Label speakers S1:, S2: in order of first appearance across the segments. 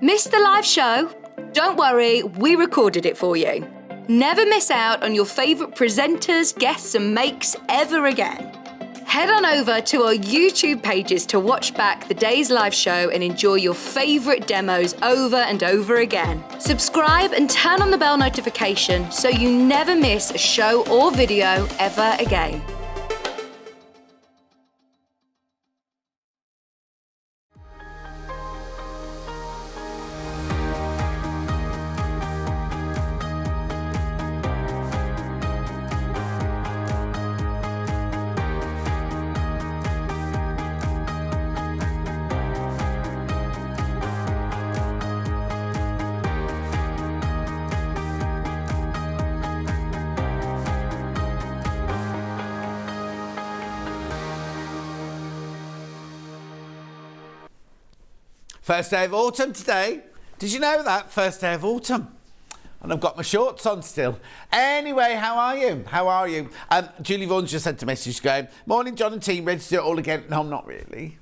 S1: Missed the live show? Don't worry, we recorded it for you. Never miss out on your favourite presenters, guests and makes ever again. Head on over to our YouTube pages to watch back the day's live show and enjoy your favourite demos over and over again. Subscribe and turn on the bell notification so you never miss a show or video ever again.
S2: First day of autumn today. Did you know that? First day of autumn. And I've got my shorts on still. Anyway, how are you? How are you? Julie Vaughan's just sent a message going, morning, John and team, ready to do it all again? No, I'm not really.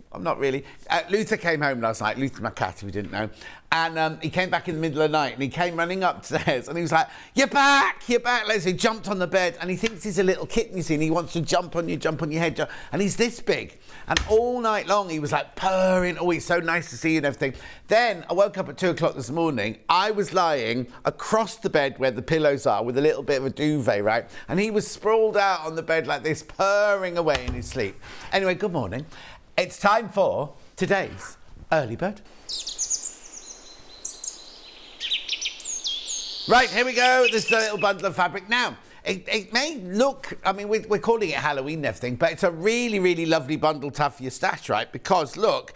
S2: Luther came home last night. Luther, my cat, if you didn't know. And he came back in the middle of the night and he came running upstairs and he was like, you're back. Leslie jumped on the bed and he thinks he's a little kitten, you see, and he wants to jump on your head. And he's this big. And all night long he was like purring. Oh, it's so nice to see you and everything. Then I woke up at 2 o'clock this morning. I was lying across the bed where the pillows are with a little bit of a duvet, right? And he was sprawled out on the bed like this, purring away in his sleep. Anyway, good morning. It's time for today's Early Bird. Right, here we go. This is a little bundle of fabric. Now, it may look, I mean, we're calling it Halloween and everything, but it's a really, really lovely bundle to have for your stash, right? Because, look,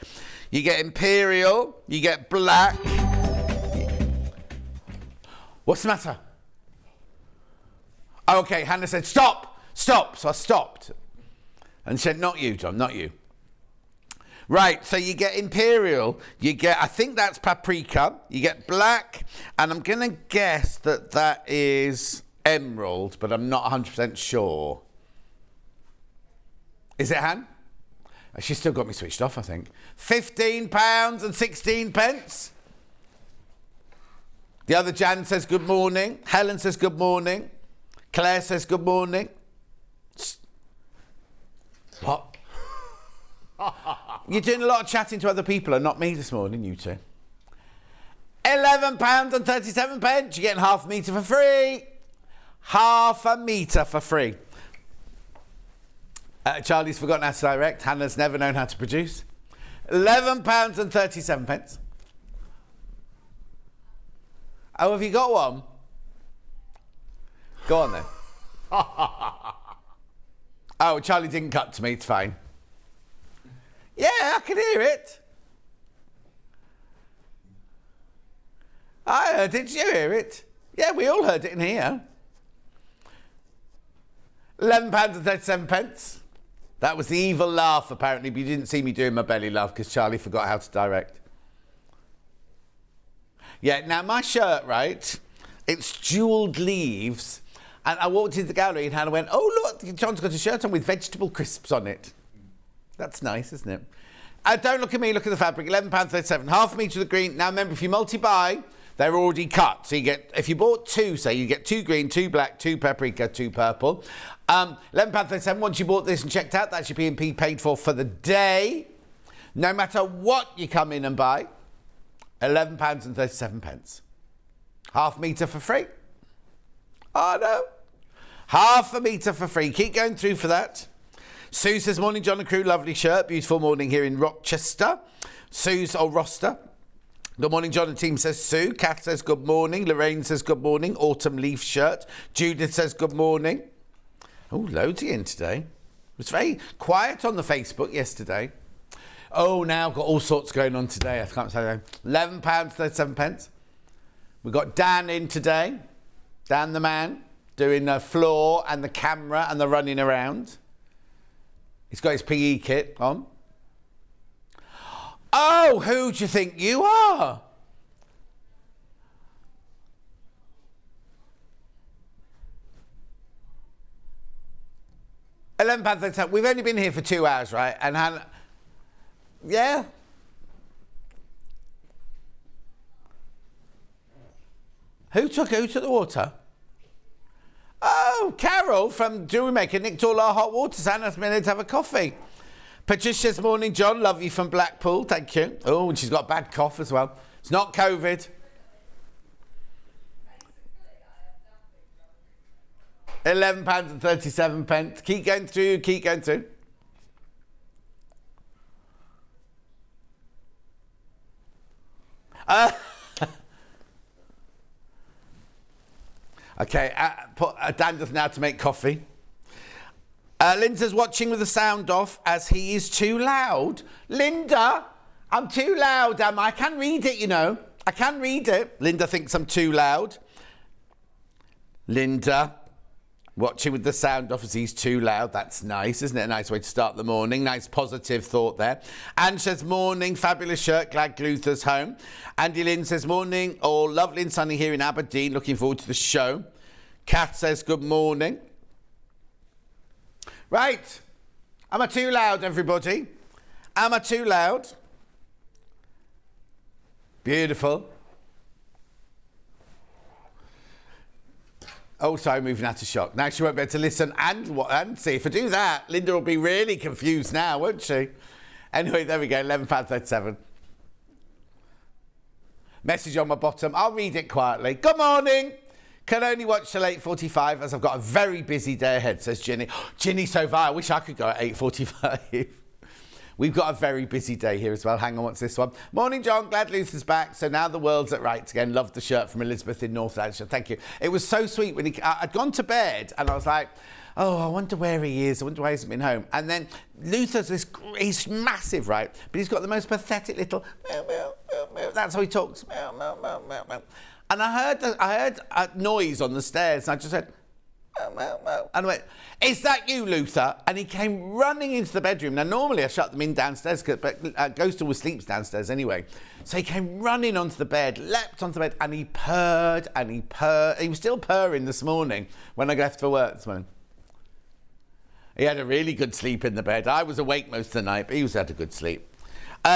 S2: you get imperial, you get black. What's the matter? Oh, okay, Hannah said, stop. So I stopped. And said, not you, John, not you. Right, so you get imperial, you get, I think that's paprika, you get black, and I'm going to guess that that is emerald, but I'm not 100% sure. Is it, Han? She's still got me switched off, I think. £15 and 16 pence. The other Jan says good morning. Helen says good morning. Claire says good morning. What? You're doing a lot of chatting to other people and not me this morning, you two. £11 and 37 pence. You're getting half a metre for free. Half a metre for free. Charlie's forgotten how to direct. Hannah's never known how to produce. £11 and 37 pence. Oh, have you got one? Go on then. Oh, Charlie didn't cut to me. It's fine. Yeah, I can hear it. I heard it. Did you hear it? Yeah, we all heard it in here. £11 and 37 pence. That was the evil laugh, apparently, but you didn't see me doing my belly laugh because Charlie forgot how to direct. Yeah, now my shirt, right, it's jewelled leaves. And I walked into the gallery and Hannah went, oh, look, John's got a shirt on with vegetable crisps on it. That's nice, isn't it? Don't look at me, look at the fabric. £11.37, half a metre of the green. Now remember, if you multi-buy, they're already cut. So you get, if you bought two, say, you get 2 green, 2 black, 2 paprika, 2 purple. £11.37, once you bought this and checked out, that's your P&P paid for the day. No matter what you come in and buy, £11.37. Half metre for free. Oh, no. Half a metre for free. Keep going through for that. Sue says, morning, John and crew. Lovely shirt. Beautiful morning here in Rochester. Sue's, Roster. Good morning, John and team, says Sue. Kath says good morning. Lorraine says good morning. Autumn leaf shirt. Judith says good morning. Oh, loads in today. It was very quiet on the Facebook yesterday. Oh, now got all sorts going on today. I can't say that. £11.37. We've got Dan in today. Dan the man, doing the floor and the camera and the running around. He's got his PE kit on. Oh, who do you think you are? £11.37. We've only been here for 2 hours, right? And Hannah, yeah. Who took the water? Oh, Carol from Jewelry Maker nicked all our hot water. Hannah's been able to have a coffee. Patricia's morning, John. Love you from Blackpool. Thank you. Oh, and she's got a bad cough as well. It's not COVID. £11.37. Keep going through. Keep going through. Okay, Dan does now to make coffee. Linda's watching with the sound off as he is too loud. Linda, I'm too loud, am I? I can read it, you know. I can read it. Linda thinks I'm too loud. Linda, watching with the sound off as he's too loud. That's nice, isn't it? A nice way to start the morning. Nice positive thought there. Anne says, morning, fabulous shirt, glad Luther's home. Andy Lynn says, morning, all lovely and sunny here in Aberdeen. Looking forward to the show. Kath says, good morning. Right. Am I too loud, everybody? Am I too loud? Beautiful. Oh, sorry, moving out of shock. Now she won't be able to listen and see. If I do that, Linda will be really confused now, won't she? Anyway, there we go, £11.37. Message on my bottom. I'll read it quietly. Good morning. Can only watch till 8:45 as I've got a very busy day ahead, says Ginny. Ginny, so far, I wish I could go at 8:45. We've got a very busy day here as well. Hang on, what's this one? Morning, John. Glad Luther's back. So now the world's at right again. Love the shirt from Elizabeth in North Lancashire. Thank you. It was so sweet when I'd gone to bed and I was like, oh, I wonder where he is. I wonder why he hasn't been home. And then Luther's he's massive, right? But he's got the most pathetic little meow, meow, meow, meow. That's how he talks. Meow, meow, meow, meow, meow. And I heard a noise on the stairs and I just said, meow, meow, meow. And I went, is that you, Luther? And he came running into the bedroom. Now, normally I shut them in downstairs, but Ghost always sleeps downstairs anyway. So he came running onto the bed, leapt onto the bed, and he purred and he purred. He was still purring this morning when I left for work this morning. He had a really good sleep in the bed. I was awake most of the night, but he had a good sleep.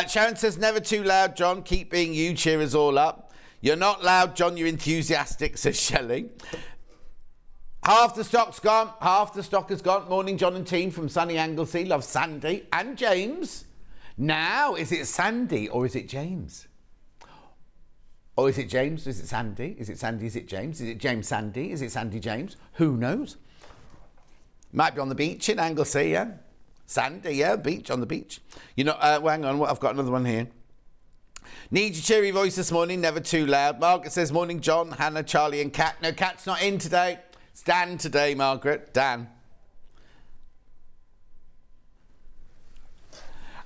S2: Sharon says, never too loud, John. Keep being you. Cheer us all up. You're not loud, John. You're enthusiastic, says Shelley. Half the stock's gone. Half the stock has gone. Morning, John and team from sunny Anglesey. Love Sandy and James. Now, is it Sandy or is it James? Or is it James? Is it Sandy? Is it Sandy? Is it James? Is it James Sandy? Is it Sandy James? Who knows? Might be on the beach in Anglesey, yeah? Sandy, yeah, beach, on the beach. You know, well, hang on, I've got another one here. Need your cheery voice this morning, never too loud. Margaret says, morning, John, Hannah, Charlie and Kat. No, Kat's not in today. It's Dan today, Margaret. Dan.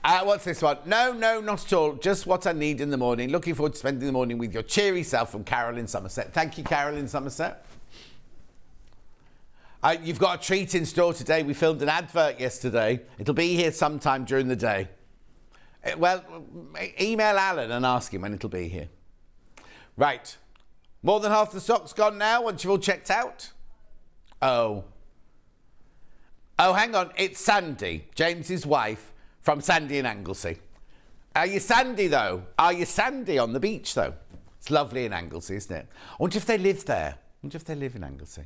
S2: What's this one? No, not at all. Just what I need in the morning. Looking forward to spending the morning with your cheery self from Carol in Somerset. Thank you, Carol in Somerset. You've got a treat in store today. We filmed an advert yesterday. It'll be here sometime during the day. Well, email Alan and ask him when it'll be here. Right. More than half the stock's gone now once you've all checked out. Oh, hang on. It's Sandy, James's wife, from Sandy in Anglesey. Are you Sandy, though? Are you Sandy on the beach, though? It's lovely in Anglesey, isn't it? I wonder if they live there. I wonder if they live in Anglesey.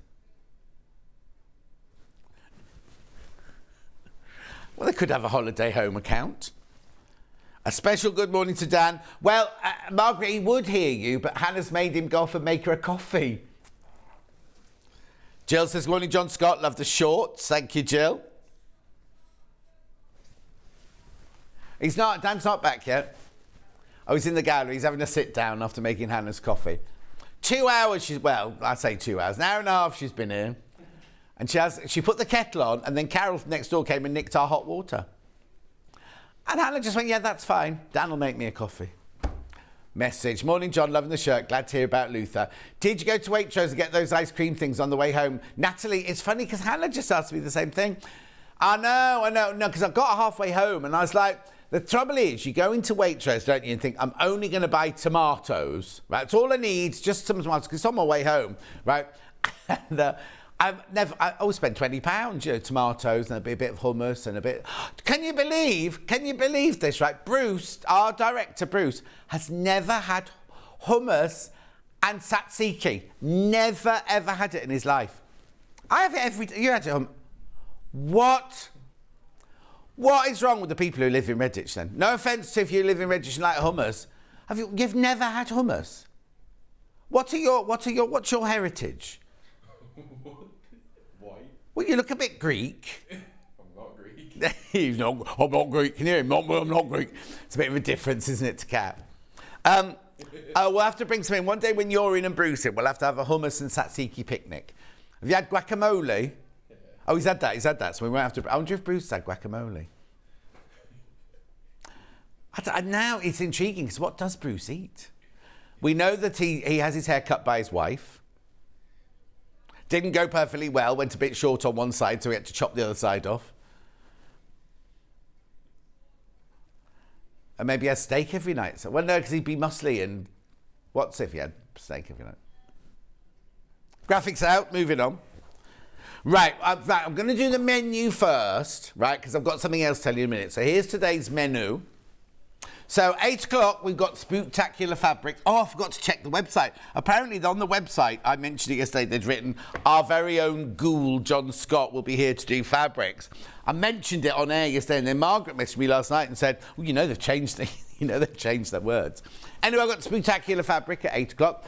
S2: Well, they could have a holiday home account. A special good morning to Dan. Well, Margaret, he would hear you, but Hannah's made him go off and make her a coffee. Jill says, morning, John Scott. Love the shorts. Thank you, Jill. Dan's not back yet. Oh, he's in the gallery. He's having a sit down after making Hannah's coffee. 2 hours, I say 2 hours. An hour and a half she's been here. And she put the kettle on, and then Carol from next door came and nicked our hot water. And Hannah just went, yeah, that's fine. Dan will make me a coffee. Message. Morning, John. Loving the shirt. Glad to hear about Luther. Did you go to Waitrose and get those ice cream things on the way home? Natalie, it's funny because Hannah just asked me the same thing. I know. No, because I got halfway home and I was like, the trouble is you go into Waitrose, don't you, and think, I'm only going to buy tomatoes. Right? That's all I need, just some tomatoes, because it's on my way home. Right? And I always spend £20, tomatoes and a bit of hummus and a bit. Can you believe this, right? Bruce, our director Bruce, has never had hummus and tzatziki. Never, ever had it in his life. I have it every day. You had it. What? What is wrong with the people who live in Redditch then? No offence to if you live in Redditch and like hummus. You've never had hummus? What's your heritage?
S3: Why?
S2: Well, you look a bit Greek.
S3: I'm not Greek.
S2: I'm not Greek. Can you hear him? I'm not Greek. It's a bit of a difference, isn't it, to Kat? We'll have to bring some in. One day when you're in and Bruce in, we'll have to have a hummus and tzatziki picnic. Have you had guacamole? Yeah. Oh, he's had that. So we won't have to. I wonder if Bruce had guacamole. Now it's intriguing because what does Bruce eat? We know that he has his hair cut by his wife. Didn't go perfectly well, went a bit short on one side, so he had to chop the other side off. And maybe he has steak every night. So, well, no, because he'd be muscly and what's if he had steak every night? Graphics out, moving on. Right, I'm going to do the menu first, right, because I've got something else to tell you in a minute. So here's today's menu. So 8 o'clock, we've got Spooktacular fabric. Oh, I forgot to check the website. Apparently, on the website, I mentioned it yesterday, they'd written, our very own ghoul, John Scott, will be here to do fabrics. I mentioned it on air yesterday, and then Margaret messaged me last night and said, well, they've changed they've changed their words. Anyway, I've got Spooktacular fabric at 8 o'clock.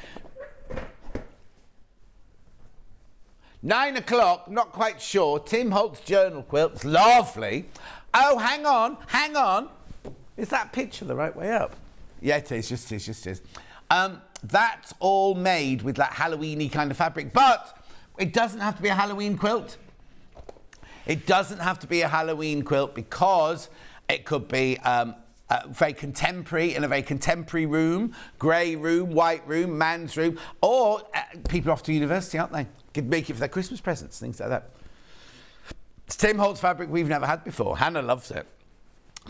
S2: 9 o'clock, not quite sure, Tim Holtz journal quilts, lovely. Oh, hang on. Is that picture the right way up? Yeah, it is, just is. That's all made with that Halloween-y kind of fabric, but it doesn't have to be a Halloween quilt. It doesn't have to be a Halloween quilt because it could be very contemporary, in a very contemporary room, grey room, white room, man's room, or people off to university, aren't they? Could make it for their Christmas presents, things like that. It's Tim Holtz fabric we've never had before. Hannah loves it.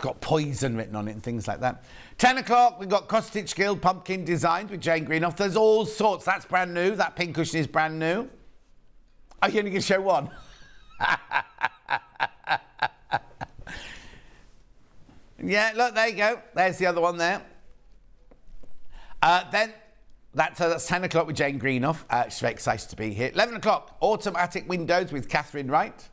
S2: Got poison written on it and things like that. 10 o'clock, we've got Cross-Stitch Guild pumpkin designed with Jane Greenoff. There's all sorts. That's brand new. That pink cushion is brand new. Are you only going to show one? Yeah, look, there you go. There's the other one there. Then that's 10 o'clock with Jane Greenoff. She's very excited to be here. 11 o'clock, automatic windows with Katharine Wright.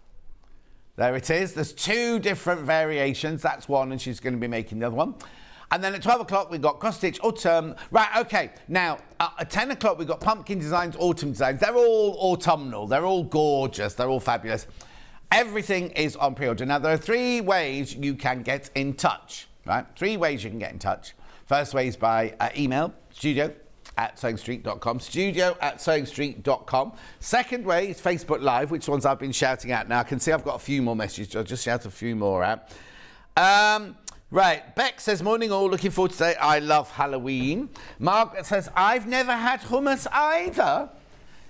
S2: There it is. There's 2 different variations. That's one, and she's going to be making the other one. And then at 12 o'clock, we've got cross-stitch autumn. Right, OK. Now, at 10 o'clock, we've got pumpkin designs, autumn designs. They're all autumnal. They're all gorgeous. They're all fabulous. Everything is on pre-order. Now, there are 3 ways you can get in touch, right? 3 ways you can get in touch. First way is by email, studio@sewingstreet.com, studio@sewingstreet.com. Second way is Facebook Live, which ones I've been shouting out. Now, I can see I've got a few more messages. I'll just shout a few more out. Right, Beck says, morning all, looking forward to today. I love Halloween. Margaret says, I've never had hummus either.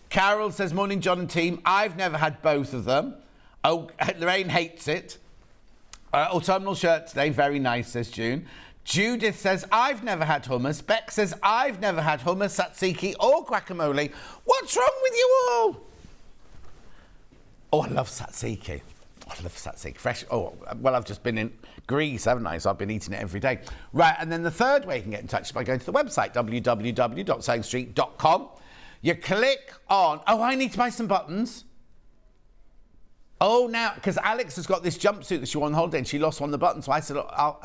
S2: Carol says, morning John and team. I've never had both of them. Oh, Lorraine hates it. Autumnal shirt today, very nice, says June. Judith says, I've never had hummus. Beck says, I've never had hummus, tzatziki or guacamole. What's wrong with you all? Oh, I love tzatziki. I love tzatziki. Fresh. Oh, well, I've just been in Greece, haven't I? So I've been eating it every day. Right, and then the third way you can get in touch is by going to the website, www.sewingstreet.com. You click on, oh, I need to buy some buttons. Oh, now, because Alex has got this jumpsuit that she won on holiday and she lost one of the buttons. So I said,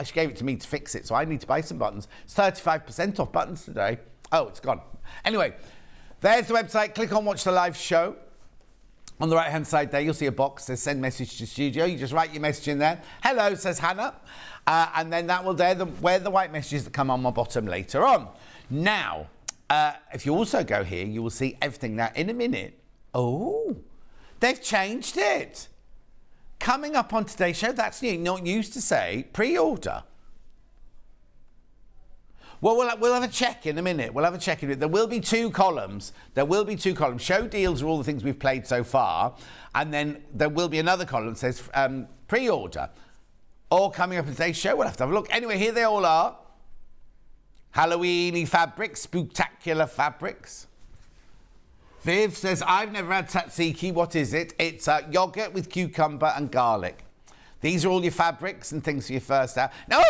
S2: she gave it to me to fix it. So I need to buy some buttons. It's 35% off buttons today. Oh, it's gone. Anyway, there's the website. Click on Watch the Live Show. On the right-hand side there, you'll see a box that says Send Message to Studio. You just write your message in there. Hello, says Hannah. And then that will where the white messages that come on my bottom later on. Now, if you also go here, you will see everything. Now, in a minute, oh, they've changed it. Coming up on today's show, that's new. Not used to say pre-order. Well, we'll have a check in a minute. We'll have a check in. There will be 2 columns. Show deals are all the things we've played so far. And then there will be another column that says pre-order. All coming up in today's show. We'll have to have a look. Anyway, here they all are. Halloween-y fabrics, Spooktacular fabrics. Viv says, I've never had tzatziki. What is it? It's yogurt with cucumber and garlic. These are all your fabrics and things for your first hour. No!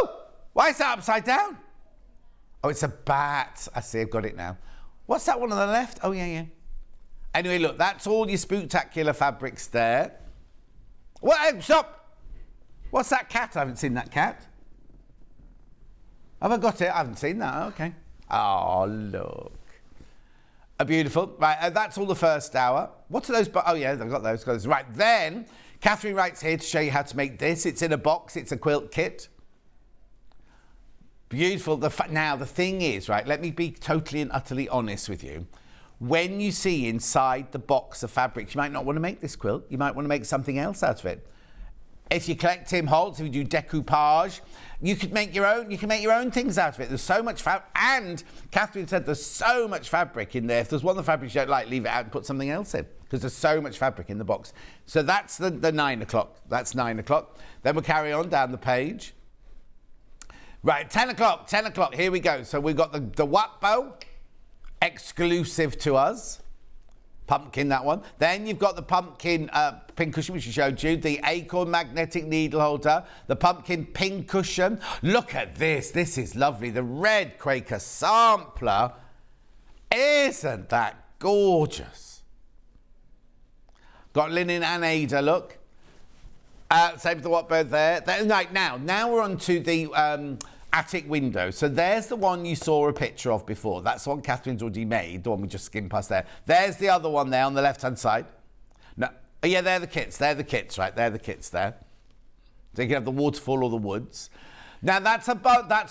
S2: Why is that upside down? Oh, it's a bat. I see, I've got it now. What's that one on the left? Oh, yeah. Anyway, look, that's all your Spooktacular fabrics there. What? Stop! What's that cat? I haven't seen that cat. Have I got it? I haven't seen that. Okay. Oh, look. Beautiful. Right, that's all the first hour. What are those? Oh, yeah, I've got those. Right, then, Katharine Wright's here to show you how to make this. It's in a box. It's a quilt kit. Beautiful. Now, the thing is, right, let me be totally and utterly honest with you. When you see inside the box of fabrics, you might not want to make this quilt. You might want to make something else out of it. If you collect Tim Holtz, if you do decoupage, you could make your own. You can make your own things out of it. There's so much fabric, and Katharine said there's so much fabric in there. If there's one of the fabrics you don't like, leave it out and put something else in, because there's so much fabric in the box. So that's the 9 o'clock. That's 9 o'clock. Then we'll carry on down the page. Right, 10 o'clock. 10 o'clock. Here we go. So we've got the Watt bow, exclusive to us. Pumpkin, that one. Then you've got the pumpkin pin cushion, which I showed you, the acorn magnetic needle holder, the pumpkin pin cushion. Look at this. This is lovely. The red Quaker sampler. Isn't that gorgeous? Got linen and Ada, look. Same with the Watt bird there. Right, now we're on to the attic window. So there's the one you saw a picture of before. That's the one Katharine's already made, the one we just skimmed past there. There's the other one there on the left-hand side. No, yeah, they're the kits. They're the kits, right? They're the kits there. So you can have the waterfall or the woods. Now that's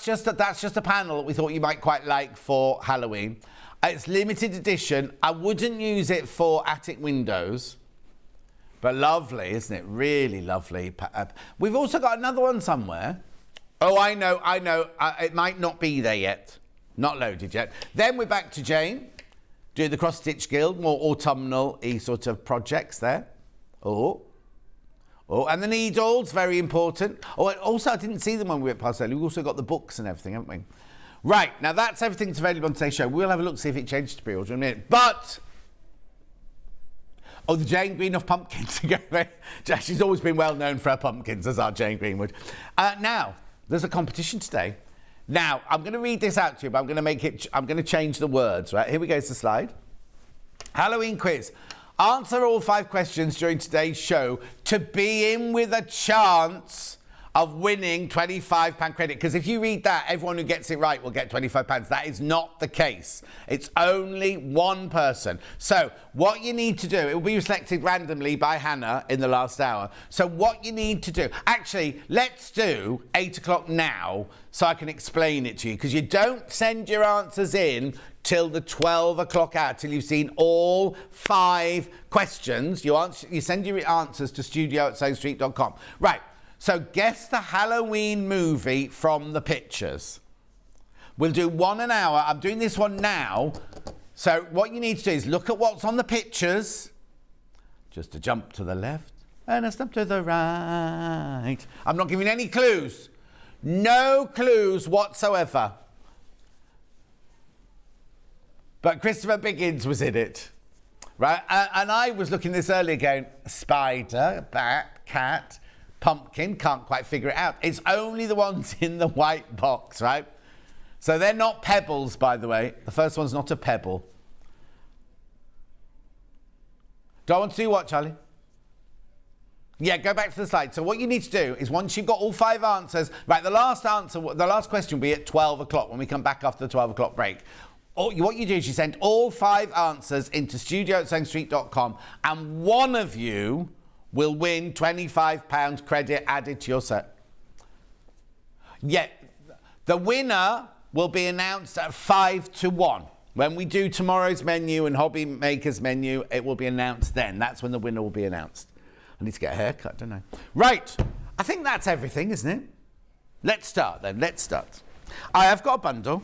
S2: just a panel that we thought you might quite like for Halloween. It's limited edition. I wouldn't use it for attic windows. But lovely, isn't it? Really lovely. We've also got another one somewhere. Oh, I know. It might not be there yet. Not loaded yet. Then we're back to Jane, doing the Cross Stitch Guild, more autumnal-y sort of projects there. Oh, and the needles, very important. Oh, also, I didn't see them when we went past earlier. We've also got the books and everything, haven't we? Right, now that's everything that's available on today's show. We'll have a look, see if it changes to pre-order in a minute. But... oh, the Jane Greenoff pumpkins. She's always been well known for her pumpkins, as our Jane Greenwood. Now, there's a competition today. Now, I'm going to read this out to you, but I'm going to change the words, right? Here we go, it's the slide. Halloween quiz. Answer all 5 questions during today's show to be in with a chance of winning £25 credit. Because if you read that, everyone who gets it right will get £25. That is not the case. It's only one person. So what you need to do, it will be selected randomly by Hannah in the last hour. So what you need to do, actually, let's do 8 o'clock now so I can explain it to you. Because you don't send your answers in till the 12 o'clock hour, till you've seen all 5 questions. You send your answers to studio@sewingstreet.com. Right. So guess the Halloween movie from the pictures. We'll do one an hour. I'm doing this one now. So what you need to do is look at what's on the pictures. Just a jump to the left and a step to the right. I'm not giving any clues. No clues whatsoever. But Christopher Biggins was in it. Right? And I was looking this earlier going, spider, bat, cat... pumpkin, can't quite figure it out. It's only the ones in the white box, right? So they're not pebbles, by the way. The first one's not a pebble. Do I want to do what, Charlie? Yeah, go back to the slide. So what you need to do is once you've got all 5 answers, right, the last question will be at 12 o'clock when we come back after the 12 o'clock break. What you do is you send all 5 answers into studio@sewingstreet.com and one of you will win £25 credit added to your set. Yeah, the winner will be announced at 5 to 1. When we do tomorrow's menu and Hobby Maker's menu, it will be announced then. That's when the winner will be announced. I need to get a haircut, don't I? Right, I think that's everything, isn't it? Let's start then, let's start. I have got a bundle.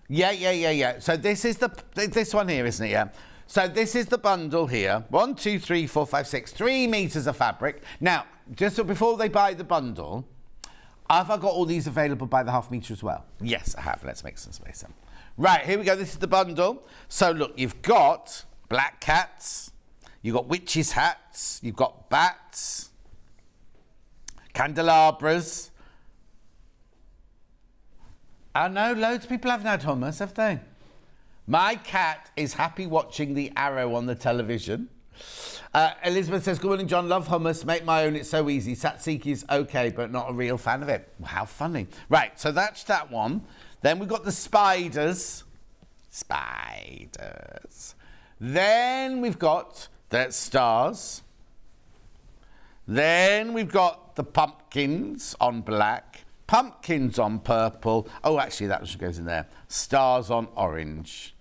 S2: Yeah. So this is this one here, isn't it? Yeah. So this is the bundle here. 1, 2, 3, 4, 5, 6. 3 meters of fabric. Now, just so before they buy the bundle, have I got all these available by the half meter as well? Yes, I have. Let's make some space then. Right, here we go. This is the bundle. So look, you've got black cats. You've got witches' hats. You've got bats. Candelabras. I know, loads of people haven't had hummus, have they? My cat is happy watching the Arrow on the television. Elizabeth says, good morning, John. Love hummus. Make my own. It's so easy. Tzatziki is okay, but not a real fan of it. How funny. Right, so that's that one. Then we've got the spiders. Spiders. Then we've got the stars. Then we've got the pumpkins on black. Pumpkins on purple. Oh, actually, that just goes in there. Stars on orange.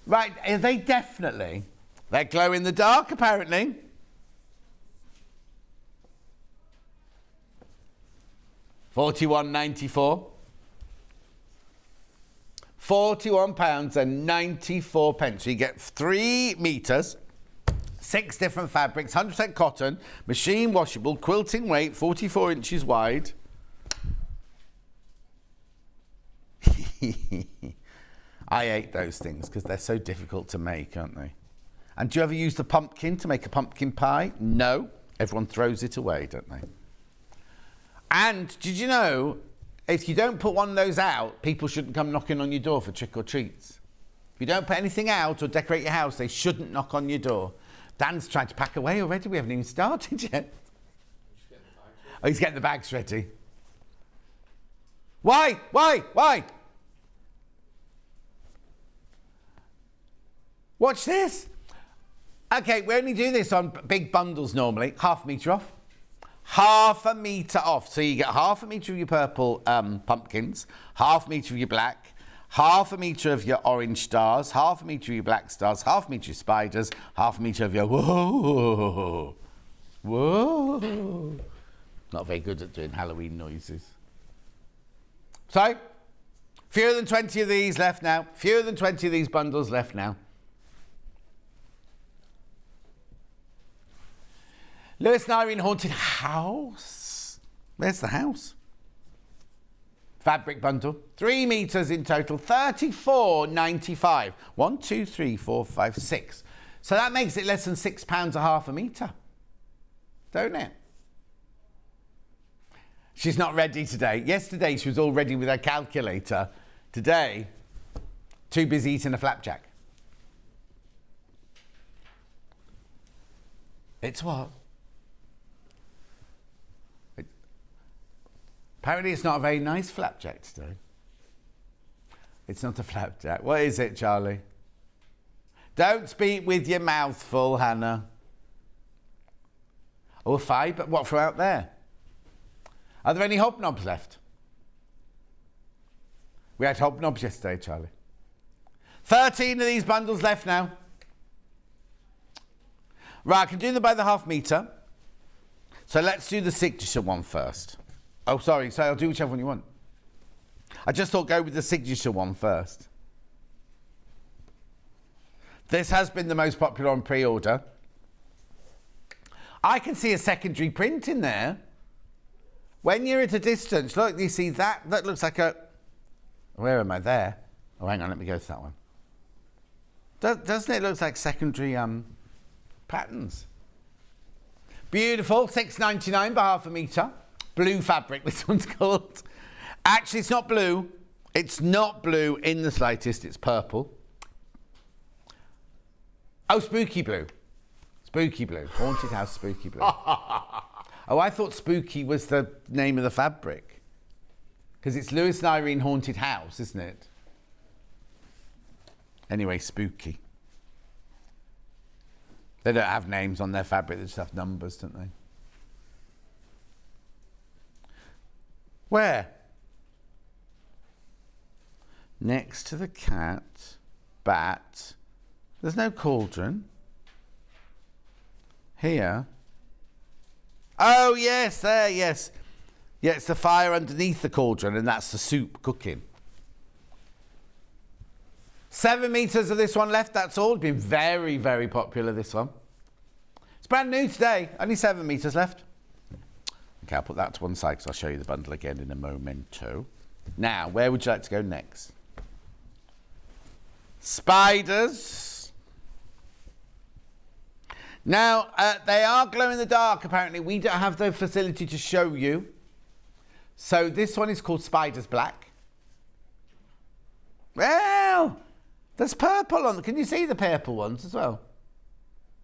S2: Right, are they definitely? They glow in the dark, apparently. £41.94. £41.94. So you get 3 metres, 6 different fabrics, 100% cotton, machine washable, quilting weight, 44 inches wide. I hate those things because they're so difficult to make, aren't they? And do you ever use the pumpkin to make a pumpkin pie? No. Everyone throws it away, don't they? And did you know, if you don't put one of those out, people shouldn't come knocking on your door for trick or treats. If you don't put anything out or decorate your house, they shouldn't knock on your door. Dan's trying to pack away already. We haven't even started yet. Oh, he's getting the bags ready. Why? Watch this. Okay, we only do this on big bundles normally. Half a metre off. Half a metre off. So you get half a metre of your purple pumpkins, half a metre of your black, half a metre of your orange stars, half a metre of your black stars, half a metre of spiders, half a metre of your whoa. Not very good at doing Halloween noises. So, fewer than 20 of these left now. Fewer than 20 of these bundles left now. Lewis and Irene Haunted House. Where's the house? Fabric bundle. 3 metres in total. £34.95. 1, 2, 3, 4, 5, 6. So that makes it less than £6 a half a metre. Don't it? She's not ready today. Yesterday she was all ready with her calculator. Today, too busy eating a flapjack. It's what? Apparently it's not a very nice flapjack today. It's not a flapjack. What is it, Charlie? Don't speak with your mouth full, Hannah. Oh, 5, but what for out there? Are there any hobnobs left? We had hobnobs yesterday, Charlie. 13 of these bundles left now. Right, I can do them by the half metre. So let's do the signature one first. Oh, sorry, I'll do whichever one you want. I just thought go with the signature one first. This has been the most popular on pre-order. I can see a secondary print in there. When you're at a distance, look, you see that? That looks like a... Where am I there? Oh, hang on, let me go to that one. Doesn't it look like secondary patterns? Beautiful, £6.99 by half a metre. Blue fabric, this one's called. Actually, it's not blue. It's not blue in the slightest. It's purple. Oh, spooky blue. Spooky blue. Haunted house, spooky blue. Oh, I thought spooky was the name of the fabric. Because it's Lewis and Irene Haunted House, isn't it? Anyway, spooky. They don't have names on their fabric. They just have numbers, don't they? Where? Next to the cat, bat. There's no cauldron. Here. Oh, yes, there, yes. Yeah, it's the fire underneath the cauldron, and that's the soup cooking. 7 metres of this one left, that's all. Been very, very popular, this one. It's brand new today. Only 7 metres left. Okay, I'll put that to one side because I'll show you the bundle again in a momento. Now, where would you like to go next? Spiders. Now, they are glow in the dark, apparently. We don't have the facility to show you. So this one is called Spider's Black. Well, there's purple on. Can you see the purple ones as well?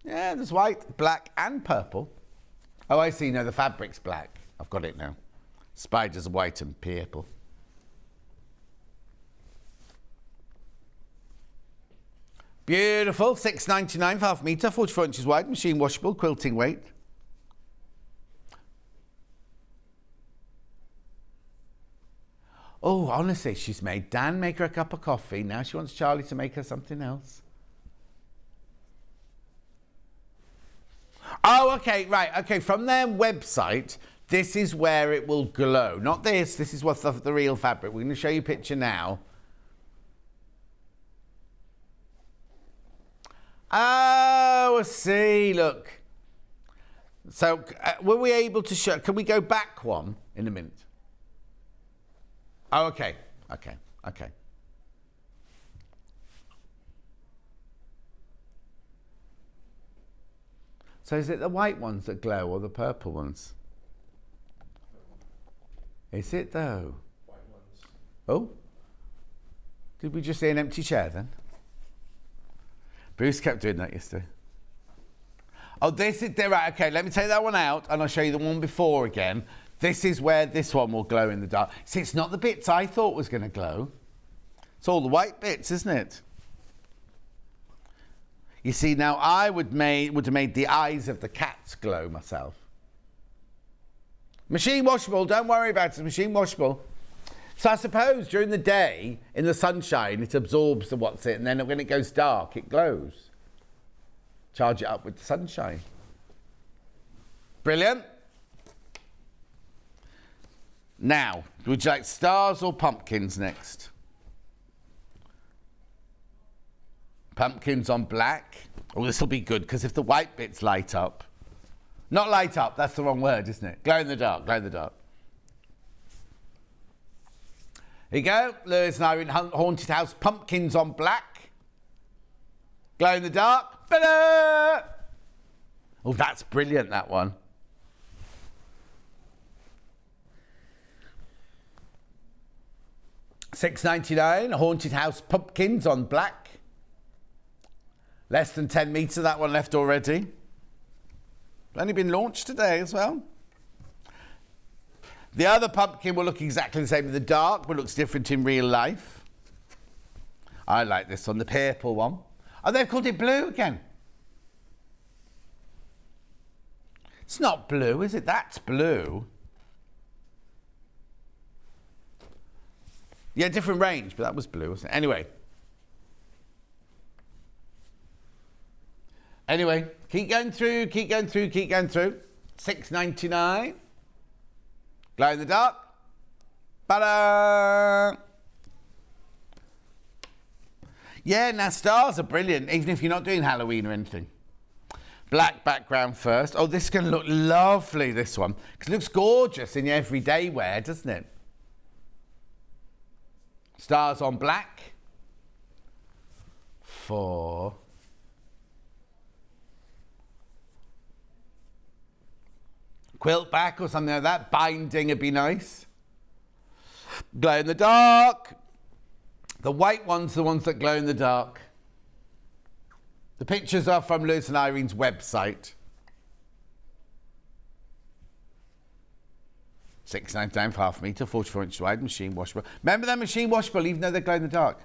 S2: Yeah, there's white, black, and purple. Oh, I see. No, the fabric's black. I've got it now. Spider's white and purple. Beautiful. $6.99 for ½ metre, 44 inches wide, machine washable, quilting weight. Oh, honestly, she's made Dan make her a cup of coffee. Now she wants Charlie to make her something else. Oh, okay, right. Okay, from their website, this is where it will glow. Not this. This is what's the real fabric. We're going to show you a picture now. Oh, I see. Look. So, were we able to show... Can we go back one in a minute? Oh, okay. Okay. Okay. So is it the white ones that glow or the purple ones? Is it though? White ones. Oh? Did we just see an empty chair then? Bruce kept doing that yesterday. Oh, this is... Right, okay, let me take that one out and I'll show you the one before again. This is where this one will glow in the dark. See, it's not the bits I thought was going to glow. It's all the white bits, isn't it? You see, now I would have made the eyes of the cats glow myself. Machine washable, don't worry about it, machine washable. So I suppose during the day, in the sunshine, it absorbs the what's it, and then when it goes dark, it glows. Charge it up with the sunshine. Brilliant. Now, would you like stars or pumpkins next? Pumpkins on black. Oh, this will be good, because if the white bits light up... Not light up, that's the wrong word, isn't it? Glow in the dark, glow in the dark. Here you go. Lewis and Irene Haunted House, pumpkins on black. Glow in the dark. Ta-da! Oh, that's brilliant, that one. $6.99, Haunted House pumpkins on black. Less than 10 metres, that one left already. Only been launched today as well. The other pumpkin will look exactly the same in the dark, but looks different in real life. I like this one, the purple one. Oh, they've called it blue again. It's not blue, is it? That's blue. Yeah, different range, but that was blue, wasn't it? Anyway, keep going through, keep going through, keep going through. $6.99. Glow in the dark. Ta-da! Yeah, now stars are brilliant, even if you're not doing Halloween or anything. Black background first. Oh, this is going to look lovely, this one. Because it looks gorgeous in your everyday wear, doesn't it? Stars on black. 4. Quilt back or something like that. Binding would be nice. Glow in the dark. The white ones, the ones that glow in the dark. The pictures are from Lewis and Irene's website. $6.99 for ½ metre, 44 inches wide, machine washable. Remember they're machine washable, even though they glow in the dark.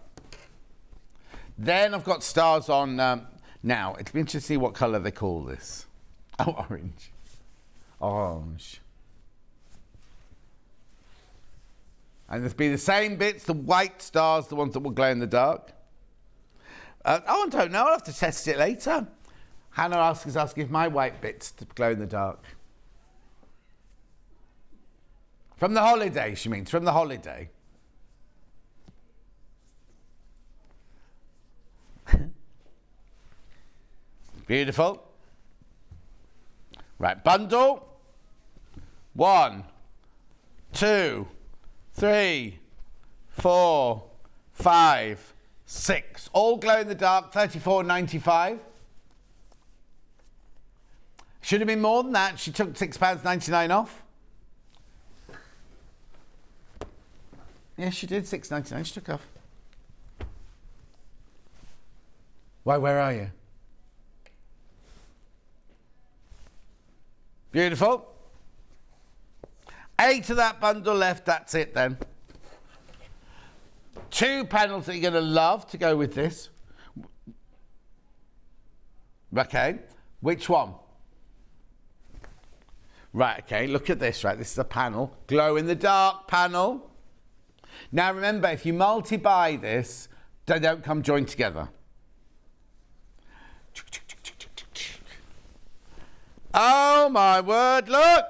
S2: Then I've got stars on. Now, it'll be interesting to see what colour they call this. Oh, orange. Orange. And there'll be the same bits, the white stars, the ones that will glow in the dark. I don't know, I'll have to test it later. Hannah asks us if my white bits to glow in the dark. From the holiday, she means, from the holiday. Beautiful. Right, bundle. 1, 2, 3, 4, 5, 6. All glow in the dark, $34.95. Should have been more than that. She took £6.99 off. Yes, she did. $6.99 she took off. Why, where are you? Beautiful. 8 of that bundle left. That's it then. 2 panels that you're going to love to go with this. Okay. Which one? Right, okay. Look at this, right? This is a panel. Glow in the dark panel. Now remember, if you multi-buy this, they don't come joined together. Oh my word, look!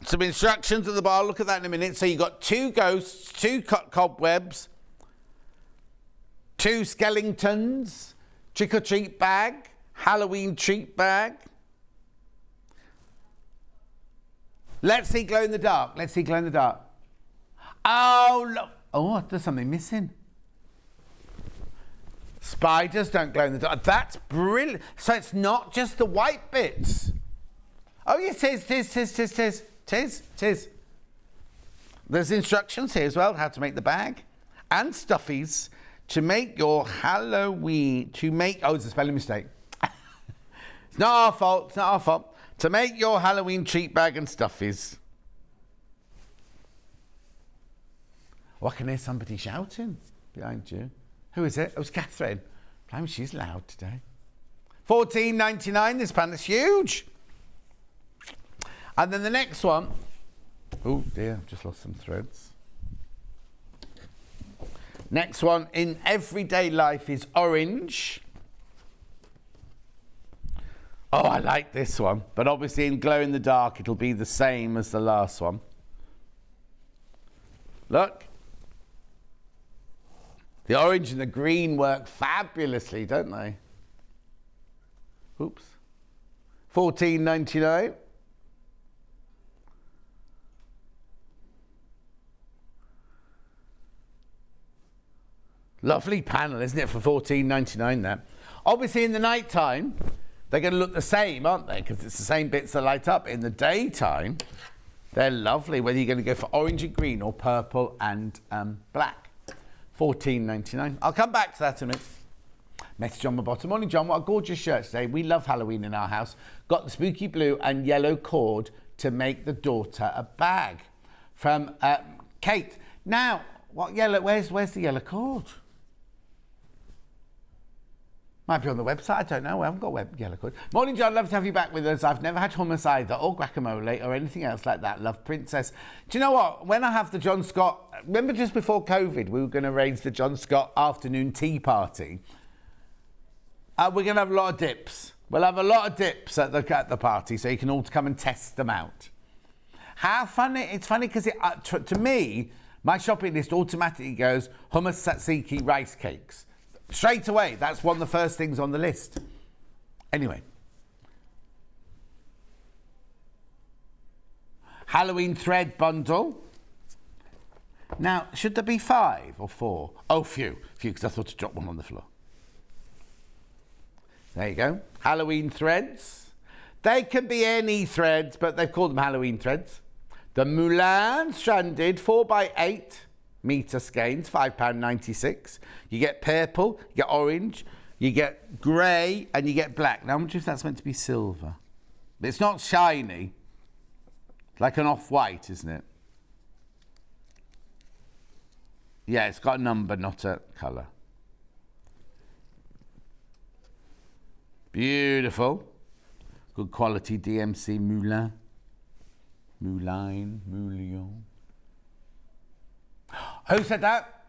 S2: Some instructions at the bar, look at that in a minute. So you've got 2 ghosts, 2 cobwebs, 2 skeletons, trick-or-treat bag, Halloween treat bag. Let's see glow in the dark. Let's see glow in the dark. Oh, look. Oh, there's something missing. Spiders don't glow in the dark. That's brilliant. So it's not just the white bits. Oh, yes, tis. There's instructions here as well, how to make the bag. And stuffies to make your Halloween, oh, it's a spelling mistake. It's not our fault, To make your Halloween treat bag and stuffies. Oh, I can hear somebody shouting behind you. Who is it? It was Catherine. Blimey, she's loud today. $14.99, this pan is huge. And then the next one. Oh dear, I've just lost some threads. Next one in everyday life is orange. Oh, I like this one. But obviously in glow in the dark, it'll be the same as the last one. Look. The orange and the green work fabulously, don't they? Oops. $14.99. Lovely panel, isn't it, for $14.99 there? Obviously in the night time, they're going to look the same, aren't they? Because it's the same bits that light up. In the daytime, they're lovely, whether you're going to go for orange and green or purple and black. $14.99. I'll come back to that in a minute. Message on my bottom. Morning, John. What a gorgeous shirt today. We love Halloween in our house. Got the spooky blue and yellow cord to make the daughter a bag. From Kate. Now, what yellow? Where's the yellow cord? Might be on the website, I don't know. We haven't got yellow cord. Morning, John. Love to have you back with us. I've never had hummus either, or guacamole, or anything else like that. Love, Princess. Do you know what? When I have the John Scott... Remember just before COVID, we were going to arrange the John Scott afternoon tea party. We're going to have a lot of dips. We'll have a lot of dips at the party, so you can all come and test them out. How funny. It's funny because to me, my shopping list automatically goes hummus, tzatziki, rice cakes. Straight away, that's one of the first things on the list. Anyway. Halloween thread bundle. Now, should there be 5 or 4? Oh, few, because I thought to drop one on the floor. There you go. Halloween threads. They can be any threads, but they've called them Halloween threads. The Moulin stranded 4x8 metre skeins, £5.96. You get purple, you get orange, you get grey, and you get black. Now, I wonder if that's meant to be silver. But it's not shiny. It's like an off-white, isn't it? Yeah, it's got a number, not a colour. Beautiful. Good quality DMC Moulin. Moulin. Who said that?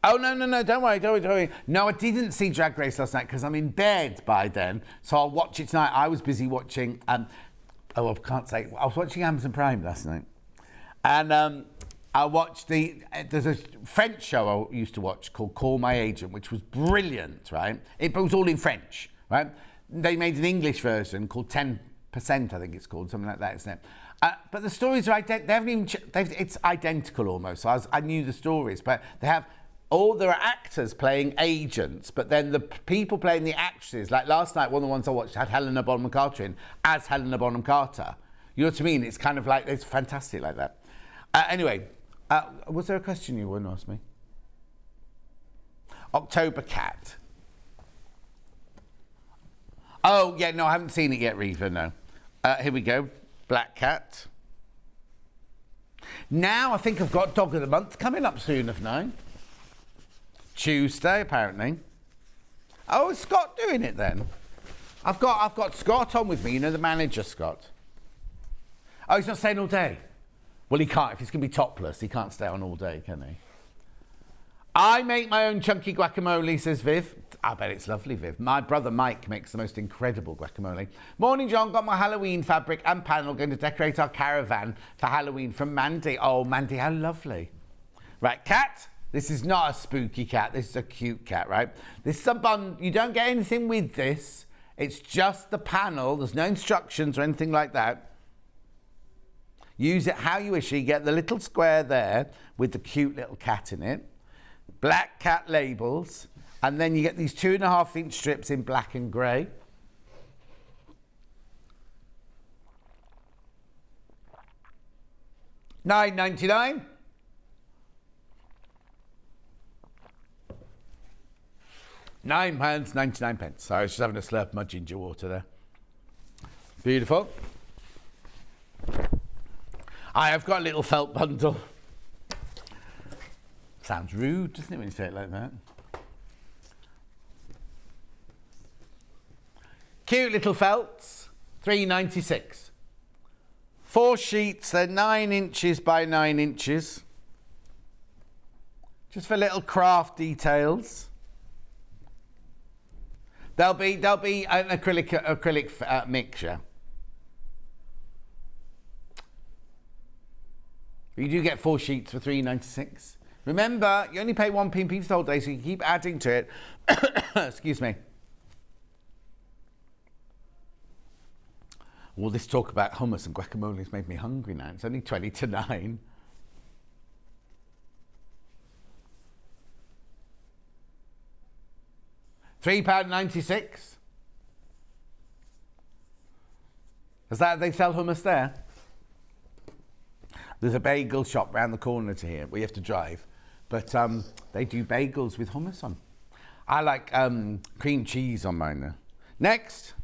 S2: Oh, no, don't worry. No, I didn't see Drag Race last night because I'm in bed by then, so I'll watch it tonight. I was busy watching, I can't say, I was watching Amazon Prime last night. And I watched there's a French show I used to watch called Call My Agent, which was brilliant, right? It was all in French, right? They made an English version called 10%, I think it's called, something like that, isn't it? But the stories are it's identical almost. So I knew the stories, but there are actors playing agents, but then the people playing the actresses, like last night, one of the ones I watched had Helena Bonham Carter in as Helena Bonham Carter. You know what I mean? It's kind of like, it's fantastic like that. Anyway, was there a question you wouldn't ask me? October cat. Oh, yeah, no, I haven't seen it yet, Reva, no. Here we go. Black cat. Now I think I've got Dog of the Month coming up soon, haven't I? Tuesday, apparently. Oh, is Scott doing it then? I've got Scott on with me, you know, the manager, Scott. Oh, he's not staying all day? Well, he can't. If he's going to be topless, he can't stay on all day, can he? I make my own chunky guacamole, says Viv. I bet it's lovely, Viv. My brother Mike makes the most incredible guacamole. Morning, John. Got my Halloween fabric and panel. Going to decorate our caravan for Halloween from Mandy. Oh, Mandy, how lovely. Right, cat. This is not a spooky cat. This is a cute cat, right? This is a bun. You don't get anything with this. It's just the panel. There's no instructions or anything like that. Use it how you wish. You get the little square there with the cute little cat in it. Black cat labels. And then you get these 2.5-inch strips in black and grey. £9.99. £9.99. Sorry, I was just having a slurp of my ginger water there. Beautiful. I have got a little felt bundle. Sounds rude, doesn't it, when you say it like that? Cute little felts, £3.96. 4 sheets, they're 9 inches by 9 inches. Just for little craft details. There'll be an acrylic mixture. You do get 4 sheets for £3.96. Remember, you only pay 1p for the whole day, so you can keep adding to it. Excuse me. All this talk about hummus and guacamole has made me hungry now. It's only 20 to 9. £3.96. Is that they sell hummus there? There's a bagel shop round the corner to here. We have to drive. But they do bagels with hummus on. I like cream cheese on mine though. Next.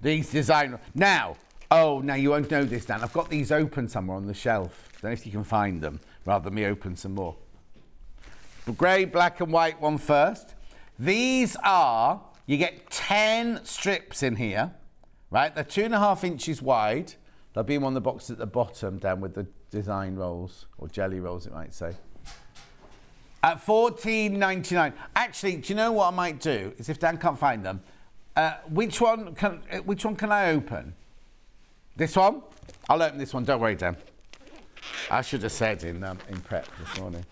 S2: These design... Now you won't know this, Dan. I've got these open somewhere on the shelf. Don't know if you can find them, rather than me open some more. The grey, black and white one first. These are... You get 10 strips in here. Right, they're 2.5 inches wide. They'll be in one of the boxes at the bottom, down with the design rolls, or jelly rolls, it might say. At £14.99. Actually, do you know what I might do? Is if Dan can't find them, which one can I open? This one? I'll open this one. Don't worry, Dan. I should have said in prep this morning.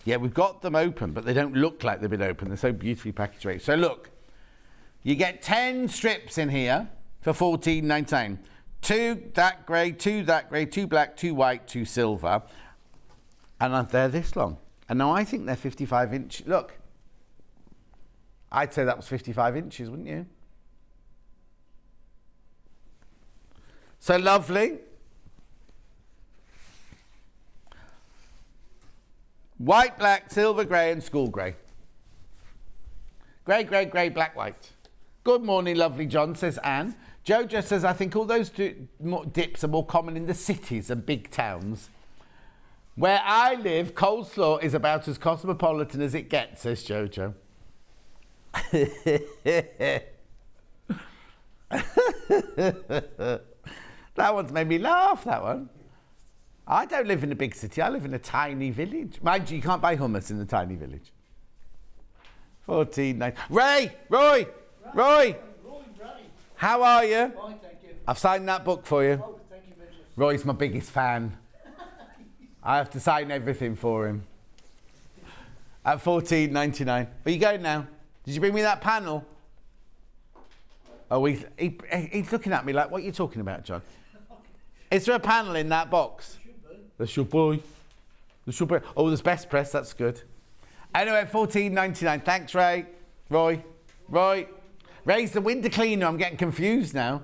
S2: Yeah, we've got them open, but they don't look like they've been opened. They're so beautifully packaged away. So look. You get 10 strips in here for £14.99. 2 that grey, 2 that grey, 2 black, 2 white, 2 silver. And they're this long. And now I think they're 55 inch. Look. I'd say that was 55 inches, wouldn't you? So lovely. White, black, silver, grey and school grey. Grey, grey, grey, black, white. Good morning, lovely John, says Anne. Jojo says, I think all those dips are more common in the cities and big towns. Where I live, coleslaw is about as cosmopolitan as it gets, says Jojo. That one's made me laugh, that one. I don't live in a big city, I live in a tiny village. Mind you, you can't buy hummus in the tiny village. 14.9. Roy! How are you?
S3: Fine, thank you.
S2: I've signed that book for you.
S3: Oh, thank you, Richard.
S2: Roy's my biggest fan. I have to sign everything for him. At £14.99. Where are you going now? Did you bring me that panel? Oh, he's looking at me like, what are you talking about, John? Is there a panel in that box? There should be. There should be. Oh, there's best press, that's good. Anyway, £14.99. Thanks, Roy. Right. Ray's the window cleaner. I'm getting confused now.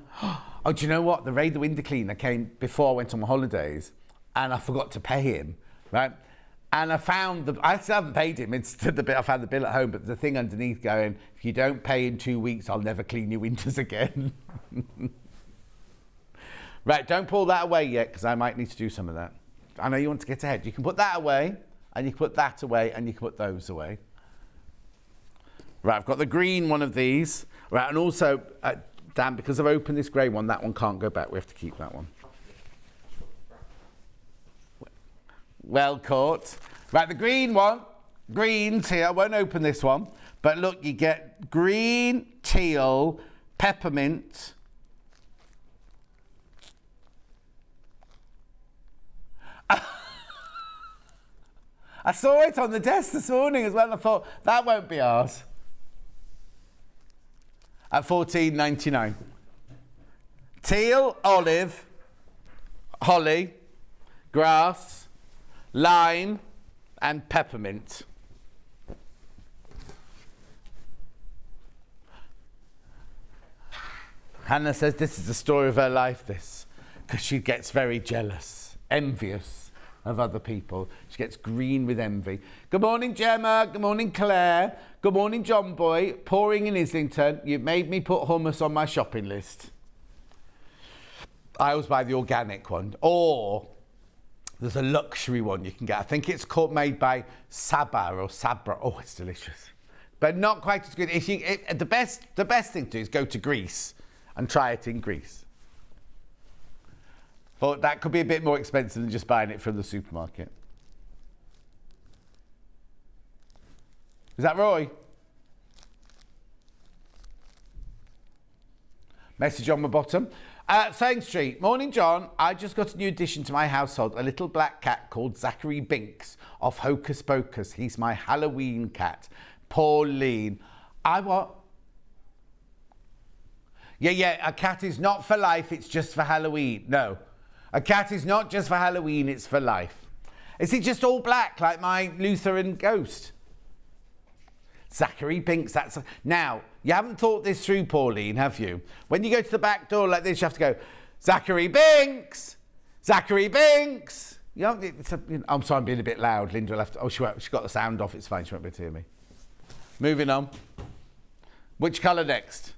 S2: Oh, do you know what? The Ray the window cleaner came before I went on my holidays, and I forgot to pay him, right? And I found I still haven't paid him. It's the bit. I found the bill at home, but there's a thing underneath going, if you don't pay in 2 weeks, I'll never clean your windows again. Right, don't pull that away yet, because I might need to do some of that. I know you want to get ahead. You can put that away, and you can put that away, and you can put those away. Right, I've got the green one of these. Right, and also, Dan, because I've opened this grey one, that one can't go back. We have to keep that one. Well caught. Right, the green one. Green, teal. I won't open this one. But look, you get green, teal, peppermint. I saw it on the desk this morning as well, and I thought, that won't be ours. At $14.99. Teal, olive, holly, grass, lime, and peppermint. Hannah says this is the story of her life, this, because she gets very jealous, envious of other people. She gets green with envy. Good morning, Gemma. Good morning, Claire. Good morning, John Boy. Pouring in Islington. You've made me put hummus on my shopping list. I always buy the organic one. Or there's a luxury one you can get. I think it's made by Sabra. Oh, it's delicious. But not quite as good. The best thing to do is go to Greece and try it in Greece. But that could be a bit more expensive than just buying it from the supermarket. Is that Roy? Message on my bottom. Saying Street. Morning, John. I just got a new addition to my household. A little black cat called Zachary Binks of Hocus Pocus. He's my Halloween cat. Pauline. I what? Yeah. A cat is not for life. It's just for Halloween. No. A cat is not just for Halloween. It's for life. Is he just all black like my Lutheran ghost? Zachary Binks, Now, you haven't thought this through, Pauline, have you? When you go to the back door like this, you have to go, Zachary Binks! Zachary Binks! You know, I'm sorry, I'm being a bit loud. Linda will have to... Oh, she got the sound off. It's fine. She won't be able to hear me. Moving on. Which colour next?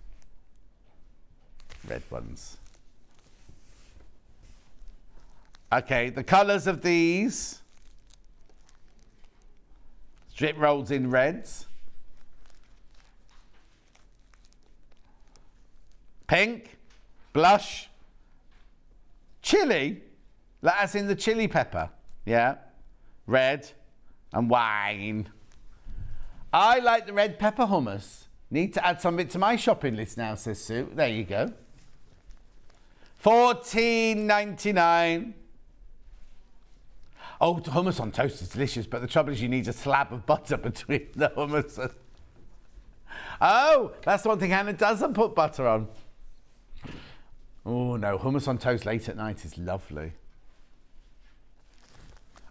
S2: Red ones. Okay, the colours of these. Strip rolls in reds. Pink, blush, chili, as in the chili pepper, yeah, red and wine. I like the red pepper hummus. Need to add something to my shopping list now, says Sue. There you go. $14.99. Oh, the hummus on toast is delicious, but the trouble is you need a slab of butter between the hummus. Oh, that's the one thing Hannah doesn't put butter on. Oh no, hummus on toast late at night is lovely.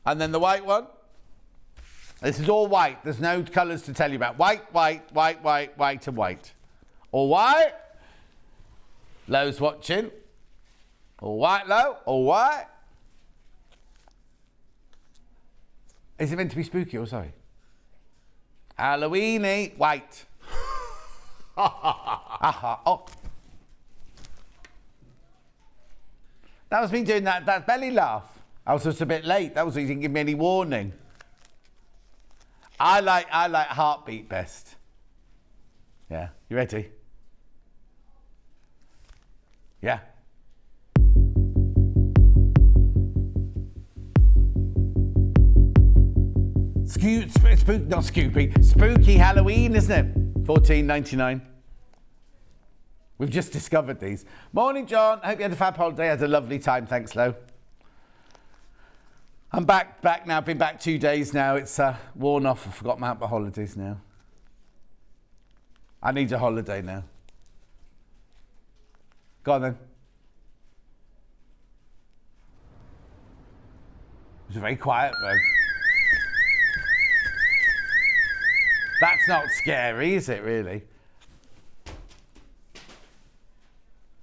S2: And then the white one. This is all white. There's no colours to tell you about. White, and white. All white. Low's watching. All white, Low. All white. Is it meant to be spooky or sorry? Halloweeny. White. Oh. That was me doing that belly laugh. I was just a bit late. That was, you didn't give me any warning. I like heartbeat best. Yeah, you ready? Yeah. Spooky Halloween, isn't it? $14.99. We've just discovered these. Morning, John. Hope you had a fab holiday. Had a lovely time. Thanks, Lo. I'm back now. Been back 2 days now. It's worn off. I forgot about my holidays now. I need a holiday now. Go on then. It was very quiet though. That's not scary, is it really?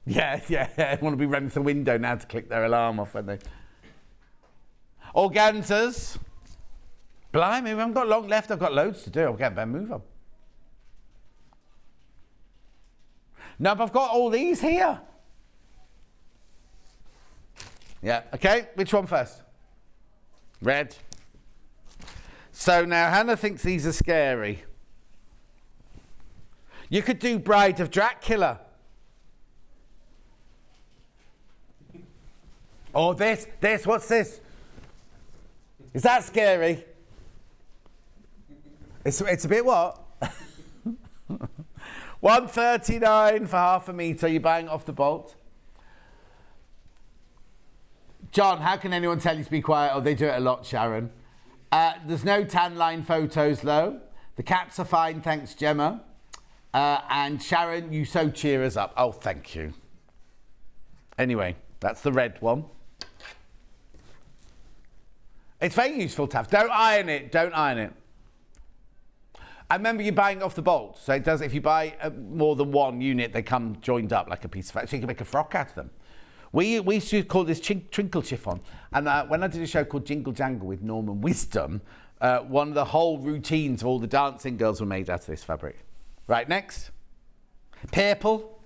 S2: Yeah, I want to be running to the window now to click their alarm off, won't they? Organzas. Blimey, we haven't got long left. I've got loads to do. I'll get better move on. No, but I've got all these here. Yeah, okay. Which one first? Red. So now Hannah thinks these are scary. You could do Bride of Dracula. Oh, this, what's this? Is that scary? It's a bit what? $139 for half a metre. You're buying off the bolt. John, how can anyone tell you to be quiet? Oh, they do it a lot, Sharon. There's no tan line photos, though. The cats are fine, thanks, Gemma. And Sharon, you so cheer us up. Oh, thank you. Anyway, that's the red one. It's very useful to have. Don't iron it. Don't iron it. I remember you buying off the bolt. So it does. If you buy more than one unit, they come joined up like a piece of fabric. So you can make a frock out of them. We used to call this trinkle chiffon. And when I did a show called Jingle Jangle with Norman Wisdom, one of the whole routines of all the dancing girls were made out of this fabric. Right, next. Purple.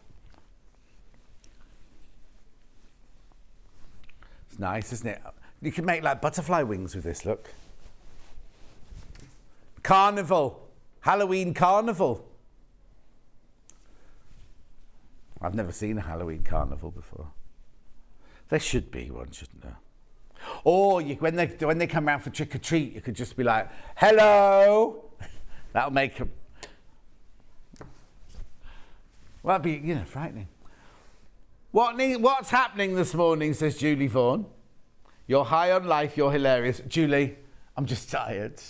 S2: It's nice, isn't it? You can make like butterfly wings with this, look. Carnival. Halloween carnival. I've never seen a Halloween carnival before. There should be one, shouldn't there? Or when they come around for trick or treat, you could just be like, hello. That'll make them. Well, that'd be, frightening. What's happening this morning, says Julie Vaughan. You're high on life, you're hilarious. Julie, I'm just tired.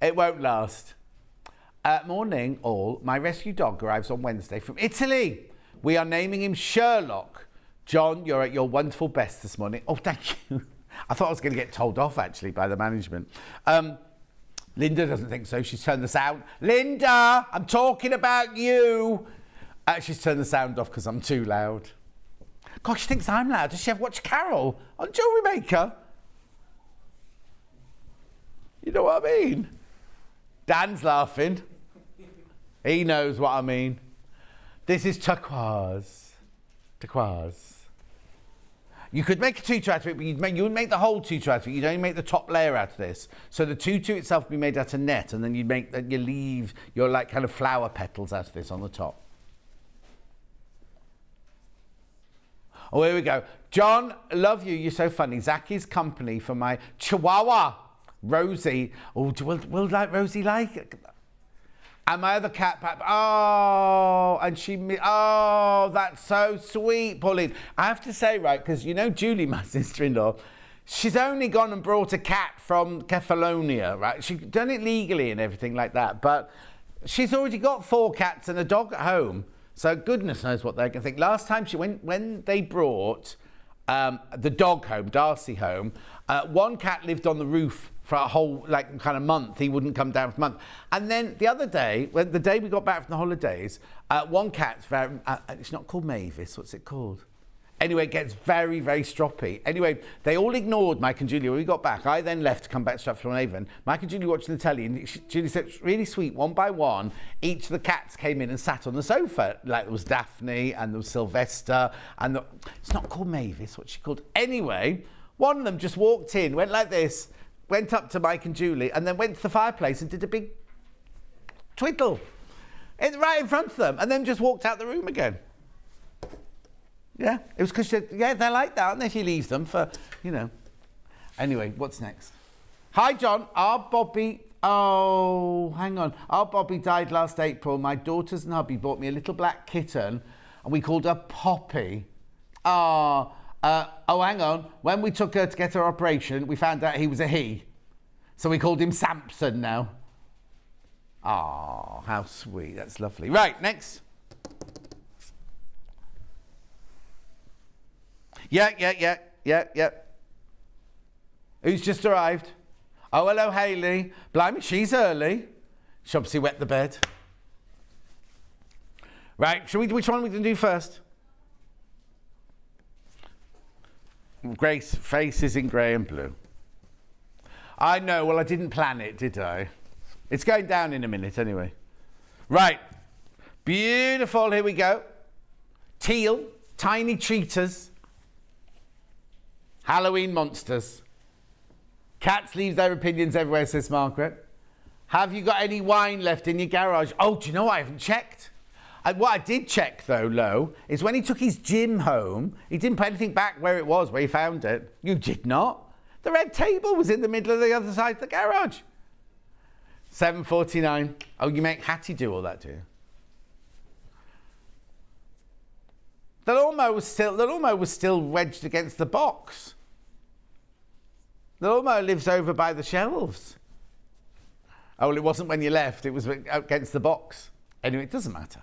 S2: It won't last. Morning, all. My rescue dog arrives on Wednesday from Italy. We are naming him Sherlock. John, you're at your wonderful best this morning. Oh, thank you. I thought I was going to get told off, actually, by the management. Linda doesn't think so. She's turned the sound. Linda, I'm talking about you. She's turned the sound off because I'm too loud. God, she thinks I'm loud. Does she ever watch Carol on Jewellery Maker? You know what I mean? Dan's laughing. He knows what I mean. This is turquoise. Turquoise. You could make a tutu out of it, but you wouldn't make the whole tutu out of it. You'd only make the top layer out of this. So the tutu itself would be made out of net, and then you leave your like kind of flower petals out of this on the top. Oh, here we go. John, love you. You're so funny. Zaki's company for my Chihuahua, Rosie. Oh, will Rosie like it? And my other cat, that's so sweet, Pauline. I have to say, right, because Julie, my sister-in-law, she's only gone and brought a cat from Catalonia, right? She's done it legally and everything like that, but she's already got 4 cats and a dog at home. So goodness knows what they're going to think. Last time when they brought the dog home, Darcy home, one cat lived on the roof for a whole kind of month. He wouldn't come down for a month. And then the other day, the day we got back from the holidays, one cat's very, it's not called Mavis, what's it called? Anyway, it gets very, very stroppy. Anyway, they all ignored Mike and Julie when we got back. I then left to come back to Stratford-on-Avon. Mike and Julie watching the telly, and Julie said, it's really sweet, one by one, each of the cats came in and sat on the sofa. Like there was Daphne, and there was Sylvester, and it's not called Mavis, what's she called? Anyway, one of them just walked in, went like this, went up to Mike and Julie, and then went to the fireplace and did a big twiddle right in front of them, and then just walked out the room again. Yeah, it was because they're like that, aren't they? If you leave them for, Anyway, what's next? Hi, John. Our Bobby died last April. My daughters and hubby bought me a little black kitten, and we called her Poppy. Hang on. When we took her to get her operation, we found out he was a he. So we called him Samson now. Oh, how sweet. That's lovely. Right, next. Yeah. Who's just arrived? Oh, hello, Hayley. Blimey, she's early. She obviously wet the bed. Right, which one are we going to do first? Grace faces in grey and blue. I know, well, I didn't plan it, did I? It's going down in a minute anyway. Right, beautiful, here we go. Teal, tiny treaters, Halloween monsters. Cats leave their opinions everywhere, says Margaret. Have you got any wine left in your garage? Oh, do you know what? I haven't checked. What I did check, though, Lo, is when he took his gin home, he didn't put anything back where it was, where he found it. You did not. The red table was in the middle of the other side of the garage. 7:49. Oh, you make Hattie do all that, do you? The lawnmower was still wedged against the box. The lawnmower lives over by the shelves. Oh, well, it wasn't when you left. It was against the box. Anyway, it doesn't matter.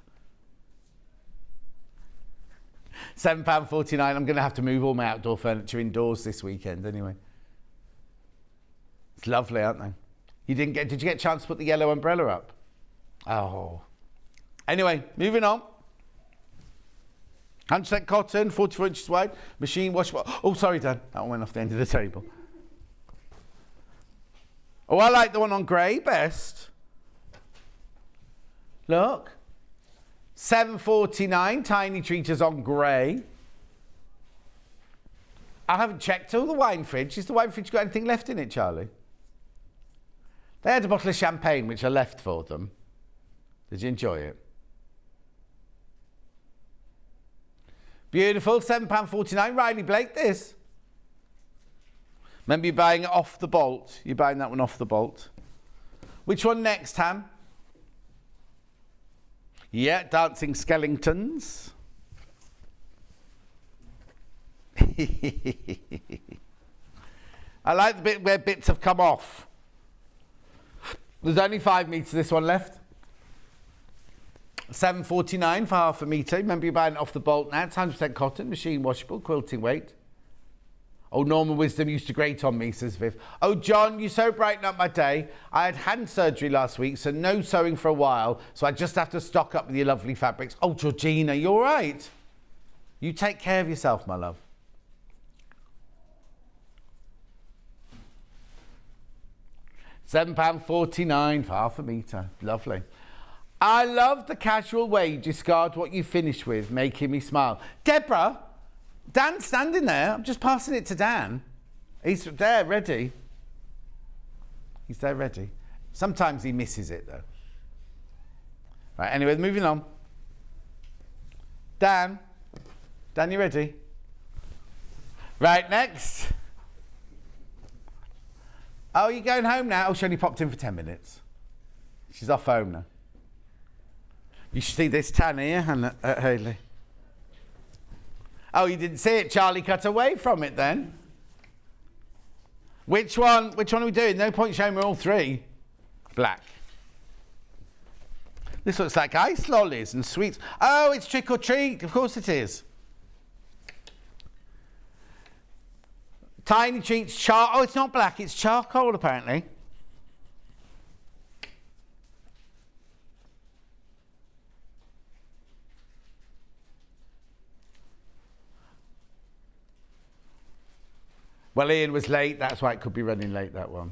S2: £7.49. I'm going to have to move all my outdoor furniture indoors this weekend anyway. It's lovely, aren't they? Did you get a chance to put the yellow umbrella up? Oh. Anyway, moving on. 100% cotton, 44 inches wide, machine washable. Oh, sorry, Dan. That one went off the end of the table. Oh, I like the one on grey best. Look. £7.49, tiny treaters on grey. I haven't checked all the wine fridge. Has the wine fridge got anything left in it, Charlie? They had a bottle of champagne, which I left for them. Did you enjoy it? Beautiful, £7.49. Riley Blake, this. Remember, you're buying it off the bolt. You're buying that one off the bolt. Which one next, Ham? Yeah, dancing skeletons. I like the bit where bits have come off. There's only 5 metres of this one left. £7.49 for half a metre. Remember, you're buying it off the bolt now. It's 100% cotton, machine washable, quilting weight. Oh, Norman Wisdom used to grate on me, says Viv. Oh, John, you so brighten up my day. I had hand surgery last week, so no sewing for a while, so I just have to stock up with your lovely fabrics. Oh, Georgina, you all right? You take care of yourself, my love. £7.49 for half a metre. Lovely. I love the casual way you discard what you finish with, making me smile. Deborah, Dan's standing there. I'm just passing it to Dan. He's there, ready. He's there, ready. Sometimes he misses it, though. Right, anyway, moving on. Dan, you ready? Right, next. Oh, you're going home now? Oh, she only popped in for 10 minutes. She's off home now. You should see this tan here, Hannah, Hayley. Oh, you didn't see it? Charlie cut away from it then. Which one are we doing? No point showing me all three. Black. This looks like ice lollies and sweets. Oh, it's trick or treat. Of course it is. Tiny treats, oh, it's not black, it's charcoal apparently. Well, Ian was late, that's why it could be running late, that one.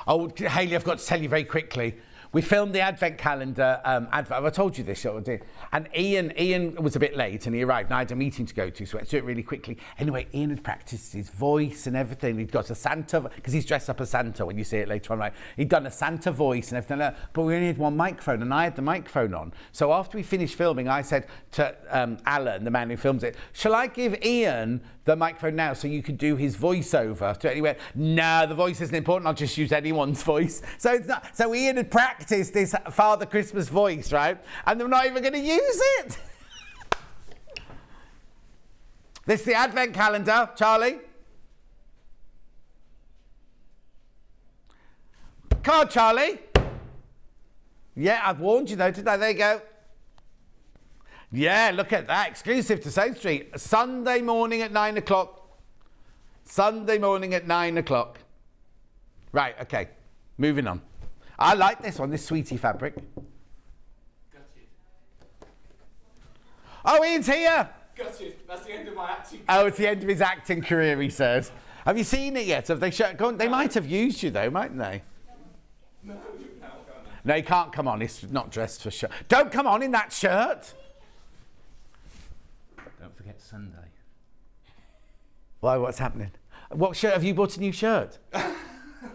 S2: Oh, Hayley, I've got to tell you very quickly. We filmed the advent calendar advert. I told you this, and Ian was a bit late and he arrived and I had a meeting to go to, so I had to do it really quickly. Anyway, Ian had practiced his voice and everything. He'd got a Santa, because he's dressed up as Santa when you see it later on, right? He'd done a Santa voice and everything, but we only had one microphone and I had the microphone on. So after we finished filming, I said to Alan, the man who films it, shall I give Ian the microphone now so you can do his voiceover? And he went, no, the voice isn't important, I'll just use anyone's voice. So it's not. So Ian had practiced this Father Christmas voice, right? And they're not even going to use it. This is the advent calendar, Charlie. Come on, Charlie. Yeah, I've warned you though, didn't I? There you go. Yeah, look at that. Exclusive to South Street. Sunday morning at 9 o'clock. Sunday morning at 9 o'clock. Right, okay. Moving on. I like this one, this sweetie fabric. Oh, Ian's here.
S3: Got you. That's the end of my acting.
S2: Oh, it's the end of his acting career, he says. Have you seen it yet? Have they they might have used you, though, mightn't they?
S3: No,
S2: No, you can't come on. He's not dressed for show. Don't come on in that shirt.
S3: Don't forget Sunday.
S2: Why, what's happening? What shirt? Have you bought a new shirt?
S3: I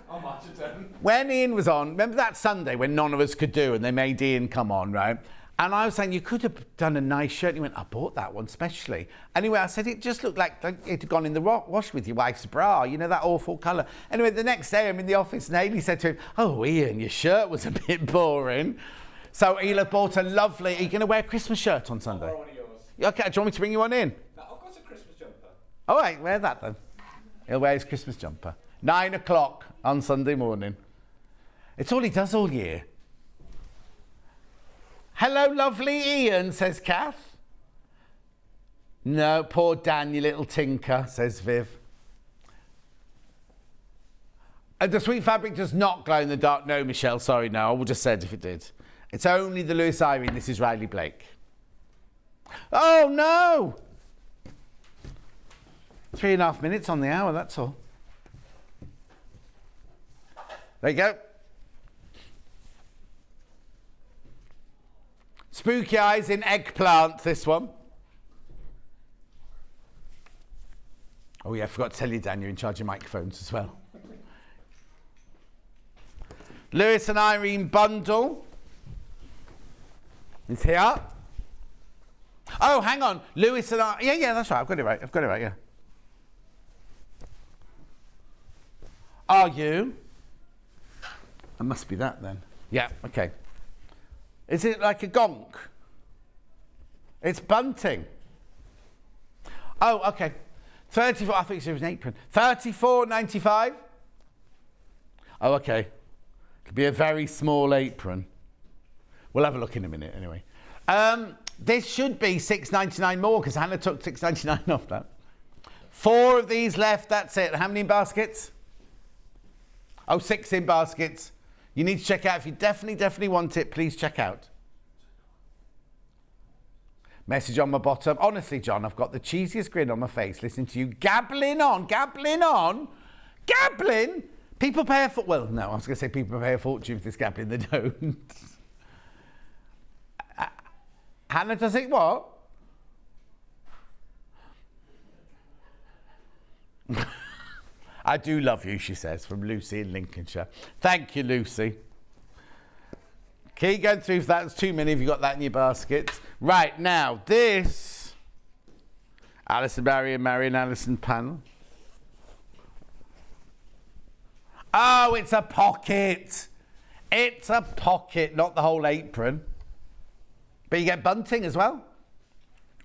S3: might have done.
S2: When Ian was on, remember that Sunday when none of us could do and they made Ian come on, right? And I was saying, you could have done a nice shirt. And he went, I bought that one specially. Anyway, I said, it just looked like it had gone in the wash with your wife's bra. You know, that awful colour. Anyway, the next day I'm in the office and Hayley said to him, oh, Ian, your shirt was a bit boring. So he'll have bought a lovely, are you going to wear a Christmas shirt on Sunday?
S3: I'll borrow one of yours.
S2: Okay, do you want me to bring you one in?
S3: No, I've got a Christmas jumper.
S2: All right, wear that then. He'll wear his Christmas jumper. 9 o'clock on Sunday morning. It's all he does all year. Hello, lovely Ian, says Kath. No, poor Dan, you little tinker, says Viv. And the sweet fabric does not glow in the dark. No, Michelle, sorry, no. I would have said if it did. It's only the Lewis Irene. This is Riley Blake. Oh, no! 3.5 minutes on the hour, that's all. There you go. Spooky eyes in eggplant, this one. Oh yeah, I forgot to tell you, Dan, you're in charge of microphones as well. Lewis and Irene bundle is here. Oh, hang on. Lewis and yeah, that's right. I've got it right, yeah. Are you? It must be that then. Yeah, okay. Is it like a gonk? It's bunting. Oh, okay. 34, I think it was an apron. 34.95. Oh, okay. Could be a very small apron. We'll have a look in a minute anyway. This should be $6.99 more because Hannah took $6.99 off that. 4 of these left, that's it. How many in baskets? Oh, 6 in baskets. You need to check out. If you definitely want it, please check out. Message on my bottom. Honestly, John, I've got the cheesiest grin on my face listening to you gabbling on. Gabbling? People pay a fortune. Well, no, I was going to say people pay a fortune for this gabbling. They don't. Hannah, does it what? I do love you, she says, from Lucy in Lincolnshire. Thank you, Lucy. Keep going through if that's too many. Have you got that in your basket? Right, now, this Alison, Marion, Alison panel. Oh, it's a pocket. It's a pocket, not the whole apron. But you get bunting as well.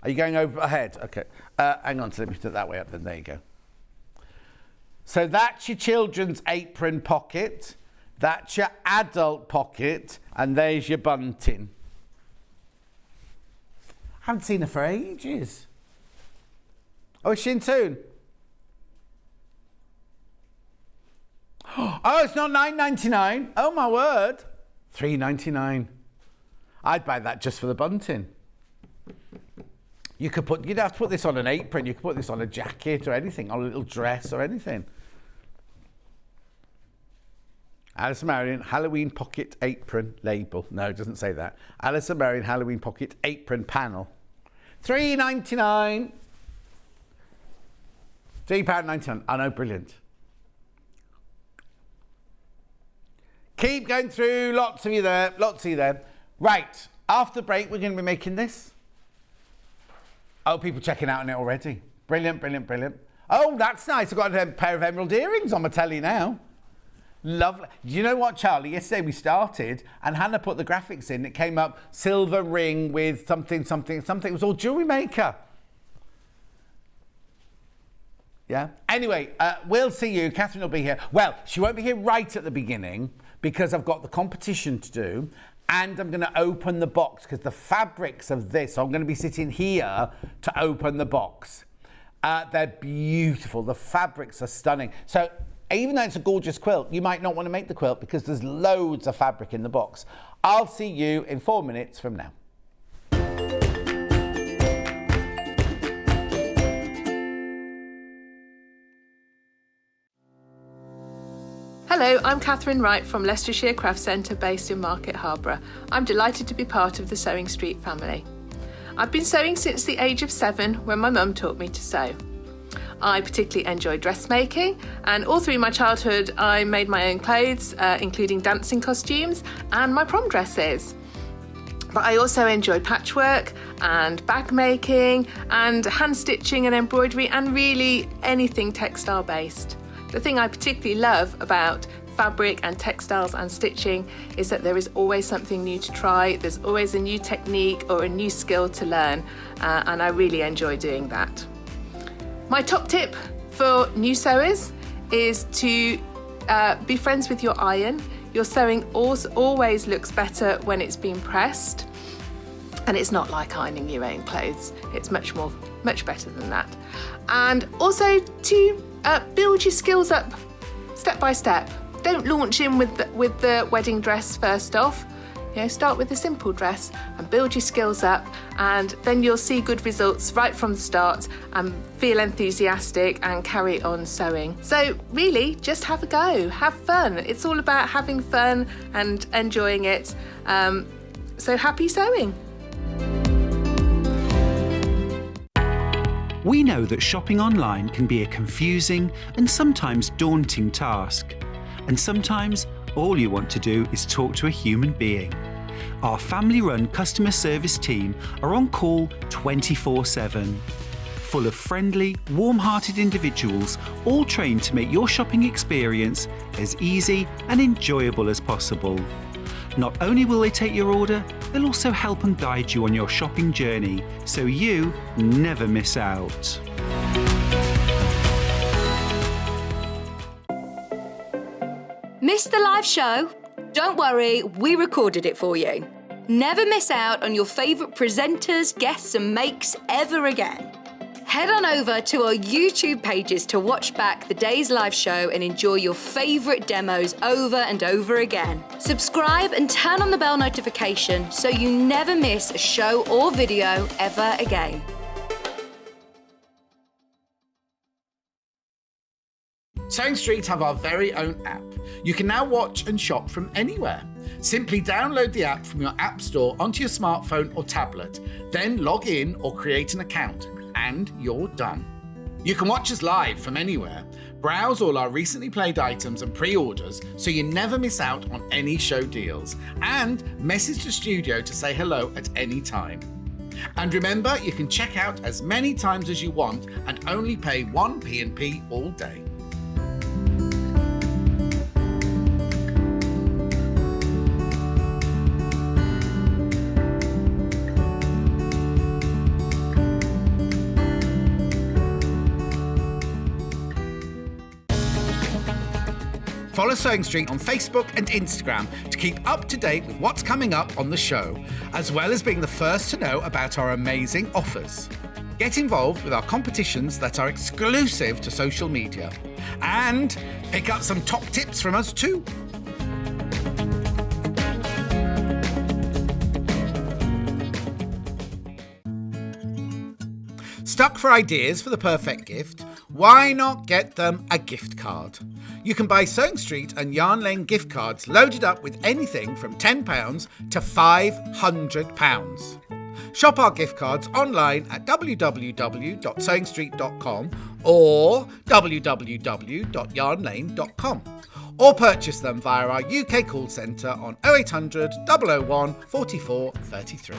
S2: Are you going over ahead? Okay. Hang on, so let me put it that way up then. There you go. So that's your children's apron pocket, that's your adult pocket, and there's your bunting. I haven't seen her for ages. Oh, is she in tune? Oh, it's not $9.99. Oh, my word. $3.99. I'd buy that just for the bunting. You'd have to put this on an apron. You could put this on a jacket or anything, on a little dress or anything. Alison Marion Halloween pocket apron label. No, it doesn't say that. Alison Marion Halloween pocket apron panel. $3.99. £3.99. I know, brilliant. Keep going through. Lots of you there. Right. After the break, we're going to be making this. Oh, people checking out on it already. Brilliant. Oh, that's nice. I've got a pair of emerald earrings on my telly now. Lovely. Do you know what, Charlie? Yesterday we started and Hannah put the graphics in. It came up silver ring with something. It was all jewellery maker. Yeah. Anyway, we'll see you. Katharine will be here. Well, she won't be here right at the beginning because I've got the competition to do. And I'm going to open the box because the fabrics of this, so I'm going to be sitting here to open the box. They're beautiful. The fabrics are stunning. So even though it's a gorgeous quilt, you might not want to make the quilt because there's loads of fabric in the box. I'll see you in 4 minutes from now.
S4: Hello, I'm Katharine Wright from Leicestershire Craft Centre based in Market Harborough. I'm delighted to be part of the Sewing Street family. I've been sewing since the age of 7 when my mum taught me to sew. I particularly enjoy dressmaking, and all through my childhood I made my own clothes, including dancing costumes and my prom dresses. But I also enjoy patchwork and bag making and hand stitching and embroidery and really anything textile based. The thing I particularly love about fabric and textiles and stitching is that there is always something new to try, there's always a new technique or a new skill to learn, and I really enjoy doing that. My top tip for new sewers is to be friends with your iron. Your sewing always looks better when it's been pressed, and it's not like ironing your own clothes. It's much better than that. And also to build your skills up step by step. Don't launch in with the wedding dress first off. Start with a simple dress and build your skills up, and then you'll see good results right from the start and feel enthusiastic and carry on sewing. So really, just have a go, have fun. It's all about having fun and enjoying it. So happy sewing.
S5: We know that shopping online can be a confusing and sometimes daunting task. And sometimes all you want to do is talk to a human being. Our family-run customer service team are on call 24/7. Full of friendly, warm-hearted individuals, all trained to make your shopping experience as easy and enjoyable as possible. Not only will they take your order, they'll also help and guide you on your shopping journey, so you never miss out.
S1: Missed the live show? Don't worry, we recorded it for you. Never miss out on your favourite presenters, guests and makes ever again. Head on over to our YouTube pages to watch back the day's live show and enjoy your favourite demos over and over again. Subscribe and turn on the bell notification so you never miss a show or video ever again.
S2: Sewing Street have our very own app. You can now watch and shop from anywhere. Simply download the app from your app store onto your smartphone or tablet, then log in or create an account, and you're done. You can watch us live from anywhere, browse all our recently played items and pre-orders so you never miss out on any show deals, and message the studio to say hello at any time. And remember, you can check out as many times as you want and only pay 1 P&P all day. Follow Sewing Street on Facebook and Instagram to keep up to date with what's coming up on the show, as well as being the first to know about our amazing offers. Get involved with our competitions that are exclusive to social media, and pick up some top tips from us too. Stuck for ideas for the perfect gift? Why not get them a gift card? You can buy Sewing Street and Yarn Lane gift cards loaded up with anything from £10 to £500. Shop our gift cards online at www.sewingstreet.com or www.yarnlane.com, or purchase them via our UK call centre on 0800 001 44 33.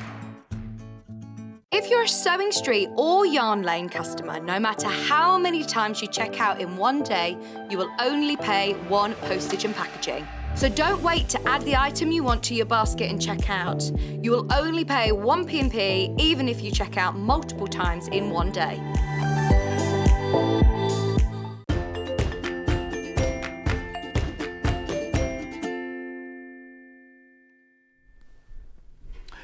S1: If you're a Sewing Street or Yarn Lane customer, no matter how many times you check out in one day, you will only pay 1 postage and packaging. So don't wait to add the item you want to your basket and check out. You will only pay 1 P&P even if you check out multiple times in one day.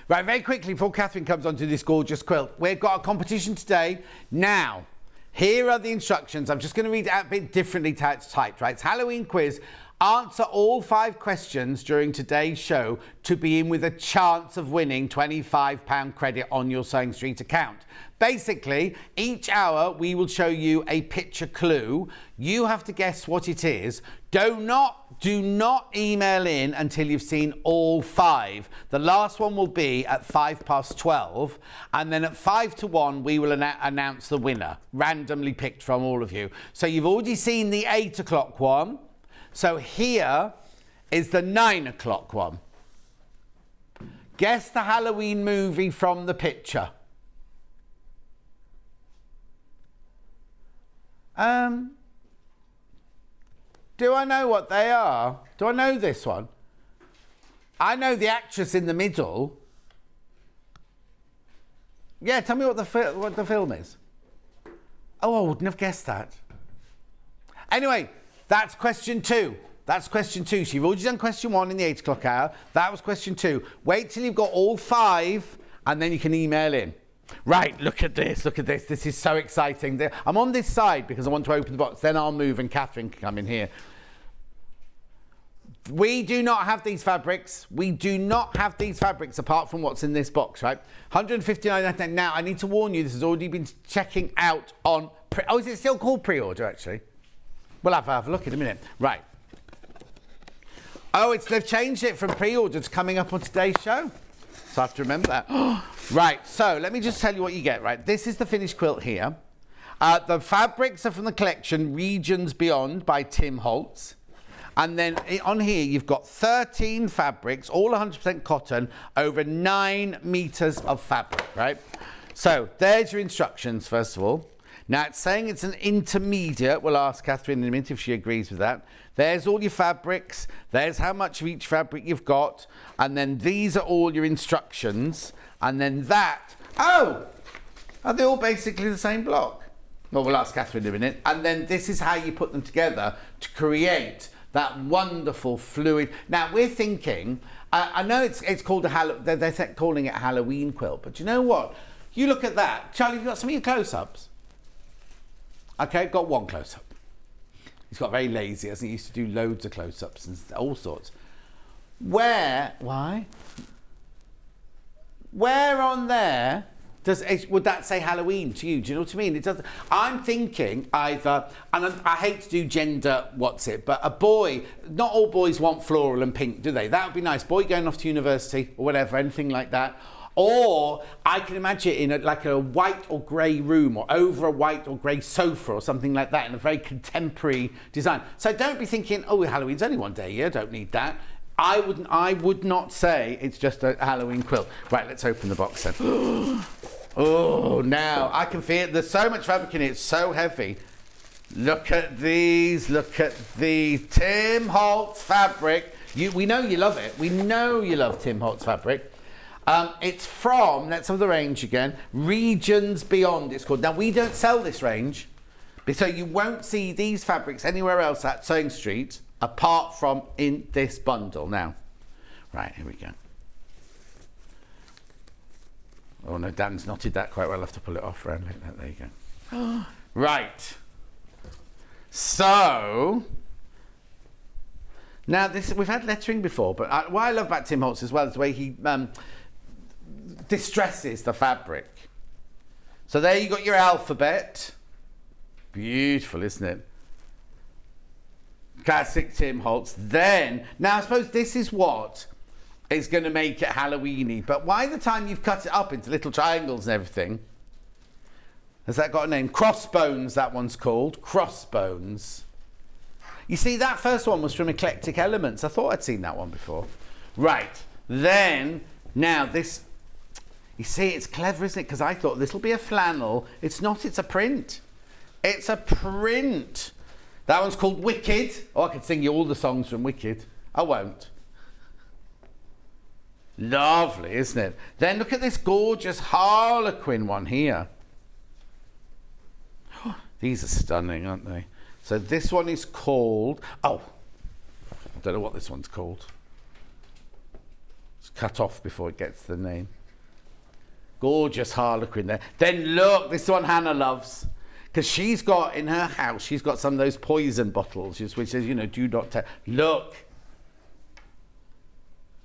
S2: Right, very quickly, before Katharine comes onto this gorgeous quilt, we've got a competition today. Now, here are the instructions. I'm just going to read it out a bit differently to how it's typed, right? It's Halloween quiz. Answer all 5 questions during today's show to be in with a chance of winning £25 credit on your Sewing Street account. Basically, each hour we will show you a picture clue. You have to guess what it is. Do not email in until you've seen all 5. The last one will be at 12:05, and then at 5 to 1 we will announce the winner, randomly picked from all of you. So you've already seen the 8 o'clock one. So here is the 9 o'clock one. Guess the Halloween movie from the picture. Do I know what they are? Do I know this one? I know the actress in the middle. Yeah, tell me what the film is. Oh, I wouldn't have guessed that. Anyway, that's question 2. That's question 2. So you've already done question 1 in the 8 o'clock hour. That was question 2. Wait till you've got all 5 and then you can email in. Right, look at this, look at this. This is so exciting. I'm on this side because I want to open the box. Then I'll move and Catherine can come in here. We do not have these fabrics. We do not have these fabrics apart from what's in this box, right? 159.99. Now, I need to warn you, this has already been checking out on... is it still called pre-order, actually? We'll have a look in a minute. Right. Oh, they've changed it from pre-order to coming up on today's show. So I have to remember that. Right, so let me just tell you what you get, right? This is the finished quilt here. The fabrics are from the collection Regions Beyond by Tim Holtz. And then on here, you've got 13 fabrics, all 100% cotton, over 9 meters of fabric, right? So there's your instructions, first of all. Now, it's saying it's an intermediate. We'll ask Catherine in a minute if she agrees with that. There's all your fabrics. There's how much of each fabric you've got. And then these are all your instructions. And then that... Oh! Are they all basically the same block? Well, we'll ask Catherine in a minute. And then this is how you put them together to create that wonderful fluid. Now, we're thinking... I know it's called they're calling it a Halloween quilt. But you know what? You look at that. Charlie, have you got some of your close-ups? Okay, got one close-up. He's got very lazy, hasn't he? He used to do loads of close-ups and all sorts. Why? Where on there would that say Halloween to you? Do you know what I mean? It doesn't. I'm thinking either, and I hate to do gender, but a boy, not all boys want floral and pink, do they? That would be nice. Boy going off to university or whatever, anything like that. Or I can imagine it in like a white or grey room or over a white or grey sofa or something like that in a very contemporary design. So don't be thinking, oh, Halloween's only one day a year, don't need that. I would not say it's just a Halloween quilt. Right, let's open the box then. Oh, now I can feel it. There's so much fabric in it, it's so heavy. Look at these, Tim Holtz fabric. We know you love it. We know you love Tim Holtz fabric. It's from, let's have the range again, Regions Beyond it's called. Now, we don't sell this range, so you won't see these fabrics anywhere else at Sewing Street, apart from in this bundle. Now, right, here we go. Oh, no, Dan's knotted that quite well. I'll have to pull it off around like that. There you go. Right. So... Now, we've had lettering before, but what I love about Tim Holtz as well is the way he distresses the fabric. So there you got your alphabet. Beautiful, isn't it? Classic Tim Holtz. Then, now I suppose this is what is going to make it Halloween-y, but by the time you've cut it up into little triangles and everything, has that got a name? Crossbones, that one's called. Crossbones. You see, that first one was from Eclectic Elements. I thought I'd seen that one before. Right. Then, now this... You see, it's clever, isn't it? Because I thought this will be a flannel. It's not. It's a print. It's a print. That one's called Wicked. Oh, I could sing you all the songs from Wicked. I won't. Lovely, isn't it? Then look at this gorgeous Harlequin one here. Oh, these are stunning, aren't they? So this one is called... Oh, I don't know what this one's called. It's cut off before it gets the name. Gorgeous Harlequin there. Then look, this one Hannah loves. Because she's got in her house, she's got some of those poison bottles, which says, you know, do not take. Look.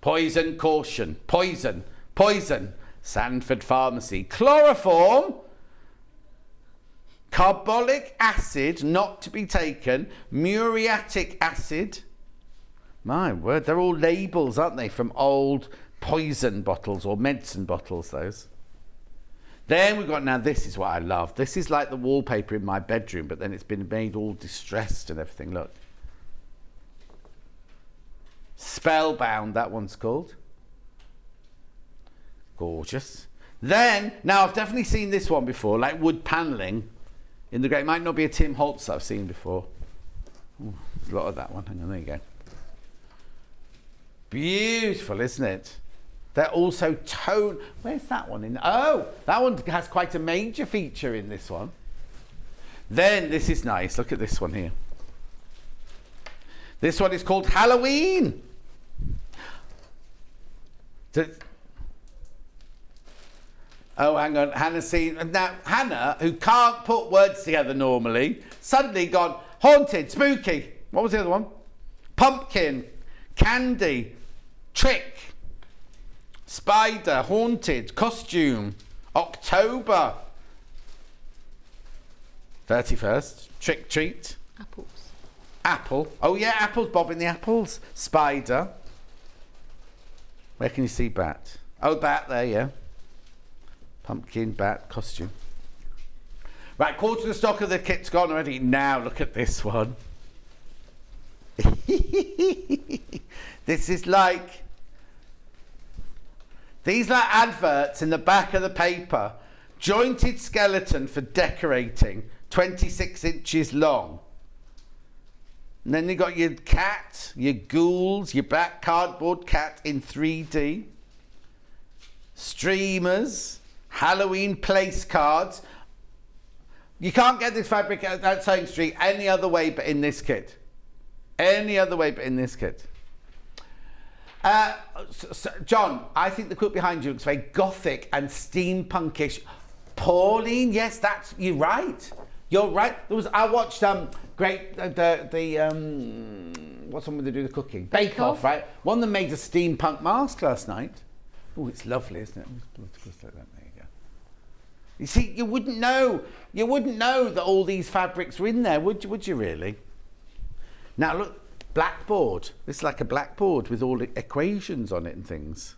S2: Poison caution. Poison. Poison. Sanford Pharmacy. Chloroform. Carbolic acid, not to be taken. Muriatic acid. My word, they're all labels, aren't they, from old poison bottles or medicine bottles, those. Then we've got, now this is what I love. This is like the wallpaper in my bedroom, but then it's been made all distressed and everything. Look. Spellbound, that one's called. Gorgeous. Then, now I've definitely seen this one before, like wood panelling. In the great, it might not be a Tim Holtz I've seen before. Ooh, there's a lot of that one. Hang on, there you go. Beautiful, isn't it? They're also tone. Where's that one in? Oh, that one has quite a major feature in this one. Then this is nice. Look at this one here. This one is called Halloween. Oh, hang on. Hannah's seen. Now, Hannah, who can't put words together normally, suddenly gone haunted, spooky. What was the other one? Pumpkin, candy, trick, spider, haunted, costume, October, 31st, trick treat.
S4: Apples.
S2: Apple. Oh, yeah, apples, bobbing the apples. Spider. Where can you see bat? Oh, bat there, yeah. Pumpkin, bat, costume. Right, quarter of the stock of the kit's gone already. Now look at this one. This is like... These are adverts in the back of the paper. Jointed skeleton for decorating, 26 inches long. And then you got your cat, your ghouls, your black cardboard cat in 3D. Streamers. Halloween place cards. You can't get this fabric at Sewing Street any other way but in this kit. Any other way but in this kit. John, I think the quilt behind you looks very gothic and steampunkish. Pauline, yes, you're right. You're right. I watched what's one where they do the cooking? Bake Off, right? One that made a steampunk mask last night. Oh, it's lovely, isn't it? Just like that. There you go. You see, you wouldn't know that all these fabrics were in there, would you really? Now look, blackboard. This is like a blackboard with all the equations on it and things.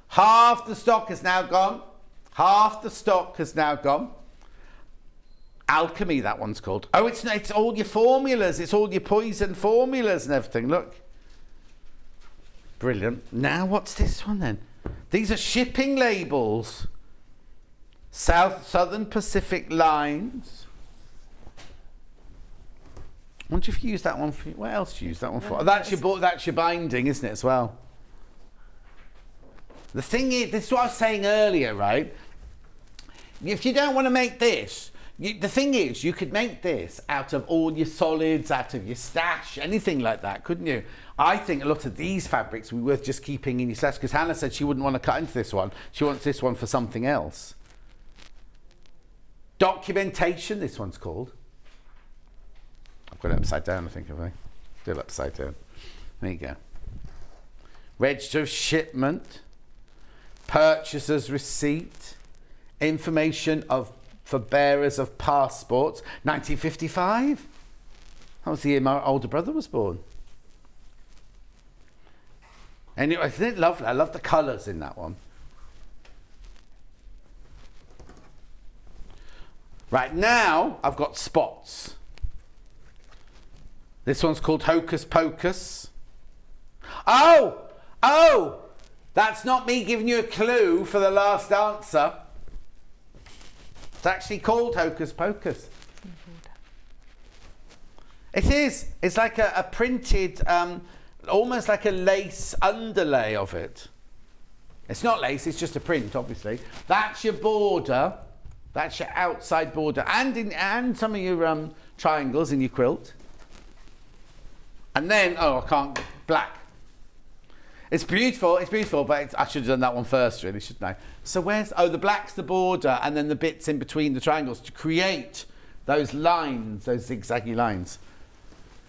S2: Half the stock has now gone. Half the stock has now gone. Alchemy, that one's called. Oh, it's all your formulas. It's all your poison formulas and everything. Look. Brilliant. Now, what's this one then? These are shipping labels. Southern Pacific Lines. I wonder if you use that one for... What else do you use that one for? Oh, that's your binding, isn't it, as well? The thing is, this is what I was saying earlier, right? If you don't want to make this, the thing is, you could make this out of all your solids, out of your stash, anything like that, couldn't you? I think a lot of these fabrics would be worth just keeping in your stash, because Hannah said she wouldn't want to cut into this one. She wants this one for something else. Documentation, this one's called. I've got it upside down, I think, have I? Still upside down. There you go. Register of shipment. Purchaser's receipt. Information for bearers of passports. 1955. That was the year my older brother was born. Anyway, isn't it lovely? I love the colours in that one. Right, now I've got spots. This one's called Hocus Pocus. Oh! That's not me giving you a clue for the last answer. It's actually called Hocus Pocus. It is. It's like a printed, almost like a lace underlay of it. It's not lace, it's just a print, obviously. That's your border. That's your outside border. And some of your triangles in your quilt. And then, black. It's beautiful, but I should have done that one first, really, shouldn't I? So the black's the border, and then the bits in between the triangles to create those lines, those zigzaggy lines.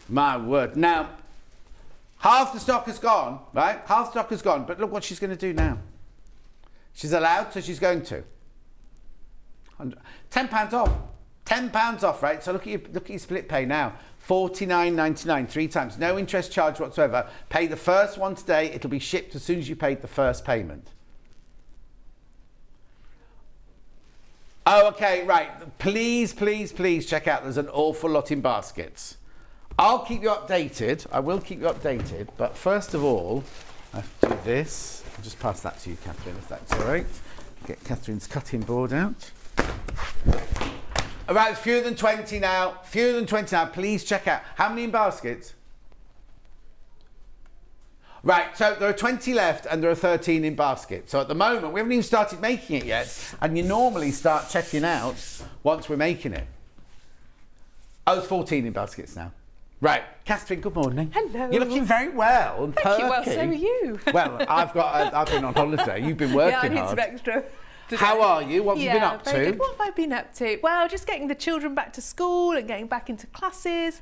S2: My word. Now, half the stock has gone, right? Half the stock has gone, but look what she's going to do now. She's allowed, so she's going to. £10 off. £10 off, right? So look at your split pay now. $49.99, 3 times. No interest charge whatsoever. Pay the first one today. It'll be shipped as soon as you paid the first payment. Oh, okay, right. Please, please, please check out. There's an awful lot in baskets. I'll keep you updated. I will keep you updated. But first of all, I have to do this. I'll just pass that to you, Catherine, if that's all right. Get Catherine's cutting board out. All right, it's fewer than 20 now. Fewer than 20 now. Please check out. How many in baskets? Right, so there are 20 left and there are 13 in baskets. So at the moment, we haven't even started making it yet. And you normally start checking out once we're making it. Oh, there's 14 in baskets now. Right, Catherine, good morning.
S4: Hello.
S2: You're looking very well and
S4: Thank you, well,
S2: perky.
S4: so are you.
S2: Well, I've been on holiday. You've been working
S4: yeah, I need
S2: hard.
S4: some extra. Today.
S2: How are you? What have you been up to?
S4: Very good. What have I been up to? Well, just getting the children back to school and getting back into classes.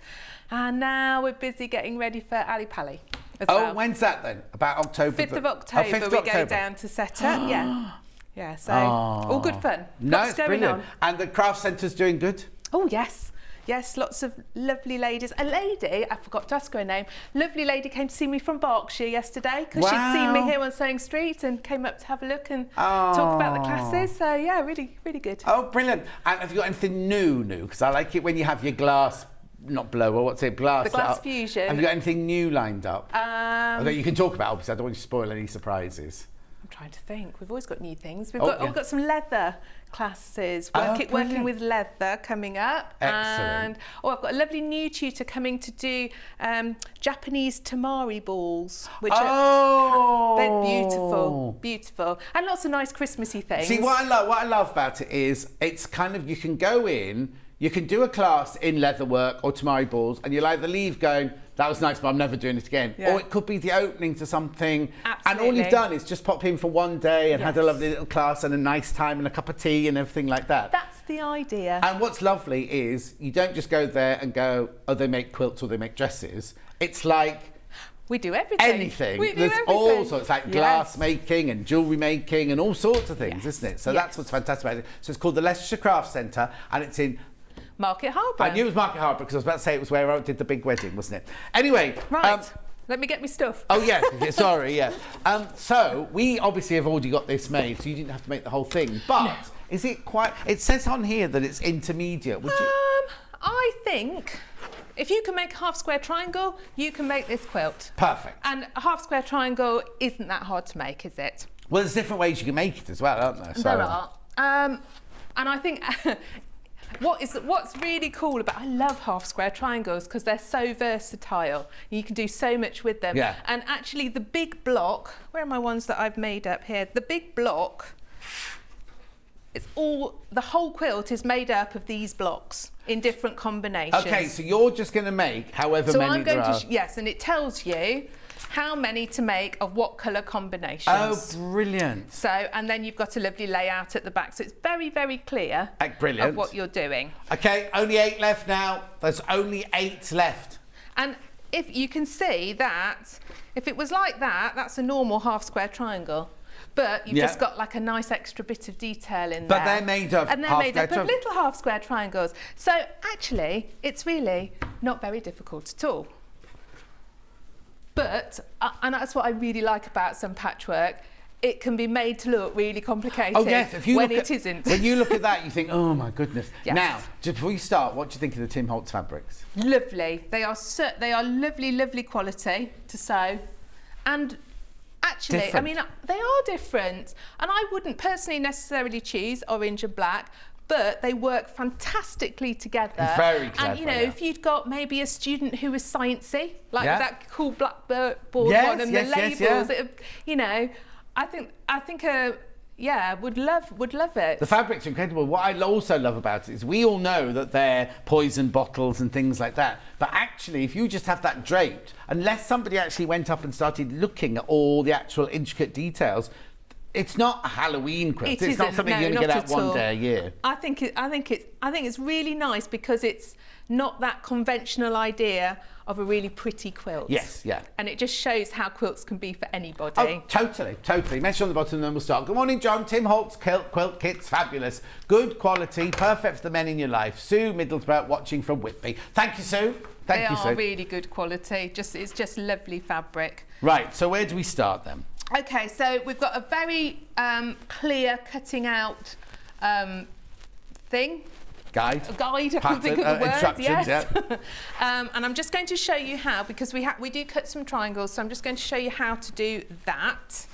S4: And now we're busy getting ready for Ali Pali.
S2: Oh, when's that then? About October?
S4: 5th of October,
S2: 5th of
S4: we
S2: October.
S4: go down to Seta. Yeah, so all good fun.
S2: No,
S4: Lots
S2: it's
S4: going
S2: brilliant.
S4: on.
S2: And the craft centre's doing good?
S4: Oh, yes. Yes, lots of lovely ladies. A lady, I forgot to ask her name, lovely lady came to see me from Berkshire yesterday because she'd seen me here on Sewing Street and came up to have a look and talk about the classes. So, yeah, really, really good.
S2: Oh, brilliant. And have you got anything new? Because I like it when you have your glass, not blower, what's it, glass?
S4: The glass fusion.
S2: Have you got anything new lined up? That you can talk about, obviously. I don't want you to spoil any surprises.
S4: I'm trying to think. We've always got new things. We've got some leather classes, working with leather coming up.
S2: Excellent.
S4: And I've got a lovely new tutor coming to do Japanese tamari balls, which are they're beautiful, and lots of nice Christmassy things.
S2: See, what I love about it is it's kind of, you can go in, you can do a class in leatherwork or tamari balls, and you'll either leave going, that was nice, but I'm never doing it again.
S4: Yeah.
S2: Or it could be the opening to something.
S4: Absolutely.
S2: And all you've done is just pop in for one day and had a lovely little class and a nice time and a cup of tea and everything like that.
S4: That's the idea.
S2: And what's lovely is you don't just go there and go, oh, they make quilts or they make dresses. It's like
S4: we do everything.
S2: Anything. There's all sorts, like glass making and jewellery making and all sorts of things, isn't it? So that's what's fantastic about it. So it's called the Leicestershire Craft Centre and it's in
S4: Market Harbour.
S2: I knew it was Market Harbour because I was about to say it was where I did the big wedding, wasn't it? Anyway.
S4: Right. Let me get me stuff.
S2: Oh, yeah. Sorry, yeah. So we obviously have already got this made, so you didn't have to make the whole thing. But is it quite... It says on here that it's intermediate. Would you...
S4: I think if you can make a half square triangle, you can make this quilt.
S2: Perfect.
S4: And a half square triangle isn't that hard to make, is it?
S2: Well, there's different ways you can make it as well, aren't there? So...
S4: There are. And I think... What's really cool about, I love half square triangles because they're so versatile. You can do so much with them.
S2: Yeah.
S4: And actually the big block, where are my ones that I've made up here? The big block, the whole quilt is made up of these blocks in different combinations.
S2: Okay, so you're just going to make however many there are.
S4: Yes, and it tells you how many to make of what colour combinations.
S2: Oh, brilliant.
S4: So, and then you've got a lovely layout at the back. So it's very, very clear
S2: brilliant.
S4: of what you're doing.
S2: Okay, only 8 left now. There's only 8 left.
S4: And if you can see that, if it was like that, that's a normal half square triangle. But you've just got like a nice extra bit of detail in there.
S2: But they're made of
S4: little half square triangles. So actually, it's really not very difficult at all. But, and that's what I really like about some patchwork, it can be made to look really complicated when it isn't.
S2: When you look at that, you think, oh my goodness.
S4: Yes.
S2: Now, just before you start, what do you think of the Tim Holtz fabrics?
S4: Lovely. They are lovely, lovely quality to sew. And actually,
S2: Different.
S4: I mean, they are different. And I wouldn't personally necessarily choose orange and black, but they work fantastically together.
S2: Very clever.
S4: And you know, if you'd got maybe a student who was sciencey, like that cool blackboard one and the labels, you know, I think yeah, would love it.
S2: The fabric's incredible. What I also love about it is we all know that they're poison bottles and things like that. But actually, if you just have that draped, unless somebody actually went up and started looking at all the actual intricate details, it's not a Halloween quilt. It's not something you're going to get out one day a year.
S4: I think it's really nice because it's not that conventional idea of a really pretty quilt.
S2: Yes, yeah.
S4: And it just shows how quilts can be for anybody.
S2: Oh, totally. Mention on the bottom and then we'll start. Good morning, John. Tim Holtz, Quilt Kit's fabulous. Good quality, perfect for the men in your life. Sue Middlesbrough watching from Whitby. Thank you, Sue.
S4: They are really good quality. It's just lovely fabric.
S2: Right, so where do we start then?
S4: Okay, so we've got a very clear cutting out thing.
S2: Guide.
S4: A guide, I can't think of the word.
S2: Instructions,
S4: yes.
S2: yeah.
S4: And I'm just going to show you how, because we do cut some triangles, so I'm just going to show you how to do that.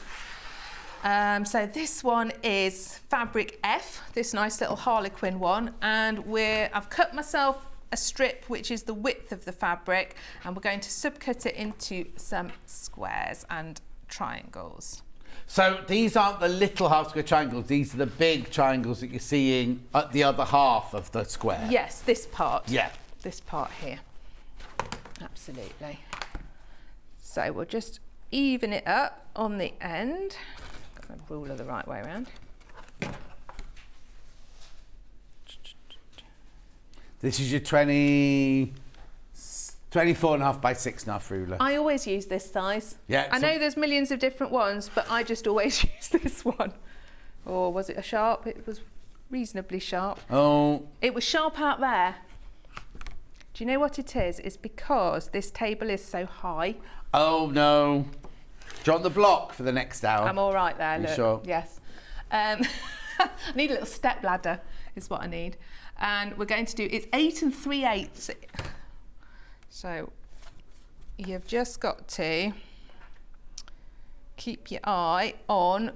S4: So this one is fabric F, this nice little harlequin one, and I've cut myself a strip which is the width of the fabric, and we're going to subcut it into some squares and triangles.
S2: So these aren't the little half square triangles, these are the big triangles that you're seeing at the other half of the square.
S4: Yes, this part.
S2: Yeah.
S4: This part here. Absolutely. So we'll just even it up on the end. Got my ruler the right way around.
S2: This is your 24.5 by 6.5 ruler.
S4: I always use this size.
S2: Yeah.
S4: I know there's millions of different ones, but I just always use this one. Or was it a sharp? It was reasonably sharp.
S2: Oh.
S4: It was sharp out there. Do you know what it is? It's because this table is so high.
S2: Oh no. Do you want the block for the next hour?
S4: I'm all right there, look.
S2: You sure?
S4: Yes. I need a little step ladder is what I need. And we're going to do, it's 8 3/8. So you've just got to keep your eye on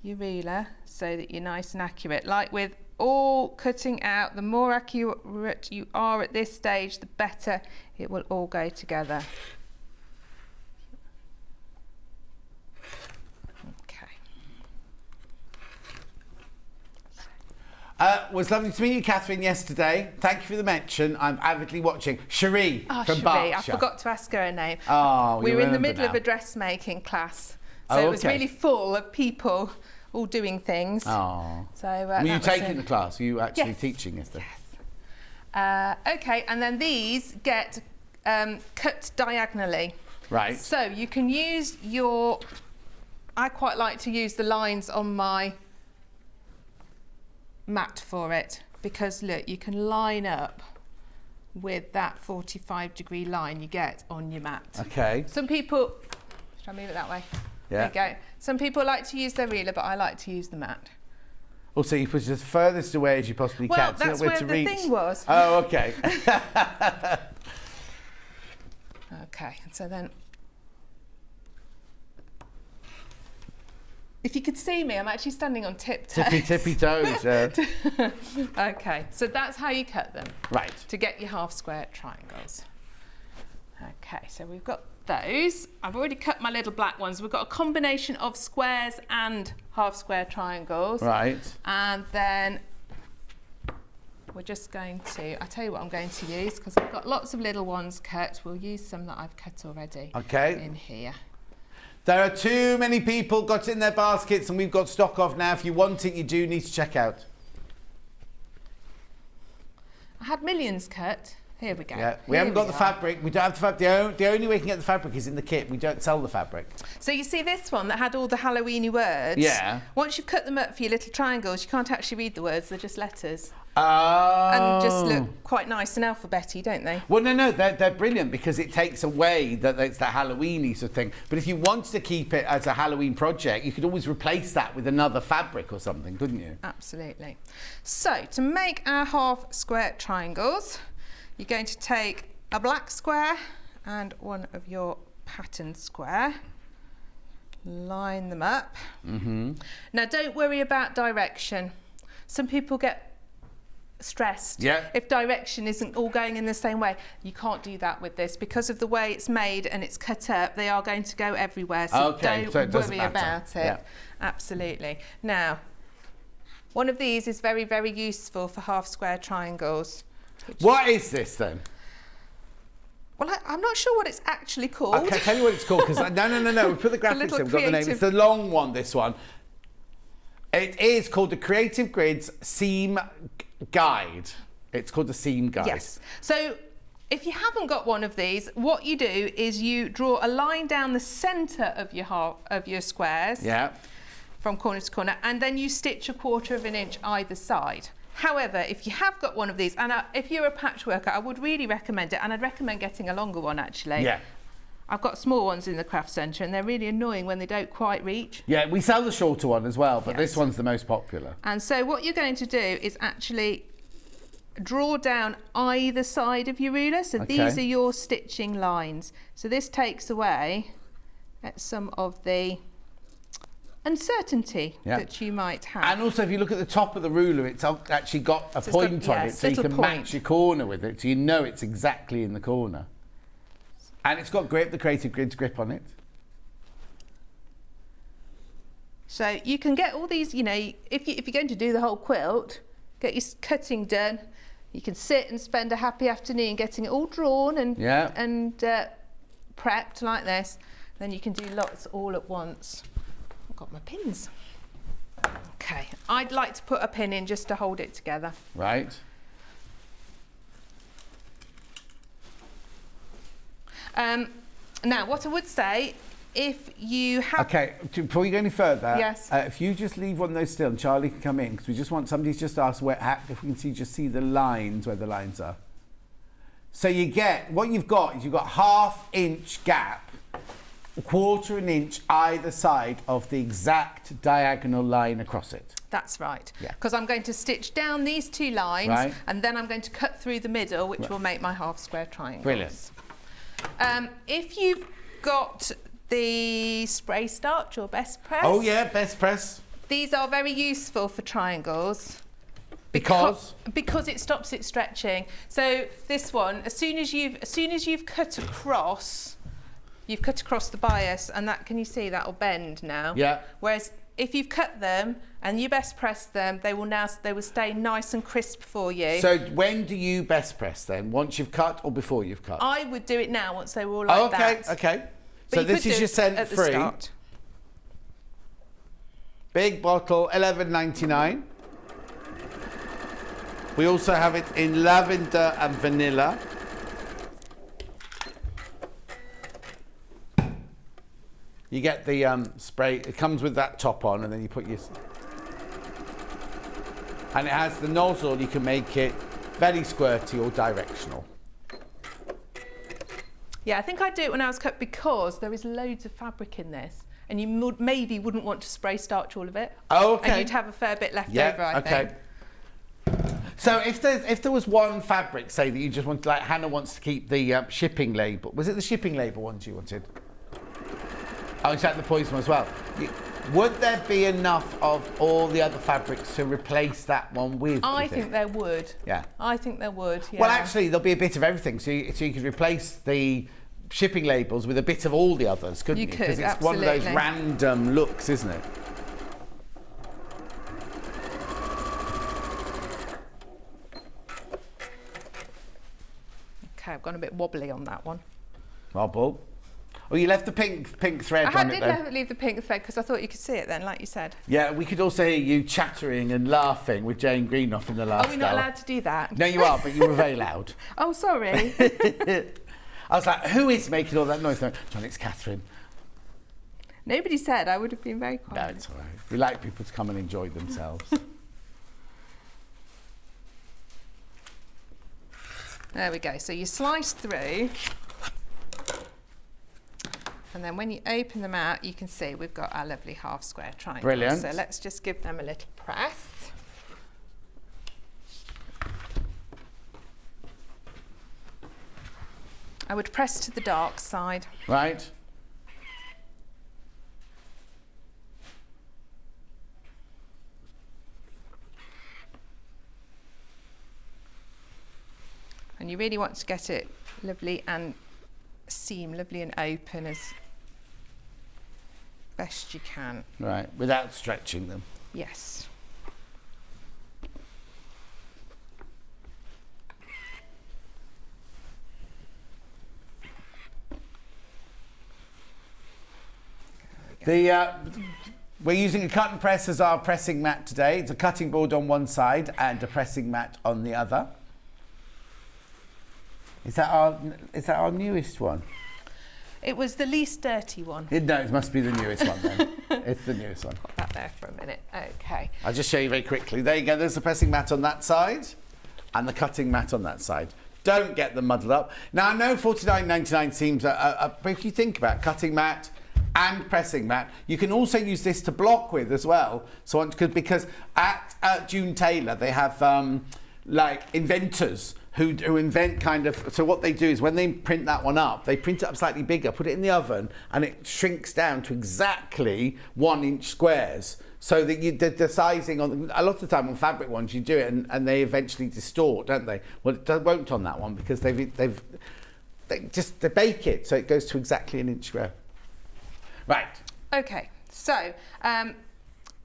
S4: your ruler so that you're nice and accurate. Like with all cutting out, the more accurate you are at this stage, the better it will all go together.
S2: Was lovely to meet you, Catherine, yesterday. Thank you for the mention. I'm avidly watching. Cherie from
S4: Cherie,
S2: Berkshire.
S4: I forgot to ask her name.
S2: Oh,
S4: we were in the middle
S2: now.
S4: of a dressmaking class, so
S2: Oh,
S4: it was
S2: okay.
S4: really full of people all doing things.
S2: Oh.
S4: So,
S2: Were you taking the class? Were you actually
S4: Yes.
S2: teaching yesterday?
S4: Yes. Okay, and then these get cut diagonally.
S2: Right.
S4: So you can use your... I quite like to use the lines on my mat for it, because look, you can line up with that 45-degree line you get on your mat.
S2: Okay.
S4: Some people... Should I move it that way?
S2: Yeah.
S4: There you go. Some people like to use their ruler, but I like to use the mat.
S2: Also, you push it as furthest away as you possibly
S4: Well,
S2: can. so
S4: that's
S2: you know
S4: where
S2: to
S4: the
S2: reach.
S4: thing was.
S2: Oh, okay.
S4: Okay, and so then... If you could see me, I'm actually standing on tiptoes.
S2: Tippy toes.
S4: Okay, so that's how you cut them.
S2: Right.
S4: To get your half square triangles. Okay, so we've got those. I've already cut my little black ones. We've got a combination of squares and half square triangles.
S2: Right.
S4: And then we're just going to, I tell you what I'm going to use, because I've got lots of little ones cut. We'll use some that I've cut already.
S2: Okay.
S4: In here.
S2: There are too many people got in their baskets and we've got stock of now. If you want it, you do need to check out.
S4: I had millions cut. Here we go.
S2: Yeah, we haven't got the fabric. We don't have the fabric. The only way you can get the fabric is in the kit. We don't sell the fabric.
S4: So you see this one that had all the Halloweeny words?
S2: Yeah.
S4: Once you've cut them up for your little triangles, you can't actually read the words. They're just letters.
S2: Oh.
S4: And just look quite nice and alphabety, don't they?
S2: Well, no, they're brilliant because it takes away that it's that Halloweeny sort of thing. But if you wanted to keep it as a Halloween project, you could always replace that with another fabric or something, couldn't you?
S4: Absolutely. So to make our half square triangles, you're going to take a black square and one of your patterned square. Line them up.
S2: Mm-hmm.
S4: Now don't worry about direction. Some people get stressed.
S2: Yeah.
S4: If direction isn't all going in the same way, you can't do that with this because of the way it's made and it's cut up. They are going to go everywhere, so don't worry about it.
S2: Yeah.
S4: Absolutely. Now, one of these is very, very useful for half square triangles.
S2: What is this then?
S4: Well, I'm not sure what it's actually called.
S2: Okay, I'll tell you what it's called, because no, we put the graphics
S4: little
S2: in, we've got the name. It's the long one, this one. It is called the Creative Grids Seam Guide. It's called the Seam Guide.
S4: Yes. So if you haven't got one of these, what you do is you draw a line down the centre of your squares.
S2: Yeah.
S4: From corner to corner, and then you stitch 1/4 of an inch either side. However, if you have got one of these, and if you're a patchworker, I would really recommend it, and I'd recommend getting a longer one actually.
S2: Yeah.
S4: I've got small ones in the craft centre, and they're really annoying when they don't quite reach.
S2: Yeah, we sell the shorter one as well, but
S4: Yes.
S2: this one's the most popular.
S4: And so what you're going to do is actually draw down either side of your ruler. So these are your stitching lines. So this takes away some of the uncertainty that you might have.
S2: And also, if you look at the top of the ruler, it's actually got a point on it, so you can match your corner with it, so you know it's exactly in the corner. And it's got grip, the Creative Grids grip on it.
S4: So you can get all these, you know, if you're going to do the whole quilt, get your cutting done, you can sit and spend a happy afternoon getting it all drawn and prepped like this. Then you can do lots all at once. I've got my pins. Okay, I'd like to put a pin in just to hold it together.
S2: Right.
S4: Now, what I would say, if you have...
S2: Okay, before you go any further,
S4: yes.
S2: If you just leave one of those still, and Charlie can come in, because we just want, somebody's just asked if we can see the lines, where the lines are. So you get, what you've got is you've got 1/2 inch gap, 1/4 inch either side of the exact diagonal line across it.
S4: That's right.
S2: Yeah.
S4: Because I'm going to stitch down these 2 lines,
S2: right.
S4: and then I'm going to cut through the middle, which will make my half square triangles.
S2: Brilliant.
S4: If you've got the spray starch or best press.
S2: Oh yeah, best press.
S4: These are very useful for triangles.
S2: Because
S4: it stops it stretching. So this one, as soon as you've cut across, the bias, and that, can you see that'll bend now?
S2: Yeah.
S4: Whereas if you've cut them and you best press them, they will stay nice and crisp for you.
S2: So when do you best press then? Once you've cut or before you've cut?
S4: I would do it now once they were all like that.
S2: Okay.
S4: But
S2: So
S4: you
S2: this
S4: could
S2: is
S4: do
S2: your
S4: it
S2: scent
S4: at the
S2: free.
S4: start.
S2: Big bottle, $11.99. We also have it in lavender and vanilla. You get the spray, it comes with that top on, and then you put your... And it has the nozzle, you can make it very squirty or directional.
S4: Yeah, I think I'd do it when I was cut because there is loads of fabric in this, and you maybe wouldn't want to spray starch all of it.
S2: Oh, okay.
S4: And you'd have a fair bit left over, I think.
S2: So if there was one fabric, say, that you just want, like Hannah wants to keep the shipping label. Was it the shipping label ones you wanted? Oh, is that the poison one as well? Would there be enough of all the other fabrics to replace that one with?
S4: I think there would.
S2: Yeah.
S4: I think there would, yeah.
S2: Well, actually, there'll be a bit of everything. So you could replace the shipping labels with a bit of all the others, couldn't you?
S4: You could,
S2: because it's
S4: absolutely.
S2: one of those random looks, isn't it?
S4: Okay, I've gone a bit wobbly on that one.
S2: Wobble. Oh, you left the pink thread on it, though.
S4: I did leave the pink thread because I thought you could see it then, like you said.
S2: Yeah, we could also hear you chattering and laughing with Jane Greenoff in the last hour.
S4: Are we not allowed to do that?
S2: No, you are, but you were very loud.
S4: Oh, sorry.
S2: I was like, who is making all that noise? John, it's Katharine.
S4: Nobody said. I would have been very
S2: No,
S4: quiet.
S2: it's all right. We like people to come and enjoy themselves.
S4: There we go. So you slice through. And then when you open them out, you can see we've got our lovely half square triangles.
S2: Brilliant.
S4: So let's just give them a little press. I would press to the dark side.
S2: Right?
S4: and you really want to get it lovely and seam lovely and open as best you can.
S2: Right, without stretching them.
S4: Yes.
S2: We're using a cut and press as our pressing mat today. It's a cutting board on one side and a pressing mat on the other. Is that our newest one?
S4: It was the least dirty one.
S2: No, it must be the newest one then. It's the newest one.
S4: Put that there for a minute. Okay.
S2: I'll just show you very quickly. There you go. There's the pressing mat on that side and the cutting mat on that side. Don't get them muddled up. Now, I know $49.99 seems but if you think about cutting mat and pressing mat, you can also use this to block with as well. So because at June Taylor they have like inventors who invent kind of, so what they do is when they print that one up, they print it up slightly bigger, put it in the oven, and it shrinks down to exactly 1 inch squares. So that the sizing on, a lot of the time on fabric ones you do it and they eventually distort, don't they? Well, it won't on that one because they bake it so it goes to exactly 1 inch square. Right.
S4: Okay, so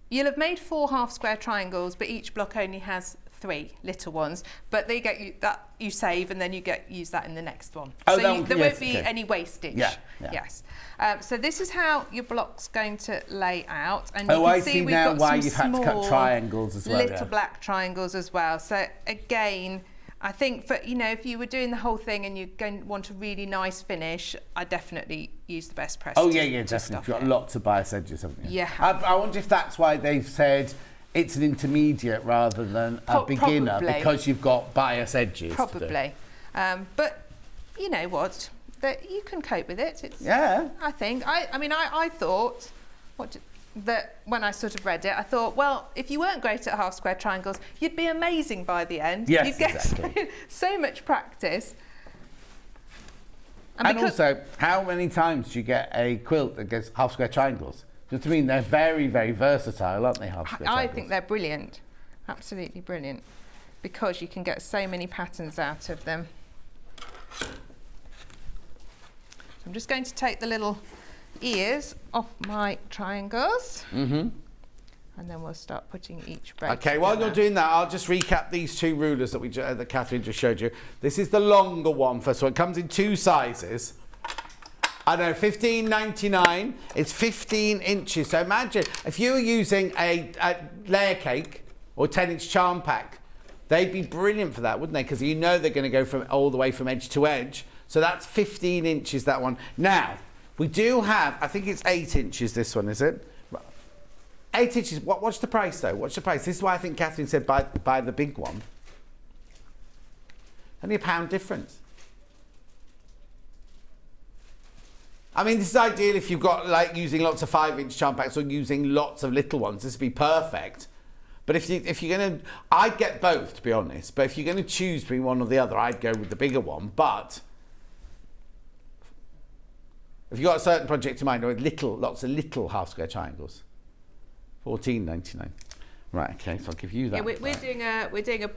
S4: you'll have made 4 half square triangles, but each block only has 3 little ones. But they get you that you save, and then you use that in the next one.
S2: Oh,
S4: so there won't be any wastage.
S2: Yeah.
S4: Yes. So this is how your block's going to lay out, and
S2: you
S4: can
S2: I
S4: see
S2: see
S4: we've
S2: now
S4: got
S2: why
S4: some
S2: you've had to cut triangles as well.
S4: Little black triangles as well. So again, I think for if you were doing the whole thing and you're going to want a really nice finish, I definitely use the best press.
S2: Oh yeah, definitely. You've got lots of bias edges, haven't you?
S4: Yeah.
S2: I wonder if that's why they've said it's an intermediate rather than a beginner, because you've got bias edges.
S4: Probably. But you know what? That you can cope with it. I think. I thought that when I sort of read it, I thought, well, if you weren't great at half square triangles, you'd be amazing by the end.
S2: Yes,
S4: you'd get
S2: exactly.
S4: so much practice.
S2: And also, how many times do you get a quilt that gets half square triangles? Do you know what I mean? They're very, very versatile, aren't they, half square triangles?
S4: I think they're brilliant. Absolutely brilliant. Because you can get so many patterns out of them. So I'm just going to take the little ears off my triangles, and then we'll start putting each braid
S2: Okay,
S4: together.
S2: while you're doing that, I'll just recap these 2 rulers that Katharine just showed you. This is the longer one, first of all. It comes in 2 sizes. I know, $15.99. It's 15 inches. So imagine if you were using a layer cake or 10-inch charm pack, they'd be brilliant for that, wouldn't they? Because you know they're going to go all the way from edge to edge. So that's 15 inches, that one. Now, we do have, I think it's 8 inches, this one, is it? 8 inches. What's the price, though? What's the price? This is why I think Katharine said buy the big one. Only £1 difference. I mean, this is ideal if you've got, like, using lots of 5-inch charm packs or using lots of little ones. This would be perfect. But if you're going to... I'd get both, to be honest. But if you're going to choose between one or the other, I'd go with the bigger one. But if you've got a certain project in mind, or lots of little half square triangles, $14.99. Right, okay, so I'll give you that.
S4: Yeah, we're doing a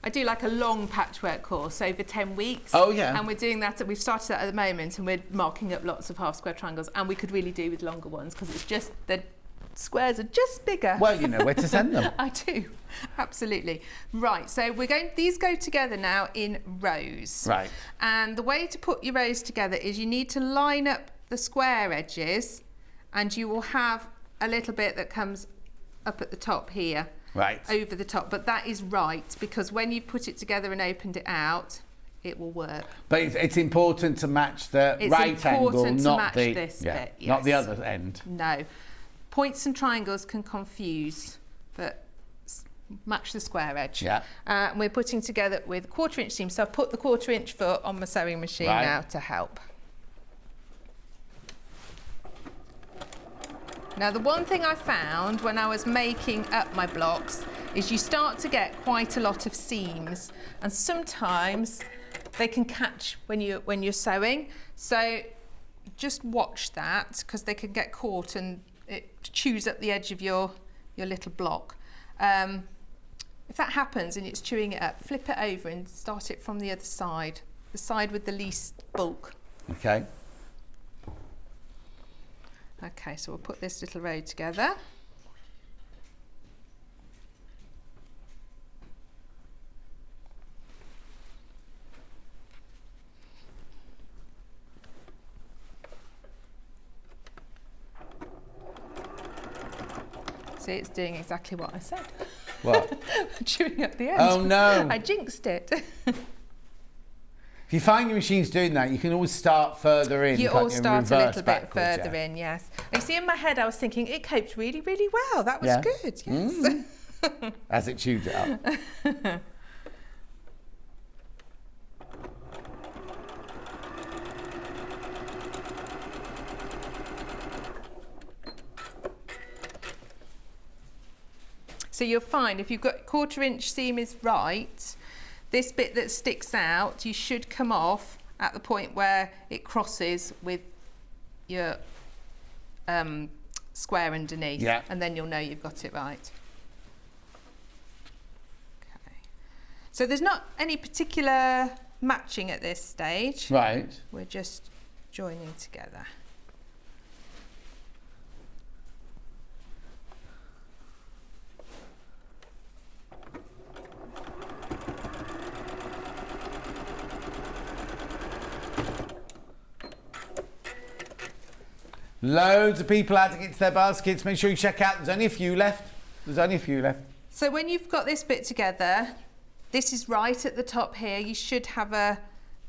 S4: I do like a long patchwork course over 10 weeks.
S2: Oh yeah.
S4: And we're doing that, we've started that at the moment, and we're marking up lots of half square triangles, and we could really do with longer ones because it's just the squares are just bigger.
S2: Well, you know where to send them.
S4: I do, absolutely. Right, so these go together now in rows.
S2: Right.
S4: And the way to put your rows together is you need to line up the square edges, and you will have a little bit that comes up at the top here.
S2: Right.
S4: Over the top, but that is right, because when you've put it together and opened it out, it will work.
S2: But it's important to match the right angle, not the
S4: this bit, yes.
S2: not the other end.
S4: No. Points and triangles can confuse, but match the square edge.
S2: Yeah.
S4: We're putting together with 1/4 inch seam, so I've put the 1/4 inch foot on my sewing machine now to help. Now, the one thing I found when I was making up my blocks is you start to get quite a lot of seams, and sometimes they can catch when you're sewing. So just watch that, because they can get caught and it chews up the edge of your little block. If that happens and it's chewing it up, flip it over and start it from the other side, the side with the least bulk.
S2: Okay.
S4: Okay, so we'll put this little row together. See, it's doing exactly what I said.
S2: What?
S4: Chewing up the end.
S2: Oh no.
S4: I jinxed it.
S2: If you find your machine's doing that, you can always start further in.
S4: You
S2: can't
S4: all start a little bit
S2: backwards,
S4: further
S2: yeah.
S4: in, yes. You see, in my head, I was thinking it coped really, really well. That was
S2: Yeah.
S4: good, yes.
S2: As it chewed it up.
S4: So you'll find if you've got 1/4 inch seam is right, this bit that sticks out, you should come off at the point where it crosses with your square underneath.
S2: Yeah.
S4: And then you'll know you've got it right. Okay. So there's not any particular matching at this stage.
S2: Right.
S4: We're just joining together.
S2: Loads of people adding it to their baskets. Make sure you check out. There's only a few left. There's only a few left.
S4: So when you've got this bit together, this is right at the top here. You should have a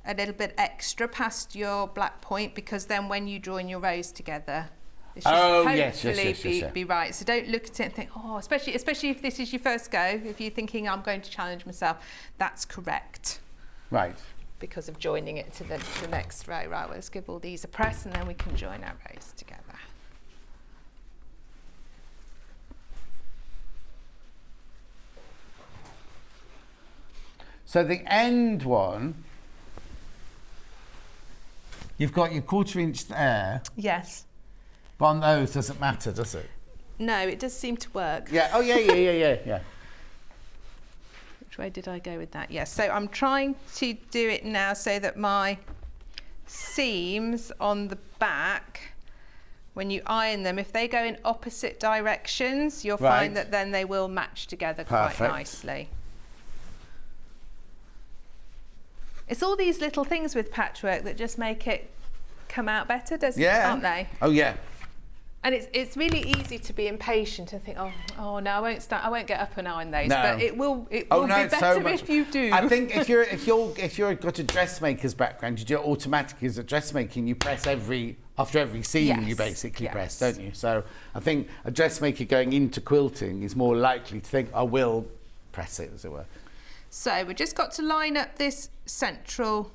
S4: little bit extra past your black point, because then when you join your rows together, it should hopefully be right. So don't look at it and think, oh, especially if this is your first go, if you're thinking I'm going to challenge myself, that's correct.
S2: Right.
S4: Because of joining it to the next row. Right, let's give all these a press and then we can join our rows together.
S2: So the end one, you've got your 1/4 inch there,
S4: Yes.
S2: but on those doesn't matter, does it?
S4: No, it does seem to work.
S2: Yeah. Oh yeah.
S4: Which way did I go with that? Yes, so I'm trying to do it now so that my seams on the back, when you iron them, if they go in opposite directions, you'll
S2: Right.
S4: find that then they will match together
S2: Perfect.
S4: quite nicely. It's all these little things with patchwork that just make it come out better, aren't they?
S2: Oh yeah.
S4: And it's really easy to be impatient and think, oh no, I won't get up and iron those.
S2: No.
S4: But it will be
S2: it's
S4: better if you do.
S2: I think if you've got a dressmaker's background, you do it automatically as a dressmaker, and you press after every seam.
S4: Yes.
S2: You basically
S4: Yes.
S2: press, don't you? So I think a dressmaker going into quilting is more likely to think, I will press it, as it were.
S4: So we've just got to line up this central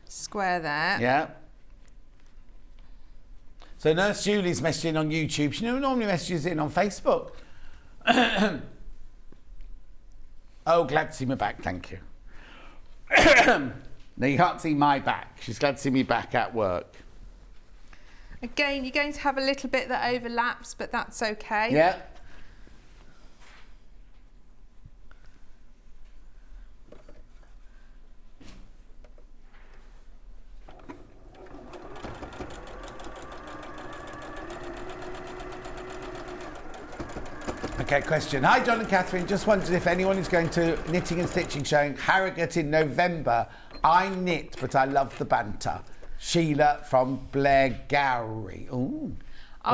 S4: square there.
S2: Yeah. So Nurse Julie's messaging on YouTube. She normally messages in on Facebook. Oh, glad to see my back, thank you. Now you can't see my back. She's glad to see me back at work.
S4: Again, you're going to have a little bit that overlaps, but that's okay.
S2: Yeah. Okay, question. Hi, John and Catherine. Just wondered if anyone is going to Knitting and Stitching showing Harrogate in November. I knit, but I love the banter. Sheila from Blairgowrie. Ooh.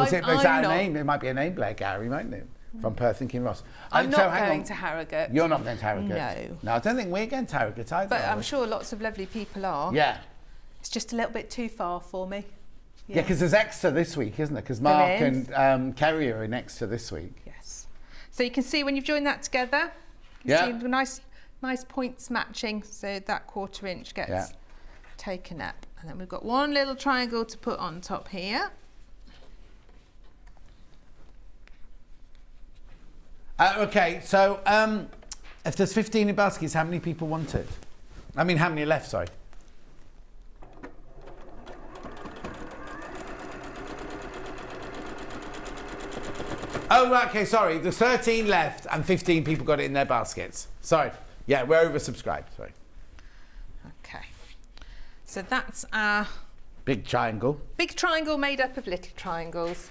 S2: Is that a name? It might be a name, Blairgowrie, mightn't it? From Perth and Kinross.
S4: I'm not going to Harrogate.
S2: You're not going to Harrogate?
S4: No.
S2: No, I don't think we're going to Harrogate either.
S4: But I'm sure lots of lovely people are.
S2: Yeah.
S4: It's just a little bit too far for me.
S2: Yeah, because there's Exeter this week, isn't there? Because Mark and Kerry are in Exeter this week.
S4: Yes. So you can see when you've joined that together, you see the nice points matching, so that 1/4 inch gets taken up. And then we've got one little triangle to put on top here.
S2: Okay, so if there's 15 in baskets, how many people want it? I mean, how many left, sorry? Oh, right, okay, sorry. There's 13 left and 15 people got it in their baskets. Sorry. Yeah, we're oversubscribed. Sorry.
S4: Okay. So that's our
S2: Big triangle.
S4: big triangle made up of little triangles.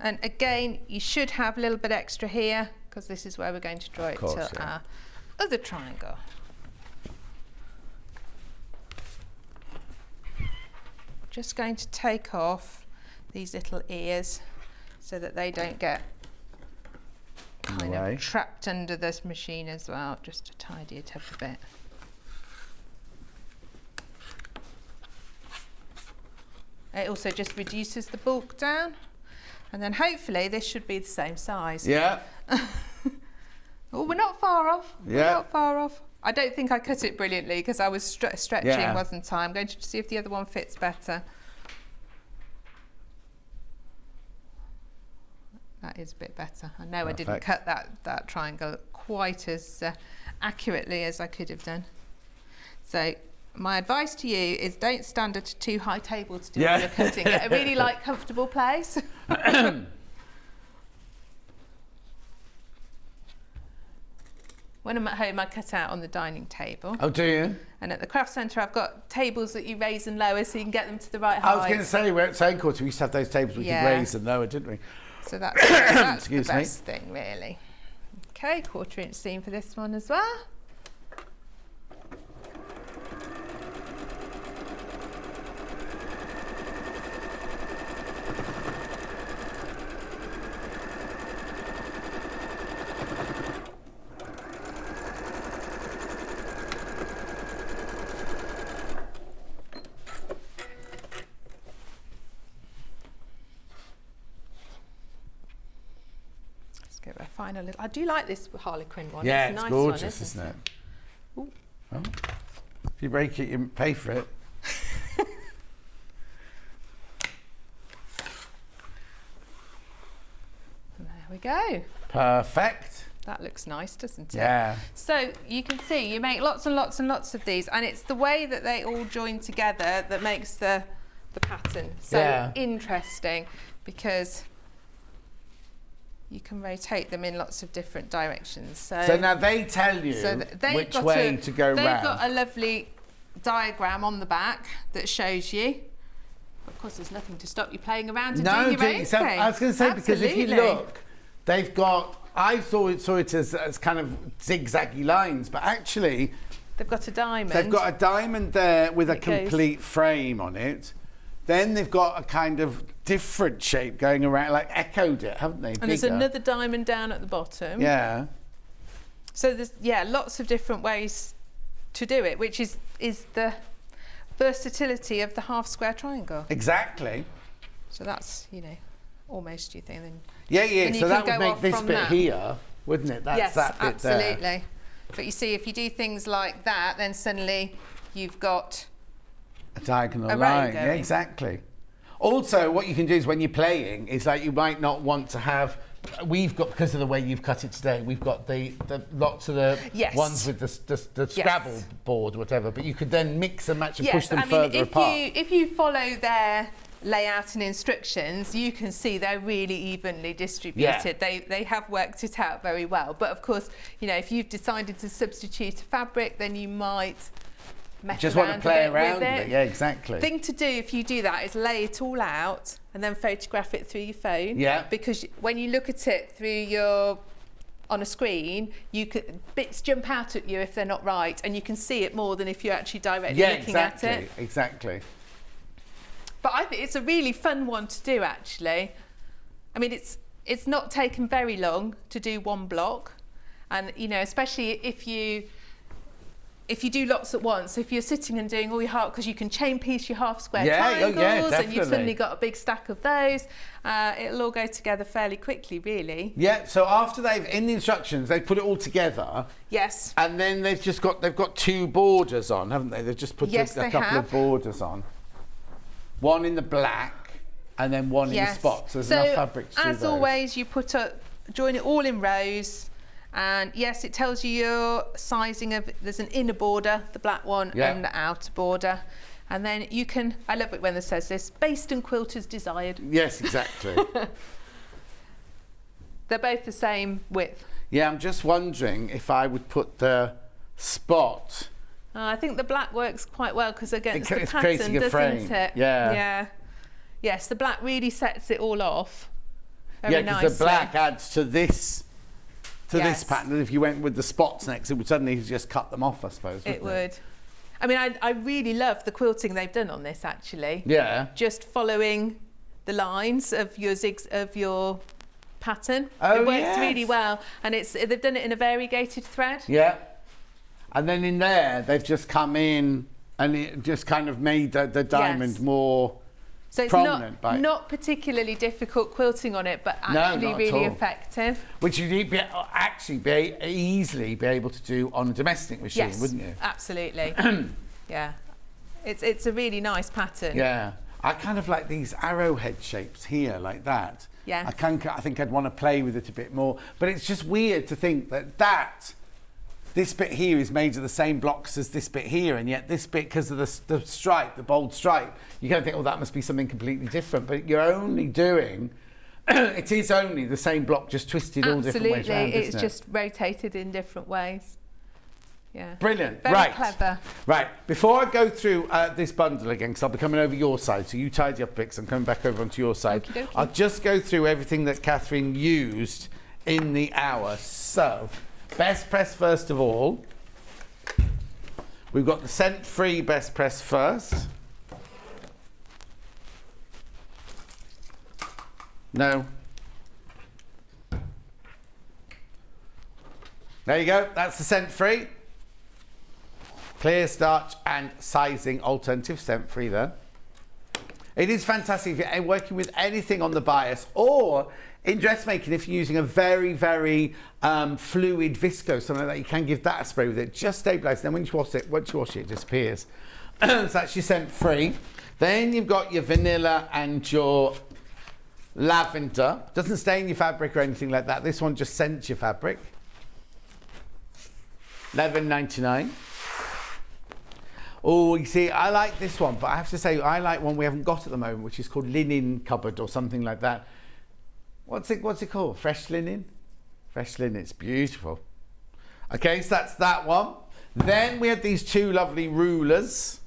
S4: And again, you should have a little bit extra here because this is where we're going to draw it
S2: course,
S4: to
S2: yeah.
S4: our other triangle. Just going to take off these little ears so that they don't get kind
S2: Right.
S4: of trapped under this machine as well, just to tidy it up a bit. It also just reduces the bulk down. And then hopefully this should be the same size.
S2: Yeah.
S4: Oh, we're not far off. We're
S2: Yeah.
S4: not far off. I don't think I cut it brilliantly because I was stretching,
S2: Yeah.
S4: wasn't I? I'm going to see if the other one fits better. That is a bit better. I know I didn't
S2: Perfect.
S4: cut that triangle quite as accurately as I could have done. So my advice to you is don't stand at a too high table to do all your cutting. Get a really comfortable place. When I'm at home, I cut out on the dining table.
S2: Oh, do you?
S4: And at the craft centre, I've got tables that you raise and lower so you can get them to the right height.
S2: I was going to say, we're at St. Quarter, we used to have those tables we
S4: Yeah.
S2: could raise and lower, didn't we?
S4: So that's the
S2: Excuse me.
S4: best thing, really. Okay, 1/4 inch seam for this one as well. Give it a final little. I do like this Harlequin one.
S2: Yeah,
S4: it's a
S2: it's
S4: nice
S2: gorgeous,
S4: one,
S2: isn't it?
S4: Ooh.
S2: Oh. If you break it, you pay for it.
S4: There we go.
S2: Perfect.
S4: That looks nice, doesn't it?
S2: Yeah.
S4: So you can see you make lots and lots and lots of these, and it's the way that they all join together that makes the pattern so
S2: Yeah.
S4: interesting, because you can rotate them in lots of different directions. So
S2: now they tell you
S4: they've
S2: which
S4: got
S2: way to go
S4: They've
S2: round.
S4: got a lovely diagram on the back that shows you. Of course, there's nothing to stop you playing around and doing your own thing.
S2: I was going to say, because if you
S4: Absolutely.
S2: look, they've got, I saw it as kind of zigzaggy lines, but actually
S4: They've got a diamond.
S2: they've got a diamond there with a
S4: It goes-
S2: complete frame on it. Then they've got a kind of different shape going around, like echoed it, haven't they?
S4: and there's
S2: Bigger.
S4: another diamond down at the bottom.
S2: Yeah.
S4: So there's lots of different ways to do it, which is the versatility of the half square triangle.
S2: Exactly.
S4: So that's almost your thing. Then
S2: Yeah.
S4: Then you
S2: So
S4: can
S2: that would
S4: go
S2: make
S4: off
S2: this
S4: from
S2: bit
S4: that.
S2: here, wouldn't it? That's
S4: yes,
S2: that bit
S4: absolutely.
S2: there.
S4: But you see, if you do things like that, then suddenly you've got
S2: A diagonal
S4: A row
S2: line. Yeah,
S4: going.
S2: exactly. Also, what you can do is when you're playing, is like you might not want to have. We've got, because of the way you've cut it today, we've got the lots of the
S4: Yes.
S2: ones with the Scrabble board or whatever, but you could then mix and match and push them
S4: I mean,
S2: further apart.
S4: if you follow their layout and instructions, you can see they're really evenly distributed. They have worked it out very well. But of course, if you've decided to substitute a fabric, then you might mess
S2: Just
S4: around
S2: want to play
S4: a bit
S2: around
S4: with
S2: with it. Yeah, exactly.
S4: Thing to do if you do that is lay it all out and then photograph it through your phone.
S2: Yeah.
S4: Because when you look at it on a screen, bits jump out at you if they're not right, and you can see it more than if you're actually directly looking at it.
S2: Exactly.
S4: But I think it's a really fun one to do, actually. I mean, it's not taken very long to do one block, and especially if you do lots at once. If you're sitting and doing all your half, because you can chain piece your half square triangles, and you've
S2: definitely.
S4: suddenly got a big stack of those. It'll all go together fairly quickly, really.
S2: Yeah. So after in the instructions, they put it all together.
S4: Yes.
S2: And then they've got two borders on, haven't they? They've just put a couple of borders on. One in the black, and then one in the spots. There's enough fabric to do
S4: as
S2: those.
S4: always, you join it all in rows, And yes, it tells you your sizing of, there's an inner border, the black one,
S2: Yeah.
S4: and the outer border. And then you can, I love it when it says this, based and quilt as desired.
S2: Yes, exactly.
S4: They're both the same width.
S2: Yeah, I'm just wondering if I would put the spot.
S4: I think the black works quite well because against the
S2: It's
S4: pattern,
S2: creating a
S4: doesn't
S2: frame.
S4: it?
S2: Yeah.
S4: Yeah. Yes, the black really sets it all off. Very
S2: Yeah, because
S4: nicely.
S2: the black adds to this
S4: Yes.
S2: pattern. If you went with the spots next, it would suddenly just cut them off, I suppose.
S4: It
S2: wouldn't
S4: would. I mean, I really love the quilting they've done on this actually.
S2: Yeah.
S4: Just following the lines of your pattern.
S2: Oh,
S4: it works
S2: yes.
S4: really well, and they've done it in a variegated thread.
S2: Yeah. And then in there, they've just come in and it just kind of made the diamond
S4: Yes.
S2: more
S4: So it's
S2: prominent.
S4: not particularly difficult quilting on it, but
S2: No,
S4: actually
S2: not at
S4: really
S2: all.
S4: effective.
S2: Which you'd easily be able to do on a domestic machine,
S4: Yes,
S2: wouldn't you?
S4: absolutely. Yeah, it's a really nice pattern.
S2: Yeah. I kind of like these arrowhead shapes here, like that.
S4: Yeah.
S2: I think I'd want to play with it a bit more. But it's just weird to think that this bit here is made of the same blocks as this bit here, and yet this bit, because of the stripe, the bold stripe, you kind of think, oh, that must be something completely different. But you're only doing, it is only the same block, just twisted all different ways around,
S4: Absolutely, it's
S2: isn't it?
S4: just rotated in different ways. Yeah.
S2: Brilliant.
S4: Very
S2: Right.
S4: clever.
S2: Right. Before I go through this bundle again, because I'll be coming over your side, so you tidy up a bit, 'cause I'm coming back over onto your side.
S4: Okie dokie.
S2: I'll just go through everything that Katharine used in the hour. So, best press first of all. We've got the scent-free best press first. No. There you go. That's the scent-free. Clear starch and sizing alternative, scent-free there. It is fantastic if you're working with anything on the bias, or in dressmaking if you're using a very, very fluid viscose, something like that, you can give that a spray with it. Just stabilise. Then once you wash it, it disappears. So that's your scent-free. Then you've got your vanilla and your lavender. Doesn't stain your fabric or anything like that. This one just scents your fabric. $11.99. Oh, you see, I like this one, but I have to say I like one we haven't got at the moment, which is called Linen Cupboard or something like that. What's it called? Fresh linen? Fresh linen, it's beautiful. Okay, so that's that one. Then we had these two lovely rulers.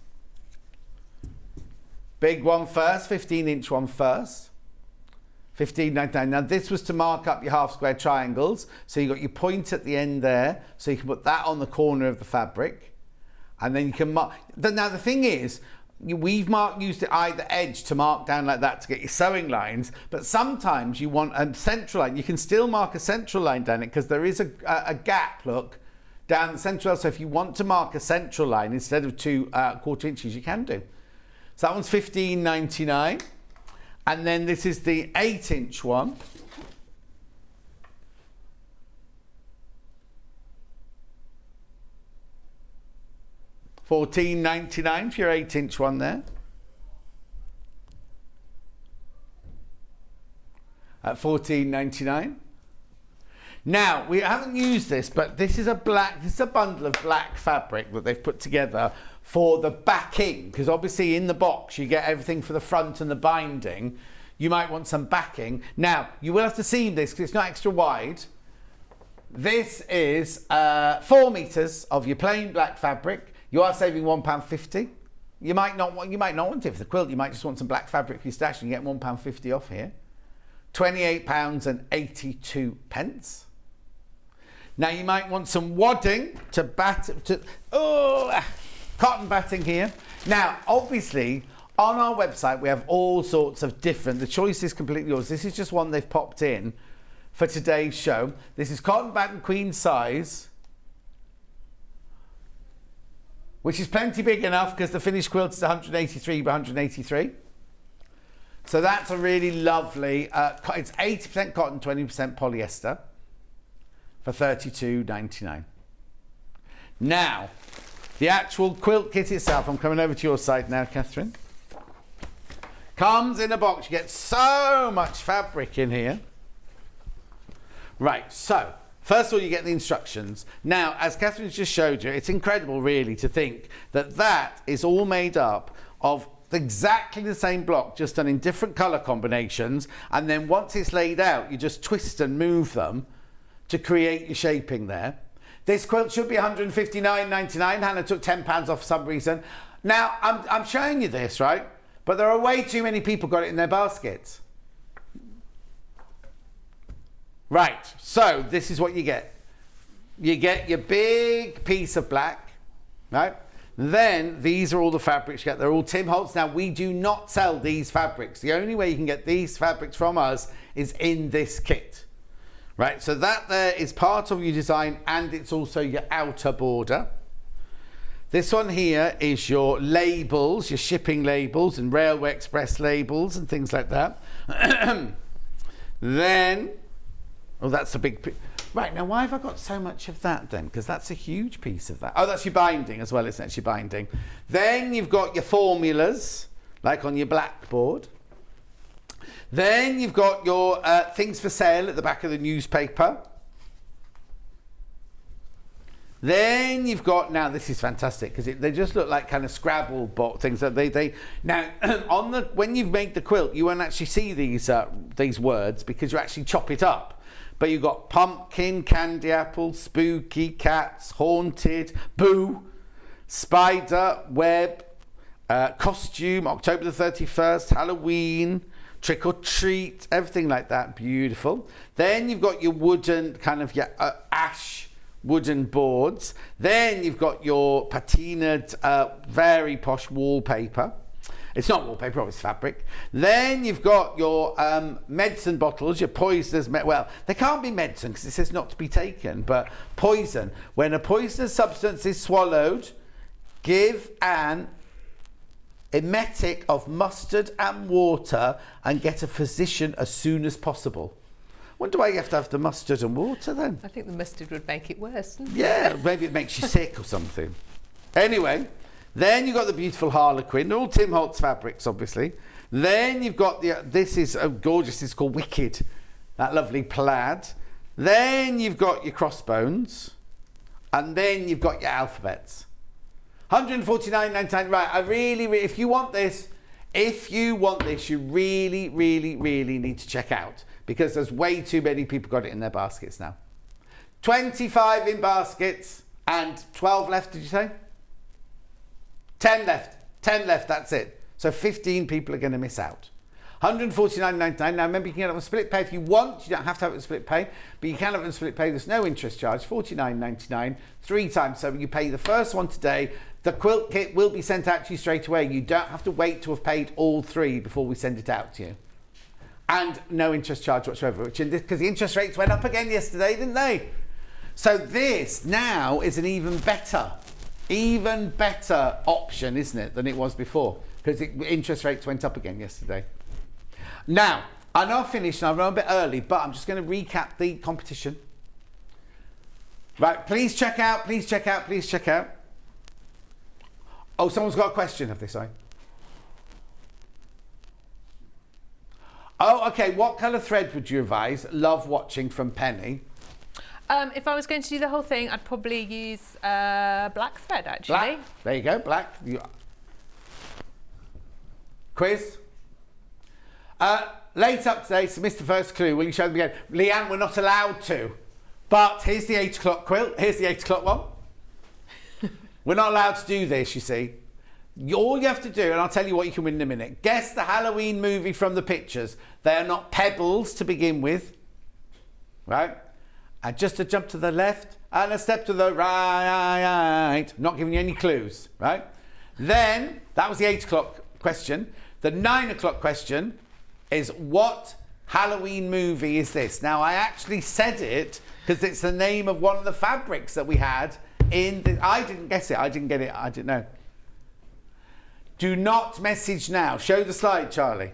S2: Big one first, 15-inch one first. $15.99. Now this was to mark up your half square triangles. So you got your point at the end there, so you can put that on the corner of the fabric. And then you can mark. Now the thing is, we've used it either edge to mark down like that to get your sewing lines, but sometimes you want a central line. You can still mark a central line down it because there is a gap, look, down the central. So if you want to mark a central line instead of 2¼ inches, you can do. So that one's $15.99. And then this is the 8-inch one. $14.99 for your 8-inch one there. At $14.99. Now, we haven't used this, but this is a bundle of black fabric that they've put together for the backing, because obviously in the box you get everything for the front and the binding. You might want some backing. Now, you will have to seam this because it's not extra wide. This is 4 meters of your plain black fabric. You are saving £1.50. You might not want it for the quilt. You might just want some black fabric for your stash and you get £1.50 off here. £28.82. Now you might want some wadding cotton batting here. Now, obviously, on our website we have all sorts of different. The choice is completely yours. This is just one they've popped in for today's show. This is cotton batting queen size, which is plenty big enough because the finished quilt is 183 by 183. So that's a really lovely, it's 80% cotton, 20% polyester for $32.99. Now, the actual quilt kit itself, I'm coming over to your side now, Katharine. Comes in a box. You get so much fabric in here. Right, so First of all, you get the instructions. Now, as Catherine's just showed you, it's incredible really to think that that is all made up of exactly the same block, just done in different colour combinations, and then once it's laid out, you just twist and move them to create your shaping there. This quilt should be £159.99. Hannah took £10 off for some reason. Now, I'm showing you this, right? But there are way too many people got it in their baskets. Right, so this is what you get. You get your big piece of black, right? Then these are all the fabrics you get. They're all Tim Holtz. Now, we do not sell these fabrics. The only way you can get these fabrics from us is in this kit, right? So that there is part of your design, and it's also your outer border. This one here is your labels, your shipping labels and Railway Express labels and things like that. Then, oh, that's a big... Right, now why have I got so much of that then? Because that's a huge piece of that. Oh, that's your binding as well, isn't it? It's your binding. Then you've got your formulas, like on your blackboard. Then you've got your things for sale at the back of the newspaper. Then you've got, now this is fantastic because they just look like kind of Scrabble things that they now on the, when you've made the quilt, you won't actually see these words because you actually chop it up. But you've got pumpkin, candy apple, spooky, cats, haunted, boo, spider, web, costume, October the 31st, Halloween, trick or treat, everything like that. Beautiful. Then you've got your wooden, kind of your ash wooden boards. Then you've got your patinaed, very posh wallpaper. It's not wallpaper, it's fabric. Then you've got your medicine bottles, your poisonous, well, they can't be medicine because it says not to be taken, but poison. When a poisonous substance is swallowed, give an emetic of mustard and water and get a physician as soon as possible. Wonder why you have to have the mustard and water then?
S4: I think the mustard would make it worse.
S2: Yeah, maybe it makes you sick or something. Anyway. Then you've got the beautiful Harlequin, all Tim Holtz fabrics, obviously. Then you've got this is gorgeous, it's called Wicked, that lovely plaid. Then you've got your crossbones, and then you've got your alphabets. £149.99, right, I really, if you want this, you really, really, really need to check out, because there's way too many people got it in their baskets now. 25 in baskets, and 12 left, did you say? 10 left, that's it. So 15 people are going to miss out. £149.99. Now remember, you can get it on split pay if you want. You don't have to have it on split pay, but you can have it on split pay. There's no interest charge. £49.99 3 times. So you pay the first one today. The quilt kit will be sent out to you straight away. You don't have to wait to have paid all 3 before we send it out to you. And no interest charge whatsoever, which because the interest rates went up again yesterday, didn't they? So this now is an even better option, isn't it, than it was before, because interest rates went up again yesterday. Now, I know I've finished and I run a bit early, but I'm just going to recap the competition. Right, please check out. Oh, someone's got a question, have they, sorry? Oh, okay, what colour thread would you advise? Love watching from Penny.
S4: If I was going to do the whole thing, I'd probably use black thread, actually.
S2: Black. There you go, black. Quiz. Late up today, so missed the first clue. Will you show them again? Leanne, we're not allowed to. But here's the 8 o'clock quilt. Here's the 8 o'clock one. We're not allowed to do this, you see. All you have to do, and I'll tell you what you can win in a minute. Guess the Halloween movie from the pictures. They are not pebbles to begin with. Right? And just a jump to the left and a step to the right. Not giving you any clues, right? Then, that was the 8 o'clock question. The 9 o'clock question is, what Halloween movie is this? Now, I actually said it because it's the name of one of the fabrics that we had in the... I didn't guess it. I didn't get it. I didn't know. Do not message now. Show the slide, Charlie.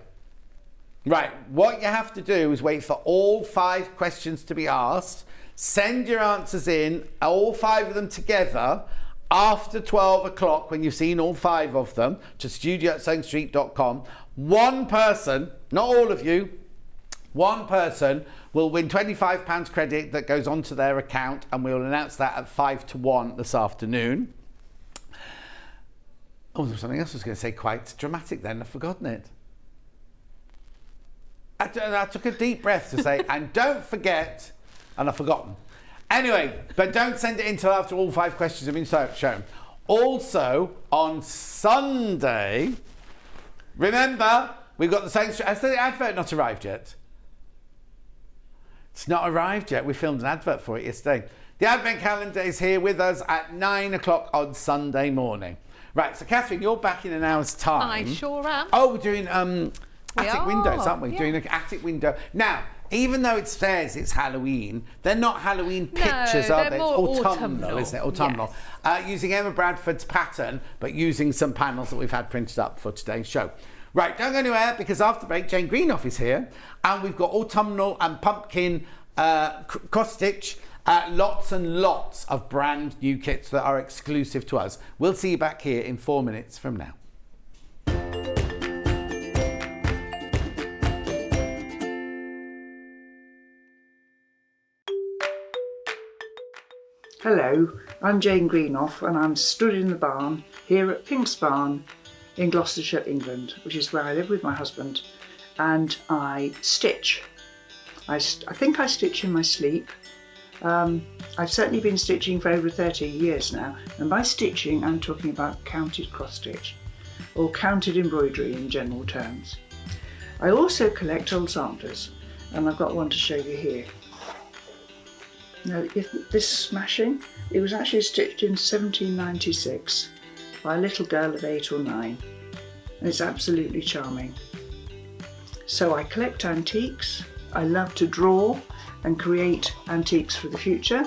S2: Right, what you have to do is wait for all 5 questions to be asked. Send your answers in, all 5 of them together, after 12 o'clock when you've seen all 5 of them, to studio@sewingstreet.com. One person, not all of you, One person will win £25 credit that goes onto their account, and we'll announce that at 5 to 1 this afternoon. Oh, there was something else I was going to say, quite dramatic then. I've forgotten it. I took a deep breath to say, and don't forget, and I've forgotten. Anyway, but don't send it in until after all 5 questions have been shown. Also, on Sunday, remember, we've got the same... Has the advert not arrived yet? It's not arrived yet. We filmed an advert for it yesterday. The Advent calendar is here with us at 9 o'clock on Sunday morning. Right, so Catherine, you're back in an hour's time.
S4: I sure am.
S2: Oh, we're doing attic windows, aren't we?
S4: Yeah.
S2: Doing an attic window. Now, even though it says it's Halloween, they're not Halloween pictures, are
S4: they're
S2: they?
S4: more
S2: It's
S4: autumnal,
S2: isn't it? Autumnal.
S4: yes.
S2: Using Emma Bradford's pattern, but using some panels that we've had printed up for today's show. Right, don't go anywhere, because after the break, Jane Greenoff is here, and we've got autumnal and pumpkin cross-stitch, lots and lots of brand new kits that are exclusive to us. We'll see you back here in 4 minutes from now.
S6: Hello, I'm Jane Greenoff and I'm stood in the barn here at Pink's Barn in Gloucestershire, England, which is where I live with my husband, and I stitch. I think I stitch in my sleep. I've certainly been stitching for over 30 years now, and by stitching I'm talking about counted cross stitch or counted embroidery in general terms. I also collect old samplers, and I've got one to show you here. Now, this smashing, it was actually stitched in 1796 by a little girl of 8 or 9, and it's absolutely charming. So I collect antiques, I love to draw and create antiques for the future,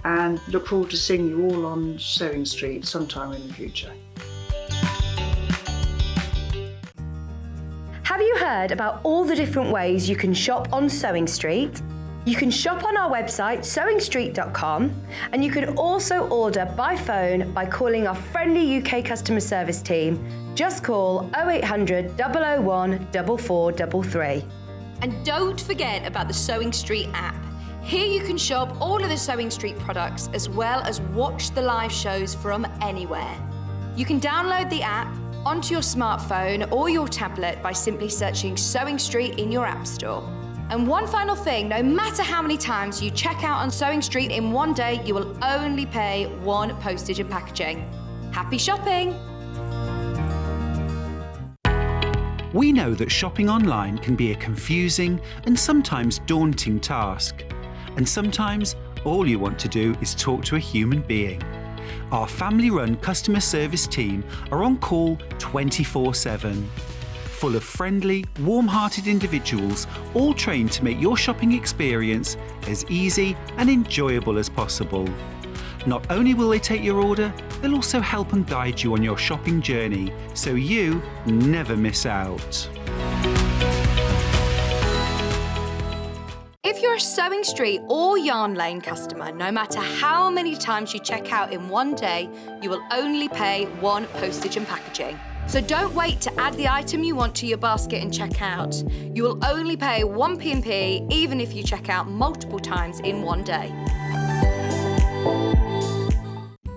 S6: and look forward to seeing you all on Sewing Street sometime in the future.
S1: Have you heard about all the different ways you can shop on Sewing Street? You can shop on our website, sewingstreet.com, and you can also order by phone by calling our friendly UK customer service team. Just call 0800 001 4433. And don't forget about the Sewing Street app. Here you can shop all of the Sewing Street products as well as watch the live shows from anywhere. You can download the app onto your smartphone or your tablet by simply searching Sewing Street in your app store. And one final thing, no matter how many times you check out on Sewing Street in one day, you will only pay 1 postage and packaging. Happy shopping!
S5: We know that shopping online can be a confusing and sometimes daunting task. And sometimes all you want to do is talk to a human being. Our family-run customer service team are on call 24/7. Full of friendly, warm-hearted individuals, all trained to make your shopping experience as easy and enjoyable as possible. Not only will they take your order, they'll also help and guide you on your shopping journey, so you never miss out.
S1: If you're a Sewing Street or Yarn Lane customer, no matter how many times you check out in one day, you will only pay 1 postage and packaging. So don't wait to add the item you want to your basket and check out. You will only pay 1 P&P even if you check out multiple times in one day.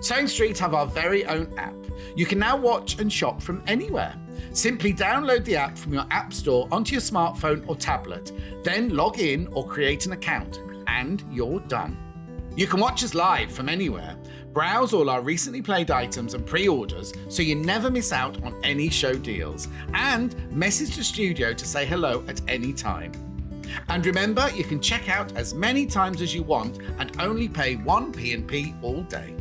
S2: Sewing Street have our very own app. You can now watch and shop from anywhere. Simply download the app from your app store onto your smartphone or tablet, then log in or create an account, and you're done. You can watch us live from anywhere, browse all our recently played items and pre-orders so you never miss out on any show deals, and message the studio to say hello at any time. And remember, you can check out as many times as you want and only pay 1 P&P all day.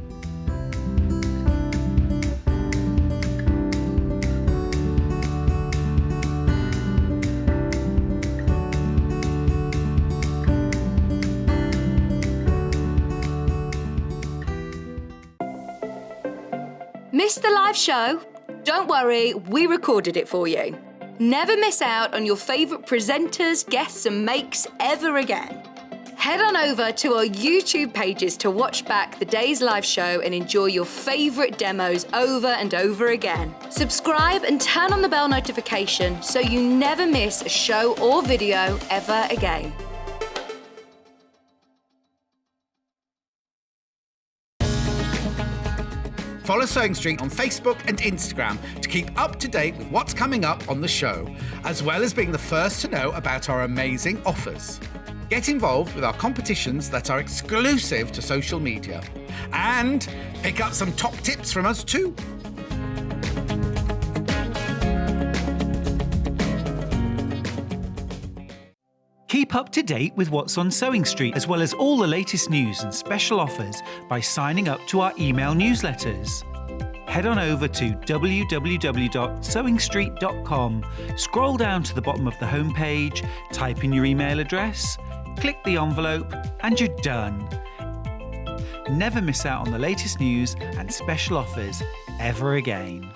S1: Missed the live show? Don't worry, we recorded it for you. Never miss out on your favourite presenters, guests and makes ever again. Head on over to our YouTube pages to watch back the day's live show and enjoy your favourite demos over and over again. Subscribe and turn on the bell notification so you never miss a show or video ever again.
S2: Follow Sewing Street on Facebook and Instagram to keep up to date with what's coming up on the show, as well as being the first to know about our amazing offers. Get involved with our competitions that are exclusive to social media. And pick up some top tips from us too.
S5: Keep up to date with what's on Sewing Street, as well as all the latest news and special offers by signing up to our email newsletters. Head on over to www.sewingstreet.com, scroll down to the bottom of the homepage, type in your email address, click the envelope, and you're done. Never miss out on the latest news and special offers ever again.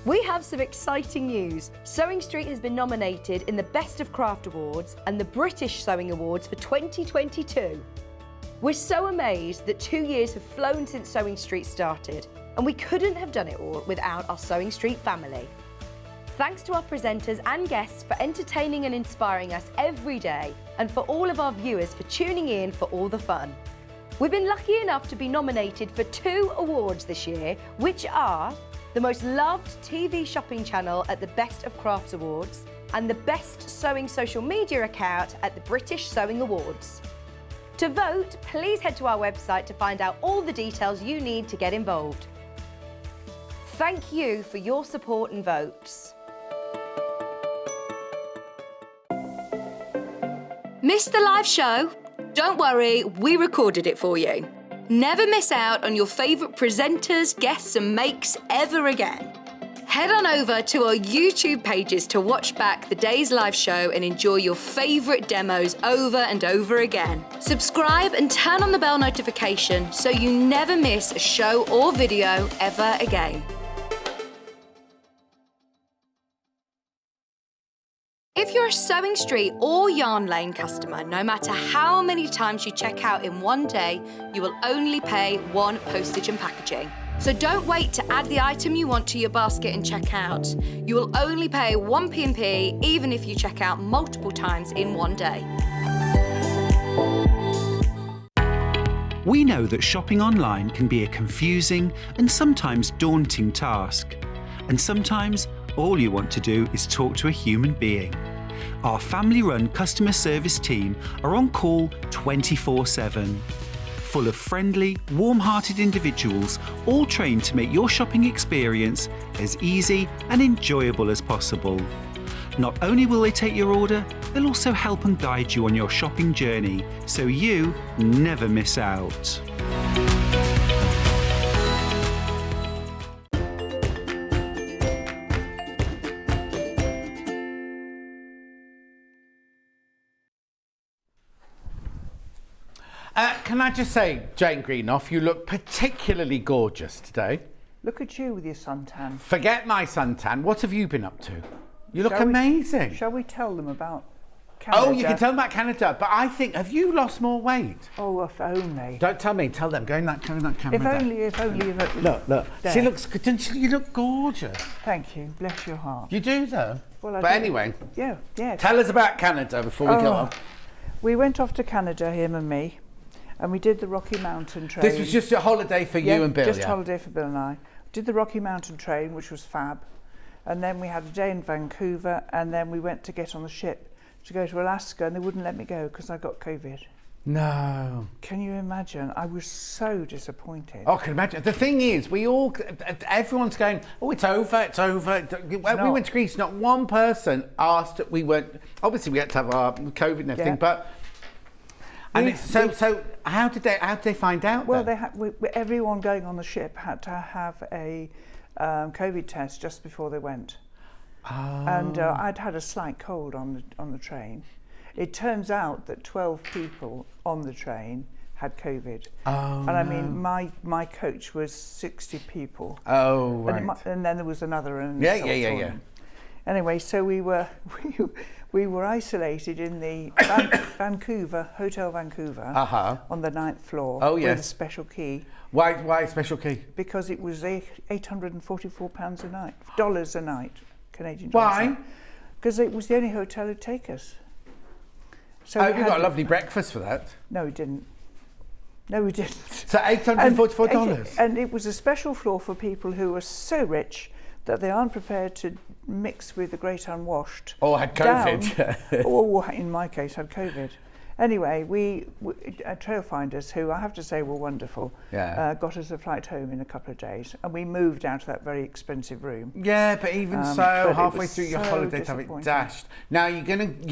S7: We have some exciting news. Sewing Street has been nominated in the Best of Craft Awards and the British Sewing Awards for 2022. We're so amazed that 2 years have flown since Sewing Street started, and we couldn't have done it all without our Sewing Street family. Thanks to our presenters and guests for entertaining and inspiring us every day, and for all of our viewers for tuning in for all the fun. We've been lucky enough to be nominated for 2 awards this year, which are the most loved TV shopping channel at the Best of Crafts Awards and the best sewing social media account at the British Sewing Awards. To vote, please head to our website to find out all the details you need to get involved. Thank you for your support and votes.
S1: Missed the live show? Don't worry, we recorded it for you. Never miss out on your favourite presenters, guests and makes ever again. Head on over to our YouTube pages to watch back the day's live show and enjoy your favourite demos over and over again. Subscribe and turn on the bell notification so you never miss a show or video ever again. If you're a Sewing Street or Yarn Lane customer, no matter how many times you check out in one day, you will only pay 1 postage and packaging. So don't wait to add the item you want to your basket and check out. You will only pay 1 P&P even if you check out multiple times in one day.
S5: We know that shopping online can be a confusing and sometimes daunting task. And sometimes all you want to do is talk to a human being. Our family-run customer service team are on call 24/7. Full of friendly, warm-hearted individuals, all trained to make your shopping experience as easy and enjoyable as possible. Not only will they take your order, they'll also help and guide you on your shopping journey, so you never miss out.
S2: Can I just say, Jane Greenoff, you look particularly gorgeous today.
S6: Look at you with your suntan.
S2: Forget my suntan. What have you been up to? You look
S6: Shall we-
S2: amazing.
S6: Shall we tell them about Canada?
S2: Oh, you can tell them about Canada, but I think, have you lost more weight?
S6: Oh, if only.
S2: Don't tell me, tell them. Go in that camera.
S6: If only.
S2: Look.
S6: There.
S2: She looks, didn't she, you look gorgeous.
S6: Thank you. Bless your heart.
S2: You do, though.
S6: Well, I
S2: but
S6: do.
S2: anyway,
S6: Yeah.
S2: tell us about Canada before we go on.
S6: We went off to Canada, him and me, and we did the Rocky Mountain Train.
S2: This was just a holiday for you and Bill,
S6: just holiday for Bill and I. Did the Rocky Mountain Train, which was fab, and then we had a day in Vancouver, and then we went to get on the ship to go to Alaska, and they wouldn't let me go because I got COVID.
S2: No.
S6: Can you imagine? I was so disappointed.
S2: Oh, I can imagine. The thing is, everyone's going, oh, it's over. When we went to Greece, not one person asked that we weren't, obviously we had to have our COVID and everything, but, so how did they find out?
S6: Well,
S2: then?
S6: everyone going on the ship had to have a COVID test just before they went.
S2: Oh.
S6: And I'd had a slight cold on the train. It turns out that 12 people on the train had COVID.
S2: Oh,
S6: and I mean, my coach was 60 people.
S2: Oh, right.
S6: And then there was another. And
S2: Yeah.
S6: Anyway, so we were isolated in the Hotel Vancouver on the 9th floor with a special key.
S2: Why special key?
S6: Because it was £844 a night, dollars a night, Canadian
S2: dollars.
S6: Why? Because it was the only hotel who'd take us. So
S2: we got a lovely breakfast for that.
S6: No, we didn't. No, we didn't.
S2: So $844?
S6: And it was a special floor for people who were so rich that they aren't prepared to mix with the great unwashed.
S2: Or had COVID.
S6: Or in my case, had COVID. Anyway, we trail finders, who I have to say were wonderful, got us a flight home in a couple of days, and we moved out of that very expensive room.
S2: Yeah, but even so, halfway through your holiday to have it dashed. Now you're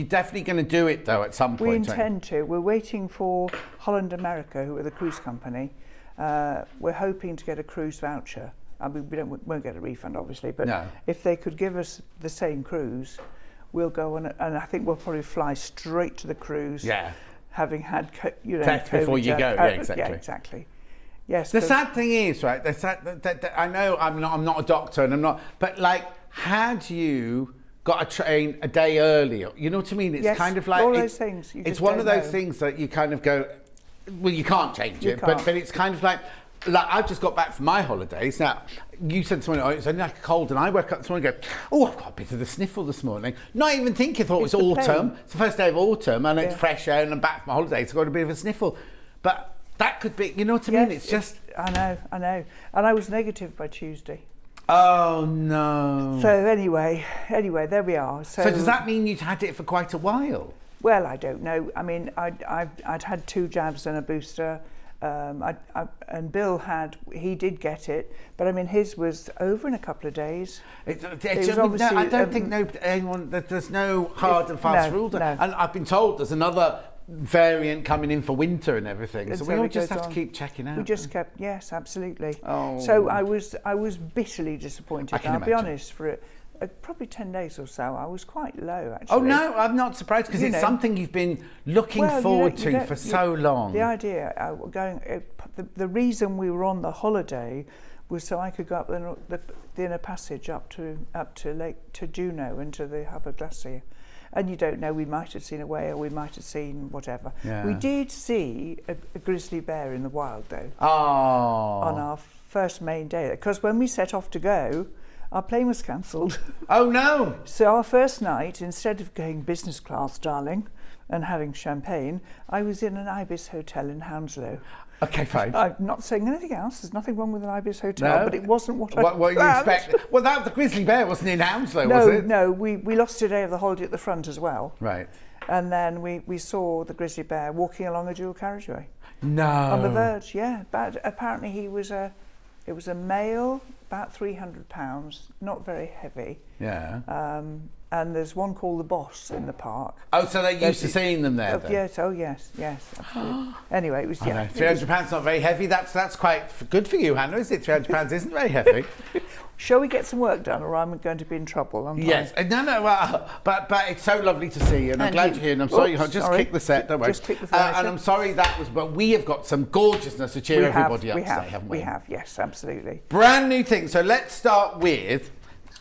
S2: definitely gonna do it though at some point.
S6: We intend to. We're waiting for Holland America, who are the cruise company. We're hoping to get a cruise voucher. I mean, we won't get a refund, obviously, but if they could give us the same cruise, we'll go on, and I think we'll probably fly straight to the cruise.
S2: Yeah.
S6: Having had,
S2: test before you go. Yeah, exactly.
S6: Yeah, exactly. Yes.
S2: The sad thing is, right? I know I'm not a doctor, and I'm not, but like, had you got to train a day earlier, you know what I mean? It's kind of like
S6: all those things.
S2: It's one of those things that you kind of go, well, you can't change it, but it's kind of like I've just got back from my holidays. Now, you said to someone, it's only like a cold, and I woke up this morning and go, oh, I've got a bit of the sniffle this morning. Not even thinking, thought it was autumn. It's the first day of autumn, and it's fresh air, and I'm back from my holidays, so I've got a bit of a sniffle. But that could be, you know what I mean? It's just...
S6: I know. And I was negative by Tuesday.
S2: Oh, no.
S6: So anyway, there we are. So
S2: does that mean you'd had it for quite a while?
S6: Well, I don't know. I mean, I'd had 2 jabs and a booster. And Bill he did get it, but I mean his was over in a couple of days.
S2: I don't think there's no hard and fast rule.
S6: No.
S2: And I've been told there's another variant coming in for winter and everything, so we all just have to keep checking out.
S6: We just kept, yes, absolutely.
S2: Oh.
S6: So I was bitterly disappointed.
S2: I'll
S6: be honest, for probably 10 days or so, I was quite low, actually.
S2: Oh, no, I'm not surprised, because it's something you've been looking forward to for so long.
S6: The idea, the reason we were on the holiday was so I could go up the inner passage up to Juneau, into the Hubbard Glacier. And you don't know, we might have seen a whale, we might have seen whatever. Yeah. We did see a grizzly bear in the wild, though.
S2: Oh.
S6: On our first main day. Because when we set off to go, our plane was cancelled.
S2: Oh, no!
S6: So our first night, instead of going business class, darling, and having champagne, I was in an Ibis hotel in Hounslow.
S2: Okay, fine.
S6: I'm not saying anything else. There's nothing wrong with an Ibis hotel, but it wasn't what I
S2: What you expect? Well, the grizzly bear wasn't in Hounslow, was it?
S6: No, we lost a day of the holiday at the front as well.
S2: Right.
S6: And then we saw the grizzly bear walking along a dual carriageway.
S2: No.
S6: On the verge, yeah. But apparently it was a male, about 300 pounds, not very heavy.
S2: Yeah.
S6: And there's one called the Boss in the park.
S2: Oh, so they're used to seeing them there, then?
S6: Yes, absolutely. Anyway, it was... Yeah,
S2: £300 not very heavy. That's quite good for you, Hannah, is it? £300 isn't very heavy.
S6: Shall we get some work done, or I'm going to be in trouble?
S2: Yes. No, well, but it's so lovely to see you, and I'm glad you're here, and I'm sorry you just kick the set, don't worry.
S6: Just kick the set.
S2: And I'm sorry but we have got some gorgeousness to cheer everybody up today, haven't we?
S6: We have, yes, absolutely.
S2: Brand new thing. So let's start with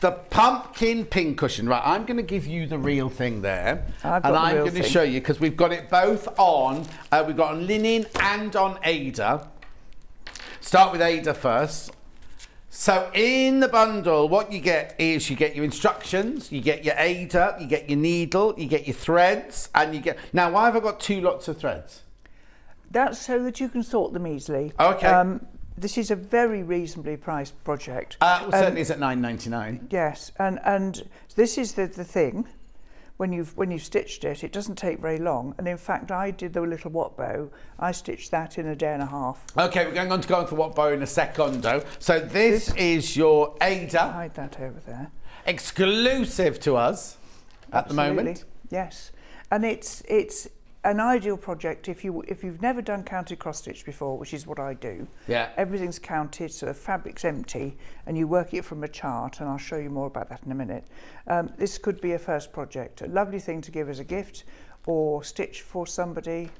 S2: the pumpkin pincushion. Right, I'm going to give you the real thing there, and I'm going to show you, because we've got it both on. We've got on linen and on Ada. Start with Ada first. So in the bundle, what you get is you get your instructions, you get your Ada, you get your needle, you get your threads, and you get... Now, why have I got 2 lots of threads?
S6: That's so that you can sort them easily.
S2: Okay.
S6: This is a very reasonably priced project.
S2: Certainly it's at $9.99.
S6: Yes, and this is the thing. When you've stitched it, it doesn't take very long. And in fact, I did the little watt bow. I stitched that in a day and a half.
S2: Okay, we're going on to go on to watt bow in a secondo. So this is your Ada.
S6: Hide that over there.
S2: Exclusive to us at the moment.
S6: Yes, and it's an ideal project if you've never done counted cross stitch before, which is what I do.
S2: Yeah.
S6: Everything's counted, so the fabric's empty, and you work it from a chart, and I'll show you more about that in a minute. This could be a first project, a lovely thing to give as a gift, or stitch for somebody.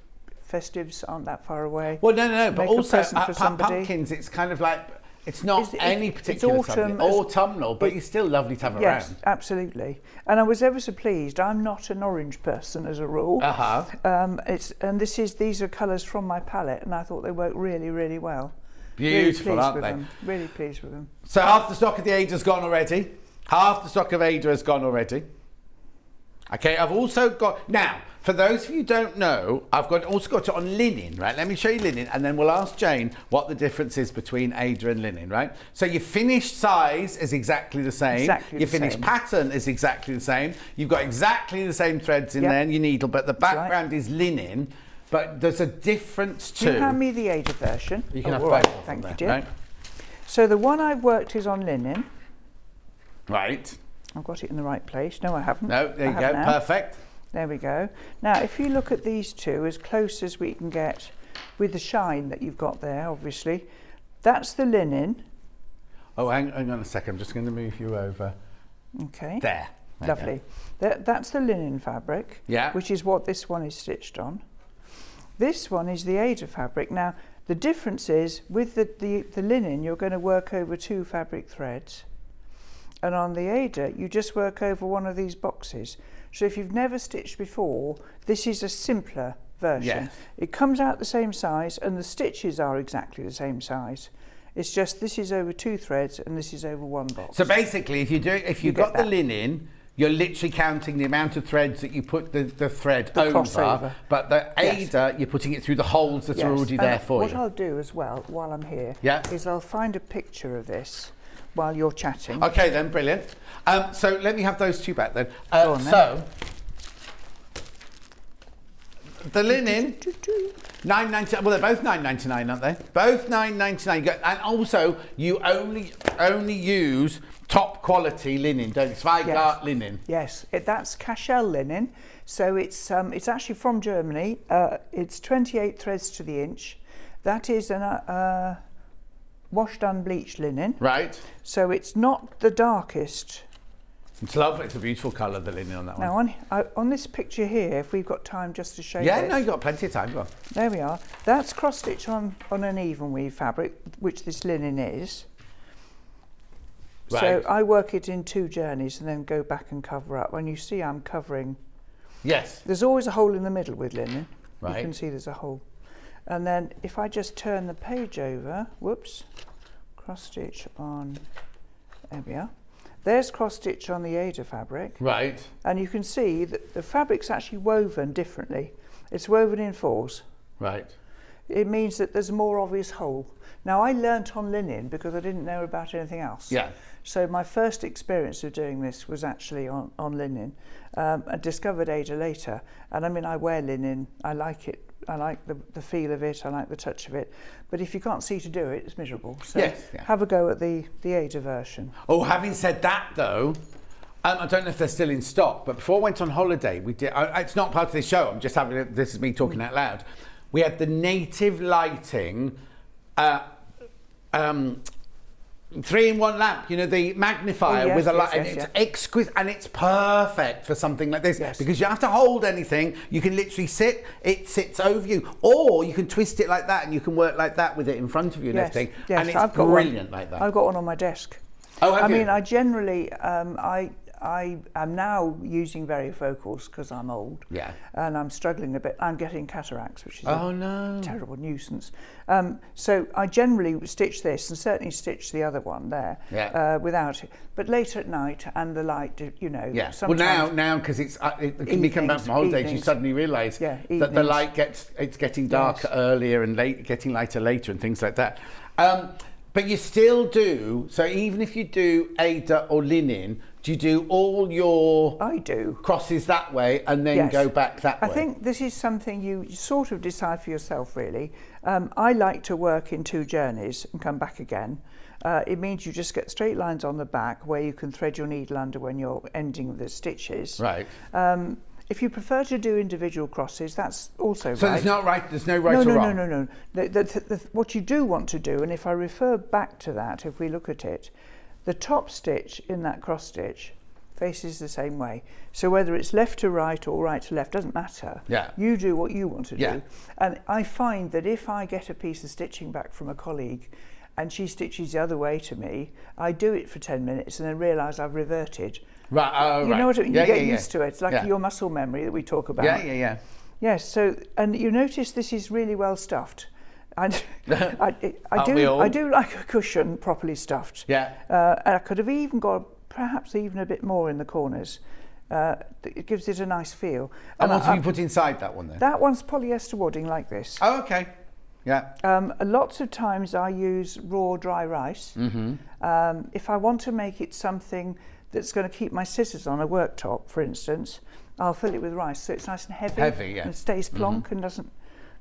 S6: Festives aren't that far away.
S2: Well, no, but
S6: Make
S2: also
S6: a present for somebody.
S2: pumpkins. It's kind of like It's not any particular
S6: autumn,
S2: autumnal, but it's still lovely to have
S6: yes,
S2: around.
S6: absolutely. And I was ever so pleased. I'm not an orange person as a rule. These are colours from my palette, and I thought they worked really, really well.
S2: Beautiful, aren't they?
S6: Really pleased with them.
S2: So half the stock of the Ada's gone already. Half the stock of Ada has gone already. Okay, I've also got... Now, for those of you who don't know, I've also got it on linen, right? Let me show you linen, and then we'll ask Jane what the difference is between Ada and linen, right? So your finished size is exactly the same. Your finished pattern is exactly the same. You've got exactly the same threads in there in your needle, but the background is linen. But there's a difference too.
S6: Can you hand me the Ada version?
S2: You can have both of them.
S6: Thank you,
S2: there,
S6: dear.
S2: right?
S6: So the one I've worked is on linen.
S2: Right.
S6: I've got it in the right place. No, I haven't.
S2: No, there you go.
S6: Now.
S2: Perfect.
S6: There we go. Now, if you look at these two as close as we can get with the shine that you've got there, obviously, that's the linen.
S2: Oh, hang on a second. I'm just going to move you over.
S6: Okay.
S2: There.
S6: Lovely. That's the linen fabric, which is what this one is stitched on. This one is the Ada fabric. Now, the difference is with the linen, you're going to work over 2 fabric threads. And on the Ada, you just work over one of these boxes. So if you've never stitched before, this is a simpler version.
S2: Yes.
S6: It comes out the same size, and the stitches are exactly the same size. It's just this is over 2 threads and this is over 1 box.
S2: So basically, if you've got the linen, you're literally counting the amount of threads that you put the thread over.
S6: Crossover.
S2: But the Ada, you're putting it through the holes that are already there for you.
S6: What I'll do as well, while I'm here, is I'll find a picture of this while you're chatting.
S2: Okay then, brilliant. So let me have those two back then.
S6: Go on, then.
S2: So, the linen, $9.99. Well, they're both $9.99, aren't they? Both $9.99. And also, you only use top quality linen, don't you? Zweigart linen.
S6: Yes, that's Cashel linen. So it's actually from Germany. It's 28 threads to the inch. That is an washed unbleached linen.
S2: Right.
S6: So it's not the darkest.
S2: It's lovely. It's a beautiful colour, the linen on that one.
S6: Now on this picture here, if we've got time just to show
S2: Yeah,
S6: this.
S2: no, you've got plenty of time. Go on.
S6: There we are. That's cross stitch on an even weave fabric, which this linen is.
S2: Right.
S6: So I work it in 2 journeys and then go back and cover up. When you see I'm covering,
S2: yes,
S6: there's always a hole in the middle with linen.
S2: Right.
S6: You can see there's a hole. And then if I just turn the page over, whoops, cross stitch on, there we are. There's cross stitch on the Ada fabric.
S2: Right.
S6: And you can see that the fabric's actually woven differently. It's woven in 4s.
S2: Right.
S6: It means that there's a more obvious hole. Now, I learnt on linen because I didn't know about anything else.
S2: Yeah.
S6: So my first experience of doing this was actually on linen. I discovered Ada later. And I mean, I wear linen. I like it. I like the feel of it. I like the touch of it. But if you can't see to do it, it's miserable. So have a go at the Ada version.
S2: Oh, having said that, though, I don't know if they're still in stock, but before I went on holiday, we did. It's not part of this show. I'm just having this is me talking out loud. We had the native lighting 3-in-1 lamp, you know, the magnifier with a light, and it's exquisite, and it's perfect for something like this because you don't have to hold anything. You can literally it sits over you, or you can twist it like that, and you can work like that with it in front of you and everything. And it's brilliant like that.
S6: I've got one on my desk.
S2: Oh, have you?
S6: I mean, I generally, I am now using varifocals because I'm old.
S2: Yeah.
S6: And I'm struggling a bit. I'm getting cataracts, which is
S2: a
S6: terrible nuisance. So I generally stitch this and certainly stitch the other one there without it. But later at night and the light, you know.
S2: Yeah. Well, now because it can be coming back from holidays, you suddenly realise that the light it's getting darker earlier and getting lighter later and things like that. But you still do, so even if you do Ada or linen, do you do all your crosses that way and then go back that way?
S6: I think this is something you sort of decide for yourself, really. I like to work in 2 journeys and come back again. It means you just get straight lines on the back where you can thread your needle under when you're ending the stitches.
S2: Right.
S6: If you prefer to do individual crosses, that's also right.
S2: So there's no right or wrong?
S6: No. What you do want to do, and if I refer back to that, if we look at it, the top stitch in that cross stitch faces the same way. So whether it's left to right or right to left, doesn't matter.
S2: Yeah.
S6: You do what you want to do. And I find that if I get a piece of stitching back from a colleague and she stitches the other way to me, I do it for 10 minutes and then realise I've reverted.
S2: Right, oh,
S6: You
S2: right.
S6: know what I mean?
S2: Yeah,
S6: You get
S2: yeah,
S6: used to it. It's like
S2: Yeah.
S6: your muscle memory that we talk about.
S2: Yeah.
S6: Yes, so, and you notice this is really well stuffed. And
S2: Aren't we all?
S6: I do like a cushion properly stuffed.
S2: Yeah.
S6: And I could have even got perhaps even a bit more in the corners. It gives it a nice feel.
S2: And what have you put inside that one then?
S6: That one's polyester wadding like this.
S2: Oh, okay. Yeah.
S6: Lots of times I use raw dry rice. If I want to make it something that's going to keep my scissors on a worktop, for instance, I'll fill it with rice so it's nice and heavy.
S2: Heavy, yeah.
S6: And it stays plonk and doesn't.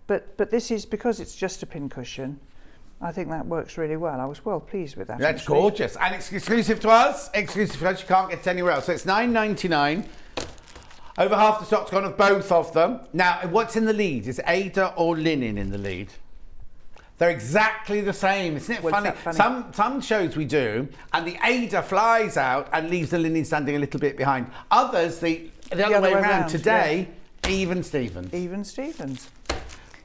S6: But this is, because it's just a pin cushion, I think that works really well. I was well pleased with that.
S2: That's
S6: actually.
S2: gorgeous. And it's exclusive to us. Exclusive to us. You can't get it anywhere else. So it's $9.99. Over half the stock's gone of both of them. Now, what's in the lead? Is Ada or linen in the lead? They're exactly the same. Isn't it
S6: Well,
S2: funny?
S6: isn't that funny?
S2: Some shows we do, and the Ada flies out and leaves the linen standing a little bit behind. Others, the other way around. Today, even Stevens.
S6: Even Stevens.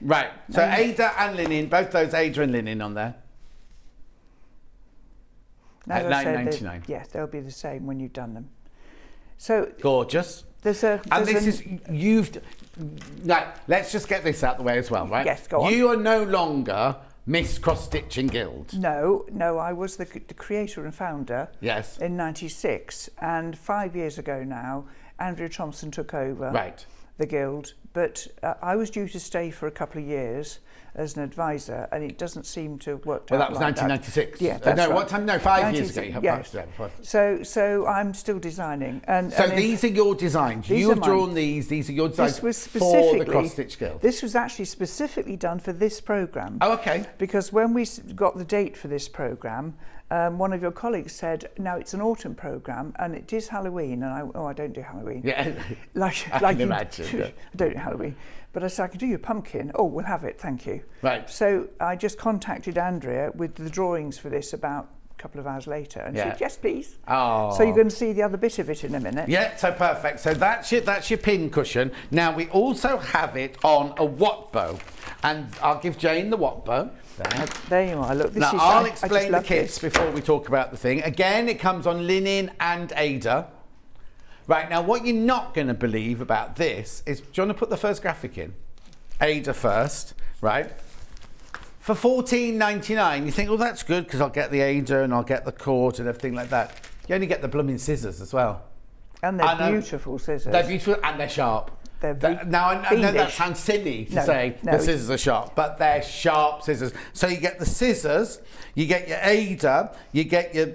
S2: Right. So Ada and linen, both those Ada and linen on there.
S6: As
S2: At
S6: I said,
S2: $9.99.
S6: Yes, they'll be the same when you've done them. So
S2: Gorgeous.
S6: there's a.
S2: And
S6: there's
S2: this
S6: an-
S2: is, you've, now, let's just get this out the way as well, right?
S6: Yes, go on.
S2: You are no longer Miss Cross Stitching Guild.
S6: No, I was the creator and founder.
S2: Yes.
S6: In '96, and 5 years ago now, Andrea Thompson took over.
S2: Right.
S6: The guild, but I was due to stay for a couple of years as an advisor, and it doesn't seem to have worked
S2: Well,
S6: out.
S2: that was
S6: like
S2: 1996.
S6: Yeah, that's
S2: no,
S6: right.
S2: what time? No, 5 years ago.
S6: 96,
S2: You had
S6: yes.
S2: passed.
S6: So I'm still designing, and
S2: So
S6: and
S2: these are your designs.
S6: These
S2: You
S6: are
S2: have
S6: mine.
S2: drawn these. These are your designs
S6: This was
S2: for the
S6: specifically
S2: Cross Stitch Guild.
S6: This was actually specifically done for this programme.
S2: Oh, okay.
S6: Because when we got the date for this programme, one of your colleagues said, "Now it's an autumn programme and it is Halloween." And I don't do Halloween.
S2: Yeah.
S6: Like
S2: I
S6: like
S2: can
S6: you-
S2: imagine, yeah.
S6: I don't do Halloween, but I said I can do your pumpkin. Oh, we'll have it, thank you.
S2: Right.
S6: So I just contacted Andrea with the drawings for this about a couple of hours later, and she
S2: Yeah.
S6: said, "Yes, please."
S2: Oh.
S6: So you're going to see the other bit of it in a minute.
S2: Yeah, so perfect. So that's your pin cushion. Now we also have it on a watt bow, and I'll give Jane the watt bow.
S6: There you are. Look, this
S2: Now
S6: is.
S2: I'll
S6: I just
S2: explain the
S6: love
S2: kits
S6: this.
S2: before we talk about the thing. Again, it comes on linen and Ada. Right, now what you're not going to believe about this is, do you want to put the first graphic in? Ada first, right? For $14.99, you think, oh, that's good because I'll get the Ada and I'll get the cord and everything like that. You only get the blooming scissors as well.
S6: And
S2: I
S6: they're
S2: know.
S6: beautiful scissors.
S2: They're beautiful and they're sharp.
S6: They're
S2: Now, I know that
S6: fiendish.
S2: sounds silly to
S6: No,
S2: say
S6: no,
S2: the
S6: it's-
S2: scissors are sharp, but they're sharp scissors. So you get the scissors, you get your Ada, you get your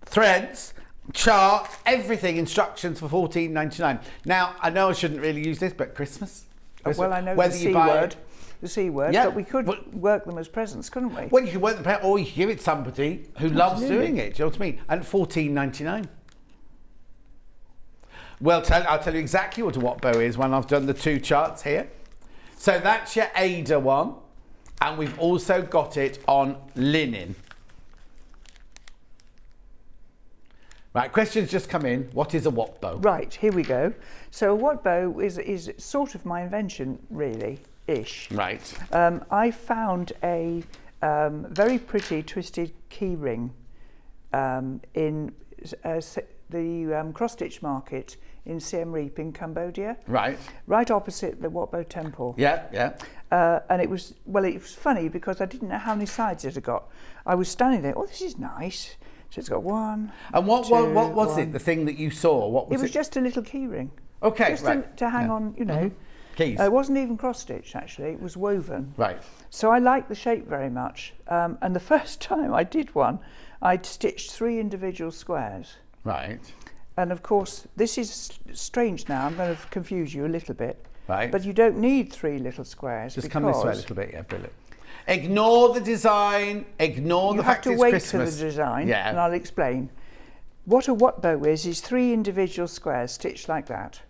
S2: threads, chart, everything, instructions for $14.99. Now, I know I shouldn't really use this, but Christmas.
S6: Well, I know
S2: Whether
S6: the
S2: you
S6: C
S2: buy
S6: word.
S2: it-
S6: The C word,
S2: Yeah,
S6: but we could
S2: but-
S6: work them as presents, couldn't we?
S2: Well, you can work the pair, or you can give it to somebody who loves
S6: Absolutely.
S2: doing it. Do you know what I mean? And $14.99. Well, I'll tell you exactly what a watt bow is when I've done the two charts here. So that's your Ada one, and we've also got it on linen. Right, questions just come in. What is a watt bow?
S6: Right, here we go. So a watt bow is sort of my invention, really-ish.
S2: Right.
S6: I found a very pretty twisted key ring in the cross-stitch market in Siem Reap in Cambodia.
S2: Right.
S6: Right opposite the Wat Bow Temple.
S2: Yeah.
S6: And it was funny because I didn't know how many sides it had got. I was standing there, oh, this is nice. So it's got one.
S2: And what
S6: two,
S2: was
S6: one.
S2: it? The thing that you saw? What was
S6: It was just a little key ring.
S2: Okay,
S6: Just
S2: right.
S6: to hang
S2: Yeah.
S6: on, you know.
S2: Keys.
S6: It wasn't even cross-stitched, actually. It was woven.
S2: Right.
S6: So I liked the shape very much. And the first time I did one, I'd stitched 3 individual squares.
S2: Right.
S6: And of course, this is strange now. I'm going to confuse you a little bit.
S2: Right.
S6: But you don't need 3 little squares.
S2: Just
S6: because
S2: come this way a little bit. Yeah, brilliant. Ignore the design. Ignore
S6: you
S2: the
S6: have
S2: fact
S6: to
S2: it's
S6: wait
S2: Christmas.
S6: for the design,
S2: Yeah.
S6: and I'll explain. What a Wat bow is 3 individual squares stitched like that.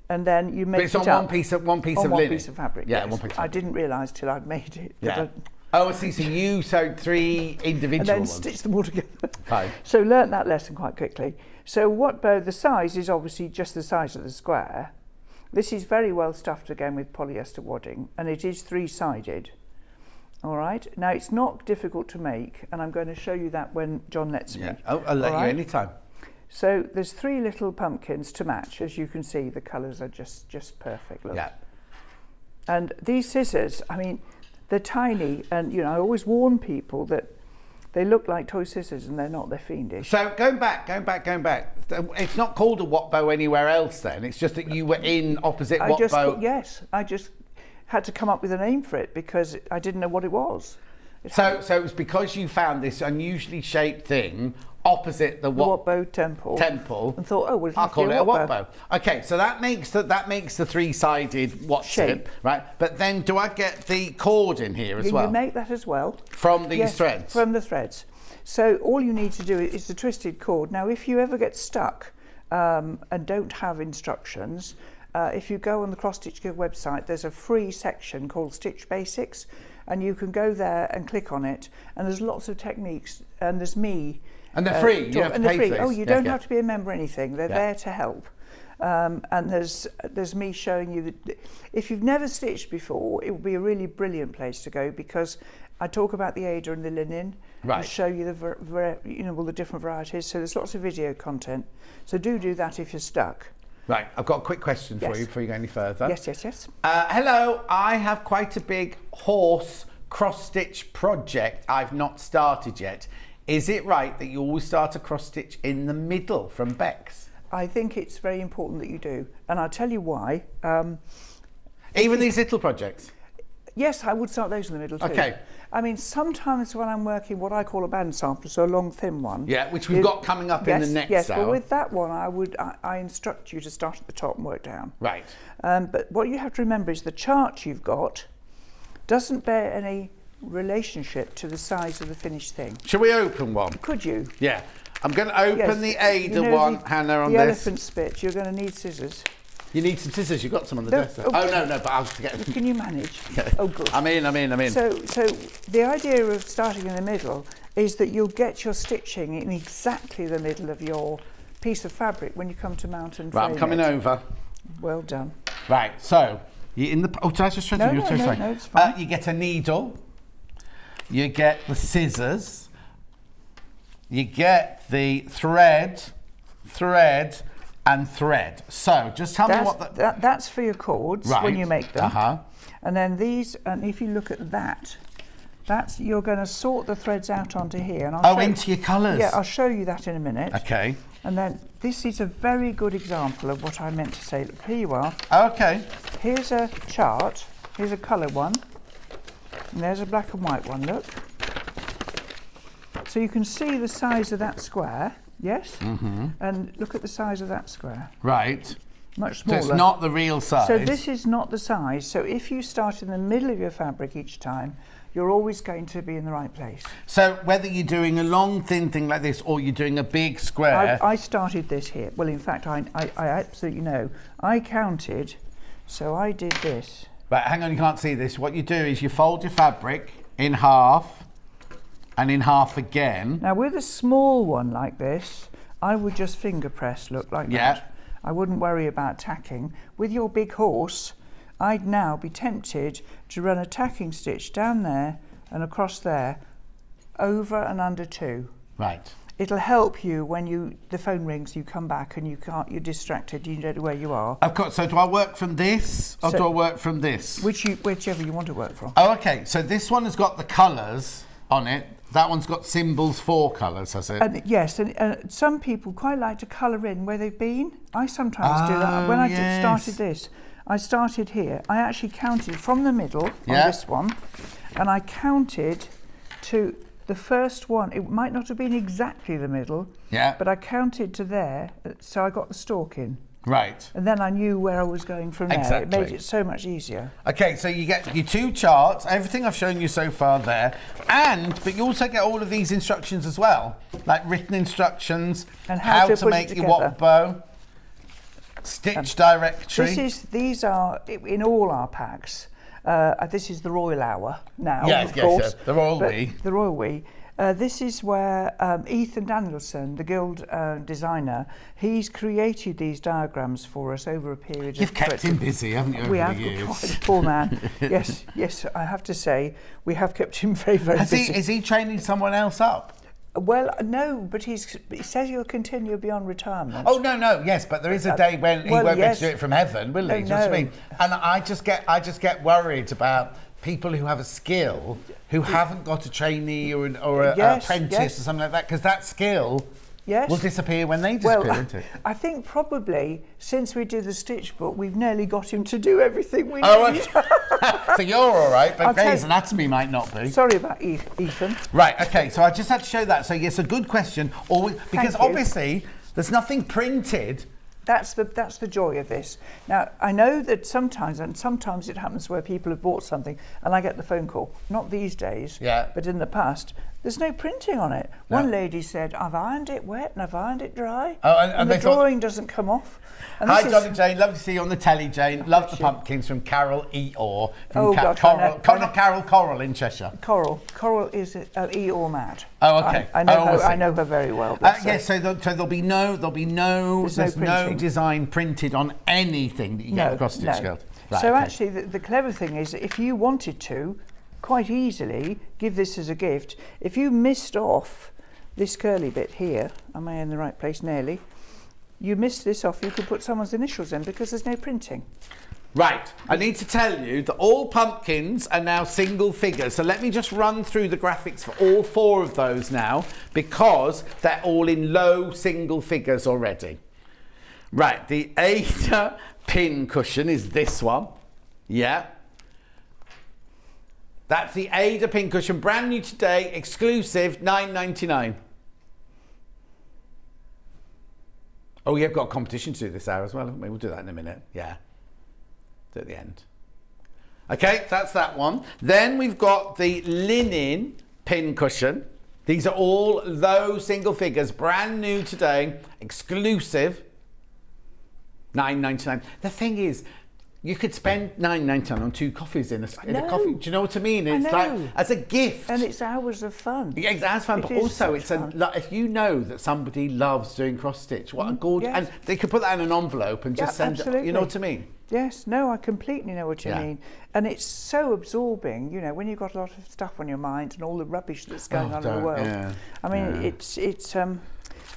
S6: And then you make
S2: But it's
S6: it
S2: on
S6: up
S2: one piece of
S6: on
S2: linen.
S6: one piece of fabric.
S2: Yeah,
S6: yes.
S2: one piece. Of
S6: I
S2: fabric.
S6: didn't realise till I'd made it. that
S2: Yeah.
S6: I-
S2: Oh, I see. So you sewed 3 individual
S6: and then
S2: ones.
S6: stitch them all together.
S2: Fine.
S6: So learnt that lesson quite quickly. So Wat bow, the size is obviously just the size of the square. This is very well stuffed again with polyester wadding, and it is 3-sided. All right. Now it's not difficult to make, and I'm going to show you that when John lets me.
S2: Yeah. Oh, I'll let you anytime.
S6: So there's 3 little pumpkins to match. As you can see, the colours are just perfect. Look.
S2: Yeah.
S6: And these scissors, I mean, they're tiny, and you know, I always warn people that they look like toy scissors, and they're not. They're fiendish.
S2: So going back. It's not called a Watbo anywhere else then. It's just that you were in opposite Watbo.
S6: Yes, I just had to come up with a name for it because I didn't know what it was.
S2: So it was because you found this unusually shaped thing opposite the
S6: Watbo temple.
S2: And
S6: thought, oh, well,
S2: I'll call it a Watbo. Okay, so that makes the 3-sided
S6: shape,
S2: right? But then, do I get the cord in here as well?
S6: You make that as well
S2: from these threads.
S6: From the threads. So all you need to do is the twisted cord. Now, if you ever get stuck and don't have instructions, if you go on the Cross Stitch Guild website, there's a free section called Stitch Basics, and you can go there and click on it. And there's lots of techniques, and there's me.
S2: And they're free. You have to pay for this.
S6: Oh, you don't have to be a member or anything. They're there to help. And there's me showing you if you've never stitched before, it will be a really brilliant place to go because I talk about the Ada and the linen and show you all the different varieties. So there's lots of video content. So do that if you're stuck.
S2: Right, I've got a quick question for you before you go any further.
S6: Yes.
S2: Hello, I have quite a big horse cross-stitch project I've not started yet. Is it right that you always start a cross-stitch in the middle from Beck's?
S6: I think it's very important that you do, and I'll tell you why.
S2: Even these little projects?
S6: Yes, I would start those in the middle too.
S2: Okay.
S6: I mean, sometimes when I'm working what I call a band sampler, so a long thin one.
S2: Yeah, which we've got coming up in the next hour.
S6: But with that one, I instruct you to start at the top and work down.
S2: Right.
S6: But what you have to remember is the chart you've got doesn't bear any relationship to the size of the finished thing.
S2: Shall we open one?
S6: Could you?
S2: Yeah. I'm going to open the Ada one, Hannah, on
S6: the
S2: this.
S6: The elephant spit, you're going to need scissors.
S2: You need some scissors. You've got some on the desk. Oh, no, but I'll get them.
S6: Can you manage?
S2: Yeah.
S6: Oh, good.
S2: I'm in.
S6: So the idea of starting in the middle is that you'll get your stitching in exactly the middle of your piece of fabric when you come to mount and frame
S2: Right, I'm coming over.
S6: Well done.
S2: Right, so you're in the. Oh, did I just thread you?
S6: No, it's fine.
S2: You get a needle. You get the scissors. You get the thread, and thread. So just tell me what
S6: that's for your cords when you make them. And then these, and if you look at that, you're going to sort the threads out onto here. And I'll
S2: into your colours.
S6: Yeah, I'll show you that in a minute.
S2: Okay.
S6: And then this is a very good example of what I meant to say. Look, here you are.
S2: Okay.
S6: Here's a chart. Here's a colour one. And there's a black and white one, look. So you can see the size of that square, yes? Mm-hmm. And look at the size of that square.
S2: Right.
S6: Much smaller.
S2: So it's not the real size.
S6: So this is not the size. So if you start in the middle of your fabric each time, you're always going to be in the right place.
S2: So whether you're doing a long, thin thing like this or you're doing a big square...
S6: I started this here. Well, in fact, I absolutely know. I counted, so I did this.
S2: Right, hang on, you can't see this. What you do is you fold your fabric in half and in half again.
S6: Now, with a small one like this, I would just finger press, look like that. I wouldn't worry about tacking. With your big horse, I'd now be tempted to run a tacking stitch down there and across there, over and under 2.
S2: Right.
S6: It'll help you when the phone rings, you come back and you're distracted, you don't know where you are.
S2: Of course, so do I work from this or do I work from this?
S6: Whichever you want to work from.
S2: Oh, okay, so this one has got the colours on it. That one's got symbols for colours, has it?
S6: Yes, and some people quite like to colour in where they've been. I sometimes do that. When I started this, I started here. I actually counted from the middle on this one, and I counted to the first one. It might not have been exactly the middle, but I counted to there, so I got the stalk in.
S2: Right.
S6: And then I knew where I was going from there.
S2: Exactly.
S6: It made it so much easier.
S2: Okay, so you get your 2 charts, everything I've shown you so far there, but you also get all of these instructions as well, like written instructions,
S6: and how to
S2: make your Watbo, stitch directory.
S6: These are in all our packs. This is the Royal Hour now,
S2: of course.
S6: Yes,
S2: the Royal We.
S6: The Royal We. This is where Ethan Danielson, the Guild designer, he's created these diagrams for us over a period
S2: You've
S6: of...
S2: kept him busy, haven't you, over
S6: We
S2: the
S6: have,
S2: years?
S6: God, poor man. Yes, I have to say, we have kept him very, very busy.
S2: Is he training someone else up?
S6: Well, no, but he says he'll continue beyond retirement.
S2: Oh no, yes, but there is a day when he
S6: well,
S2: won't be able
S6: yes.
S2: to do it from heaven, will he? Do you know what I mean? And I just get worried about people who have a skill who haven't got a trainee or an apprentice or something like that, because that skill will disappear when they disappear, won't it?
S6: I think probably since we did the stitch book, we've nearly got him to do everything we need.
S2: So you're all right, but Grey's Anatomy might not be.
S6: Sorry about Ethan.
S2: Right, okay, so I just had to show that. So yes, a good question, because obviously there's nothing printed.
S6: That's the joy of this. Now, I know that sometimes it happens where people have bought something and I get the phone call. Not these days, but in the past, there's no printing on it. No. One lady said, I've ironed it wet and I've ironed it dry, and the drawing doesn't come off. And
S2: Hi, John and Jane. Lovely to see you on the telly, Jane. Love the pumpkins from Carol E. Orr. From Carol Coral in Cheshire.
S6: Coral is E. Orr mad.
S2: Oh, okay.
S6: I know her very well.
S2: Yes, so there'll be no design printed on anything that you get across Stitch Guild. Right,
S6: so actually, the clever thing is, if you wanted to, quite easily give this as a gift. If you missed off this curly bit here, am I in the right place? Nearly. You missed this off, you could put someone's initials in because there's no printing.
S2: Right, I need to tell you that all pumpkins are now single figures. So let me just run through the graphics for all 4 of those now, because they're all in low single figures already. Right, the Ada pin cushion is this one. Yeah. That's the Ada pin cushion, brand new today, exclusive, £9.99. Oh, you've got a competition to do this hour as well, haven't we? We'll do that in a minute. Yeah. At the end. Okay, that's that one. Then we've got the linen pin cushion. These are all low single figures, brand new today, exclusive, £9.99. The thing is, you could spend £9.99 on 2 coffees in a coffee. Do you know what I mean? It's like as a gift,
S6: and it's hours of fun.
S2: Yeah, it's hours fun, but also it's if you know that somebody loves doing cross stitch, what a gorgeous! And they could put that in an envelope and just send it. You know what I mean?
S6: Yes, no, I completely know what you mean. And it's so absorbing, you know, when you've got a lot of stuff on your mind and all the rubbish that's going on in the world.
S2: Yeah,
S6: I mean, it's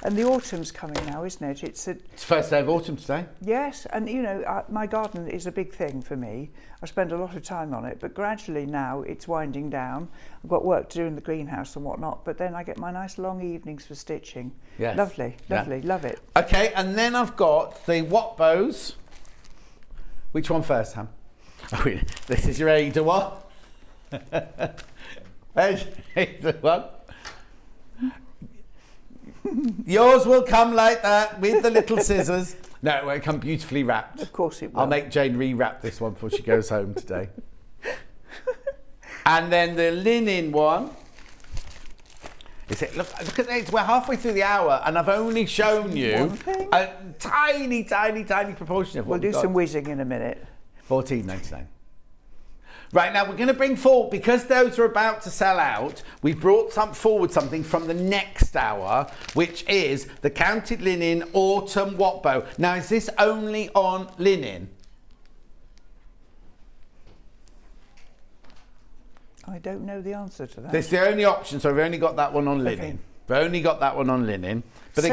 S6: and the autumn's coming now, isn't it?
S2: It's first day of autumn today.
S6: Yes, and you know, my garden is a big thing for me. I spend a lot of time on it, but gradually now it's winding down. I've got work to do in the greenhouse and whatnot, but then I get my nice long evenings for stitching.
S2: Yes.
S6: Lovely, love it.
S2: Okay, and then I've got the Watt bows. Which one first, Ham? Oh, this is your Ada one. There's Ada one. Yours will come like that with the little scissors. No, it won't come beautifully wrapped.
S6: Of course it will.
S2: I'll make Jane re-wrap this one before she goes home today. And then the linen one. Is it? Look at it. We're halfway through the hour, and I've only shown you a tiny proportion of what
S6: we'll do some whizzing in a minute.
S2: £14.99. Right, now we're going to bring forward, because those are about to sell out, we brought forward something from the next hour, which is the Counted Linen Autumn Watt Bow. Now, is this only on linen?
S6: I don't know the answer to that.
S2: That's the only option, so we've only got that one on linen. We've only got that one on linen. But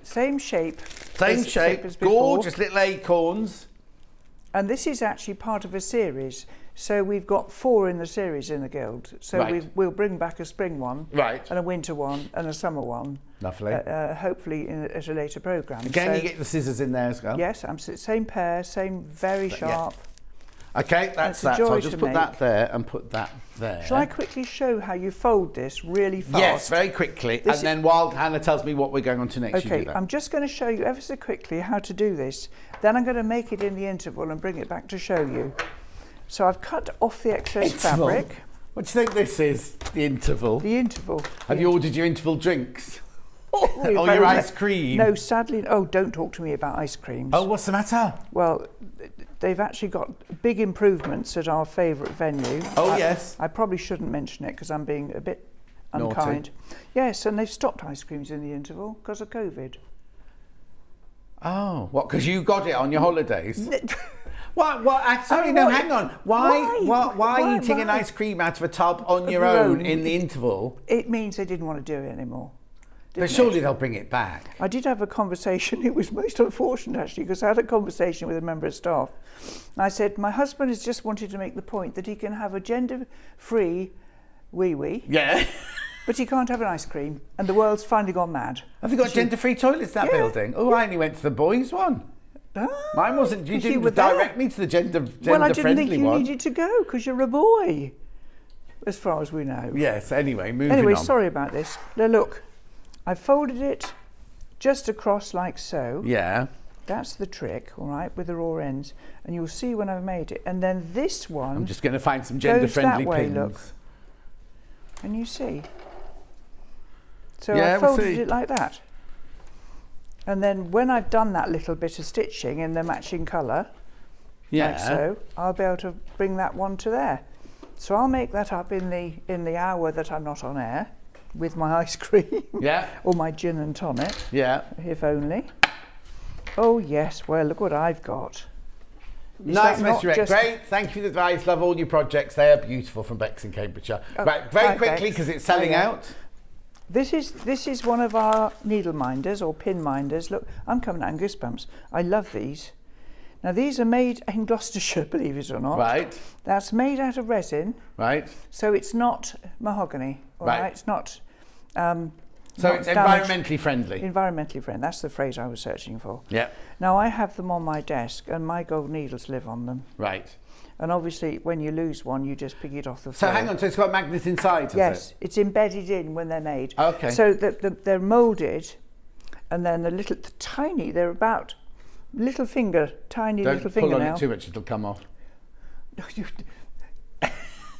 S6: same shape.
S2: Same shape, as gorgeous little acorns.
S6: And this is actually part of a series. So we've got 4 in the series in the Guild. So we'll bring back a spring one, and a winter one, and a summer one.
S2: Lovely.
S6: Hopefully at a later programme.
S2: Again, you get the scissors in there as well.
S6: Yes, same pair, same very sharp.
S2: Yeah. Okay, that's that. So I'll just put that there and put that there.
S6: Shall I quickly show how you fold this really fast?
S2: Yes, very quickly. And then while Hannah tells me what we're going on to next, you do that.
S6: I'm just going to show you ever so quickly how to do this. Then I'm going to make it in the interval and bring it back to show you. So I've cut off the excess fabric.
S2: What do you think this is, the interval?
S6: The interval.
S2: Have you ordered your interval drinks? Or your ice cream?
S6: No, sadly. Oh, don't talk to me about ice creams.
S2: Oh, what's the matter?
S6: Well, they've actually got big improvements at our favourite venue.
S2: Oh, yes.
S6: I probably shouldn't mention it because I'm being a bit unkind. Yes, and they've stopped ice creams in the interval because of COVID.
S2: Oh, what? Because you got it on your holidays? What? Sorry,
S6: mean,
S2: no,
S6: what-
S2: hang on. Why eating an
S6: why?
S2: ice cream out of a tub on your own in the interval?
S6: It means they didn't want to do it anymore.
S2: But surely they'll bring it back.
S6: I did have a conversation. It was most unfortunate, actually, because I had a conversation with a member of staff. And I said, my husband has just wanted to make the point that he can have a gender-free wee-wee,
S2: Yeah.
S6: but he can't have an ice cream. And the world's finally gone mad.
S2: Have you got gender-free toilets in that
S6: Yeah.
S2: building? Oh, I only went to the boys' one.
S6: Ah,
S2: Mine wasn't. You
S6: 'cause
S2: didn't
S6: were
S2: direct
S6: there.
S2: me to the gender-friendly
S6: Well, I didn't think you
S2: one.
S6: needed to go because you're a boy, as far as we know.
S2: Yes, anyway, moving on.
S6: Sorry about this. Now, look, I folded it just across like so.
S2: Yeah.
S6: That's the trick, all right, with the raw ends. And you'll see when I've made it. And then this one
S2: I'm just going to find some
S6: goes
S2: gender-friendly
S6: that way,
S2: pins.
S6: look. Can you see? So
S2: Yeah,
S6: I
S2: we'll
S6: folded
S2: see.
S6: it like that. And then when I've done that little bit of stitching in the matching colour,
S2: Yeah.
S6: like so, I'll be able to bring that one to there. So I'll make that up in the hour that I'm not on air with my ice cream.
S2: Yeah.
S6: Or my gin and tonic,
S2: Yeah.
S6: if only. Oh yes, well look what I've got. Is
S2: Nice,
S6: that not
S2: Mr. Rick.
S6: just-
S2: Great. Thank you for the advice. Love all your projects. They are beautiful from Bex in Cambridgeshire.
S6: Oh,
S2: right, very
S6: hi,
S2: quickly
S6: Bex.
S2: because it's selling
S6: Hiya.
S2: out.
S6: This is one of our needle minders or pin minders. Look, I'm coming out in goosebumps. I love these. Now these are made in Gloucestershire, believe it or not.
S2: Right.
S6: That's made out of resin,
S2: Right.
S6: so it's not mahogany. All
S2: Right.
S6: right. It's not.
S2: So
S6: not
S2: it's
S6: damaged.
S2: environmentally friendly.
S6: Environmentally friendly. That's the phrase I was searching for.
S2: Yeah.
S6: Now I have them on my desk, and my gold needles live on them.
S2: Right.
S6: And obviously, when you lose one, you just pick it off the
S2: So
S6: floor.
S2: hang on. So it's got a magnet inside, has
S6: Yes,
S2: it?
S6: it's embedded in when they're made.
S2: Okay.
S6: So they're moulded, and then the tiny, they're about little finger, tiny
S2: Don't
S6: little
S2: pull on
S6: fingernail.
S2: it too much; it'll come off.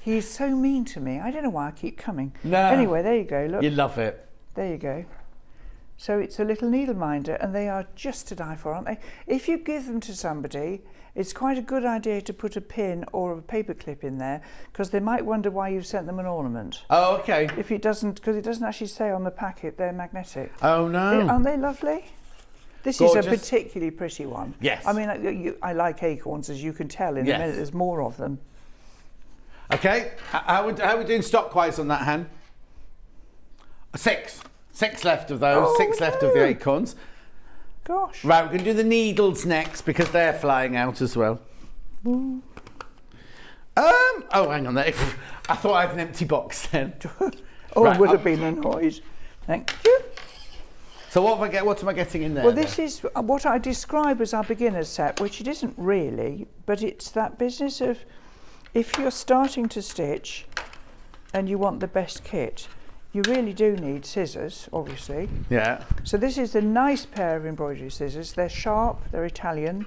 S6: He's so mean to me. I don't know why I keep coming.
S2: No.
S6: Anyway, there you go. Look,
S2: You love it.
S6: there you go. So it's a little needle minder, and they are just to die for, aren't they? If you give them to somebody, it's quite a good idea to put a pin or a paper clip in there, because they might wonder why you've sent them an ornament.
S2: Oh, okay.
S6: If it doesn't, because it doesn't actually say on the packet they're magnetic.
S2: Oh no.
S6: Aren't they lovely? This
S2: Gorgeous.
S6: is a particularly pretty one.
S2: Yes.
S6: I mean, I like acorns, as you can tell in
S2: Yes.
S6: a minute. There's more of them.
S2: Okay. How are we doing stock-wise on that, Han? 6. 6 left of those.
S6: Oh,
S2: 6 left of the
S6: no.
S2: acorns.
S6: Gosh.
S2: Right, we're going to do the needles next because they're flying out as well. Oh, hang on there. I thought I had an empty box then.
S6: Oh,
S2: Right,
S6: I would have
S2: up-
S6: been annoyed. Thank you.
S2: So what am I getting in there?
S6: Well, this is what I describe as our beginner's set, which it isn't really, but it's that business of if you're starting to stitch and you want the best kit, you really do need scissors, obviously.
S2: Yeah.
S6: So this is a nice pair of embroidery scissors. They're sharp, they're Italian.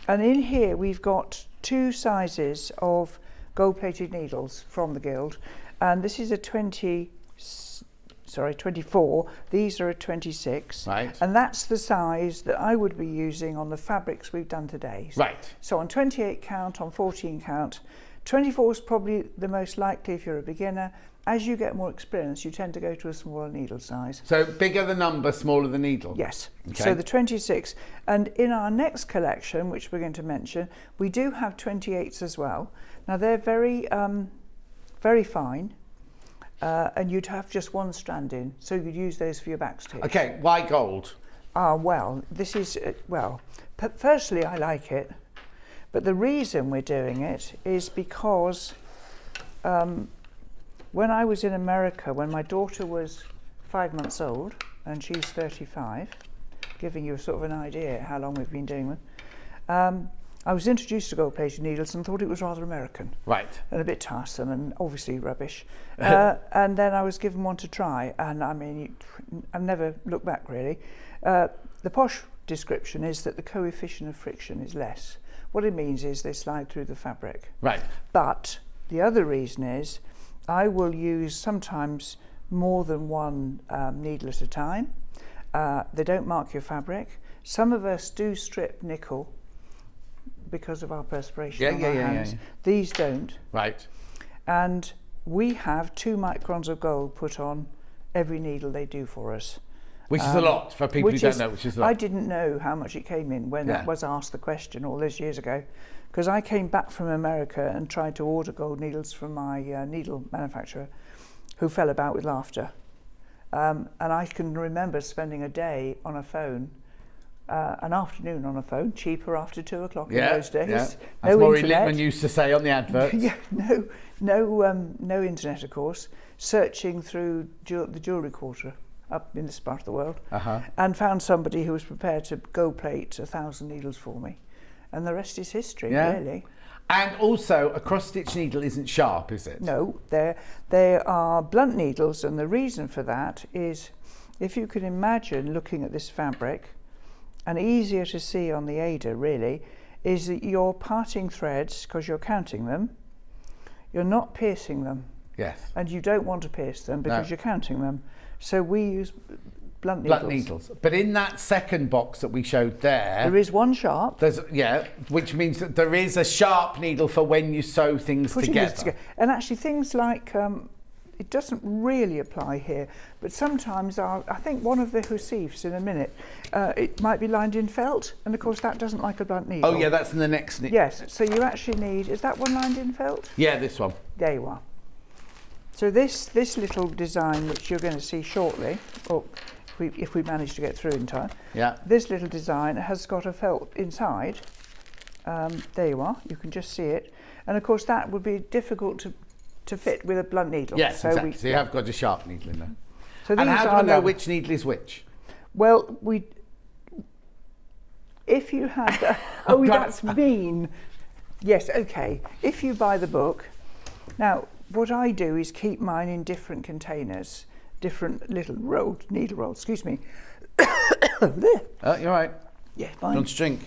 S6: And in here we've got 2 sizes of gold-plated needles from the Guild. And this is a 24. These are a 26.
S2: Right.
S6: And that's the size that I would be using on the fabrics we've done today.
S2: Right.
S6: So on 28 count, on 14 count. 24 is probably the most likely if you're a beginner. As you get more experience, you tend to go to a smaller needle size.
S2: So bigger the number, smaller the needle.
S6: Yes.
S2: Okay.
S6: So the 26. And in our next collection, which we're going to mention, we do have 28s as well. Now they're very, very fine. And you'd have just one strand in, so you'd use those for your backstitch.
S2: Okay, why gold?
S6: Well, this is, firstly, I like it. But the reason we're doing it is because when I was in America, when my daughter was 5 months old, and she's 35, giving you sort of an idea how long we've been doing them, I was introduced to gold-plated needles and thought it was rather American.
S2: Right.
S6: And a bit tiresome and obviously rubbish. And then I was given one to try, and I mean, I've never looked back really. The posh description is that the coefficient of friction is less. What it means is they slide through the fabric.
S2: Right.
S6: But the other reason is I will use sometimes more than one needle at a time. They don't mark your fabric. Some of us do strip nickel because of our perspiration on our hands.
S2: Yeah.
S6: These don't.
S2: Right.
S6: And we have 2 microns of gold put on every needle they do for us.
S2: Which is a lot for people who don't know, which is a lot.
S6: I didn't know how much it came in when I was asked the question all those years ago, because I came back from America and tried to order gold needles from my needle manufacturer, who fell about with laughter. And I can remember spending a day on a phone, an afternoon on a phone, cheaper after 2 o'clock in those days.
S2: Yeah.
S6: No
S2: As Maureen
S6: internet.
S2: Littman used to say on the adverts.
S6: No internet, of course. Searching through the jewellery quarter up in this part of the world, and found somebody who was prepared to gold plate 1,000 needles for me, and the rest is history, really.
S2: And also, a cross-stitch needle isn't sharp, is it?
S6: No, they are blunt needles, and the reason for that is, if you can imagine looking at this fabric, and easier to see on the Ada really, is that you're parting threads because you're counting them. You're not piercing them.
S2: Yes.
S6: And you don't want to pierce them because you're counting them. So we use blunt needles.
S2: Blunt needles. But in that second box that we showed there
S6: is one sharp.
S2: There's which means that there is a sharp needle for when you sew things together.
S6: And actually things like, it doesn't really apply here, but sometimes I think one of the hussifs in a minute, it might be lined in felt, and of course that doesn't like a blunt needle.
S2: Oh yeah, that's in the next needle.
S6: Yes, so you actually need, is that one lined in felt?
S2: Yeah, this one.
S6: There you are. So this little design, which you're going to see shortly, or if we manage to get through in time, this little design has got a felt inside. There you are, you can just see it. And of course that would be difficult to fit with a blunt needle.
S2: Yes, so exactly. So you have got a sharp needle in there.
S6: So
S2: and how do I know which needle is which?
S6: Well, if you had, that's mean. Yes, okay. If you buy the book, now what I do is keep mine in different containers, different little needle rolls, excuse me. There.
S2: Oh, you're right.
S6: Yeah, fine.
S2: Don't drink.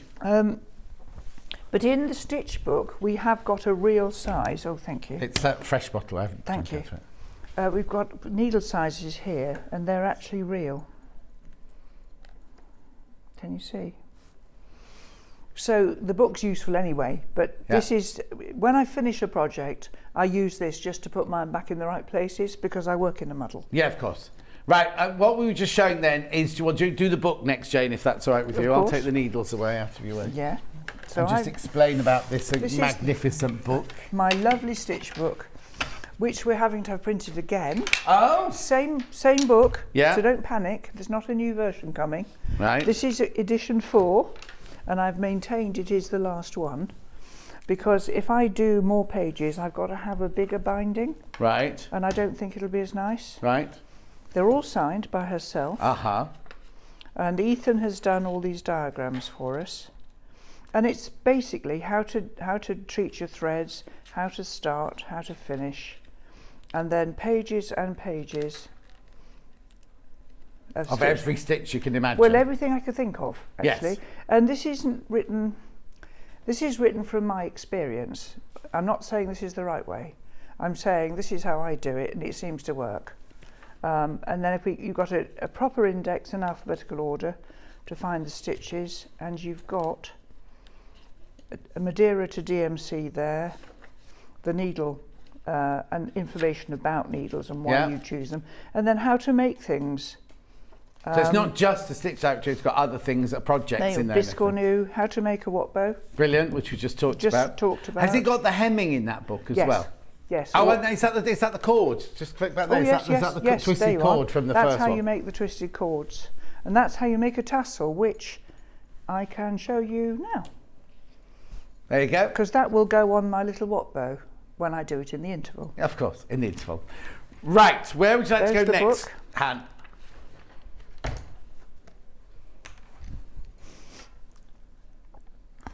S6: But in the stitch book, we have got a real size. Oh, thank you.
S2: It's that fresh bottle, I haven't.
S6: Thank you. We've got needle sizes here, and they're actually real. Can you see? So the book's useful anyway, but this is, when I finish a project, I use this just to put mine back in the right places because I work in a muddle.
S2: Yeah, of course. Right, what we were just showing then is, do you want to do the book next, Jane, if that's all right with you? I'll take the needles away after you went.
S6: Yeah.
S2: So just explain about this magnificent book.
S6: My lovely stitch book, which we're having to have printed again.
S2: Oh!
S6: Same book,
S2: so
S6: don't panic, there's not a new version coming.
S2: Right.
S6: This is edition 4, and I've maintained it is the last one, because if I do more pages, I've got to have a bigger binding.
S2: Right.
S6: And I don't think it'll be as nice.
S2: Right.
S6: They're all signed by herself. And Ethan has done all these diagrams for us. And it's basically how to treat your threads, how to start, how to finish, and then pages and pages
S2: of every stitch you can imagine.
S6: Well, everything I could think of, actually.
S2: Yes.
S6: And this is written from my experience. I'm not saying this is the right way. I'm saying this is how I do it, and it seems to work. And then you've got a proper index in alphabetical order to find the stitches, and you've got a Madeira to DMC there, the needle, and information about needles and why you choose them, and then how to make things.
S2: So it's not just a stitch factory, it's got other things, projects in there.
S6: Biscornu, how to make a what bow.
S2: Brilliant, which we just talked about. Has it got the hemming in that book as well?
S6: Yes.
S2: Oh, and is that the cord? Just click back there.
S6: Yes,
S2: is that the twisted cord from the
S6: first one?
S2: That's
S6: how you make the twisted cords. And that's how you make a tassel, which I can show you now.
S2: There you go.
S6: Because that will go on my little what bow when I do it in the interval.
S2: Of course, in the interval. Right, where would you like to go next?
S6: Book.
S2: Han.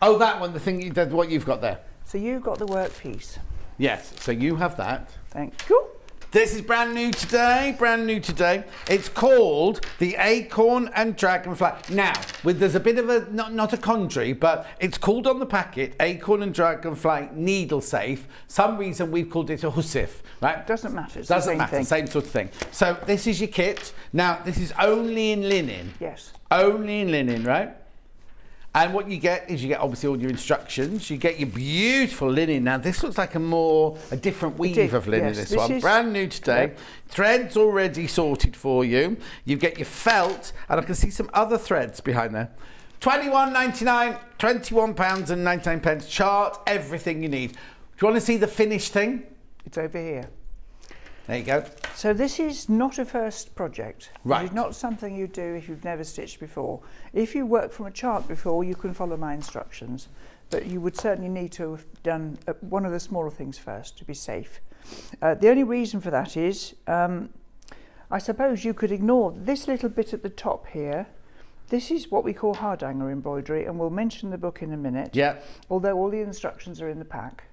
S2: Oh, that one, the thing, what you've got there.
S6: So you've got the workpiece.
S2: Yes, so you have that.
S6: Thank you.
S2: This is brand new today. It's called the Acorn and Dragonfly. Now, there's a bit of a, not a quandary, but it's called on the packet Acorn and Dragonfly Needle Safe. Some reason we've called it a hussif, right?
S6: Doesn't matter. It's
S2: Doesn't matter, same sort of thing. So this is your kit. Now, this is only in linen.
S6: Yes.
S2: Only in linen, right? And what you get is you get obviously all your instructions. You get your beautiful linen. Now this looks like a different weave of linen.
S6: Yes,
S2: this one,
S6: is
S2: brand new today.
S6: Yeah.
S2: Threads already sorted for you. You get your felt, and I can see some other threads behind there. £21.99, £21.99. Chart, everything you need. Do you want to see the finished thing?
S6: It's over here.
S2: There you go.
S6: So this is not a first project.
S2: Right.
S6: It's not something you do if you've never stitched before. If you worked from a chart before, you can follow my instructions, but you would certainly need to have done one of the smaller things first to be safe. The only reason for that is, I suppose you could ignore this little bit at the top here. This is what we call hardanger embroidery, and we'll mention the book in a minute.
S2: Yeah.
S6: Although all the instructions are in the pack.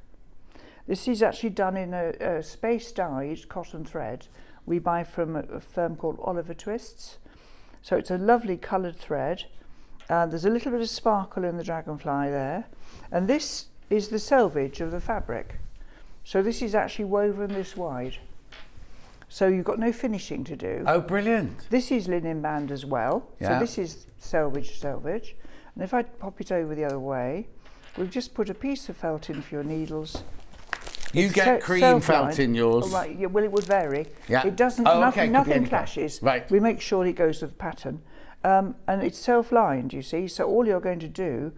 S6: This is actually done in a space-dyed cotton thread we buy from a firm called Oliver Twists. So it's a lovely coloured thread. There's a little bit of sparkle in the dragonfly there. And this is the selvage of the fabric. So this is actually woven this wide. So you've got no finishing to do.
S2: Oh, brilliant.
S6: This is linen band as well.
S2: Yeah.
S6: So this is selvage. And if I pop it over the other way, we've just put a piece of felt in for your needles.
S2: You
S6: It's
S2: get cream
S6: self-lined.
S2: felt in yours.
S6: Oh, right, yeah, well, it would vary.
S2: Yeah.
S6: It doesn't,
S2: Oh, okay, could be
S6: nothing
S2: any
S6: clashes.
S2: colour. Right.
S6: We make sure it goes with the pattern. And it's self-lined, you see, so all you're going to do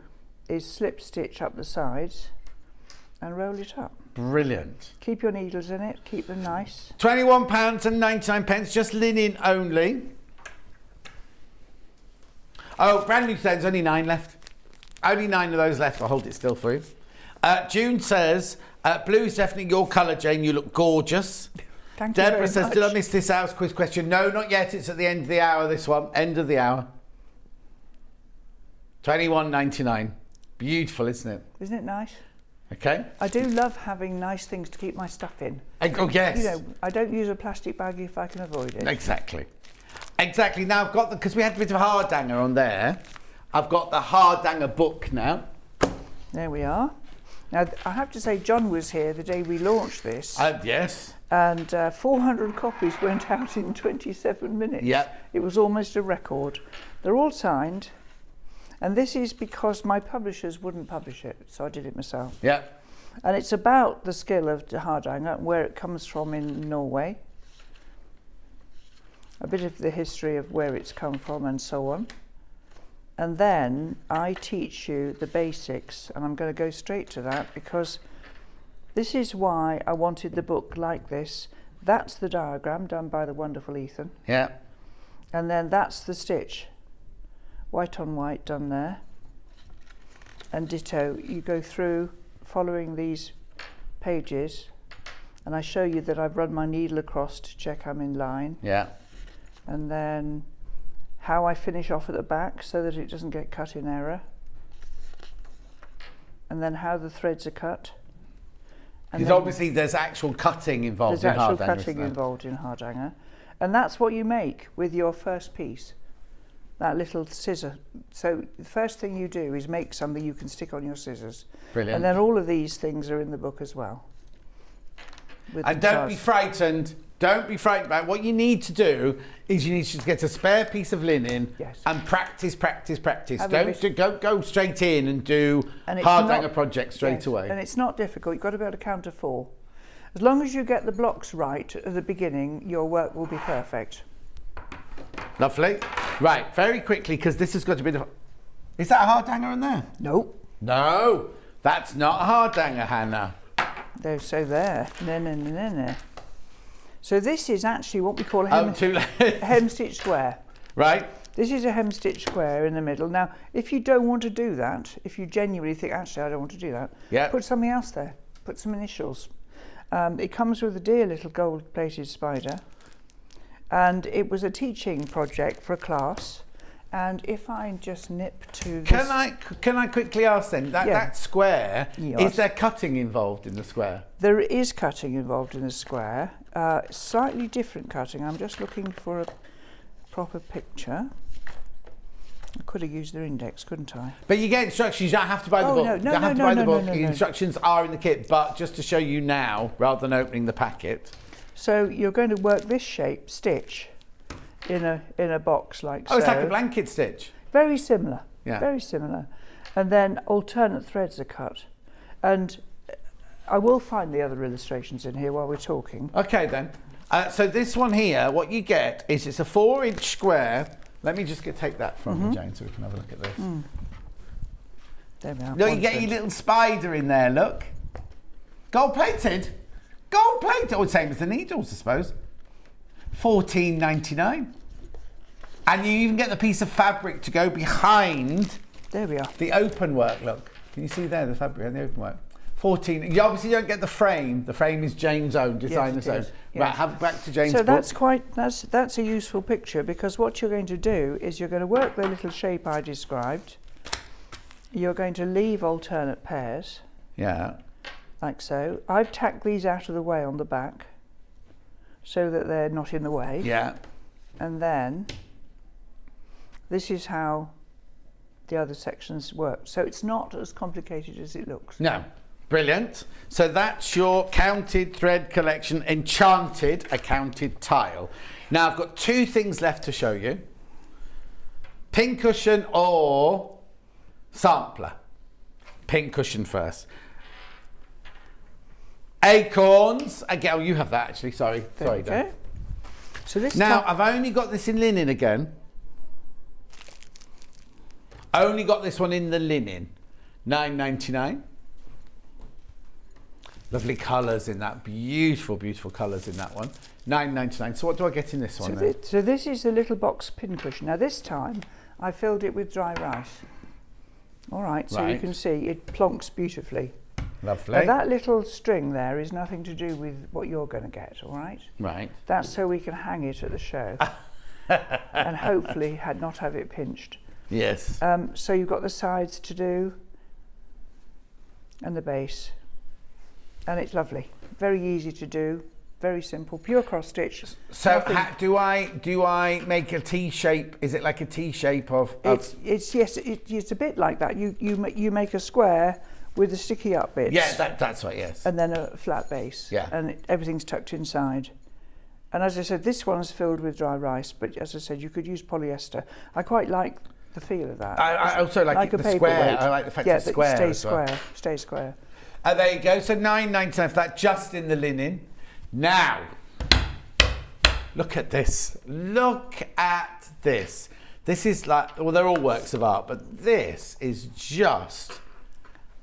S6: is slip stitch up the sides and roll it up.
S2: Brilliant.
S6: Keep your needles in it, keep them nice.
S2: £21.99, just linen only. Oh, brand new today, there's only 9 left. Only 9 of those left. I'll hold it still for you. June says, blue is definitely your colour, Jane. You look gorgeous.
S6: Thank you
S2: Deborah
S6: very
S2: says,
S6: much.
S2: did I miss this hour's quiz question? No, not yet. It's at the end of the hour, this one. End of the hour. £21.99. Beautiful, isn't it?
S6: Isn't it nice?
S2: Okay.
S6: I do love having nice things to keep my stuff in.
S2: Oh, yes.
S6: You know, I don't use a plastic bag if I can avoid it.
S2: Exactly. Exactly. Now I've got because we had a bit of hardanger on there. I've got the hardanger book now.
S6: There we are. Now, I have to say, John was here the day we launched this.
S2: Yes.
S6: And 400 copies went out in 27 minutes.
S2: Yep.
S6: It was almost a record. They're all signed. And this is because my publishers wouldn't publish it, so I did it myself.
S2: Yeah.
S6: And it's about the skill of the hardanger and where it comes from in Norway. A bit of the history of where it's come from and so on. And then I teach you the basics, and I'm going to go straight to that because this is why I wanted the book like this. That's the diagram done by the wonderful Ethan.
S2: Yeah.
S6: And then that's the stitch. White on white done there. And ditto, you go through following these pages, and I show you that I've run my needle across to check I'm in line.
S2: Yeah.
S6: And then how I finish off at the back so that it doesn't get cut in error. And then how the threads are cut. And
S2: Because
S6: then
S2: obviously there's actual cutting involved
S6: there's
S2: in
S6: actual
S2: hardanger.
S6: cutting involved in hardanger. And that's what you make with your first piece. That little scissor. So the first thing you do is make something you can stick on your scissors.
S2: Brilliant.
S6: And then all of these things are in the book as well.
S2: And don't be frightened. Don't be frightened about it. What you need to do is you need to get a spare piece of linen and practice. Don't go straight in and do hardanger projects straight away.
S6: And it's not difficult. You've got to be able to count to 4. As long as you get the blocks right at the beginning, your work will be perfect.
S2: Lovely. Right, very quickly, because this has got a bit of... Is that a hardanger in there?
S6: Nope.
S2: No, that's not a hardanger, Hannah.
S6: So there. No. So this is actually what we call a hem stitch square.
S2: Right.
S6: This is a hem stitch square in the middle. Now, if you don't want to do that, if you genuinely think, actually, I don't want to do that, put something else there. Put some initials. It comes with a dear little gold-plated spider. And it was a teaching project for a class. And if I just nip to this...
S2: Can I quickly ask then, that square,
S6: Yes.
S2: is there cutting involved in the square?
S6: There is cutting involved in the square. Slightly different cutting. I'm just looking for a proper picture. I could have used their index, couldn't I?
S2: But you get instructions, you don't have to buy the book. You don't have to buy the book. The instructions are in the kit, but just to show you now, rather than opening the packet.
S6: So you're going to work this shape, stitch, in a box like so.
S2: Oh, it's like a blanket stitch.
S6: Very similar.
S2: Yeah.
S6: Very similar. and then alternate threads are cut. And I will find the other illustrations in here while we're talking.
S2: Okay then. So this one here, what you get is it's a 4-inch square. Let me just take that from you, Jane, so we can have a look at this.
S6: There we are.
S2: Look, you get your little spider in there, look. Gold plated. Gold plated. Oh, same as the needles, I suppose. $14.99. And you even get the piece of fabric to go behind. There we are. The open work, look. Can you see there the fabric and the open work? 14. You obviously don't get the frame. The frame is Jane's own, designer's own.
S6: Yes.
S2: Right, have back to Jane's
S6: So
S2: book.
S6: that's a useful picture, because what you're going to do is you're going to work the little shape I described. You're going to leave alternate pairs.
S2: Yeah.
S6: Like so. I've tacked these out of the way on the back so that they're not in the way.
S2: Yeah.
S6: And then this is how the other sections work. So it's not as complicated as it looks.
S2: No. Brilliant. So that's your counted thread collection, enchanted, a counted tile. Now I've got 2 things left to show you. Pincushion or sampler. Pincushion first. Acorns. Again, oh, you have that actually. Sorry. Sorry, Dan.
S6: So this
S2: now I've only got this in linen again. Only got this one in the linen. $9.99. Lovely colours in that. Beautiful, beautiful colours in that one. $9.99. So what do I get in this one then?
S6: So this is the little box pincushion. Now this time I filled it with dry rice. All right, so you can see it plonks beautifully.
S2: Lovely.
S6: Now that little string there is nothing to do with what you're going to get, all right?
S2: Right.
S6: That's so we can hang it at the show and hopefully not have it pinched.
S2: Yes.
S6: So you've got the sides to do and the base, and it's lovely. Very easy to do, very simple, pure cross stitch.
S2: So do I make a T shape? Is it like a T shape of?
S6: It's a bit like that. You make a square with the sticky up bits.
S2: Yeah, that's right. Yes.
S6: And then a flat base.
S2: Yeah.
S6: And everything's tucked inside. And as I said, this one's filled with dry rice, but as I said, you could use polyester. I quite like the feel of that.
S2: I also like
S6: a
S2: the square.
S6: paperweight.
S2: I like the fact
S6: yeah,
S2: it's square.
S6: Stay square. Stay square.
S2: There you go. So $9.99 for that, just in the linen. Now, look at this. Look at this. This is like, well, they're all works of art, but this is just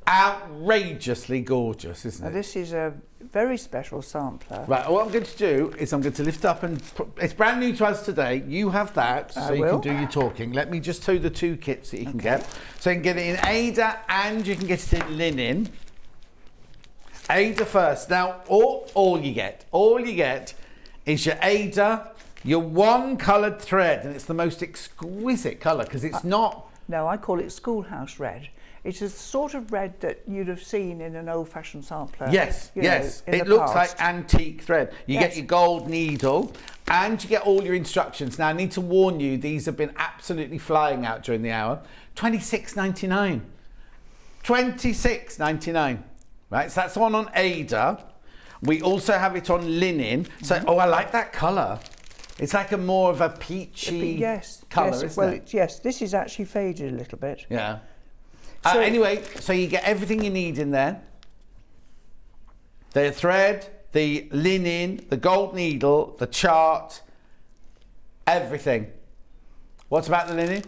S2: outrageously gorgeous, isn't it?
S6: Now, this is a very special sampler.
S2: Right, what I'm going to do is I'm going to lift up and it's brand new to us today. You have that, so you can do your talking. Let me just show the 2 kits that you can get. So you can get it in Ada and you can get it in linen. Ada first. Now, all you get is your Ada, your one coloured thread, and it's the most exquisite colour because it's not.
S6: No, I call it schoolhouse red. It's a sort of red that you'd have seen in an old-fashioned sampler.
S2: Yes, yes.
S6: It
S2: looks like antique thread. You
S6: Yes.
S2: get your gold needle and you get all your instructions. Now, I need to warn you, these have been absolutely flying out during the hour. $26.99. $26.99. Right, so that's the one on Ada. We also have it on linen. So, I like that colour. It's like a more of a peachy colour, isn't it?
S6: Yes, this is actually faded a little bit.
S2: Yeah.
S6: So
S2: anyway, so you get everything you need in there. The thread, the linen, the gold needle, the chart, everything. What about the linen?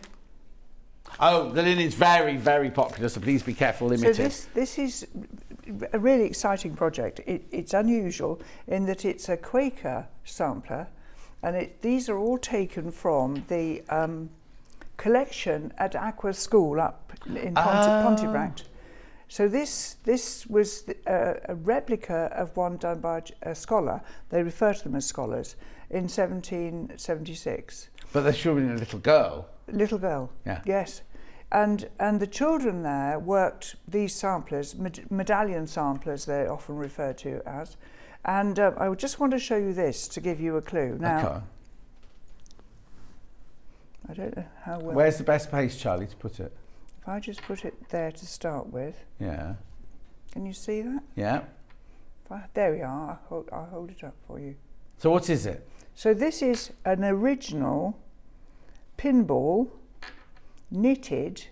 S2: Oh, the linen's very, very popular, so please be careful, limited.
S6: So this is a really exciting project. It's unusual in that it's a Quaker sampler, and these are all taken from the collection at Aqua School up in Pontefract. So this was a replica of one done by a scholar. They refer to them as scholars in 1776.
S2: But there should have been a little girl.
S6: Little girl.
S2: Yeah.
S6: Yes. And the children there worked these samplers, medallion samplers they're often referred to as. And I just want to show you this to give you a clue. Now,
S2: Okay.
S6: I don't know how well.
S2: Where's the best place, Charlie, to put it?
S6: If I just put it there to start with.
S2: Yeah.
S6: Can you see that?
S2: Yeah.
S6: There we are. I'll hold it up for you.
S2: So what is it?
S6: So this is an original pinball knitted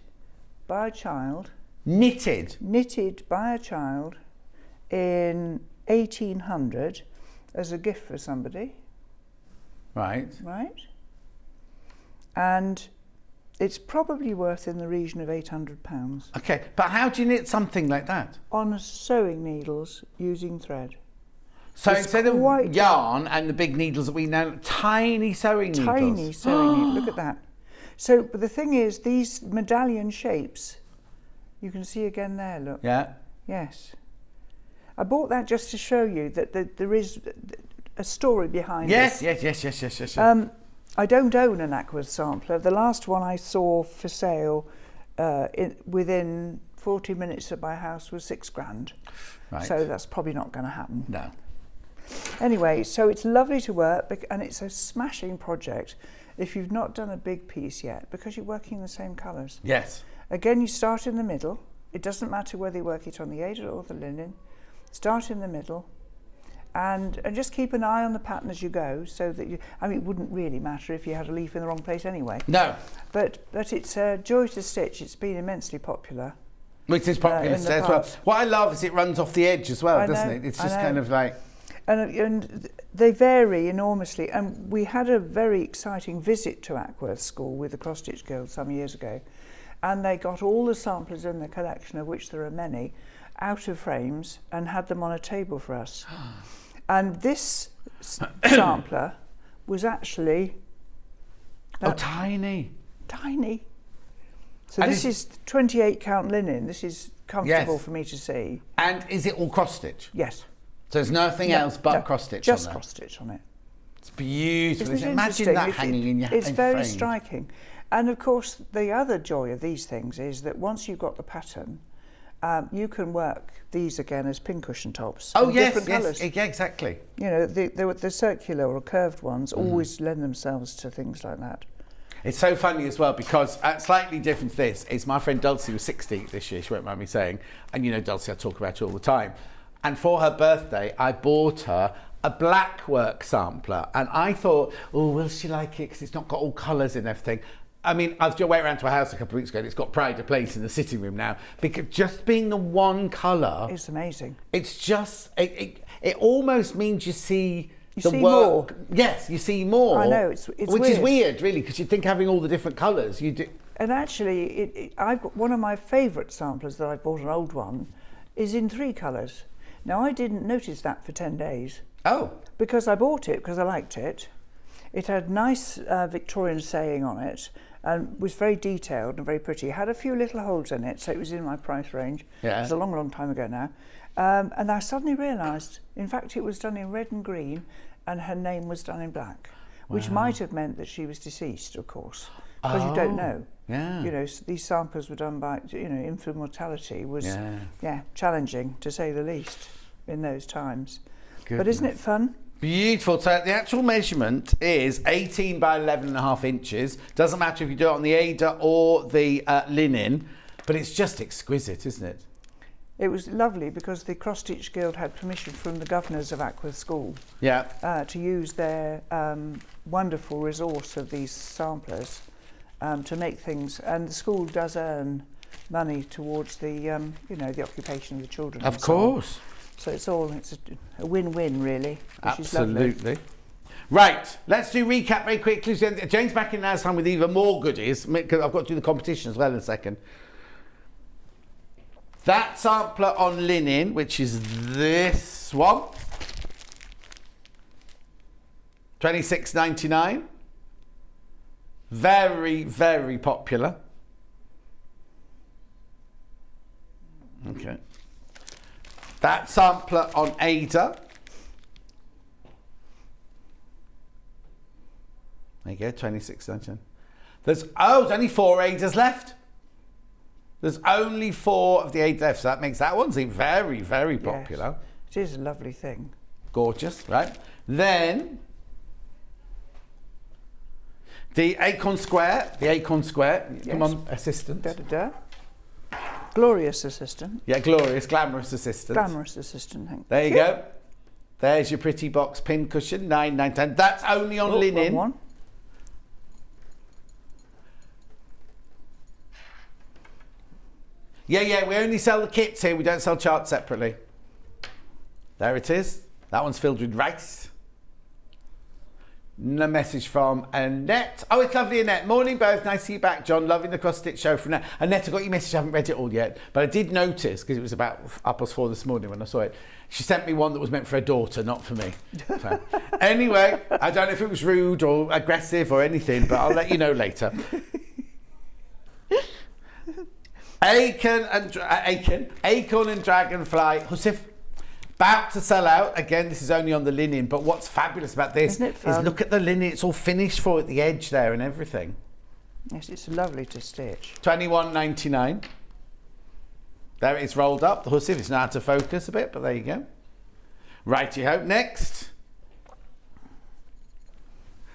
S6: by a child.
S2: Knitted?
S6: Knitted by a child in 1800 as a gift for somebody.
S2: Right.
S6: Right? And it's probably worth in the region of £800.
S2: Okay, but how do you knit something like that?
S6: On sewing needles using thread.
S2: So
S6: It's
S2: instead of
S6: quite-
S2: yarn and the big needles that we know, tiny sewing needles.
S6: Tiny sewing needle. Look at that. So, but the thing is, these medallion shapes, you can see again there, look.
S2: Yeah.
S6: Yes. I bought that just to show you that there is a story behind
S2: Yes,
S6: this.
S2: yes.
S6: I don't own an Aqua sampler. The last one I saw for sale within 40 minutes of my house was £6,000.
S2: Right.
S6: So that's probably not going to happen.
S2: No.
S6: Anyway, so it's lovely to work and it's a smashing project if you've not done a big piece yet because you're working the same colours.
S2: Yes.
S6: Again, you start in the middle. It doesn't matter whether you work it on the Ada or the linen. Start in the middle and just keep an eye on the pattern as you go so that you, I mean, it wouldn't really matter if you had a leaf in the wrong place anyway.
S2: No.
S6: But it's a joy to stitch. It's been immensely popular.
S2: Which is popular
S6: in the
S2: today as well.
S6: past.
S2: What I love is it runs off the edge as well,
S6: I
S2: doesn't
S6: know,
S2: it? It's
S6: I
S2: just
S6: know.
S2: kind of like...
S6: And they vary enormously. And we had a very exciting visit to Ackworth School with the Cross Stitch Guild some years ago. And they got all the samplers in the collection, of which there are many, out of frames and had them on a table for us. And this sampler was actually...
S2: tiny.
S6: Tiny. So
S2: And
S6: this is 28 count linen. This is comfortable for me to see.
S2: And is it all cross stitch?
S6: Yes.
S2: So there's nothing else but
S6: No,
S2: cross stitch
S6: just
S2: on there?
S6: cross stitch on it.
S2: It's beautiful.
S6: Isn't it
S2: Imagine
S6: interesting?
S2: that
S6: It's-
S2: hanging in your
S6: It's
S2: in
S6: very
S2: frame.
S6: striking. And of course, the other joy of these things is that once you've got the pattern, you can work these again as pincushion tops.
S2: Oh,
S6: in
S2: yes,
S6: different
S2: yes,
S6: colours.
S2: yeah, exactly.
S6: You know, the circular or curved ones
S2: Mm-hmm.
S6: always lend themselves to things like that.
S2: It's so funny as well because slightly different to this is my friend Dulcie was 60 this year, she won't mind me saying, and you know Dulcie, I talk about her all the time. And for her birthday, I bought her a black work sampler and I thought, oh, will she like it because it's not got all colours and everything. I mean, I was just went around to her house a couple of weeks ago and it's got pride of place in the sitting room now because just being the one colour,
S6: It's amazing.
S2: it's just, it almost means you see
S6: You
S2: the
S6: see
S2: work.
S6: more.
S2: Yes, you see more.
S6: I know, it's
S2: which
S6: weird.
S2: is weird, really, because you'd think having all the different colours, you do.
S6: And actually, I've got one of my favourite samplers that I bought, an old one, is in 3 colours. Now, I didn't notice that for 10 days.
S2: Oh.
S6: Because I bought it because I liked it. It had nice Victorian saying on it and was very detailed and very pretty. It had a few little holes in it, so it was in my price range.
S2: Yeah.
S6: It's a long, long time ago now. And I suddenly realised, in fact, it was done in red and green and her name was done in black, which might have meant that she was deceased, of course, because you don't know.
S2: Yeah.
S6: You know, these samplers were done by, you know, infant mortality was,
S2: Yeah.
S6: challenging, to say the least, in those times. But isn't it fun?
S2: Beautiful. So the actual measurement is 18 by 11.5 inches. Doesn't matter if you do it on the Ada or the linen, but it's just exquisite, isn't it?
S6: It was lovely because the Cross Stitch Guild had permission from the governors of Ackworth School
S2: Yeah.
S6: to use their wonderful resource of these samplers to make things, and the school does earn money towards the you know, the occupation of the children.
S2: Of
S6: and so on.
S2: course.
S6: So it's a win-win, really, which is lovely.
S2: Absolutely. Right, let's do recap very quickly. Jane's back in now time with even more goodies, because I've got to do the competition as well in a second. That sampler on linen, which is this one, $26.99. Very, very popular. Okay. That sampler on Ada. There you go, 26.99. There's only 4 Adas left. There's only 4 of the Ada left, so that makes that one seem very, very popular.
S6: Yes, it is a lovely thing.
S2: Gorgeous, right? Then the Acorn Square. Come on, assistant.
S6: Da-da-da. Glorious assistant.
S2: Yeah, glorious, glamorous assistant.
S6: Glamorous assistant, thank
S2: There you go. There's your pretty box pin cushion, $9.99. That's only on linen.
S6: Wrong one.
S2: Yeah, we only sell the kits here. We don't sell charts separately. There it is. That one's filled with rice. No message from Annette. Oh, it's lovely, Annette. Morning, both. Nice to see you back, John. Loving the cross-stitch show from Annette. Annette, I got your message. I haven't read it all yet. But I did notice, because it was about 4:30 this morning when I saw it, she sent me one that was meant for her daughter, not for me. So, anyway, I don't know if it was rude or aggressive or anything, but I'll let you know later. Acorn and Dragonfly. Husif. About to sell out. Again, this is only on the linen, but what's fabulous about this is look at the linen. It's all finished for at the edge there and everything.
S6: Yes, it's lovely to stitch.
S2: $21.99. There it is rolled up. The Husif is now out of focus a bit, but there you go. Righty-ho. Next.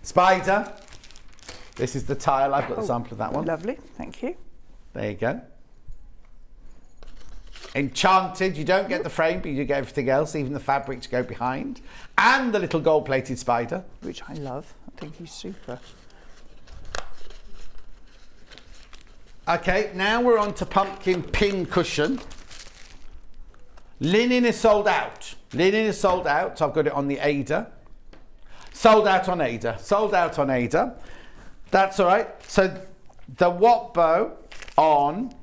S2: Spider. This is the tile. I've got the sample of that one.
S6: Lovely, thank you.
S2: There you go. Enchanted, you don't get the frame, but you get everything else, even the fabric to go behind. And the little gold-plated spider.
S6: Which I love. I think he's super.
S2: Okay, now we're on to pumpkin pin cushion. Linen is sold out. Linen is sold out, so I've got it on the Ada. Sold out on Ada. Sold out on Ada. That's all right. So the Watbow on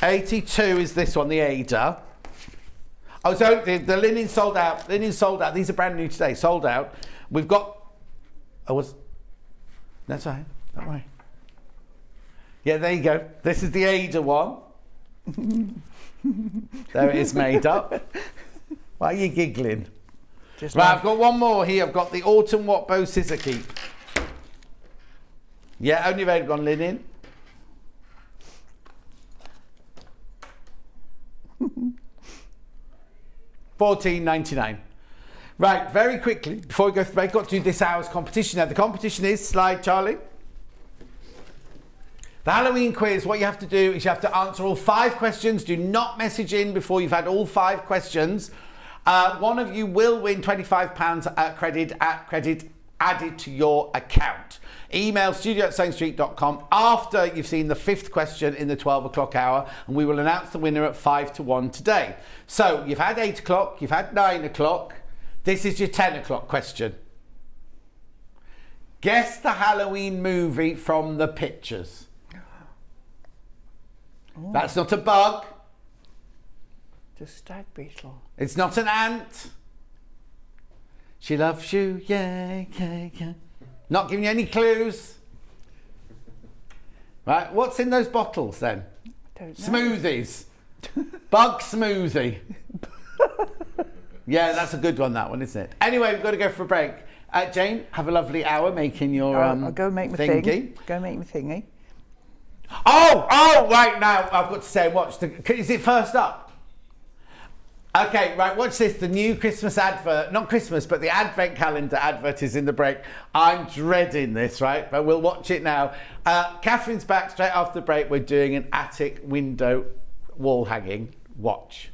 S2: 82 is this one, the Ada. Oh, so the linen sold out. Linen sold out. These are brand new today. Sold out. We've got. That's all right. Don't worry. Yeah, there you go. This is the Ada one. There it is, made up. Why are you giggling? Right, I've got one more here. I've got the Autumn Watbow Scissor Keep. Yeah, only available on linen. $14.99. Right, very quickly, before we go to the break, got to do this hour's competition. Now, the competition is, slide, Charlie. The Halloween quiz, what you have to do is you have to answer all 5 questions. Do not message in before you've had all 5 questions. One of you will win £25 credit added to your account. Email studio@sewingstreet.com after you've seen the 5th question in the 12 o'clock hour, and we will announce the winner at 5 to 1 today. So you've had 8 o'clock, you've had 9 o'clock. This is your 10 o'clock question. Guess the Halloween movie from the pictures. Oh. That's not a bug.
S6: The stag beetle.
S2: It's not an ant. She loves you, yeah. Not giving you any clues. Right, what's in those bottles then?
S6: I don't know.
S2: Smoothies. Bug smoothie. Yeah, that's a good one, that one, isn't it? Anyway, we've got to go for a break. Jane, have a lovely hour making your
S6: I'll go make my
S2: thingy.
S6: Go make my thingy.
S2: Oh, right now, I've got to say, is it first up? Okay, right, watch this. The new Christmas advert, not Christmas, but the Advent calendar advert is in the break. I'm dreading this, right? But we'll watch it now. Catherine's back straight after the break. We're doing an attic window wall hanging. Watch.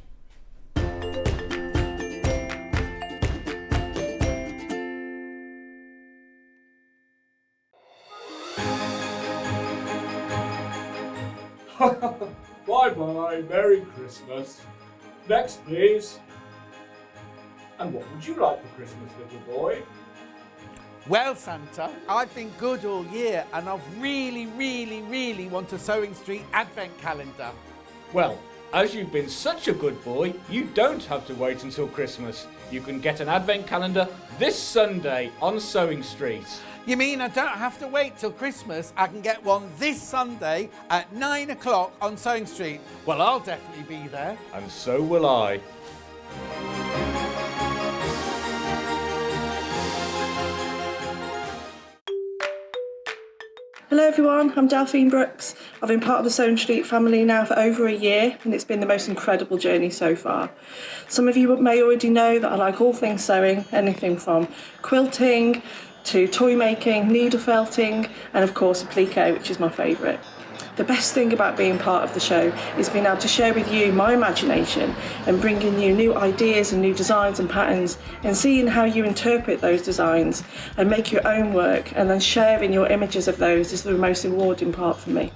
S3: Bye-bye, Merry Christmas. Next, please. And what would you like for Christmas, little boy?
S2: Well, Santa, I've been good all year and I really, really, really want a Sewing Street Advent calendar.
S8: Well, as you've been such a good boy, you don't have to wait until Christmas. You can get an Advent calendar this Sunday on Sewing Street.
S2: You mean I don't have to wait till Christmas? I can get one this Sunday at 9 o'clock on Sewing Street. Well, I'll definitely be there.
S8: And so will I.
S9: Hello everyone, I'm Delphine Brooks. I've been part of the Sewing Street family now for over a year and it's been the most incredible journey so far. Some of you may already know that I like all things sewing, anything from quilting to toy making, needle felting and of course applique, which is my favourite. The best thing about being part of the show is being able to share with you my imagination and bringing you new ideas and new designs and patterns, and seeing how you interpret those designs and make your own work, and then sharing your images of those is the most rewarding part for me.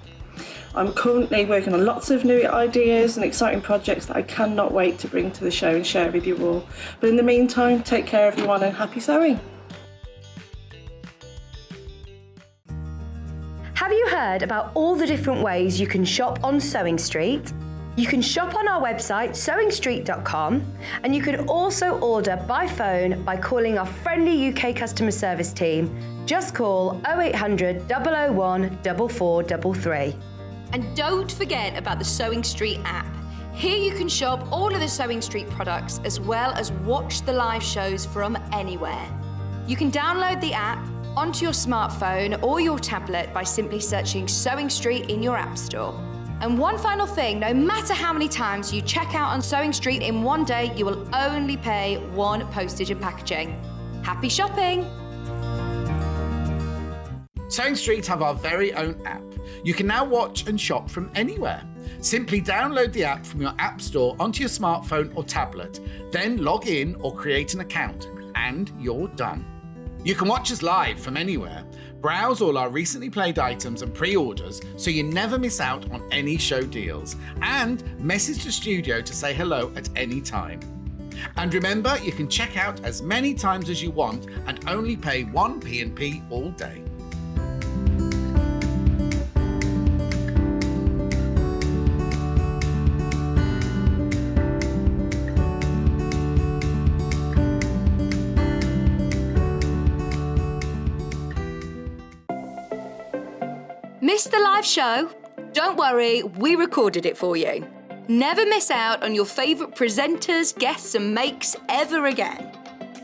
S9: I'm currently working on lots of new ideas and exciting projects that I cannot wait to bring to the show and share with you all. But in the meantime, take care everyone and happy sewing.
S7: Have you heard about all the different ways you can shop on Sewing Street? You can shop on our website sewingstreet.com, and you can also order by phone by calling our friendly UK customer service team. Just call 0800 001 4433.
S1: And don't forget about the Sewing Street app. Here you can shop all of the Sewing Street products as well as watch the live shows from anywhere. You can download the app onto your smartphone or your tablet by simply searching Sewing Street in your app store. And one final thing, no matter how many times you check out on Sewing Street in one day, you will only pay one postage and packaging. Happy shopping!
S2: Sewing Street have our very own app. You can now watch and shop from anywhere. Simply download the app from your app store onto your smartphone or tablet, then log in or create an account, and you're done. You can watch us live from anywhere, browse all our recently played items and pre-orders so you never miss out on any show deals, and message the studio to say hello at any time. And remember, you can check out as many times as you want and only pay one P&P all day.
S1: Missed the live show? Don't worry, we recorded it for you. Never miss out on your favourite presenters, guests and makes ever again.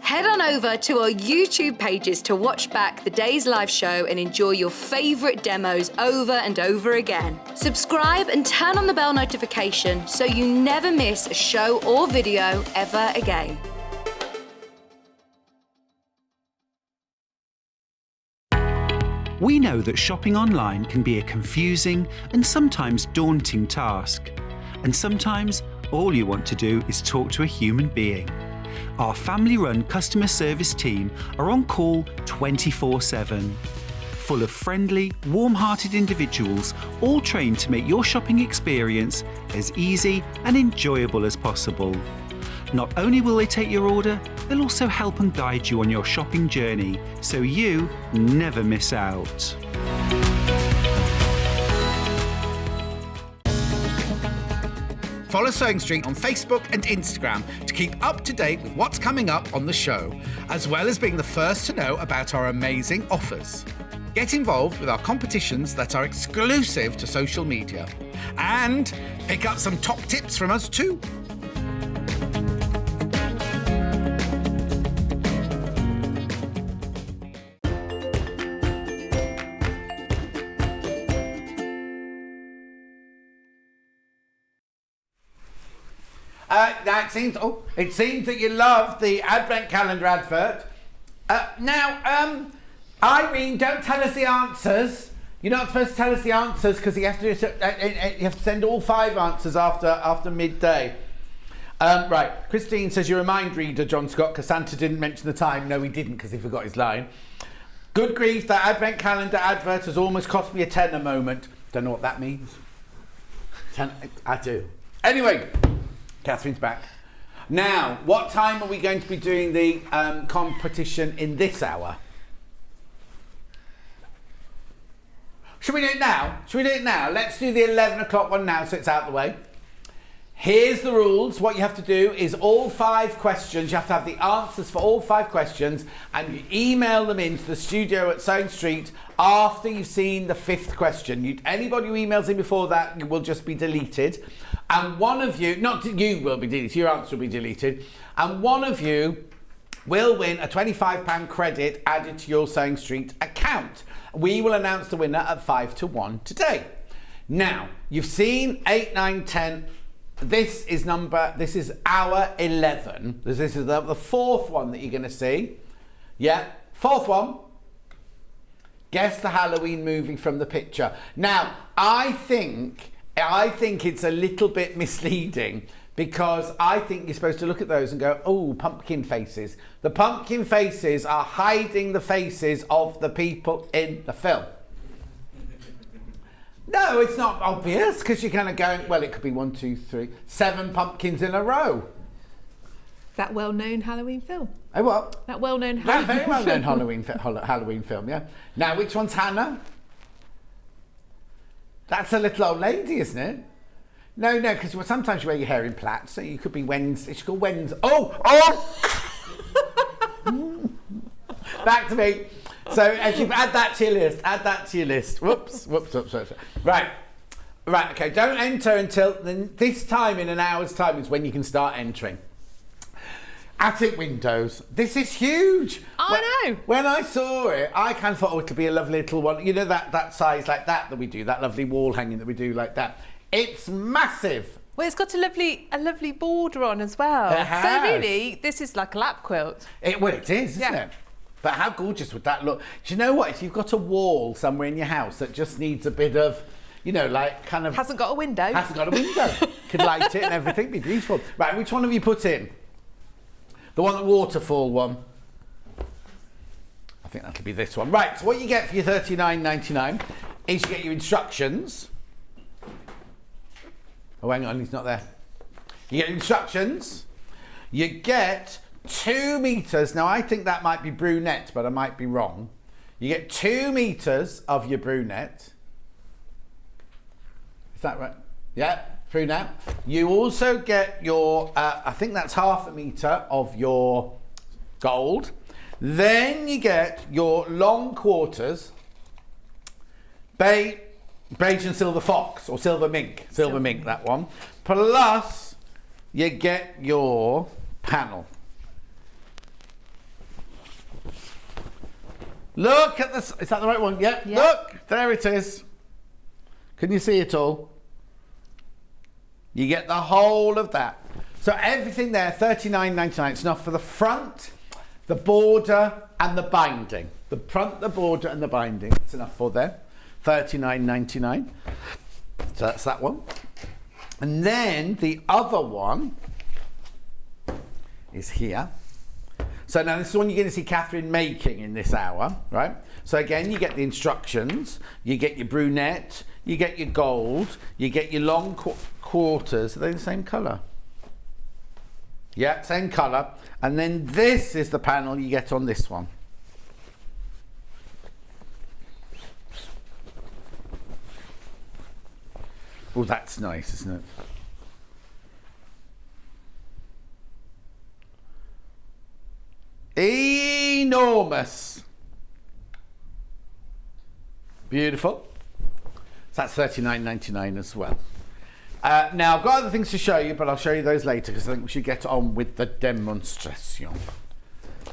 S1: Head on over to our YouTube pages to watch back the day's live show and enjoy your favourite demos over and over again. Subscribe and turn on the bell notification so you never miss a show or video ever again.
S5: We know that shopping online can be a confusing and sometimes daunting task. And sometimes all you want to do is talk to a human being. Our family-run customer service team are on call 24/7. Full of friendly, warm-hearted individuals, all trained to make your shopping experience as easy and enjoyable as possible. Not only will they take your order, they'll also help and guide you on your shopping journey so you never miss out.
S2: Follow Sewing Street on Facebook and Instagram to keep up to date with what's coming up on the show, as well as being the first to know about our amazing offers. Get involved with our competitions that are exclusive to social media, and pick up some top tips from us too. It seems that you love the Advent calendar advert. Now, Irene, don't tell us the answers. You're not supposed to tell us the answers because you have to send all 5 answers after midday. Right, Christine says you're a mind reader, John Scott, because Santa didn't mention the time. No, he didn't because he forgot his line. Good grief, that Advent calendar advert has almost cost me a tenner moment. Don't know what that means. I do. Anyway, Catherine's back. Now, what time are we going to be doing the competition in this hour? Should we do it now? Let's do the 11 o'clock one now so it's out of the way. Here's the rules. What you have to do is all 5 questions. You have to have the answers for all 5 questions and you email them into the studio at Sewing Street after you've seen the 5th question. Anybody who emails in before that will just be deleted. And one of you, not you will be deleted, your answer will be deleted. And one of you will win a £25 credit added to your Sewing Street account. We will announce the winner at 5 to 1 today. Now, you've seen 8, 9, 10. This is hour 11. This is the 4th one that you're going to see. Yeah, 4th one. Guess the Halloween movie from the picture. Now, I think it's a little bit misleading because I think you're supposed to look at those and go, oh, pumpkin faces. The pumpkin faces are hiding the faces of the people in the film. No, it's not obvious because you're kind of going, well, it could be 1, 2, 3, 7 pumpkins in a row.
S4: That well-known Halloween film.
S2: Oh, what?
S4: That well-known
S2: That
S4: Halloween
S2: very well-known Halloween film, yeah. Now, which one's Hannah? That's a little old lady, isn't it? No, because sometimes you wear your hair in plaits, so you could be Wednesday. It's called Wednesday. Oh! Back to me. So, as you add that to your list. Whoops. Right, okay, don't enter until this time in an hour's time is when you can start entering. Attic windows. This is huge.
S4: I know.
S2: When I saw it, I kind of thought, oh, it could be a lovely little one. You know, that size like that we do, that lovely wall hanging that we do like that. It's massive.
S4: Well, it's got a lovely border on as well.
S2: It has.
S4: So really, this is like a lap quilt.
S2: It is, isn't it? But how gorgeous would that look? Do you know what? If you've got a wall somewhere in your house that just needs a bit of, you know, like kind of...
S4: Hasn't got a window.
S2: Could light it and everything, be beautiful. Right, which one have you put in? The one, the waterfall one. I think that'll be this one. Right, so what you get for your $39.99 is you get your instructions. Oh, hang on, he's not there. You get instructions. You get 2 meters. Now, I think that might be brunette, but I might be wrong. You get 2 meters of your brunette. Is that right? Yeah, brunette. You also get your, I think that's 1/2 meter of your gold. Then you get your long quarters, beige and silver fox, or silver mink, that one. Plus, you get your panel. Look at this. Is that the right one? Yep.
S4: Yeah.
S2: Look, there it is. Can you see it all? You get the whole of that. So everything there, $39.99. It's enough for the front, the border, and the binding. The front, the border, and the binding. It's enough for them. $39.99. So that's that one. And then the other one is here. So now this is one you're going to see Katharine making in this hour, right? So again, you get the instructions, you get your brunette, you get your gold, you get your long quarters. Are they the same colour? Yeah, same colour. And then this is the panel you get on this one. Oh, that's nice, isn't it? Enormous. Beautiful. So that's $39.99 as well. Now, I've got other things to show you, but I'll show you those later because I think we should get on with the demonstration.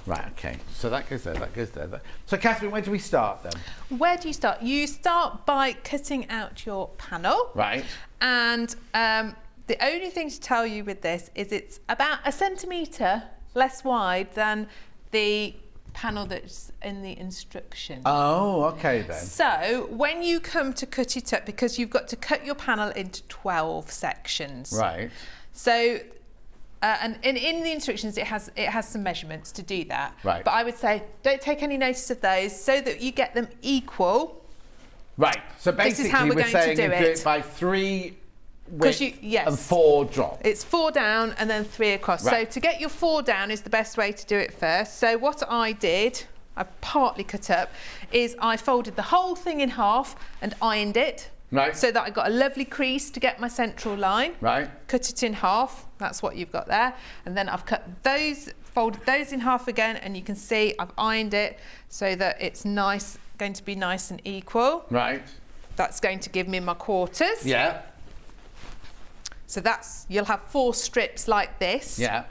S2: Right, okay. So that goes there, that goes there. So, Katharine, where do we start then?
S4: Where do you start? You start by cutting out your panel.
S2: Right.
S4: And the only thing to tell you with this is it's about 1 centimetre less wide than the panel that's in the instructions.
S2: Oh, okay then.
S4: So when you come to cut it up, because you've got to cut your panel into 12 sections.
S2: Right.
S4: So and in the instructions it has some measurements to do that.
S2: Right.
S4: But I would say don't take any notice of those so that you get them equal.
S2: Right. So basically
S4: how we're
S2: we're
S4: going
S2: saying
S4: to do
S2: you do
S4: it.
S2: it by 3 width
S4: Yes.
S2: and 4 drop.
S4: It's 4 down and then 3 across.
S2: Right.
S4: So to get your 4 down is the best way to do it first. So what I did, I've partly cut up, is I folded the whole thing in half and ironed it.
S2: Right.
S4: So that I got a lovely crease to get my central line.
S2: Right.
S4: Cut it in half. That's what you've got there. And then I've cut those, folded those in half again, and you can see I've ironed it so that it's nice, going to be nice and equal.
S2: Right.
S4: That's going to give me my quarters.
S2: Yeah.
S4: So that's, you'll have 4 strips like this.
S2: Yeah.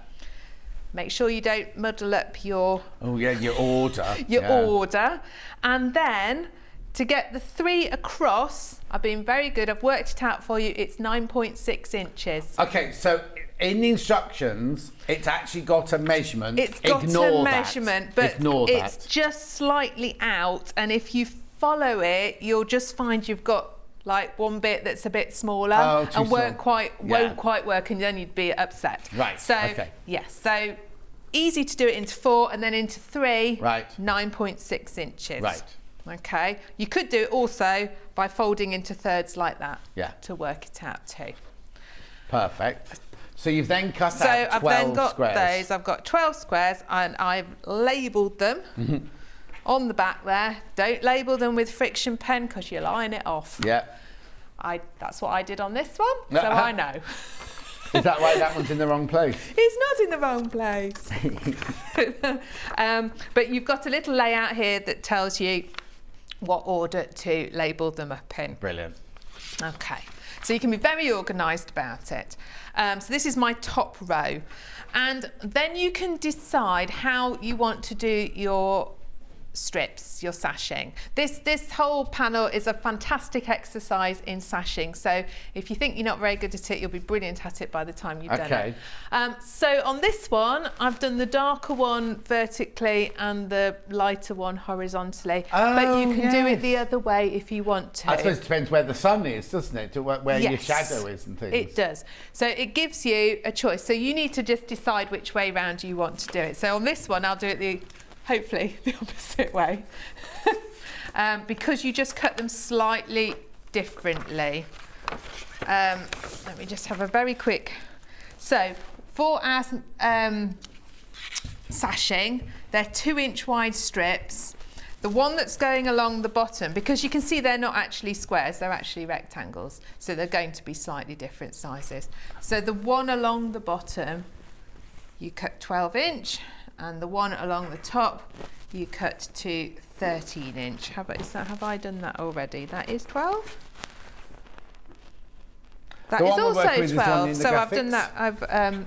S4: Make sure you don't muddle up your
S2: your order.
S4: order. And then to get the 3 across, I've been very good. I've worked it out for you. It's 9.6 inches.
S2: Okay, so in the instructions, it's actually got a measurement.
S4: It's got
S2: Ignore
S4: a
S2: that.
S4: measurement, but
S2: Ignore
S4: it's
S2: that.
S4: just slightly out. And if you follow it, you'll just find you've got like one bit that's a bit smaller and won't quite work, and then you'd be upset.
S2: Right.
S4: So
S2: okay.
S4: yes, so easy to do it into 4 and then into 3.
S2: Right.
S4: 9.6 inches.
S2: Right.
S4: Okay. You could do it also by folding into thirds like that.
S2: Yeah.
S4: To work it out too.
S2: Perfect. So you've then cut
S4: So
S2: out 12
S4: I've then got
S2: squares.
S4: those. I've got 12 squares and I've labelled them on the back there. Don't label them with friction pen because you line it off.
S2: Yeah.
S4: That's what I did on this one, so I know.
S2: Is that why that one's in the wrong place?
S4: It's not in the wrong place. But you've got a little layout here that tells you what order to label them up in.
S2: Brilliant.
S4: Okay, so you can be very organised about it. So this is my top row. And then you can decide how you want to do your strips, your sashing. This whole panel is a fantastic exercise in sashing. So if you think you're not very good at it, you'll be brilliant at it by the time you've done it. So on this one, I've done the darker one vertically and the lighter one horizontally. But you can do it the other way if you want to.
S2: I suppose it depends where the sun is, doesn't it? To where your shadow is and things.
S4: It does. So it gives you a choice. So you need to just decide which way round you want to do it. So on this one, I'll do it hopefully the opposite way, because you just cut them slightly differently. Let me just have a very quick. So for our sashing, they're 2-inch wide strips. The one that's going along the bottom, because you can see they're not actually squares, they're actually rectangles, so they're going to be slightly different sizes. So the one along the bottom, you cut 12-inch. And the one along the top, you cut to 13-inch. Have I done that already? That is 12. That is also 12. So I've done that. I've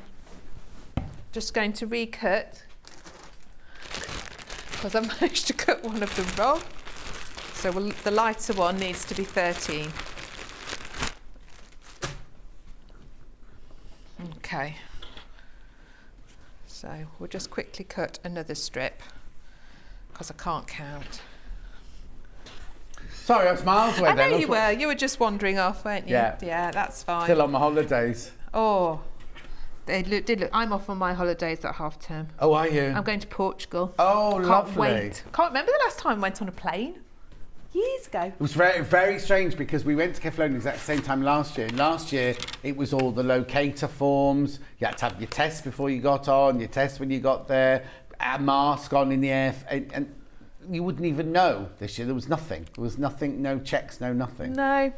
S4: just going to recut because I managed to cut one of them wrong. So the lighter one needs to be 13. Okay. So we'll just quickly cut another strip because I can't count.
S2: Sorry, I was miles away then.
S4: I know you were. You were just wandering off, weren't you?
S2: Yeah.
S4: Yeah, that's fine.
S2: Still on my holidays.
S4: Oh, they did look. I'm off on my holidays at half term.
S2: Oh, are you?
S4: I'm going to Portugal.
S2: Oh,
S4: Can't
S2: lovely.
S4: wait. Can't remember the last time I went on a plane. Years ago.
S2: It was very, very strange because we went to Kefalonia at the same time last year. Last year, it was all the locator forms. You had to have your test before you got on, your test when you got there, a mask on in the air, and you wouldn't even know this year. There was nothing. There was nothing, no checks, no nothing.
S4: No.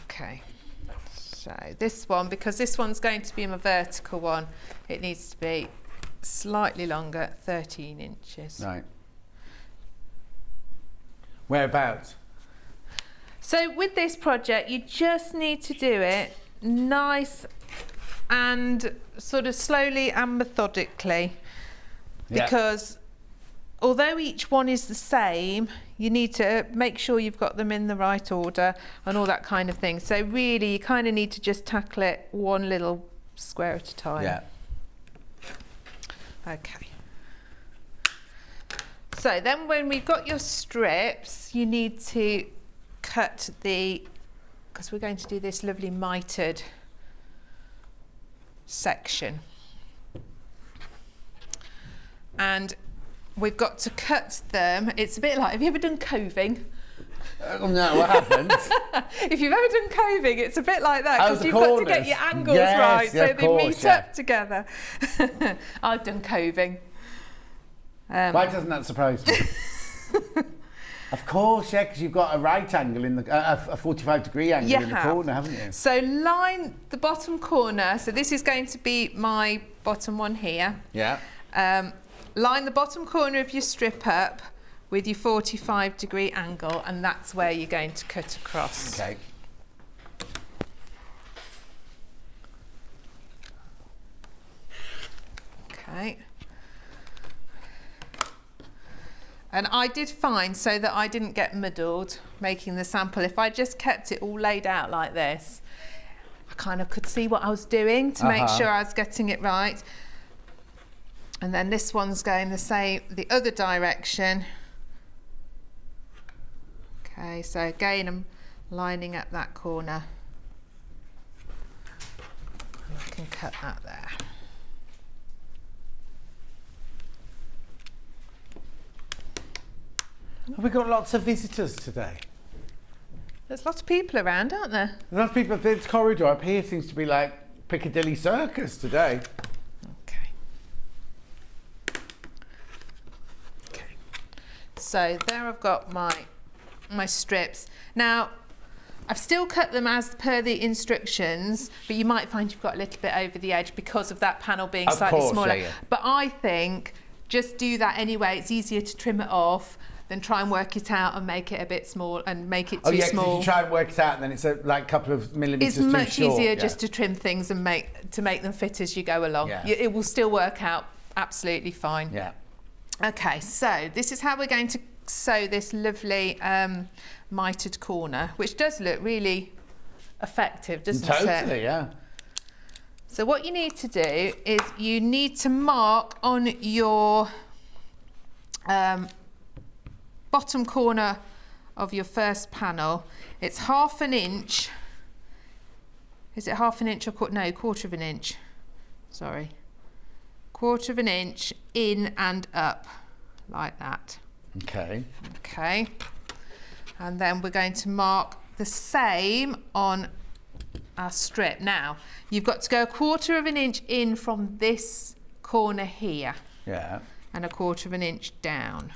S4: Okay. So this one, because this one's going to be my vertical one, it needs to be slightly longer, 13 inches.
S2: Right. Whereabouts?
S4: So with this project, you just need to do it nice and sort of slowly and methodically, because although each one is the same, you need to make sure you've got them in the right order and all that kind of thing. So really, you kind of need to just tackle it one little square at a time.
S2: Yeah.
S4: Okay. So then when we've got your strips, you need to cut because we're going to do this lovely mitered section. And we've got to cut them. It's a bit like, have you ever done coving?
S2: No, I haven't.
S4: If you've ever done coving, it's a bit like that, because you've got to get your angles right so they meet up together. I've done coving.
S2: Why doesn't that surprise me? Of course, yeah, because you've got a right angle in a 45-degree angle in the corner, haven't you?
S4: So line the bottom corner. So this is going to be my bottom one here.
S2: Yeah.
S4: Line the bottom corner of your strip up with your 45-degree angle, and that's where you're going to cut across.
S2: Okay.
S4: Okay. And I did find, so that I didn't get muddled making the sample, if I just kept it all laid out like this, I kind of could see what I was doing to make sure I was getting it right. And then this one's going the other direction. Okay, so again, I'm lining up that corner. And I can cut that there.
S2: Have we got lots of visitors today?
S4: There's lots of people around, aren't there?
S2: A lot of people. This corridor up here seems to be like Piccadilly Circus today.
S4: Okay. So there I've got my strips. Now, I've still cut them as per the instructions, but you might find you've got a little bit over the edge because of that panel being slightly smaller. Yeah. But I think just do that anyway. It's easier to trim it off than try and work it out and make it a bit small and make it too small.
S2: If you try and work it out, and then it's like a couple of millimetres too short.
S4: It's much easier just to trim things and make them fit as you go along.
S2: Yeah.
S4: It will still work out absolutely fine.
S2: Yeah.
S4: Okay, so this is how we're going to sew this lovely mitered corner, which does look really effective, doesn't it?
S2: Totally, yeah.
S4: So what you need to do is you need to mark on your bottom corner of your first panel. It's 1/2 inch. Is it 1/2 inch or no, 1/4 inch? Sorry, 1/4 inch in and up, like that.
S2: Okay.
S4: Okay. And then we're going to mark the same on our strip. Now, you've got to go 1/4 inch in from this corner here.
S2: Yeah. And
S4: 1/4 inch down.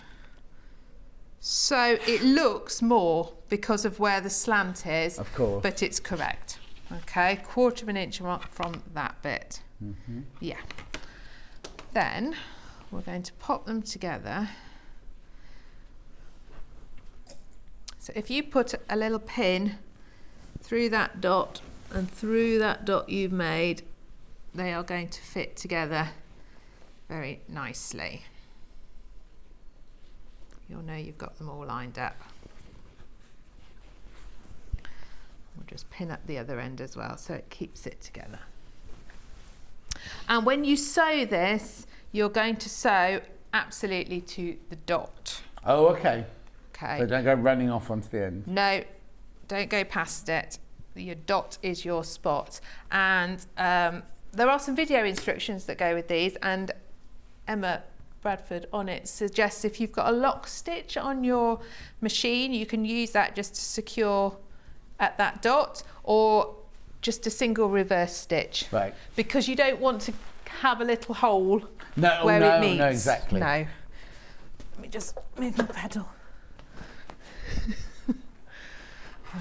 S4: So it looks more because of where the slant is,
S2: of course,
S4: but it's correct. Okay, 1/4 inch from that bit. Yeah. Then we're going to pop them together. So if you put a little pin through that dot and through that dot you've made, they are going to fit together very nicely. You'll know you've got them all lined up. We'll just pin up the other end as well so it keeps it together. And when you sew this, you're going to sew absolutely to the dot.
S2: Oh, okay.
S4: Okay.
S2: So don't go running off onto the end.
S4: No, don't go past it. Your dot is your spot. And there are some video instructions that go with these, and Emma Bradford on it suggests if you've got a lock stitch on your machine, you can use that just to secure at that dot, or just a single reverse stitch.
S2: Right.
S4: Because you don't want to have a little hole
S2: where
S4: it meets.
S2: No, exactly.
S4: No. Let me just move my pedal.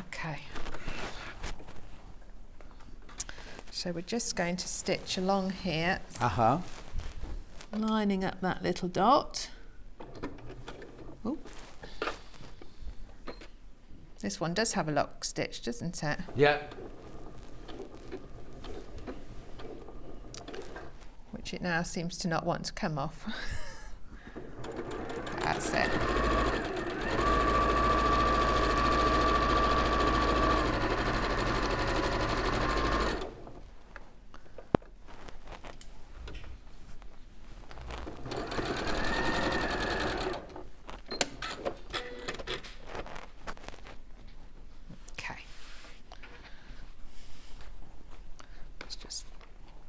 S4: Okay. So we're just going to stitch along here. Lining up that little dot. Ooh. This one does have a lock stitch, doesn't it?
S2: Yeah.
S4: Which it now seems to not want to come off. That's it.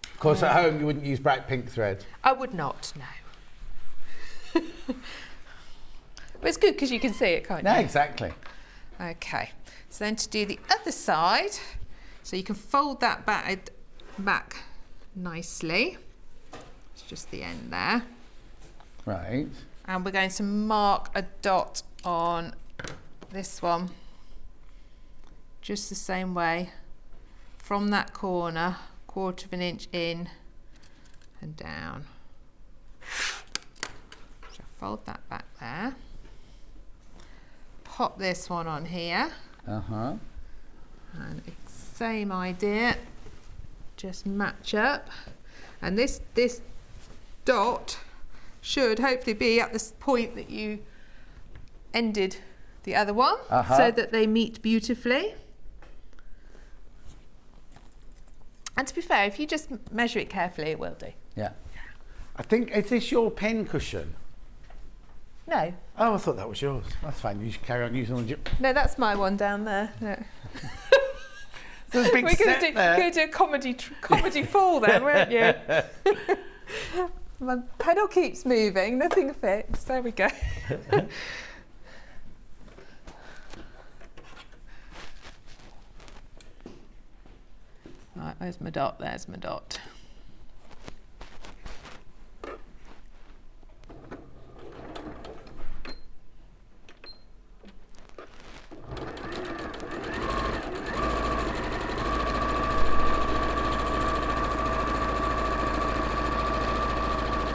S2: Of course, at home you wouldn't use bright pink thread.
S4: I would not, no. But it's good because you can see it, can't you?
S2: No, exactly.
S4: Okay, so then to do the other side, so you can fold that back nicely. It's just the end there.
S2: Right.
S4: And we're going to mark a dot on this one, just the same way, from that corner, 1/4 inch in and down. So fold that back there. Pop this one on here. And same idea, just match up. And this dot should hopefully be at the point that you ended the other one, so that they meet beautifully. And to be fair, if you just measure it carefully, it will do.
S2: Yeah. I think, is this your pen cushion?
S4: No.
S2: Oh, I thought that was yours. That's fine. You should carry on using the...
S4: No, that's my one down there. No.
S2: There's a big
S4: We're
S2: step there.
S4: going to do a comedy fall then, weren't you? My pedal keeps moving, nothing fits. There we go. Right, where's my dot? There's my dot.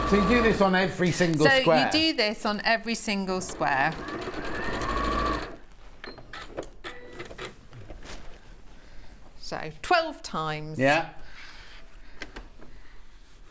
S2: So you do this on every single square?
S4: So you do this on every single square. So 12 times.
S2: Yeah.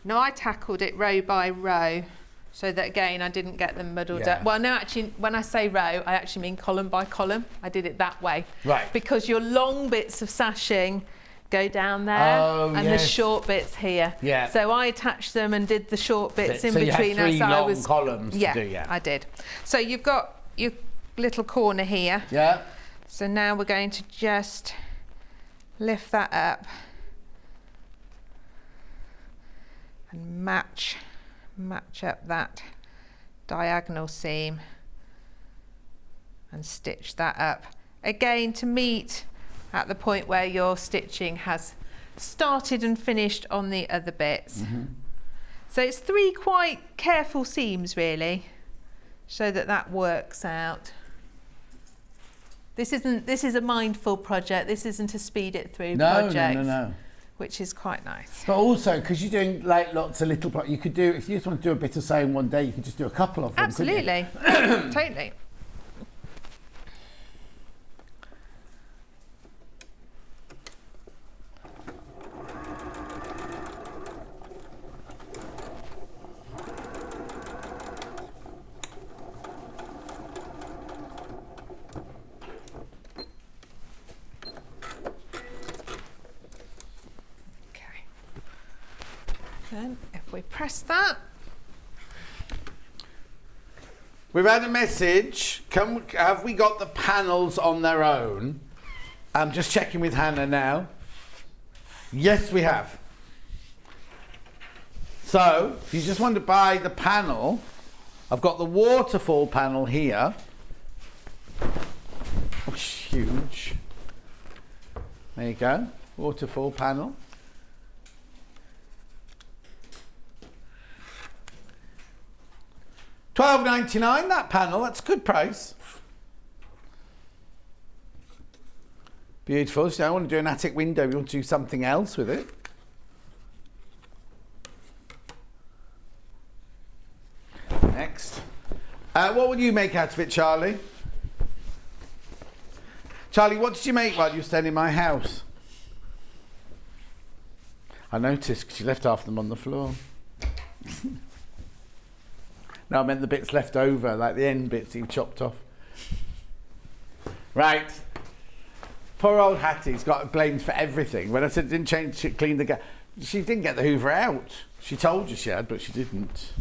S4: Now I tackled it row by row so that again I didn't get them muddled up. Well, no, actually when I say row, I actually mean column by column. I did it that way.
S2: Right.
S4: Because your long bits of sashing go down there and the short bits here.
S2: Yeah.
S4: So I attached them and did the short bits in
S2: so
S4: between.
S2: You had three long columns to do,
S4: yeah, I did. So you've got your little corner here.
S2: Yeah.
S4: So now we're going to just lift that up and match up that diagonal seam and stitch that up again to meet at the point where your stitching has started and finished on the other bits. Mm-hmm. So it's 3 quite careful seams really, so that works out. This is a mindful project. This isn't a speed it through project.
S2: No.
S4: Which is quite nice.
S2: But also, because you're doing like lots of little, you could do, if you just want to do a bit of sewing one day, you could just do a couple of them.
S4: Absolutely, totally. Then if we press that.
S2: We've had a message. Have we got the panels on their own? I'm just checking with Hannah now. Yes, we have. So, if you just want to buy the panel, I've got the waterfall panel here. Oh, huge. There you go. Waterfall panel. $12.99 that panel, that's a good price. Beautiful. So I want to do an attic window, we want to do something else with it. Next. What would you make out of it, Charlie? Charlie, what did you make while you were staying in my house? I noticed because you left half of them on the floor. No, I meant the bits left over, like the end bits you chopped off. Right. Poor old Hattie's got blamed for everything. When I said didn't clean the gas, she didn't get the Hoover out. She told you she had, but she didn't.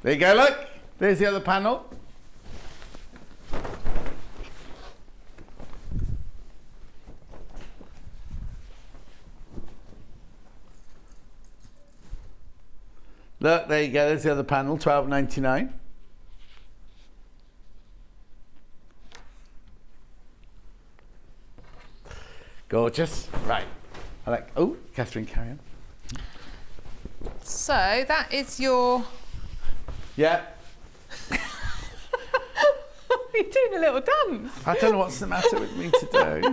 S2: There you go, look. There's the other panel. Look, there you go, there's the other panel, $12.99. Gorgeous. Right. I like, oh, Katharine, carry on.
S4: So that is your...
S2: Yeah.
S4: You're doing a little dance.
S2: I don't know what's the matter with me today.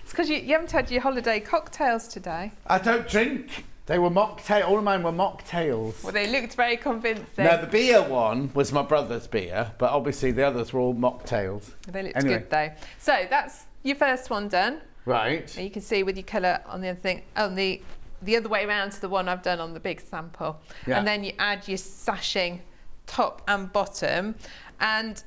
S4: It's because you haven't had your holiday cocktails today.
S2: I don't drink. They were mocktail. All of mine were mocktails.
S4: Well, they looked very convincing.
S2: No, the beer one was my brother's beer, but obviously the others were all mocktails.
S4: They looked good though. So that's your first one done.
S2: Right.
S4: And you can see with your colour on the other thing, on the other way around to the one I've done on the big sample. Yeah. And then you add your sashing top and bottom. And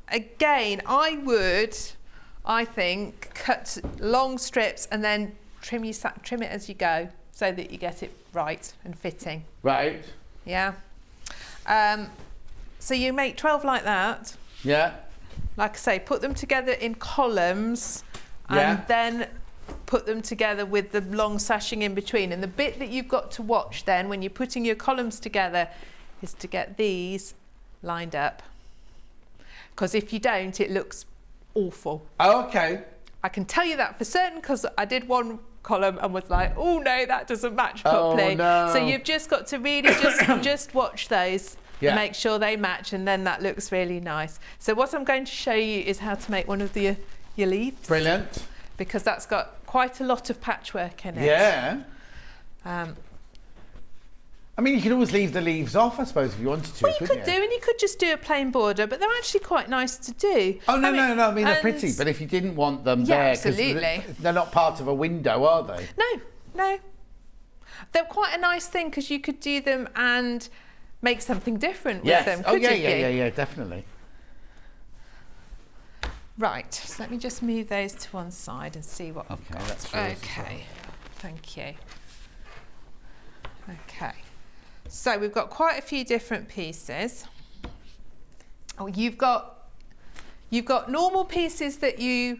S4: again, I think, cut long strips and then trim it as you go so that you get it right and fitting.
S2: Right.
S4: Yeah. So you make 12 like that.
S2: Yeah.
S4: Like I say, put them together in columns and
S2: Yeah.
S4: then put them together with the long sashing in between. And the bit that you've got to watch then when you're putting your columns together is to get these lined up. Because if you don't, it looks awful.
S2: Oh, okay.
S4: I can tell you that for certain because I did one column and was like, oh no, that doesn't match properly.
S2: Oh, no.
S4: So you've just got to really just watch those.
S2: Yeah.
S4: Make sure they match, and then that looks really nice. So what I'm going to show you is how to make one of your leaves.
S2: Brilliant.
S4: Because that's got quite a lot of patchwork in it.
S2: Yeah. I mean, you could always leave the leaves off, I suppose, if you wanted to.
S4: Well, you could do, and you could just do a plain border, but they're actually quite nice to do.
S2: Oh, no, I mean, they're pretty, but if you didn't want them
S4: Yeah,
S2: there, 'cause
S4: absolutely.
S2: they're not part of a window, are they?
S4: No. They're quite a nice thing because you could do them and make something different with them, couldn't you?
S2: Yeah, definitely.
S4: Right, so let me just move those to one side and see what I've got.
S2: that's yours as
S4: Okay, thank you. Okay, so we've got quite a few different pieces. Oh, you've got normal pieces that you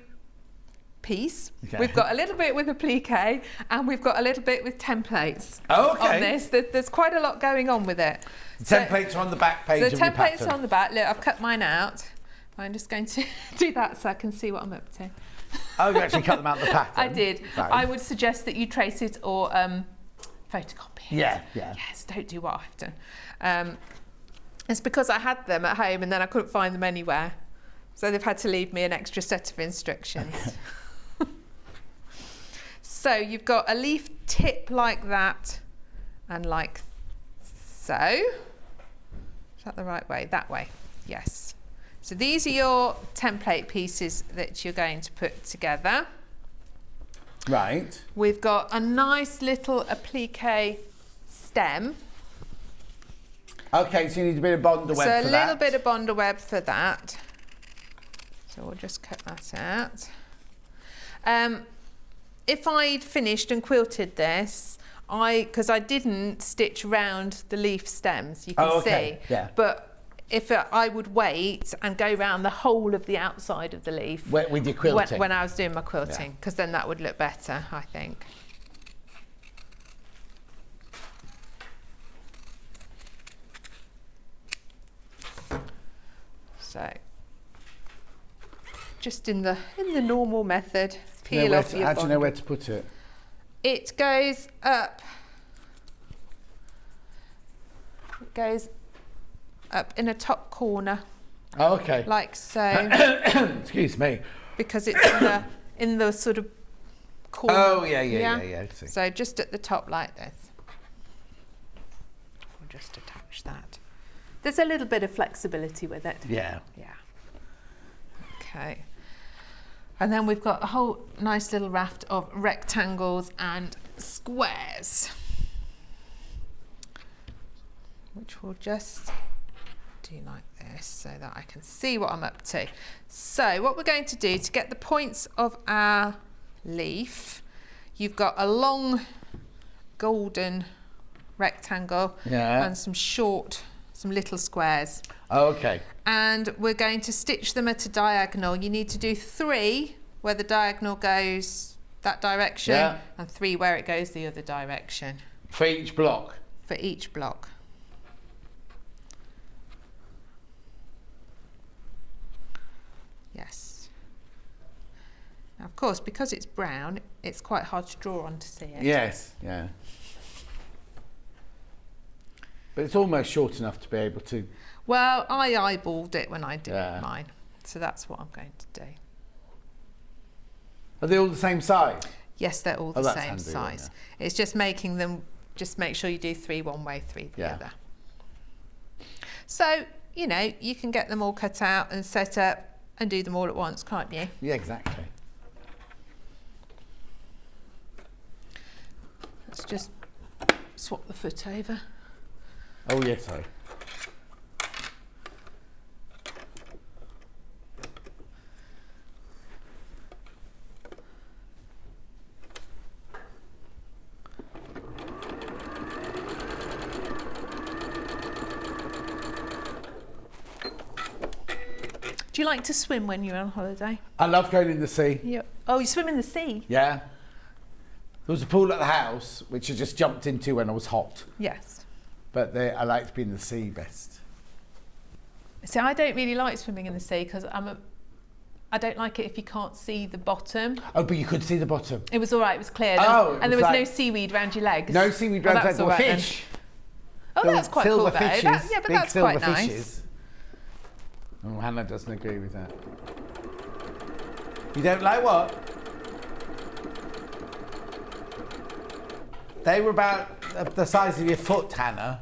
S4: piece.
S2: Okay.
S4: We've got a little bit with applique and we've got a little bit with templates
S2: Oh, okay.
S4: on this. There's quite a lot going on with it.
S2: The templates are on the back page of
S4: The
S2: your
S4: templates
S2: pattern.
S4: are on the back. Look, I've cut mine out. I'm just going to do that so I can see what I'm up to.
S2: Oh, you actually cut them out of the pattern?
S4: I did.
S2: Fine.
S4: I would suggest that you trace it or photocopy it.
S2: Yeah.
S4: Yes, don't do what I've done. It's because I had them at home and then I couldn't find them anywhere. So they've had to leave me an extra set of instructions. So you've got a leaf tip like that and like so. Is that the right way? That way, yes. So these are your template pieces that you're going to put together.
S2: Right.
S4: We've got a nice little applique stem.
S2: Okay, so you need a bit of bonder web for that.
S4: So a little bit of bonder web for that. So we'll just cut that out. If I'd finished and quilted this, because I didn't stitch round the leaf stems, you can see.
S2: Yeah.
S4: But if I would wait and go round the whole of the outside of the leaf
S2: With your quilting?
S4: when I was doing my quilting, because then that would look better, I think. So, just in the normal method, peel off your
S2: how do you know
S4: bond.
S2: where to put it?
S4: It goes up. It goes up in a top corner,
S2: Oh, okay.
S4: like so,
S2: Excuse me.
S4: because it's in the sort of corner.
S2: Oh, yeah. I see.
S4: So just at the top like this. We'll just attach that. There's a little bit of flexibility with it.
S2: Yeah.
S4: Yeah. Okay. And then we've got a whole nice little raft of rectangles and squares, which we'll just do like this so that I can see what I'm up to. So what we're going to do to get the points of our leaf, you've got a long golden rectangle and some little squares.
S2: Oh, okay.
S4: And we're going to stitch them at a diagonal. You need to do 3 where the diagonal goes that direction and 3 where it goes the other direction.
S2: For each block?
S4: For each block. Yes. Now, of course, because it's brown, it's quite hard to draw on to see it.
S2: Yes, yeah. But it's almost short enough to be able to...
S4: Well, I eyeballed it when I did mine, so that's what I'm going to do.
S2: Are they all the same size?
S4: Yes, they're all the
S2: that's
S4: same
S2: handy,
S4: size.
S2: yeah.
S4: It's just making them, just make sure you do 3 one way, 3 the other. So, you know, you can get them all cut out and set up and do them all at once, can't you?
S2: Yeah, exactly.
S4: Let's just swap the foot over.
S2: Oh, yes, sorry.
S4: Do you like to swim when you're on holiday?
S2: I love going in the sea.
S4: Yeah. Oh, you swim in the sea?
S2: Yeah. There was a pool at the house, which I just jumped into when I was hot.
S4: Yes.
S2: But I like to be in the sea best.
S4: See, I don't really like swimming in the sea because I don't like it if you can't see the bottom.
S2: Oh, but you could see the bottom.
S4: It was all right. It was clear.
S2: And
S4: there was no seaweed around your legs.
S2: No seaweed around your legs. Or fish.
S4: Oh, that's quite cool, though.
S2: Fishes,
S4: But
S2: big
S4: that's
S2: silver
S4: quite nice.
S2: Fishes. Oh, Hannah doesn't agree with that. You don't like what? They were about the size of your foot, Hannah.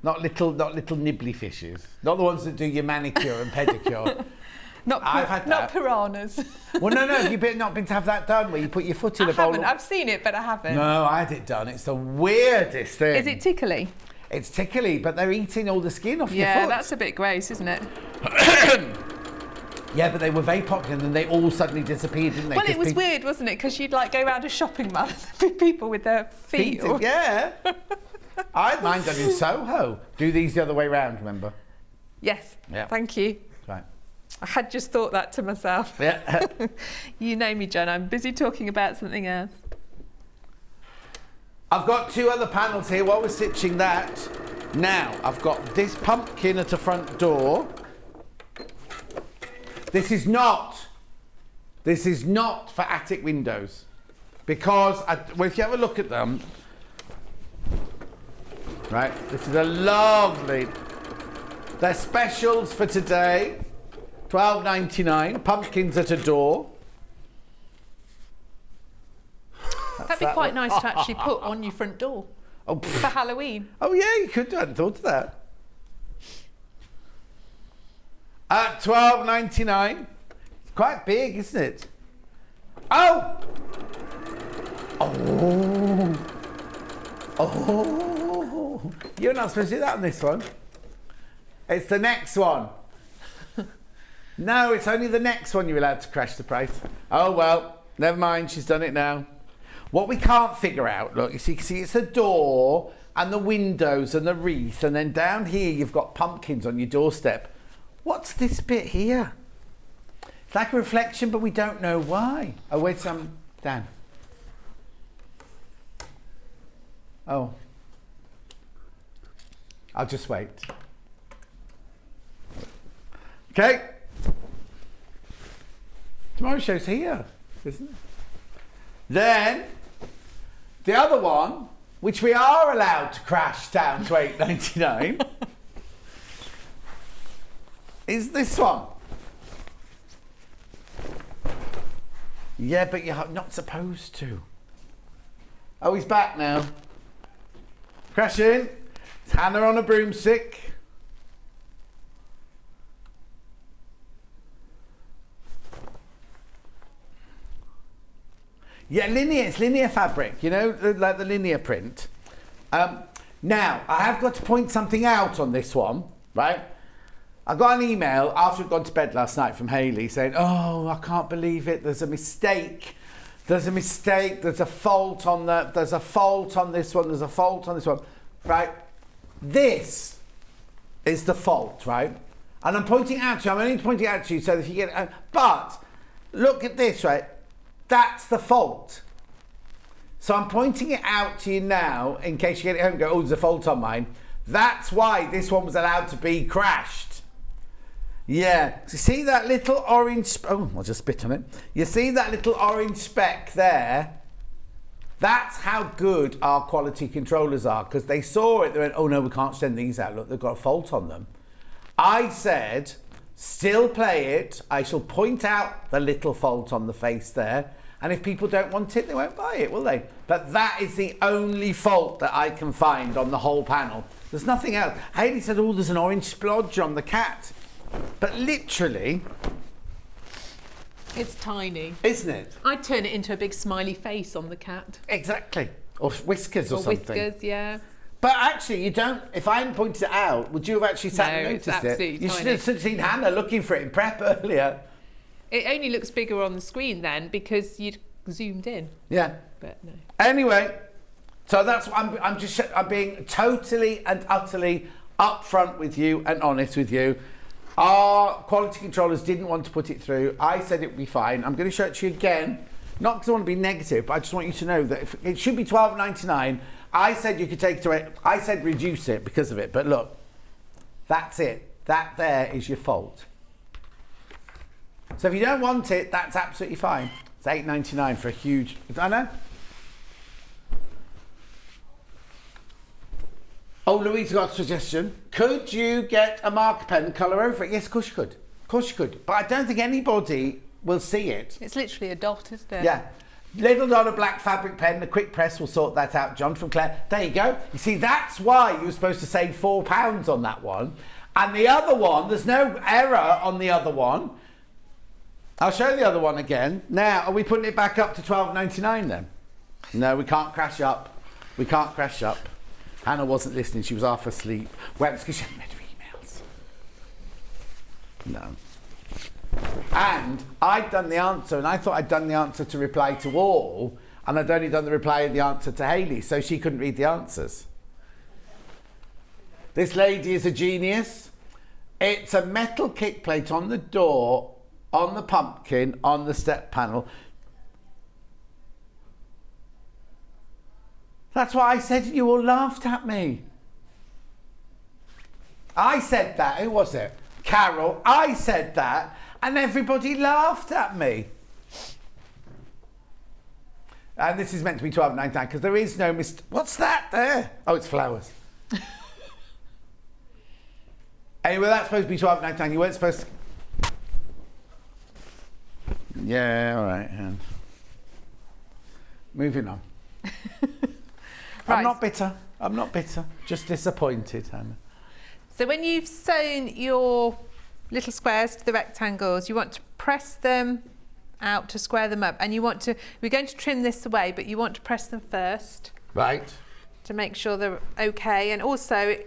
S2: Not little nibbly fishes. Not the ones that do your manicure and pedicure.
S4: Not piranhas.
S2: Well, no, you've not been to have that done where you put your foot in a bowl.
S4: I haven't. I've seen it, but I haven't.
S2: No, I had it done. It's the weirdest thing.
S4: Is it tickly?
S2: It's tickly, but they're eating all the skin off your foot.
S4: Yeah, that's a bit gross, isn't it?
S2: Yeah, but they were very popular and then they all suddenly disappeared, didn't they?
S4: Well, it was weird, wasn't it? Because you'd like go around a shopping mall with people with their feet.
S2: Yeah. I had mine done in Soho. Do these the other way round, remember?
S4: Yes.
S2: Yeah.
S4: Thank you.
S2: Right.
S4: I had just thought that to myself.
S2: Yeah.
S4: You know me, John. I'm busy talking about something else.
S2: I've got 2 other panels here while we're stitching that. Now, I've got this pumpkin at the front door. This is not for attic windows. Because, if you have a look at them, right, this is a lovely, they're specials for today, $12.99, pumpkins at a door.
S4: That'd be quite nice to actually put on your front door for Halloween.
S2: Oh yeah, you could. I hadn't thought of that. At $12.99, it's quite big, isn't it? Oh, you're not supposed to do that on this one. It's the next one. No, it's only the next one you're allowed to crash the price. Oh well, never mind. She's done it now. What we can't figure out, look, you see it's the door and the windows and the wreath, and then down here you've got pumpkins on your doorstep. What's this bit here? It's like a reflection, but we don't know why. Oh, where's Dan? Oh. I'll just wait. Okay. Tomorrow's show's here, isn't it? Then, the other one, which we are allowed to crash down to $8.99, is this one. Yeah, but you're not supposed to. Oh, he's back now. Crash in. It's Hannah on a broomstick. Yeah, it's linear fabric, you know, like the linear print. Now, I have got to point something out on this one, right? I got an email after I'd gone to bed last night from Hayley saying, oh, I can't believe it, there's a mistake. There's a fault on there's a fault on this one, there's a fault on this one, right? This is the fault, right? And I'm pointing out to you, I'm only pointing out to you so that you get, but look at this, right? That's the fault. So I'm pointing it out to you now in case you get it home and go, oh, there's a fault on mine. That's why this one was allowed to be crashed. Yeah, so see that little orange, oh, I'll just spit on it. You see that little orange speck there? That's how good our quality controllers are, because they saw it, they went, oh no, we can't send these out, look, they've got a fault on them. I said, still play it, I shall point out the little fault on the face there, and if people don't want it, they won't buy it, will they? But that is the only fault that I can find on the whole panel. There's nothing else. Hayley said, oh, there's an orange splodge on the cat. But literally...
S4: It's tiny.
S2: Isn't it?
S4: I'd turn it into a big smiley face on the cat.
S2: Exactly. Or whiskers or something.
S4: Whiskers, yeah.
S2: But actually, you don't... If I hadn't pointed it out, would you have actually sat and noticed
S4: it's absolutely
S2: it? You
S4: tiny.
S2: should have seen Hannah looking for it in prep earlier.
S4: It only looks bigger on the screen then because you'd zoomed in.
S2: Yeah.
S4: But no.
S2: Anyway, so that's what I'm being totally and utterly upfront with you and honest with you. Our quality controllers didn't want to put it through. I said it would be fine. I'm going to show it to you again, not because I want to be negative, but I just want you to know that if it should be $12.99. I said you could take it to it. I said reduce it because of it, but look, that's it. That there is your fault. So if you don't want it, that's absolutely fine. It's $8.99 for a huge, I know. Oh, Louise got a suggestion. Could you get a marker pen and colour over it? Yes, of course you could. Of course you could. But I don't think anybody will see it.
S4: It's literally a dot, isn't it?
S2: Yeah. Little dot of black fabric pen, the quick press will sort that out, John from Claire. There you go. You see, that's why you were supposed to save £4 on that one. And the other one, there's no error on the other one. I'll show you the other one again. Now, are we putting it back up to $12.99 then? No, we can't crash up. We can't crash up. Hannah wasn't listening, she was half asleep. Well, it's because she hadn't read her emails. No. And I'd done the answer, and I thought I'd done the answer to reply to all, and I'd only done the reply and the answer to Hayley, so she couldn't read the answers. This lady is a genius. It's a metal kick plate on the door, on the pumpkin, on the step panel. That's what I said, and you all laughed at me. I said that. Who was it? Carol. I said that, and everybody laughed at me. And this is meant to be $12.99 because there is no What's that there? Oh, it's flowers. Anyway, that's supposed to be $12.99. You weren't supposed to. Yeah, all right. Yeah. Moving on.
S4: Right.
S2: I'm not bitter. I'm not bitter. Just disappointed, Hannah.
S4: So when you've sewn your little squares to the rectangles, you want to press them out to square them up, and we're going to trim this away, but you want to press them first.
S2: Right.
S4: To make sure they're okay, and also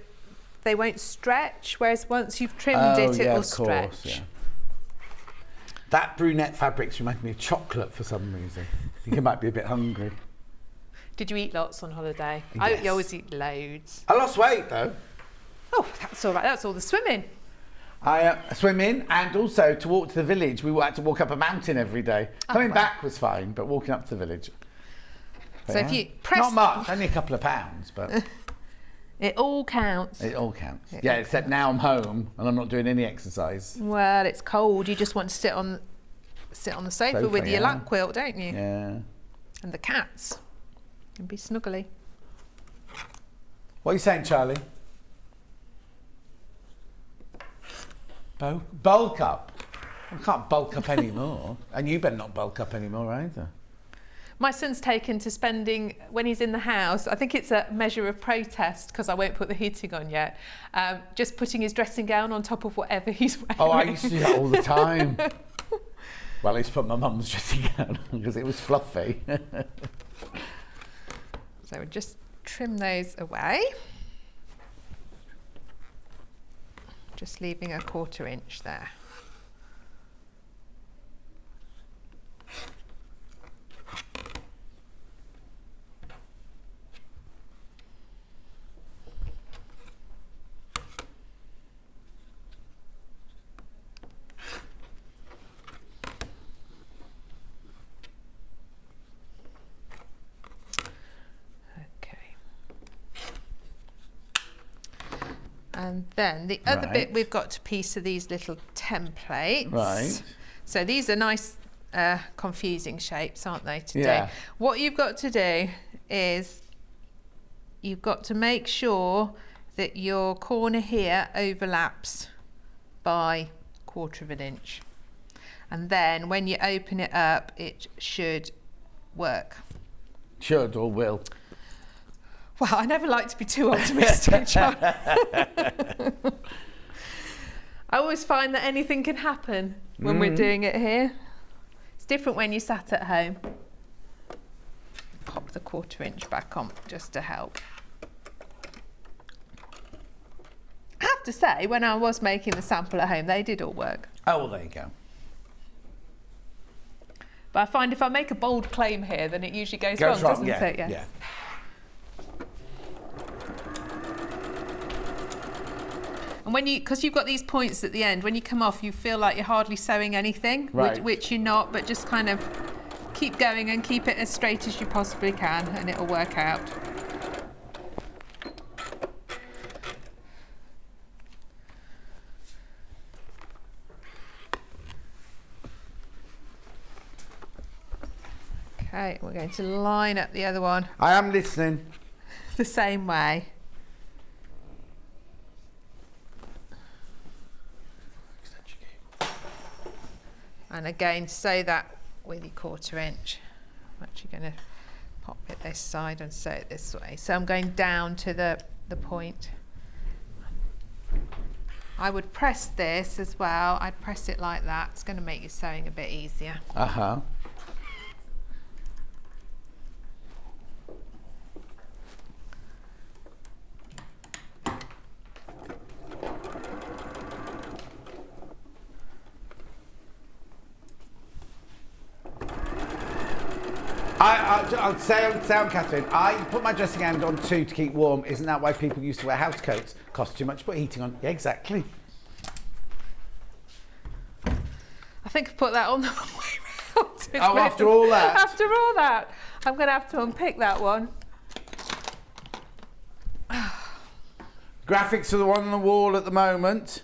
S4: they won't stretch, whereas once you've trimmed it will stretch. Yeah.
S2: That brunette fabrics remind me of chocolate for some reason. I think I might be a bit hungry.
S4: Did you eat lots on holiday?
S2: Yes.
S4: I always eat loads.
S2: I lost weight though.
S4: Oh, that's all right. That's all the swimming.
S2: I swim in, and also to walk to the village, we had to walk up a mountain every day. Coming back was fine, but walking up to the village.
S4: So if you press...
S2: Not much, only a couple of pounds, but...
S4: It all counts.
S2: It all counts. Yeah, except now I'm home and I'm not doing any exercise.
S4: Well, it's cold. You just want to sit on the sofa with your lap quilt, don't you?
S2: Yeah.
S4: And the cats. And be snuggly.
S2: What are you saying, Charlie? Bulk up? I can't bulk up anymore. And you better not bulk up anymore either.
S4: My son's taken to spending, when he's in the house, I think it's a measure of protest because I won't put the heating on yet, just putting his dressing gown on top of whatever he's wearing.
S2: Oh, I used to do that all the time. Well, I used to put my mum's dressing gown on because it was fluffy.
S4: So we'll just trim those away. Just leaving a 1/4 inch there. And then the other bit, we've got a piece of these little templates.
S2: Right.
S4: So these are nice, confusing shapes, aren't they, today?
S2: Yeah.
S4: What you've got to do is you've got to make sure that your corner here overlaps by 1/4 inch. And then when you open it up, it should work.
S2: Should or will.
S4: Well, I never like to be too optimistic, John. I always find that anything can happen when we're doing it here. It's different when you sat at home. Pop the 1/4 inch back on just to help. I have to say, when I was making the sample at home, they did all work.
S2: Oh, well, there you go.
S4: But I find if I make a bold claim here, then it usually goes wrong, doesn't it?
S2: Yeah.
S4: And because you've got these points at the end, when you come off, you feel like you're hardly sewing anything,
S2: Right.
S4: which you're not, but just kind of keep going and keep it as straight as you possibly can, and it'll work out. Okay, we're going to line up the other one
S2: I am listening.
S4: the same way. And again, sew that with your 1/4 inch. I'm actually going to pop it this side and sew it this way. So I'm going down to the point. I would press this as well. I'd press it like that. It's going to make your sewing a bit easier.
S2: Uh-huh. I'll say on Catherine, I put my dressing gown on too to keep warm. Isn't that why people used to wear house coats? Cost too much to put heating on. Yeah, exactly.
S4: I think I've put that on the wrong way round.
S2: Oh, after all that?
S4: After all that. I'm going to have to unpick that one.
S2: Graphics are the one on the wall at the moment.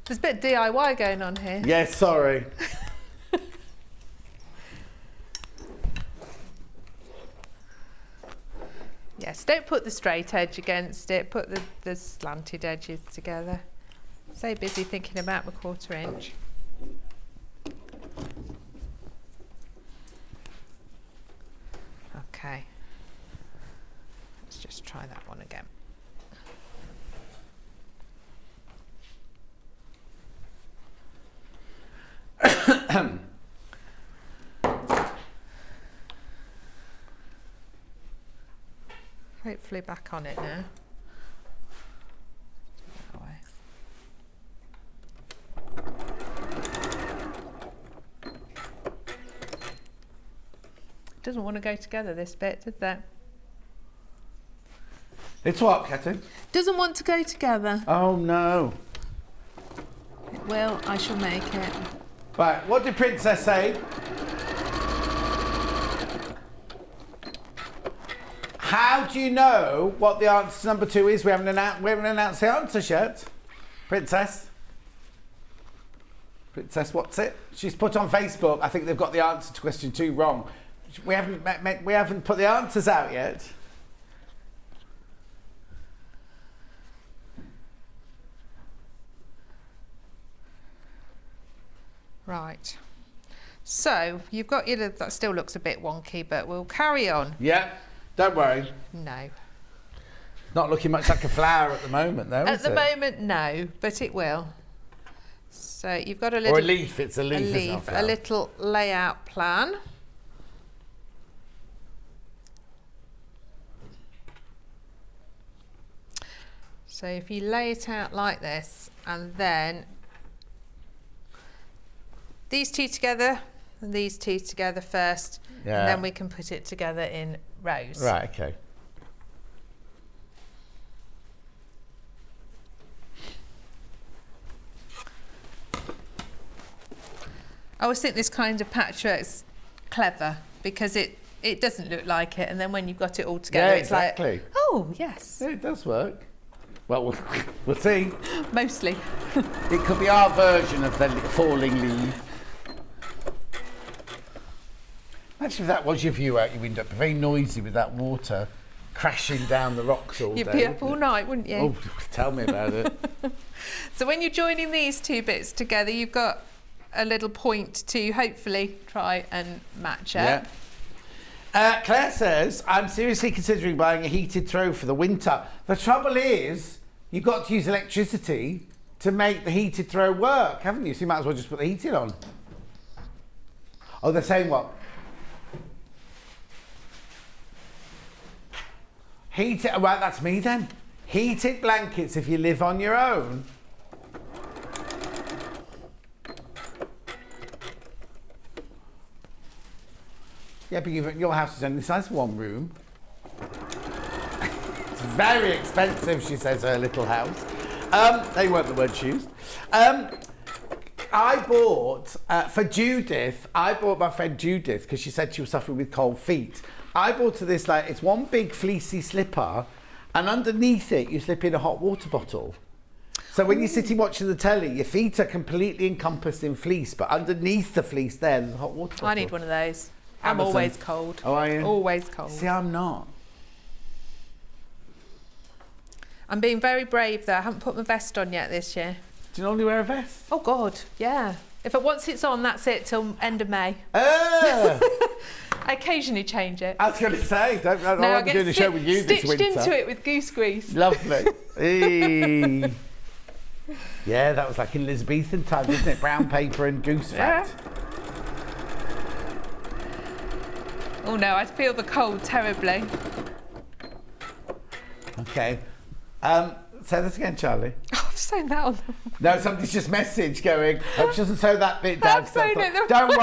S4: There's a bit of DIY going on here.
S2: Yes, sorry.
S4: Yes, don't put the straight edge against it, put the slanted edges together. So busy thinking about my 1/4 inch. Okay, let's just try that one again. Hopefully back on it now. That way. Doesn't want to go together, this bit, does that?
S2: It's what, Catherine?
S4: Doesn't want to go together.
S2: Oh, no.
S4: It will, I shall make it.
S2: Right, what did Princess say? How do you know what the answer to number 2 is? We haven't announced the answers yet. Princess? Princess, what's it? She's put on Facebook, I think they've got the answer to question 2 wrong. We haven't put the answers out yet.
S4: Right. So, you've got your, that still looks a bit wonky, but we'll carry on.
S2: Yeah, don't worry.
S4: No.
S2: Not looking much like a flower at the moment, though,
S4: At the moment, no, but it will. So you've got a little...
S2: Or a leaf, it's a leaf, isn't it?
S4: A little layout plan. So if you lay it out like this, and then these 2 together, and these 2 together first,
S2: Yeah.
S4: and then we can put it together in rows.
S2: Right, okay.
S4: I always think this kind of patchwork's clever because it doesn't look like it, and then when you've got it all together,
S2: Yeah,
S4: it's
S2: exactly.
S4: like, oh, yes.
S2: Yeah, it does work. Well, we'll see.
S4: Mostly.
S2: It could be our version of the falling leaf. Imagine if that was your view out your window. It'd be very noisy with that water crashing down the rocks all day.
S4: You'd be up all night, wouldn't you?
S2: Oh, tell me about it.
S4: So when you're joining these 2 bits together, you've got a little point to hopefully try and match it.
S2: Yeah. Claire says, I'm seriously considering buying a heated throw for the winter. The trouble is, you've got to use electricity to make the heated throw work, haven't you? So you might as well just put the heating on. Oh, they're saying what? Heated, right, that's me then. Heated blankets if you live on your own. Yeah, but your house is only the size of one room. It's very expensive, she says, her little house. They weren't the words used. I bought, for Judith, I bought my friend Judith, because she said she was suffering with cold feet. I bought her this, like, it's one big fleecy slipper, and underneath it, you slip in a hot water bottle. So when you're sitting watching the telly, your feet are completely encompassed in fleece, but underneath the fleece there's a hot water bottle.
S4: I need one of those. I'm
S2: Amazon.
S4: always cold.
S2: Oh, are you?
S4: Always cold.
S2: See, I'm not.
S4: I'm being very brave though. I haven't put my vest on yet this year.
S2: Do you normally wear a vest?
S4: Oh God, yeah. Once it's on, that's it till end of May.
S2: Ah!
S4: I occasionally change it.
S2: I was going to say, I won't be doing a show with you this winter.
S4: Stitched into it with goose grease.
S2: Lovely. Eee. Yeah, that was like in Elizabethan times, isn't it? Brown paper and goose fat.
S4: Yeah. Oh no, I feel the cold terribly.
S2: Okay. Say this again, Charlie.
S4: Oh, I've sewn that on.
S2: No, somebody's just messaged going, hope she doesn't sew that bit down.
S4: I've sewn it.
S2: Don't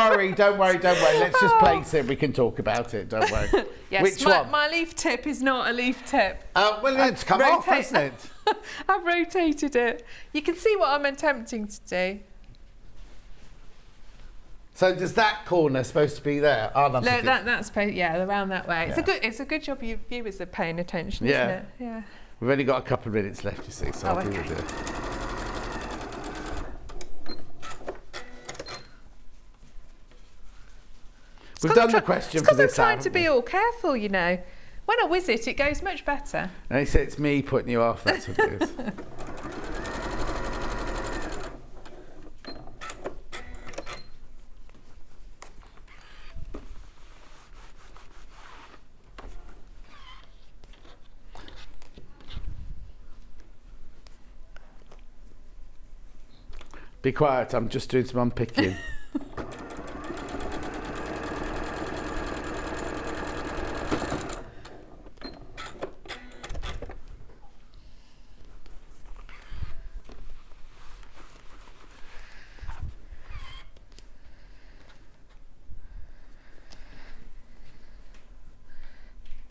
S2: worry. Let's just place it. We can talk about it. Don't worry.
S4: Yes,
S2: Which one?
S4: My leaf tip is not a leaf tip.
S2: Well, it's come off, hasn't it?
S4: I've rotated it. You can see what I'm attempting to do.
S2: So does that corner supposed to be there? Oh,
S4: No, that's around that way.
S2: Yeah.
S4: It's a good job you viewers are paying attention,
S2: Yeah.
S4: isn't it? Yeah.
S2: We've only got a couple of minutes left, you see, so I'll do it. We've done the question for this.
S4: Because I'm trying to be all careful, you know. When I whiz it, it goes much better.
S2: And he said it's me putting you off, that's what it is. Be quiet, I'm just doing some unpicking.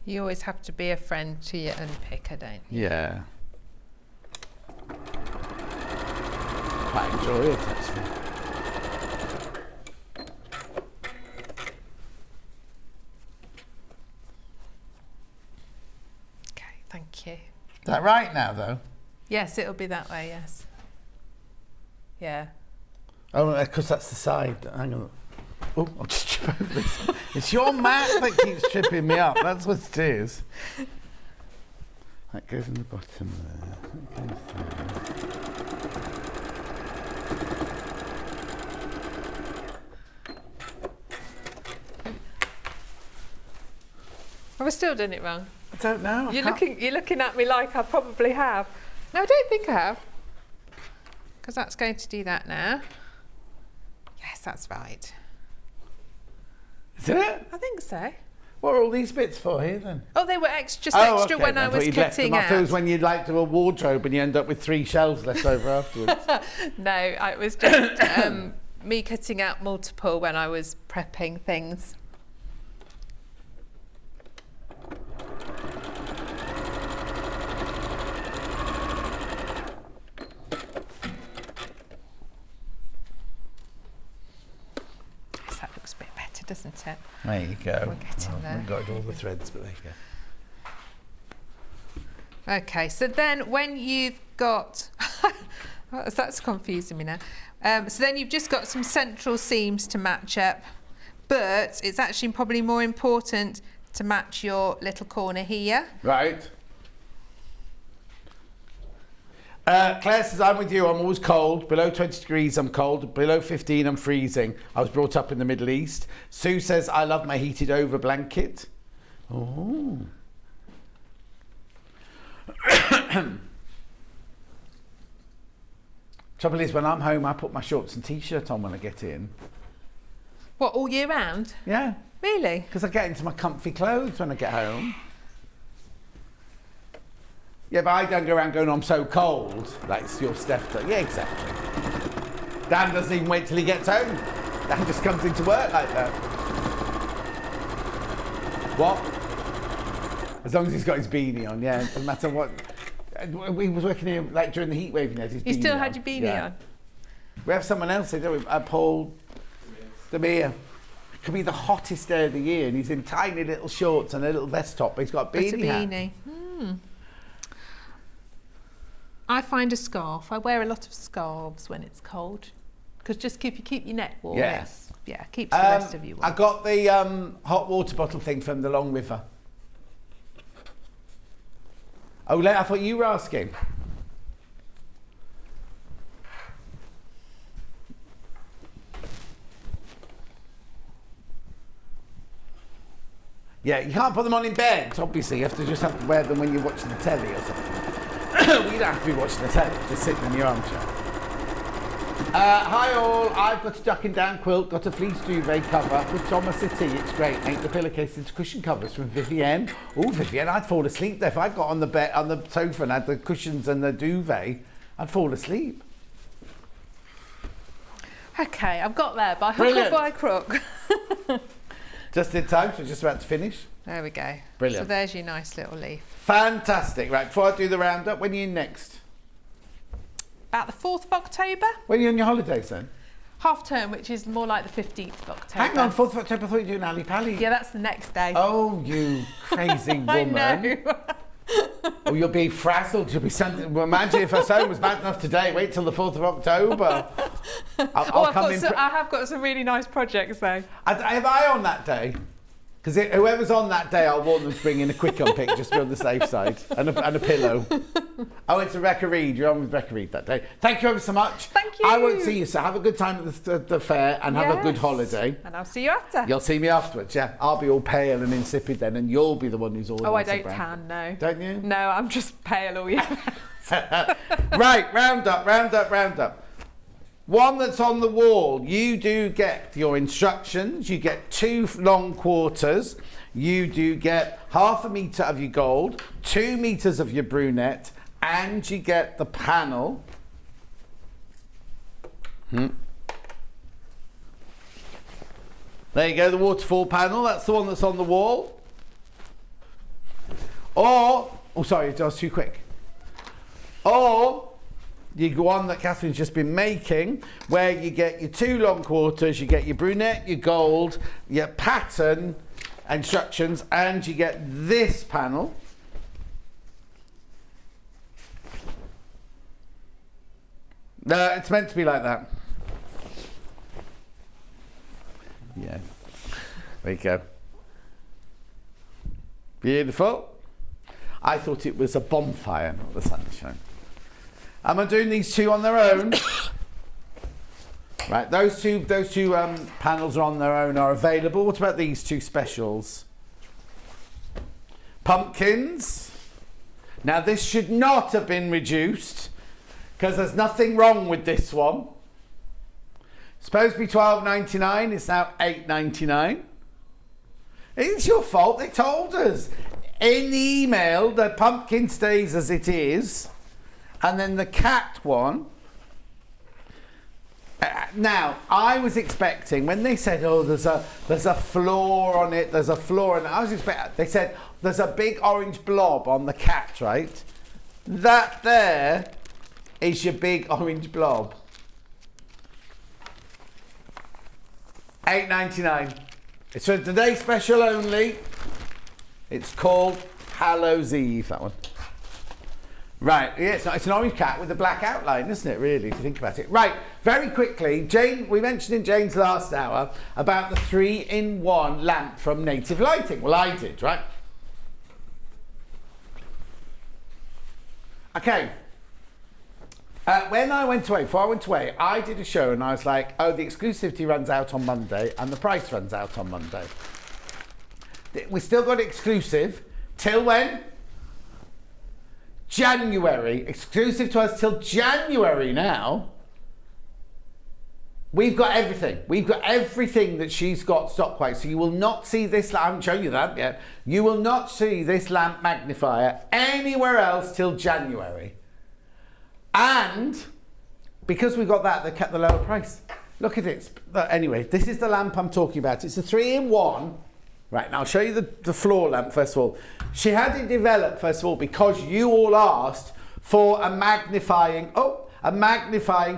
S4: You always have to be a friend to your unpicker, don't you?
S2: Yeah. Quite enjoy it, actually.
S4: Okay, thank you.
S2: Is that right now, though?
S4: Yes, it'll be that way, yes. Yeah.
S2: Oh, because that's the side. Hang on. Oh, I'll just trip over this. It's your mat that keeps tripping me up. That's what it is. That goes in the bottom there. That goes there.
S4: Have I still done it wrong?
S2: I don't know.
S4: You're looking at me like I probably have. No, I don't think I have. Because that's going to do that now. Yes, that's right.
S2: Is it?
S4: I think so.
S2: What are all these bits for here then?
S4: Oh, they were extra when I was cutting out.
S2: I thought it was when you'd like to do a wardrobe and you end up with 3 shelves left over afterwards.
S4: No, it was just me cutting out multiple when I was prepping things. Doesn't it?
S2: There you go.
S4: We're getting there.
S2: I haven't got all the threads, but there you go.
S4: Okay, so then when you've got... that's confusing me now. So then you've just got some central seams to match up, but it's actually probably more important to match your little corner here.
S2: Right. Claire says, I'm with you, I'm always cold. Below 20 degrees, I'm cold. Below 15, I'm freezing. I was brought up in the Middle East. Sue says, I love my heated over blanket. Oh. Trouble is, when I'm home, I put my shorts and T-shirt on when I get in.
S4: What, all year round?
S2: Yeah.
S4: Really?
S2: Because I get into my comfy clothes when I get home. Yeah, but I don't go around going, I'm so cold. Like, it's your Steph. Yeah, exactly. Dan doesn't even wait till he gets home. Dan just comes into work like that. What? As long as he's got his beanie on, yeah. It doesn't matter what. We was working here like during the heat wave, and he had his beanie on.
S4: You still had your beanie on?
S2: We have someone else here, don't we? Paul Demir. Could be the hottest day of the year, and he's in tiny little shorts and a little vest top, but he's got a beanie.
S4: It's a beanie. I find a scarf. I wear a lot of scarves when it's cold, because just if you keep your neck warm,
S2: Yes.
S4: Keeps the rest of you warm.
S2: I got the hot water bottle thing from the Long River. Oh, I thought you were asking. Yeah, you can't put them on in bed, obviously. You have to wear them when you're watching the telly or something. We don't have to be watching the telly, just sitting in your armchair. Hi all, I've got a ducking down quilt, got a fleece duvet cover, put it on my settee, it's great. Make the pillowcase into cushion covers from Vivienne. Oh, Vivienne, I'd fall asleep there. If I got on the bed, on the sofa and had the cushions and the duvet, I'd fall asleep.
S4: Okay, I've got there by hook
S2: Brilliant.
S4: or by crook.
S2: Just in time, so we're just about to finish.
S4: There we go.
S2: Brilliant.
S4: So there's your nice little leaf.
S2: Fantastic. Right, before I do the roundup, when are you next?
S4: About the 4th of October.
S2: When are you on your holidays then?
S4: Half term, which is more like the 15th of October.
S2: Hang on, 4th of October, I thought you were doing Ali Pally.
S4: Yeah, that's the next day.
S2: Oh, you crazy woman.
S4: I know.
S2: Oh, you'll be frazzled. You'll be sending. Well, imagine if her son was bad enough today. Wait till the 4th of October. I'll come in.
S4: I have got some really nice projects though.
S2: Am I on that day? Because whoever's on that day, I'll warn them to bring in a quick-on pick just to be on the safe side. And a pillow. Oh, it's Rebecca Reid. You're on with Rebecca Reid that day. Thank you ever so much.
S4: Thank you.
S2: I won't see you, so have a good time at the fair and have a good holiday.
S4: And I'll see you after.
S2: You'll see me afterwards, yeah. I'll be all pale and insipid then, and you'll be the one who's all
S4: Oh, I
S2: nice and
S4: don't
S2: brown.
S4: tan, no.
S2: Don't you?
S4: No, I'm just pale all year.
S2: Right, round up. One that's on the wall. You do get your instructions. You get 2 long quarters. You do get 1/2 metre of your gold, 2 metres of your brunette, and you get the panel. There you go, the waterfall panel. That's the one that's on the wall. Or, oh sorry, that was too quick. Or you go on that Catherine's just been making, where you get your 2 long quarters, you get your brunette, your gold, your pattern instructions, and you get this panel. No, it's meant to be like that. Yeah. There you go. Beautiful. I thought it was a bonfire, not the sunshine. Am I doing these 2 on their own? Right, those two panels are on their own, are available. What about these 2 specials? Pumpkins. Now this should not have been reduced, because there's nothing wrong with this one. It's supposed to be $12.99, it's now $8.99. It's your fault, they told us. In the email, the pumpkin stays as it is, and then the cat one. Now, I was expecting, when they said, oh, there's a floor on it, there's a floor, and I was expecting, they said, there's a big orange blob on the cat, right? That there is your big orange blob. $8.99. It's for today's special only. It's called Hallows Eve, that one. Right, yeah, it's an orange cat with a black outline, isn't it, really, if you think about it. Right, very quickly, Jane, we mentioned in Jane's last hour about the 3-in-1 lamp from Native Lighting. Well, I did, right? Okay. When I went away, before I went away, I did a show and I was like, oh, the exclusivity runs out on Monday and the price runs out on Monday. We still got exclusive till when? January. Exclusive to us till January now. We've got everything. We've got everything that she's got stock-wise. So you will not see this, I haven't shown you that yet. You will not see this lamp magnifier anywhere else till January. And because we've got that, they kept the lower price. Look at it. Anyway, this is the lamp I'm talking about. It's a 3-in-1 Right, now I'll show you the floor lamp first of all. She had it developed first of all because you all asked for a magnifying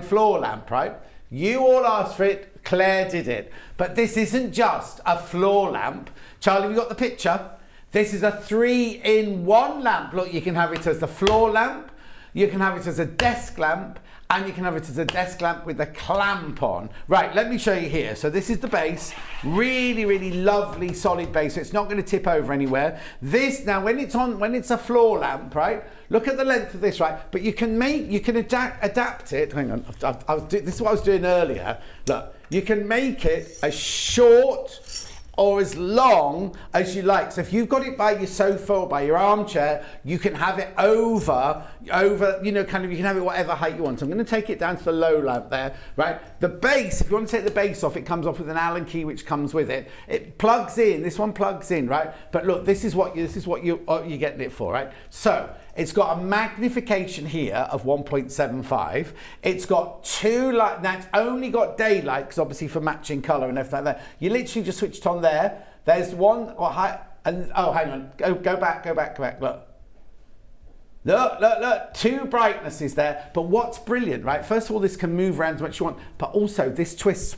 S2: floor lamp, right? You all asked for it, Claire did it. But this isn't just a floor lamp. Charlie, have you got the picture? This is a 3-in-1 lamp. Look, you can have it as the floor lamp, you can have it as a desk lamp, and you can have it as a desk lamp with a clamp on. Right, let me show you here. So this is the base, really, really lovely solid base. So it's not going to tip over anywhere. This, now when it's a floor lamp, right, look at the length of this, right, but you can adapt it. Hang on, this is what I was doing earlier. Look, you can make it as short or as long as you like. So if you've got it by your sofa or by your armchair, you can have it over, you know, kind of, you can have it whatever height you want. So I'm going to take it down to the low lamp there, right? The base, if you want to take the base off, it comes off with an Allen key which comes with it. It plugs in, this one plugs in, right? But look, this is what you're getting it for, right? So it's got a magnification here of 1.75. It's got two light. Now it's only got daylight because obviously for matching colour and everything like that. You literally just switch it on there. There's one. And oh, hang on. Go back. Look. Two brightnesses there. But what's brilliant, right? First of all, this can move around as much as you want. But also, this twists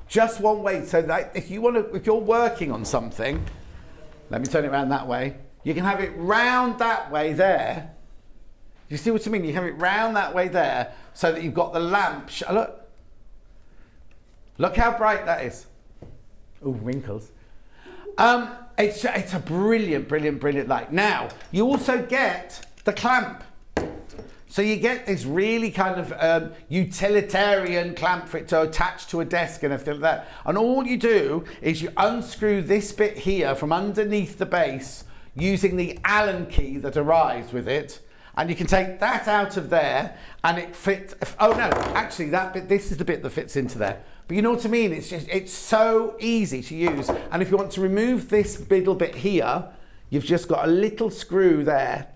S2: just one way. So that if you're working on something, let me turn it around that way. You can have it round that way there. You see what I mean? You can have it round that way there so that you've got the lamp. Look how bright that is. Oh, wrinkles. It's a brilliant light. Now, you also get the clamp. So you get this really kind of utilitarian clamp for it to attach to a desk and everything like that. And all you do is you unscrew this bit here from underneath the base using the Allen key that arrives with it, and you can take that out of there and it fits. Oh no, actually that bit, this is the bit that fits into there. But you know what I mean? It's so easy to use. And if you want to remove this middle bit here, you've just got a little screw there.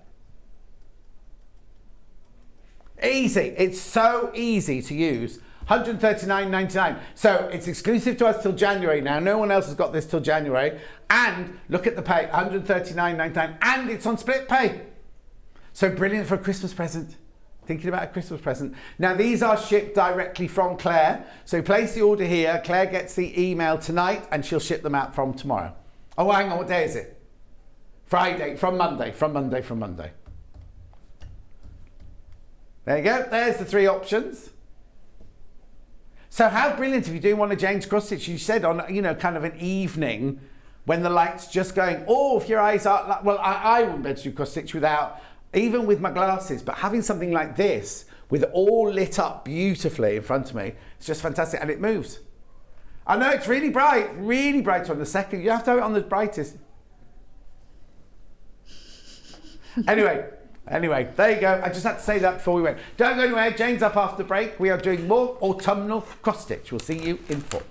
S2: Easy, it's so easy to use. $139.99. So it's exclusive to us till January now. No one else has got this till January. And look at the pay, $139.99. And it's on split pay. So brilliant for a Christmas present. Thinking about a Christmas present. Now these are shipped directly from Claire. So place the order here. Claire gets the email tonight and she'll ship them out from tomorrow. Oh, hang on, what day is it? Friday, from Monday. There you go, there's the three options. So how brilliant if you're doing one of Jane's cross stitch, you said on, you know, kind of an evening when the light's just going, oh, if your eyes are, well, I wouldn't be able to do cross stitch without, even with my glasses, but having something like this with it all lit up beautifully in front of me, it's just fantastic, and it moves. I know it's really bright on the second, you have to have it on the brightest. Anyway, there you go. I just had to say that before we went. Don't go anywhere. Jane's up after the break. We are doing more autumnal cross stitch. We'll see you in 4.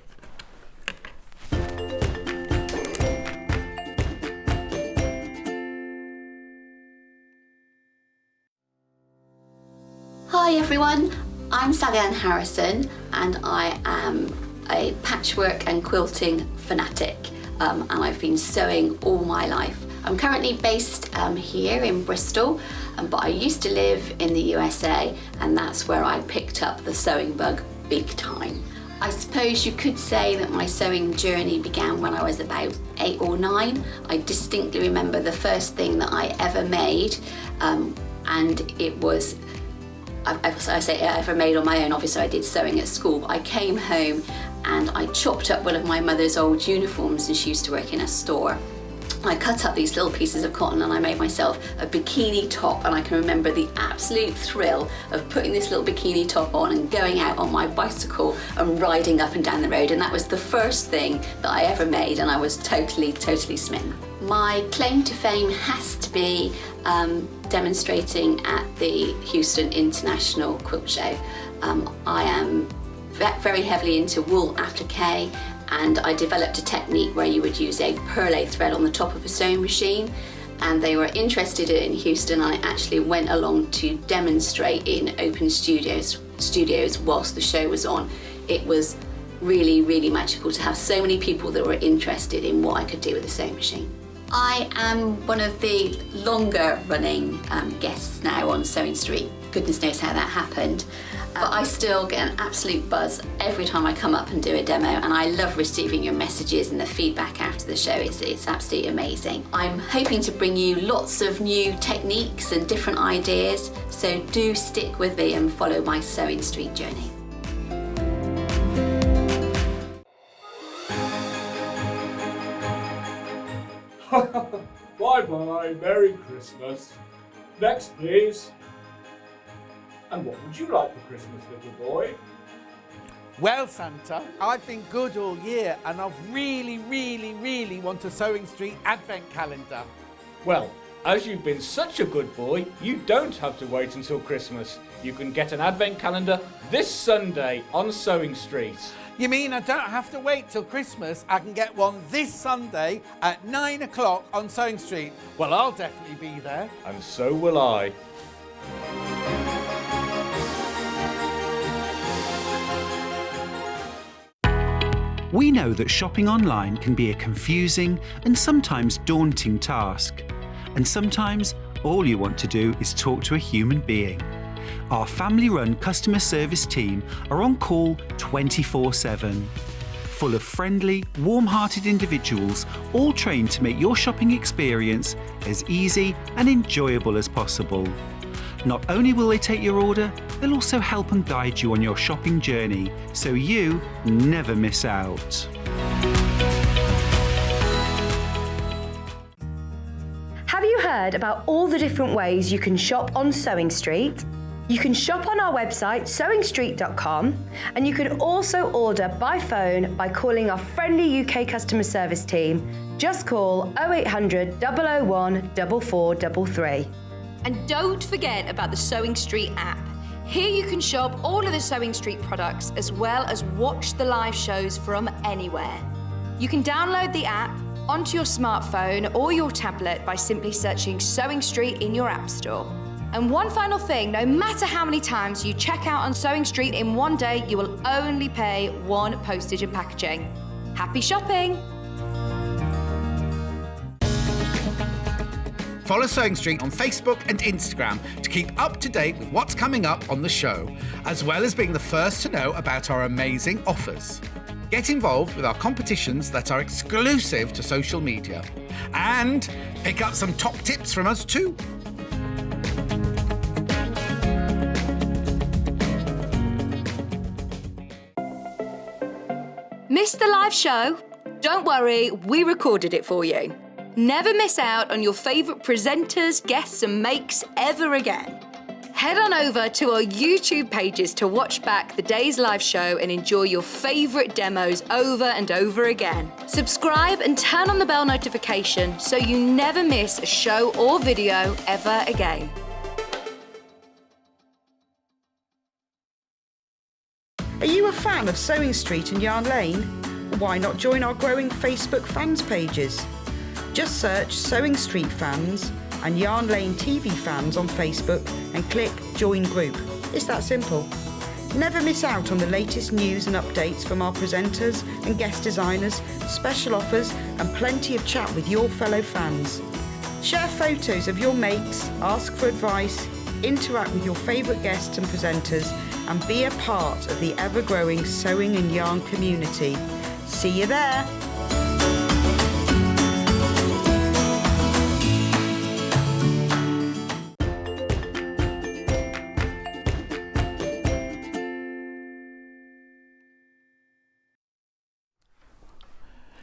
S10: Hi everyone, I'm Sally Ann Harrison and I am a patchwork and quilting fanatic and I've been sewing all my life. I'm currently based here in Bristol, but I used to live in the USA and that's where I picked up the sewing bug big time. I suppose you could say that my sewing journey began when I was about 8 or 9. I distinctly remember the first thing that I ever made and it was, I say ever made on my own, obviously I did sewing at school, but I came home and I chopped up one of my mother's old uniforms and she used to work in a store. I cut up these little pieces of cotton and I made myself a bikini top, and I can remember the absolute thrill of putting this little bikini top on and going out on my bicycle and riding up and down the road, and that was the first thing that I ever made and I was totally smitten. My claim to fame has to be demonstrating at the Houston International Quilt Show. I am very heavily into wool applique, and I developed a technique where you would use a perlé thread on the top of a sewing machine, and they were interested in Houston and I actually went along to demonstrate in open studios whilst the show was on. It was really, really magical to have so many people that were interested in what I could do with a sewing machine. I am one of the longer running guests now on Sewing Street. Goodness knows how that happened. But I still get an absolute buzz every time I come up and do a demo, and I love receiving your messages and the feedback after the show. It's absolutely amazing. I'm hoping to bring you lots of new techniques and different ideas, so do stick with me and follow my Sewing Street journey.
S3: Bye-bye, Merry Christmas. Next, please. And what would you like for Christmas, little boy?
S2: Well, Santa, I've been good all year and I really, really, really want a Sewing Street advent calendar.
S8: Well, as you've been such a good boy, you don't have to wait until Christmas. You can get an advent calendar this Sunday on Sewing Street.
S2: You mean I don't have to wait till Christmas? I can get one this Sunday at 9 o'clock on Sewing Street. Well, I'll definitely be there.
S8: And so will I.
S5: We know that shopping online can be a confusing and sometimes daunting task. And sometimes all you want to do is talk to a human being. Our family-run customer service team are on call 24/7. Full of friendly, warm-hearted individuals, all trained to make your shopping experience as easy and enjoyable as possible. Not only will they take your order, they'll also help and guide you on your shopping journey, so you never miss out.
S7: Have you heard about all the different ways you can shop on Sewing Street? You can shop on our website, sewingstreet.com, and you can also order by phone by calling our friendly UK customer service team. Just call 0800 001 4433.
S1: And don't forget about the Sewing Street app. Here you can shop all of the Sewing Street products as well as watch the live shows from anywhere. You can download the app onto your smartphone or your tablet by simply searching Sewing Street in your app store. And one final thing, no matter how many times you check out on Sewing Street in one day, you will only pay one postage and packaging. Happy shopping!
S2: Follow Sewing Street on Facebook and Instagram to keep up to date with what's coming up on the show, as well as being the first to know about our amazing offers. Get involved with our competitions that are exclusive to social media. And pick up some top tips from us too.
S1: Missed the live show? Don't worry, we recorded it for you. Never miss out on your favourite presenters, guests and makes ever again. Head on over to our YouTube pages to watch back the day's live show and enjoy your favourite demos over and over again. Subscribe and turn on the bell notification so you never miss a show or video ever again.
S6: Are you a fan of Sewing Street and Yarn Lane? Why not join our growing Facebook fans pages? Just search Sewing Street Fans and Yarn Lane TV Fans on Facebook and click Join Group. It's that simple. Never miss out on the latest news and updates from our presenters and guest designers, special offers and plenty of chat with your fellow fans. Share photos of your makes, ask for advice, interact with your favourite guests and presenters and be a part of the ever-growing sewing and yarn community. See you there!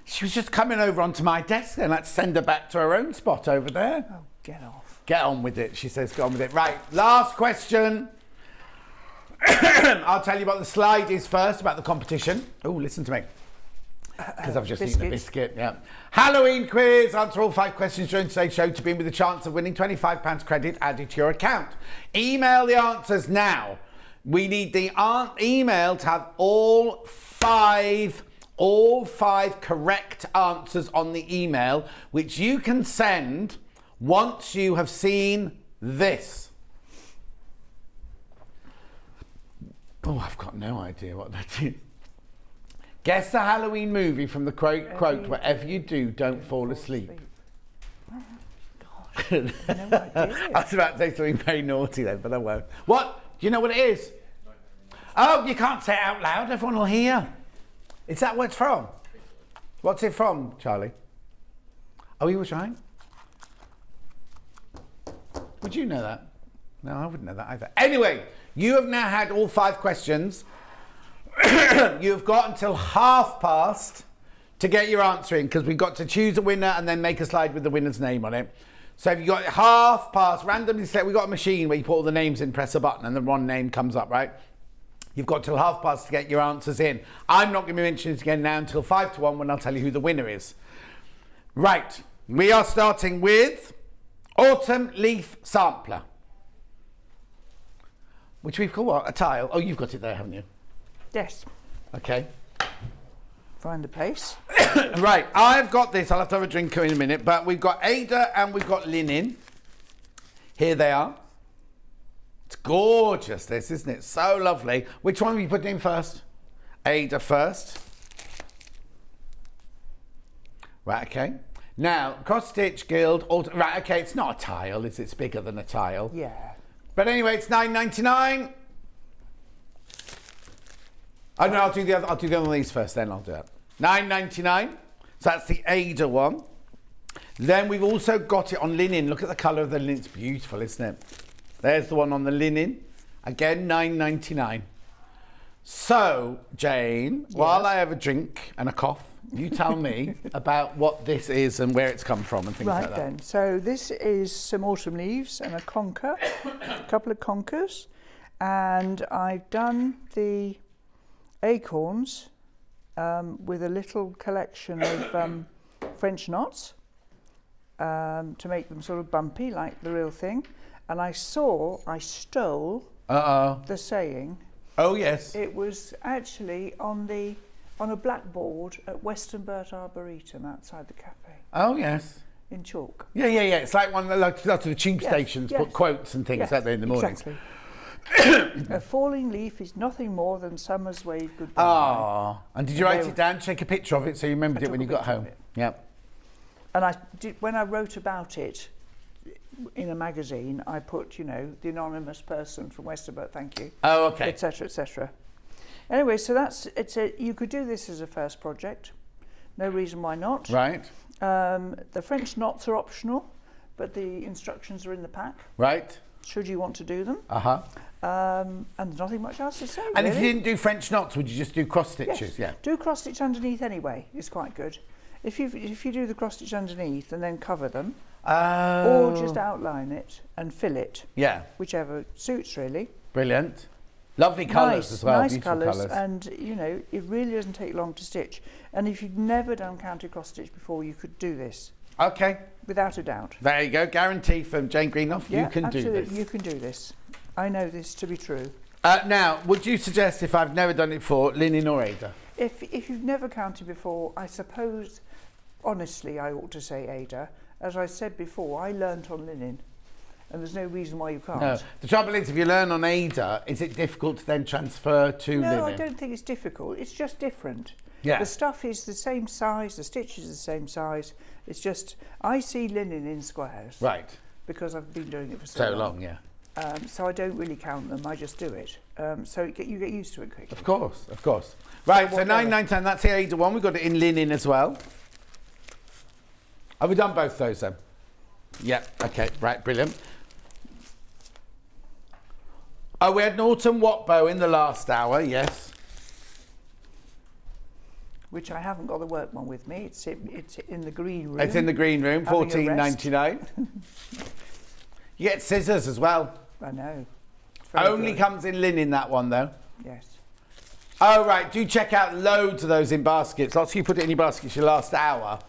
S2: She was just coming over onto my desk and let's send her back to her own spot over there.
S6: Oh, get off.
S2: Get on with it, she says, get on with it. Right, last question. I'll tell you what the slide is first about the competition. Oh, listen to me. Because I've just eaten a biscuit, yeah. Halloween quiz. Answer all 5 questions during today's show to be in with a chance of winning £25 credit added to your account. Email the answers now. We need the email to have all five correct answers on the email, which you can send once you have seen this. Oh, I've got no idea what that is. Guess the Halloween movie from the quote, whatever you do, don't fall asleep.
S6: No idea.
S2: I was about to say something very naughty then, but I won't. What? Do you know what it is? Oh, you can't say it out loud. Everyone will hear. Is that what it's from? What's it from, Charlie? Oh, he was right. Would you know that? No, I wouldn't know that either. Anyway, you have now had all 5 questions. You've got until past to get your answer in, because we've got to choose a winner and then make a slide with the winner's name on it. So if you've got past, randomly select, we've got a machine where you put all the names in, press a button, and the one name comes up, right? You've got till past to get your answers in. I'm not going to be mentioning it again now until 5 to 1 when I'll tell you who the winner is. Right, we are starting with Autumn Leaf Sampler, which we've called what? A tile. Oh, you've got it there, haven't you?
S6: Yes.
S2: Okay.
S6: Find the place.
S2: Right, I've got this. I'll have to have a drink in a minute, but we've got Ada and we've got linen. Here they are. It's gorgeous, this, isn't it? So lovely. Which one are we putting in first? Ada first. Right, okay. Now, cross stitch, guild, right, okay, it's not a tile, is it? It's bigger than a tile.
S6: Yeah.
S2: But anyway, it's £9.99. Oh no, I'll do the other one of these first, then I'll do it. £9.99. So that's the Ada one. Then we've also got it on linen. Look at the colour of the linen. It's beautiful, isn't it? There's the one on the linen. Again, £9.99. So, Jane, while I have a drink and a cough, you tell me about what this is and where it's come from and things like that.
S6: Right then, so this is some autumn leaves and a conker, a couple of conkers, and I've done the acorns with a little collection of French knots to make them sort of bumpy like the real thing. And I stole the saying.
S2: Oh yes.
S6: It was actually on a blackboard at Westonbirt Arboretum outside the cafe.
S2: Oh yes.
S6: In chalk.
S2: Yeah. It's like one of the tube stations, put quotes and things out there in the morning.
S6: Exactly. A falling leaf is nothing more than summer's wave goodbye.
S2: Ah, and did you write it down? Take a picture of it so you remembered it when you got home. Yep.
S6: And I did, when I wrote about it in a magazine, I put, you know, the anonymous person from Westonbirt, thank you.
S2: Oh, okay.
S6: Etc. etc. Anyway, so you could do this as a first project. No reason why not.
S2: Right.
S6: The French knots are optional, but the instructions are in the pack.
S2: Right.
S6: Should you want to do them.
S2: Uh-huh.
S6: And there's nothing much else to say,
S2: And
S6: really.
S2: if you didn't do French knots, would you just do cross stitches?
S6: Yes.
S2: Yeah.
S6: Do cross stitch underneath anyway. It's quite good. If you do the cross stitch underneath and then cover them, or just outline it and fill it.
S2: Yeah.
S6: Whichever suits, really.
S2: Brilliant. Lovely colours as well.
S6: Nice
S2: beautiful
S6: colours, and you know it really doesn't take long to stitch. And if you've never done counted cross stitch before, you could do this.
S2: Okay.
S6: Without a doubt.
S2: There you go. Guarantee from Jane Greenoff.
S6: Yeah,
S2: you can
S6: absolutely,
S2: do this.
S6: you can do this. I know this to be true.
S2: Now, would you suggest, if I've never done it before, linen or Ada?
S6: If you've never counted before, I suppose, honestly, I ought to say Ada. As I said before, I learnt on linen, and there's no reason why you can't.
S2: No. The trouble is, if you learn on Ada, is it difficult to then transfer to linen?
S6: No, I don't think it's difficult. It's just different.
S2: Yeah.
S6: The stuff is the same size, the stitches are the same size. It's just, I see linen in squares.
S2: Right.
S6: Because I've been doing it for so long.
S2: Yeah.
S6: So I don't really count them, I just do it. So you get used to it quickly.
S2: Of course, of course. Right, so 9.99, that's the Ada one. We've got it in linen as well. Have we done both those then? Yep, okay, right, brilliant. Oh, we had an autumn what bow in the last hour, yes.
S6: Which I haven't got the work one with me. It's in the green room.
S2: It's in the green room, $14.99. You get scissors as well.
S6: I know.
S2: Only comes in linen, that one though.
S6: Yes.
S2: Oh right, do check out loads of those in baskets. Lots of you put it in your baskets your last hour.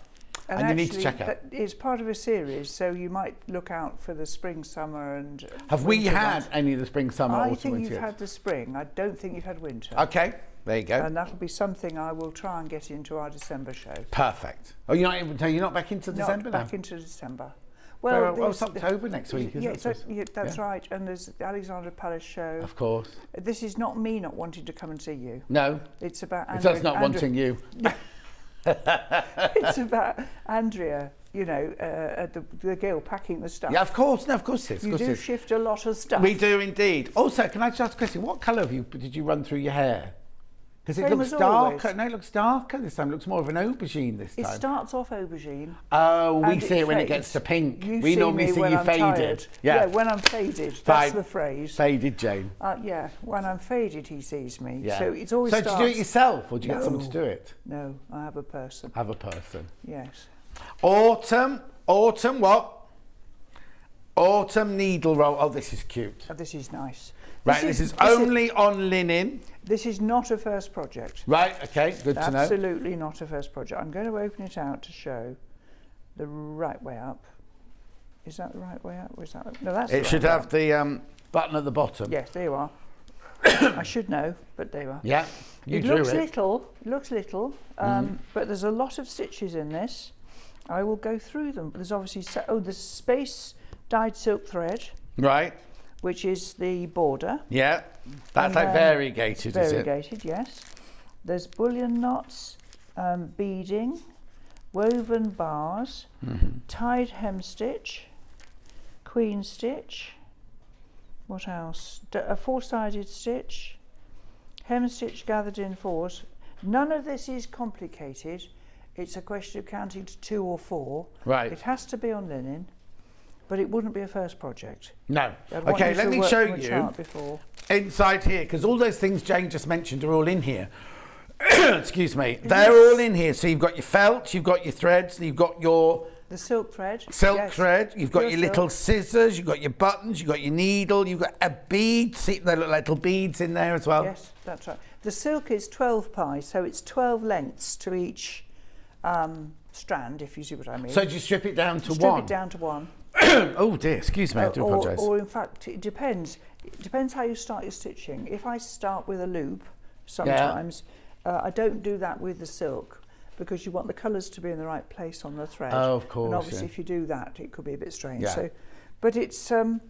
S2: And you need to check out.
S6: It's part of a series, so you might look out for the spring, summer and
S2: Have we had
S6: ones.
S2: any of the spring, summer, autumn,
S6: I think
S2: winter
S6: you've
S2: yet?
S6: had the spring. I don't think you've had winter.
S2: Okay, there you go.
S6: And that'll be something I will try and get into our December show.
S2: Perfect. Oh, you're not back into December
S6: Not
S2: now?
S6: back into December.
S2: Well, it's October next week, isn't it?
S6: Yeah, that's right. And there's the Alexandra Palace show.
S2: Of course.
S6: This is not me not wanting to come and see you.
S2: No.
S6: It's about
S2: Andrea. It's us not wanting you.
S6: It's about Andrea, at the Guild packing the stuff.
S2: Yeah, of course. No, of course it is.
S6: You do shift a lot of stuff.
S2: We do indeed. Also, can I just ask a question? What colour did you run through your hair? Because it looks darker. No, it looks darker this time. It looks more of an aubergine this time.
S6: It starts off aubergine.
S2: Oh, we see it when it gets to pink. We normally see you faded.
S6: Tired. Yeah, when I'm faded. That's the phrase.
S2: Faded, Jane.
S6: Yeah, when I'm faded, he sees me.
S2: Yeah.
S6: So it's always.
S2: So do you do it yourself, or do you get someone to do it?
S6: No, I have a person.
S2: Have a person.
S6: Yes.
S2: Autumn what? Autumn needle roll. Oh, this is cute.
S6: Oh, this is nice.
S2: Right, this is only on linen.
S6: This is not a first project.
S2: Right, okay, good to know.
S6: Absolutely not a first project. I'm going to open it out to show the right way up. Is that the right way up? Or is that no, that's.
S2: It should have the button at the bottom.
S6: Yes, there you are. I should know, but there you are.
S2: Yeah, you drew it.
S6: It looks little, but there's a lot of stitches in this. I will go through them. There's obviously there's space dyed silk thread.
S2: Right.
S6: Which is the border.
S2: Yeah, that's like variegated, is it?
S6: Variegated, yes. There's bullion knots, beading, woven bars, tied hem stitch, queen stitch. What else? A four-sided stitch, hem stitch gathered in fours. None of this is complicated. It's a question of counting to 2 or 4.
S2: Right.
S6: It has to be on linen. But it wouldn't be a first project.
S2: No. Okay, let me show you inside here, because all those things Jane just mentioned are all in here. Excuse me. They're all in here. So you've got your felt, you've got your threads, you've got your...
S6: The silk thread.
S2: Silk thread. You've got your little scissors, you've got your buttons, you've got your needle, you've got a bead. See, there look like little beads in there as well.
S6: Yes, that's right. The silk is 12 pi, so it's 12 lengths to each strand, if you see what I mean.
S2: So do you strip it down to 1?
S6: Strip it down to 1.
S2: Oh dear, excuse me, I do apologise.
S6: Or in fact, it depends. It depends how you start your stitching. If I start with a loop, sometimes, I don't do that with the silk because you want the colours to be in the right place on the thread.
S2: Oh, of course.
S6: And obviously, if you do that, it could be a bit strange.
S2: Yeah.
S6: So, but it's a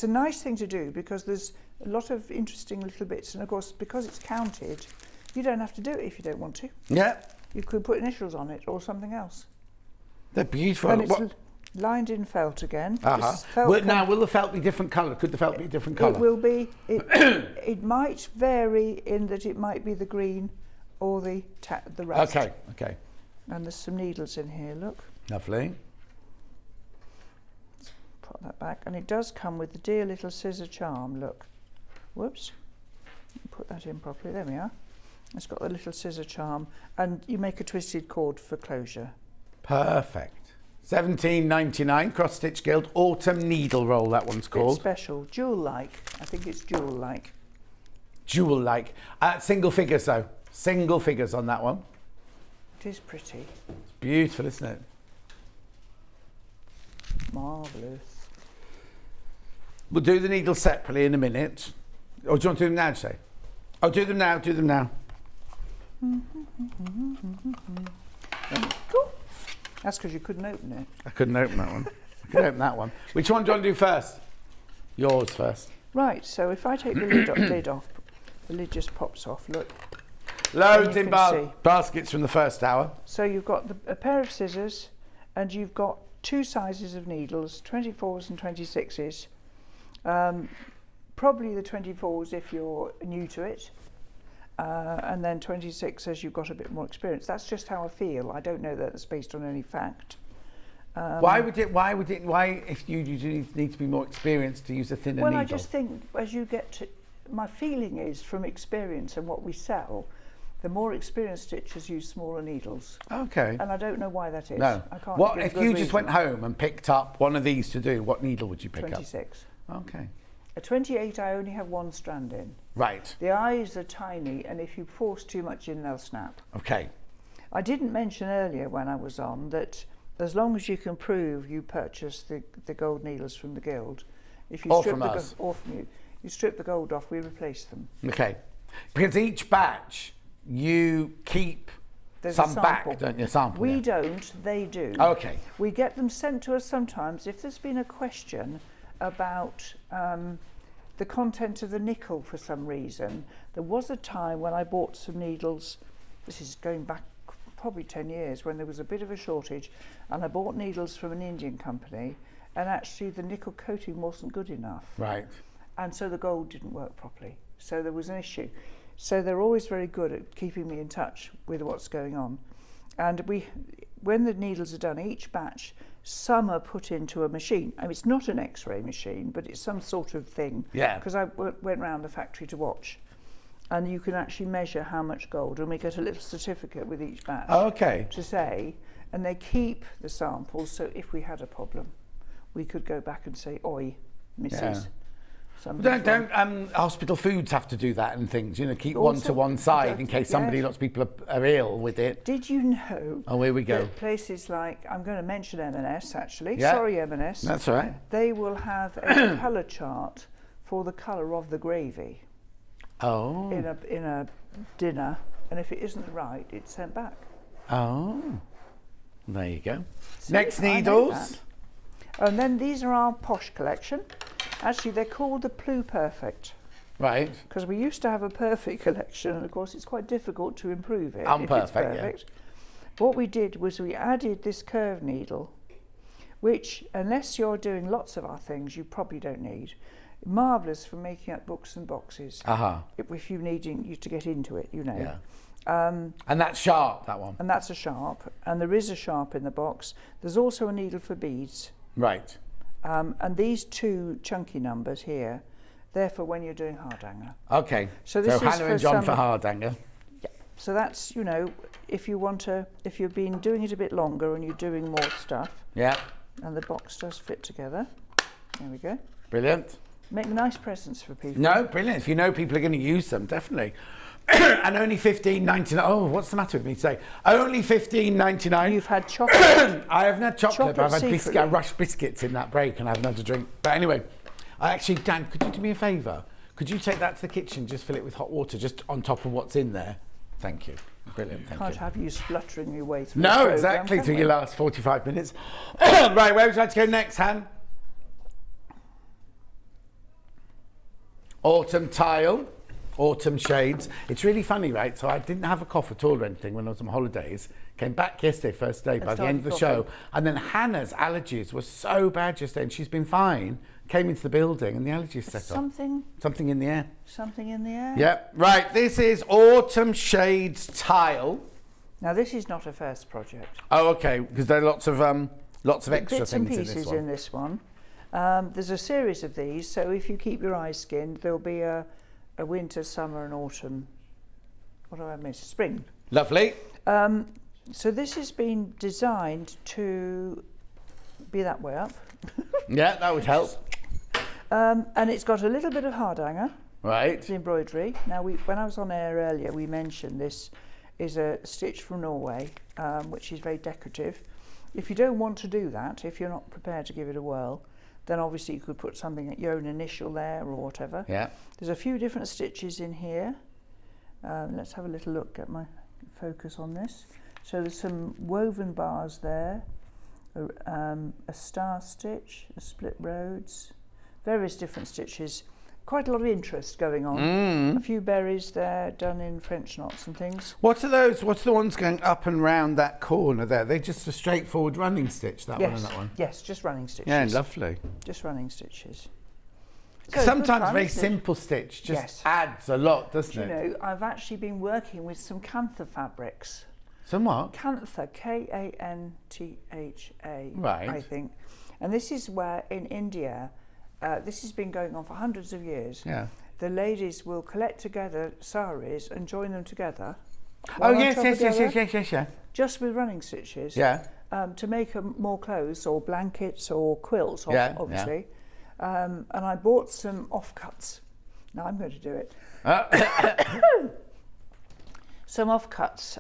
S6: nice thing to do because there's a lot of interesting little bits, and of course, because it's counted, you don't have to do it if you don't want to.
S2: Yeah.
S6: You could put initials on it or something else.
S2: They're beautiful.
S6: And it's lined in felt again.
S2: Now, will the felt be different colour? Could the felt be a different colour?
S6: It will be. It might vary in that it might be the green or the rest.
S2: Okay.
S6: And there's some needles in here, look.
S2: Lovely.
S6: Put that back. And it does come with the dear little scissor charm, look. Whoops. Put that in properly. There we are. It's got the little scissor charm. And you make a twisted cord for closure.
S2: Perfect. £17.99, Cross Stitch Guild Autumn Needle Roll, that one's called.
S6: It's special, jewel-like. I think it's jewel-like.
S2: Jewel-like. Single figures though. Single figures on that one.
S6: It is pretty.
S2: It's beautiful, isn't it?
S6: Marvellous.
S2: We'll do the needles separately in a minute. Or do you want to do them now, say? Oh, do them now.
S6: Cool. That's because you couldn't open it.
S2: I couldn't open that one. I could open that one. Which one do you want to do first? Yours first.
S6: Right, so if I take the lid off, the lid just pops off, look.
S2: Loads in baskets from the first hour.
S6: So you've got a pair of scissors and you've got 2 sizes of needles, 24s and 26s. Probably the 24s if you're new to it. And then 26 as you've got a bit more experience. That's just how I feel. I don't know that it's based on any fact.
S2: Why if you need to be more experienced to use a thinner needle?
S6: Well, I just think as you get to, my feeling is from experience and what we sell, the more experienced stitchers use smaller needles.
S2: Okay.
S6: And I don't know why that is.
S2: No.
S6: I can't.
S2: What if you just went home and picked up one of these to do? What needle would you pick
S6: 26.
S2: up? Okay.
S6: A 28, I only have 1 strand in.
S2: Right.
S6: The eyes are tiny, and if you force too much in, they'll snap.
S2: Okay.
S6: I didn't mention earlier when I was on that as long as you can prove you purchase the gold needles from the Guild, if you
S2: or
S6: strip
S2: from us.
S6: Or from you strip the gold off, we replace them.
S2: Okay. Because each batch you keep
S6: There's
S2: some
S6: a sample.
S2: back, don't you? Sample.
S6: We
S2: yeah.
S6: don't, they do.
S2: Okay.
S6: We get them sent to us sometimes if there's been a question about the content of the nickel for some reason. There was a time when I bought some needles, this is going back probably 10 years, when there was a bit of a shortage, and I bought needles from an Indian company, and actually the nickel coating wasn't good enough.
S2: Right.
S6: And so the gold didn't work properly. So there was an issue. So they're always very good at keeping me in touch with what's going on. And when the needles are done, each batch, some are put into a machine. I mean, it's not an X-ray machine, but it's some sort of thing.
S2: Yeah.
S6: Because I went round the factory to watch. And you can actually measure how much gold, and we get a little certificate with each batch.
S2: Oh, okay.
S6: To say, and they keep the samples, so if we had a problem, we could go back and say, oi, Mrs.
S2: Yeah.
S6: something's
S2: Don't
S6: wrong.
S2: hospital foods have to do that and things, you know, keep
S6: Also,
S2: one to one side in case somebody, lots of people are ill with it.
S6: Did you know?
S2: Oh, here we go.
S6: that places like, I'm going to mention M&S actually.
S2: Yeah.
S6: Sorry, M&S.
S2: That's all right.
S6: They will have a colour chart for the colour of the gravy
S2: Oh.
S6: in a dinner, and if it isn't right, it's sent back.
S2: Oh. There you go.
S6: See,
S2: Next
S6: I know
S2: needles.
S6: that. And then these are our posh collection. Actually, they're called the Pluperfect.
S2: Right.
S6: Because we used to have a perfect collection, and of course it's quite difficult to improve it.
S2: Unperfect,
S6: if it's perfect. What we did was we added this curved needle, which, unless you're doing lots of our things, you probably don't need. Marvellous for making up books and boxes.
S2: Uh-huh.
S6: If you're needing you to get into it, you know.
S2: Yeah. And that's sharp, that one.
S6: And that's a sharp, and there is a sharp in the box. There's also a needle for beads.
S2: Right.
S6: And these two chunky numbers here, they're for when you're doing hardhanger.
S2: Okay.
S6: So this is
S2: Hannah and
S6: for
S2: John for
S6: some-
S2: hardhanger.
S6: Yeah. So that's, you know, if you've been doing it a bit longer and you're doing more stuff,
S2: Yeah.
S6: and the box does fit together. There we go.
S2: Brilliant.
S6: Make nice presents for people.
S2: No, brilliant. If you know people are going to use them, definitely. And only $15.99. Oh, what's the matter with me today? Only $15.99.
S6: You've had chocolate.
S2: I haven't had chocolate, but I've had
S6: secretly.
S2: I rushed biscuits in that break and I haven't had a drink. But anyway, Dan, could you do me a favour? Could you take that to the kitchen, just fill it with hot water, just on top of what's in there? Thank you. Brilliant, thank
S6: Can't
S2: you.
S6: have you spluttering your way through the
S2: No,
S6: programme,
S2: exactly,
S6: can
S2: through
S6: we?
S2: your last 45 minutes. Right, where would you like to go next, Han? Autumn tile, autumn shades. It's really funny, right? So I didn't have a cough at all or anything when I was on holidays. Came back yesterday, first day, by the end of the show. And then Hannah's allergies were so bad yesterday, and she's been fine. Came into the building and the allergies set off. Something in the air.
S6: Something in the air?
S2: Yep. Right, this is autumn shades tile.
S6: Now this is not a first project.
S2: Oh, okay, because there are lots of extra
S6: Bits and
S2: things
S6: pieces
S2: in this one.
S6: There's a series of these, so if you keep your eyes skinned, there'll be a winter, summer and autumn. What do I miss? Spring.
S2: Lovely.
S6: So this has been designed to be that way up.
S2: Yeah, that would help.
S6: And it's got a little bit of hardhanger.
S2: Right.
S6: The embroidery. Now, when I was on air earlier, we mentioned this is a stitch from Norway, which is very decorative. If you don't want to do that, if you're not prepared to give it a whirl, then obviously you could put something, your own initial there or whatever.
S2: Yeah.
S6: There's a few different stitches in here. Let's have a little look at my focus on this. So there's some woven bars there, a star stitch, a split roads, various different stitches. Quite a lot of interest going on. A few berries there done in French knots and things.
S2: What are those? What's the ones going up and round that corner there? They're just a straightforward running stitch, that one and that one?
S6: Yes, just running stitches.
S2: Yeah, lovely.
S6: Just running stitches. So
S2: Sometimes
S6: good fun,
S2: very
S6: isn't it?
S2: simple stitch just
S6: Yes.
S2: adds a lot, doesn't
S6: Do you
S2: it?
S6: know, I've actually been working with some Cantha fabrics.
S2: Some what?
S6: Cantha, K-A-N-T-H-A,
S2: Right.
S6: I think. And this is where in India, this has been going on for hundreds of years.
S2: Yeah.
S6: The ladies will collect together saris and join them together.
S2: Oh,
S6: one on
S2: yes,
S6: top
S2: yes,
S6: of the
S2: yes,
S6: other,
S2: yes, yes, yes, yeah.
S6: Just with running stitches.
S2: Yeah.
S6: To make more clothes or blankets or quilts,
S2: Yeah,
S6: obviously. And I bought some offcuts. Now I'm going to do it. Some offcuts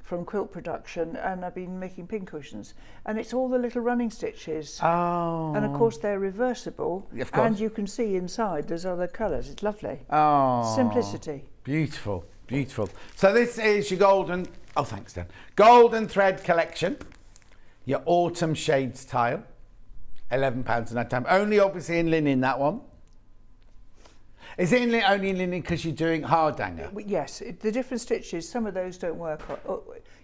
S6: from quilt production, and I've been making pincushions. And it's all the little running stitches.
S2: Oh.
S6: And of course they're reversible.
S2: Of course.
S6: And you can see inside there's other colours. It's lovely.
S2: Oh.
S6: Simplicity.
S2: Beautiful. Beautiful. So this is your golden, oh thanks Dan, golden thread collection. Your autumn shades tile. £11 a night time. Only obviously in linen, that one. Is it only in linen because you're doing hardanger?
S6: Yes, the different stitches, some of those don't work.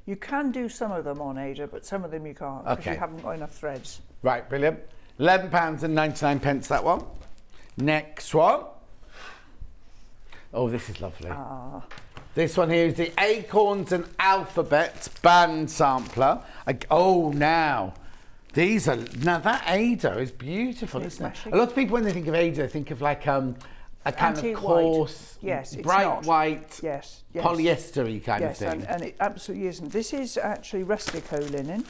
S6: You can do some of them on Ada, but some of them you can't because you haven't got enough threads.
S2: Right, brilliant. £11 and 99 pence, that one. Next one. Oh, this is lovely. This one here is the Acorns and Alphabet band sampler. Now that Ada is beautiful, isn't it? A lot of people, when they think of Ada, think of like a kind of coarse, bright white, polyester-y kind of thing.
S6: And it absolutely isn't. This is actually rustico linen.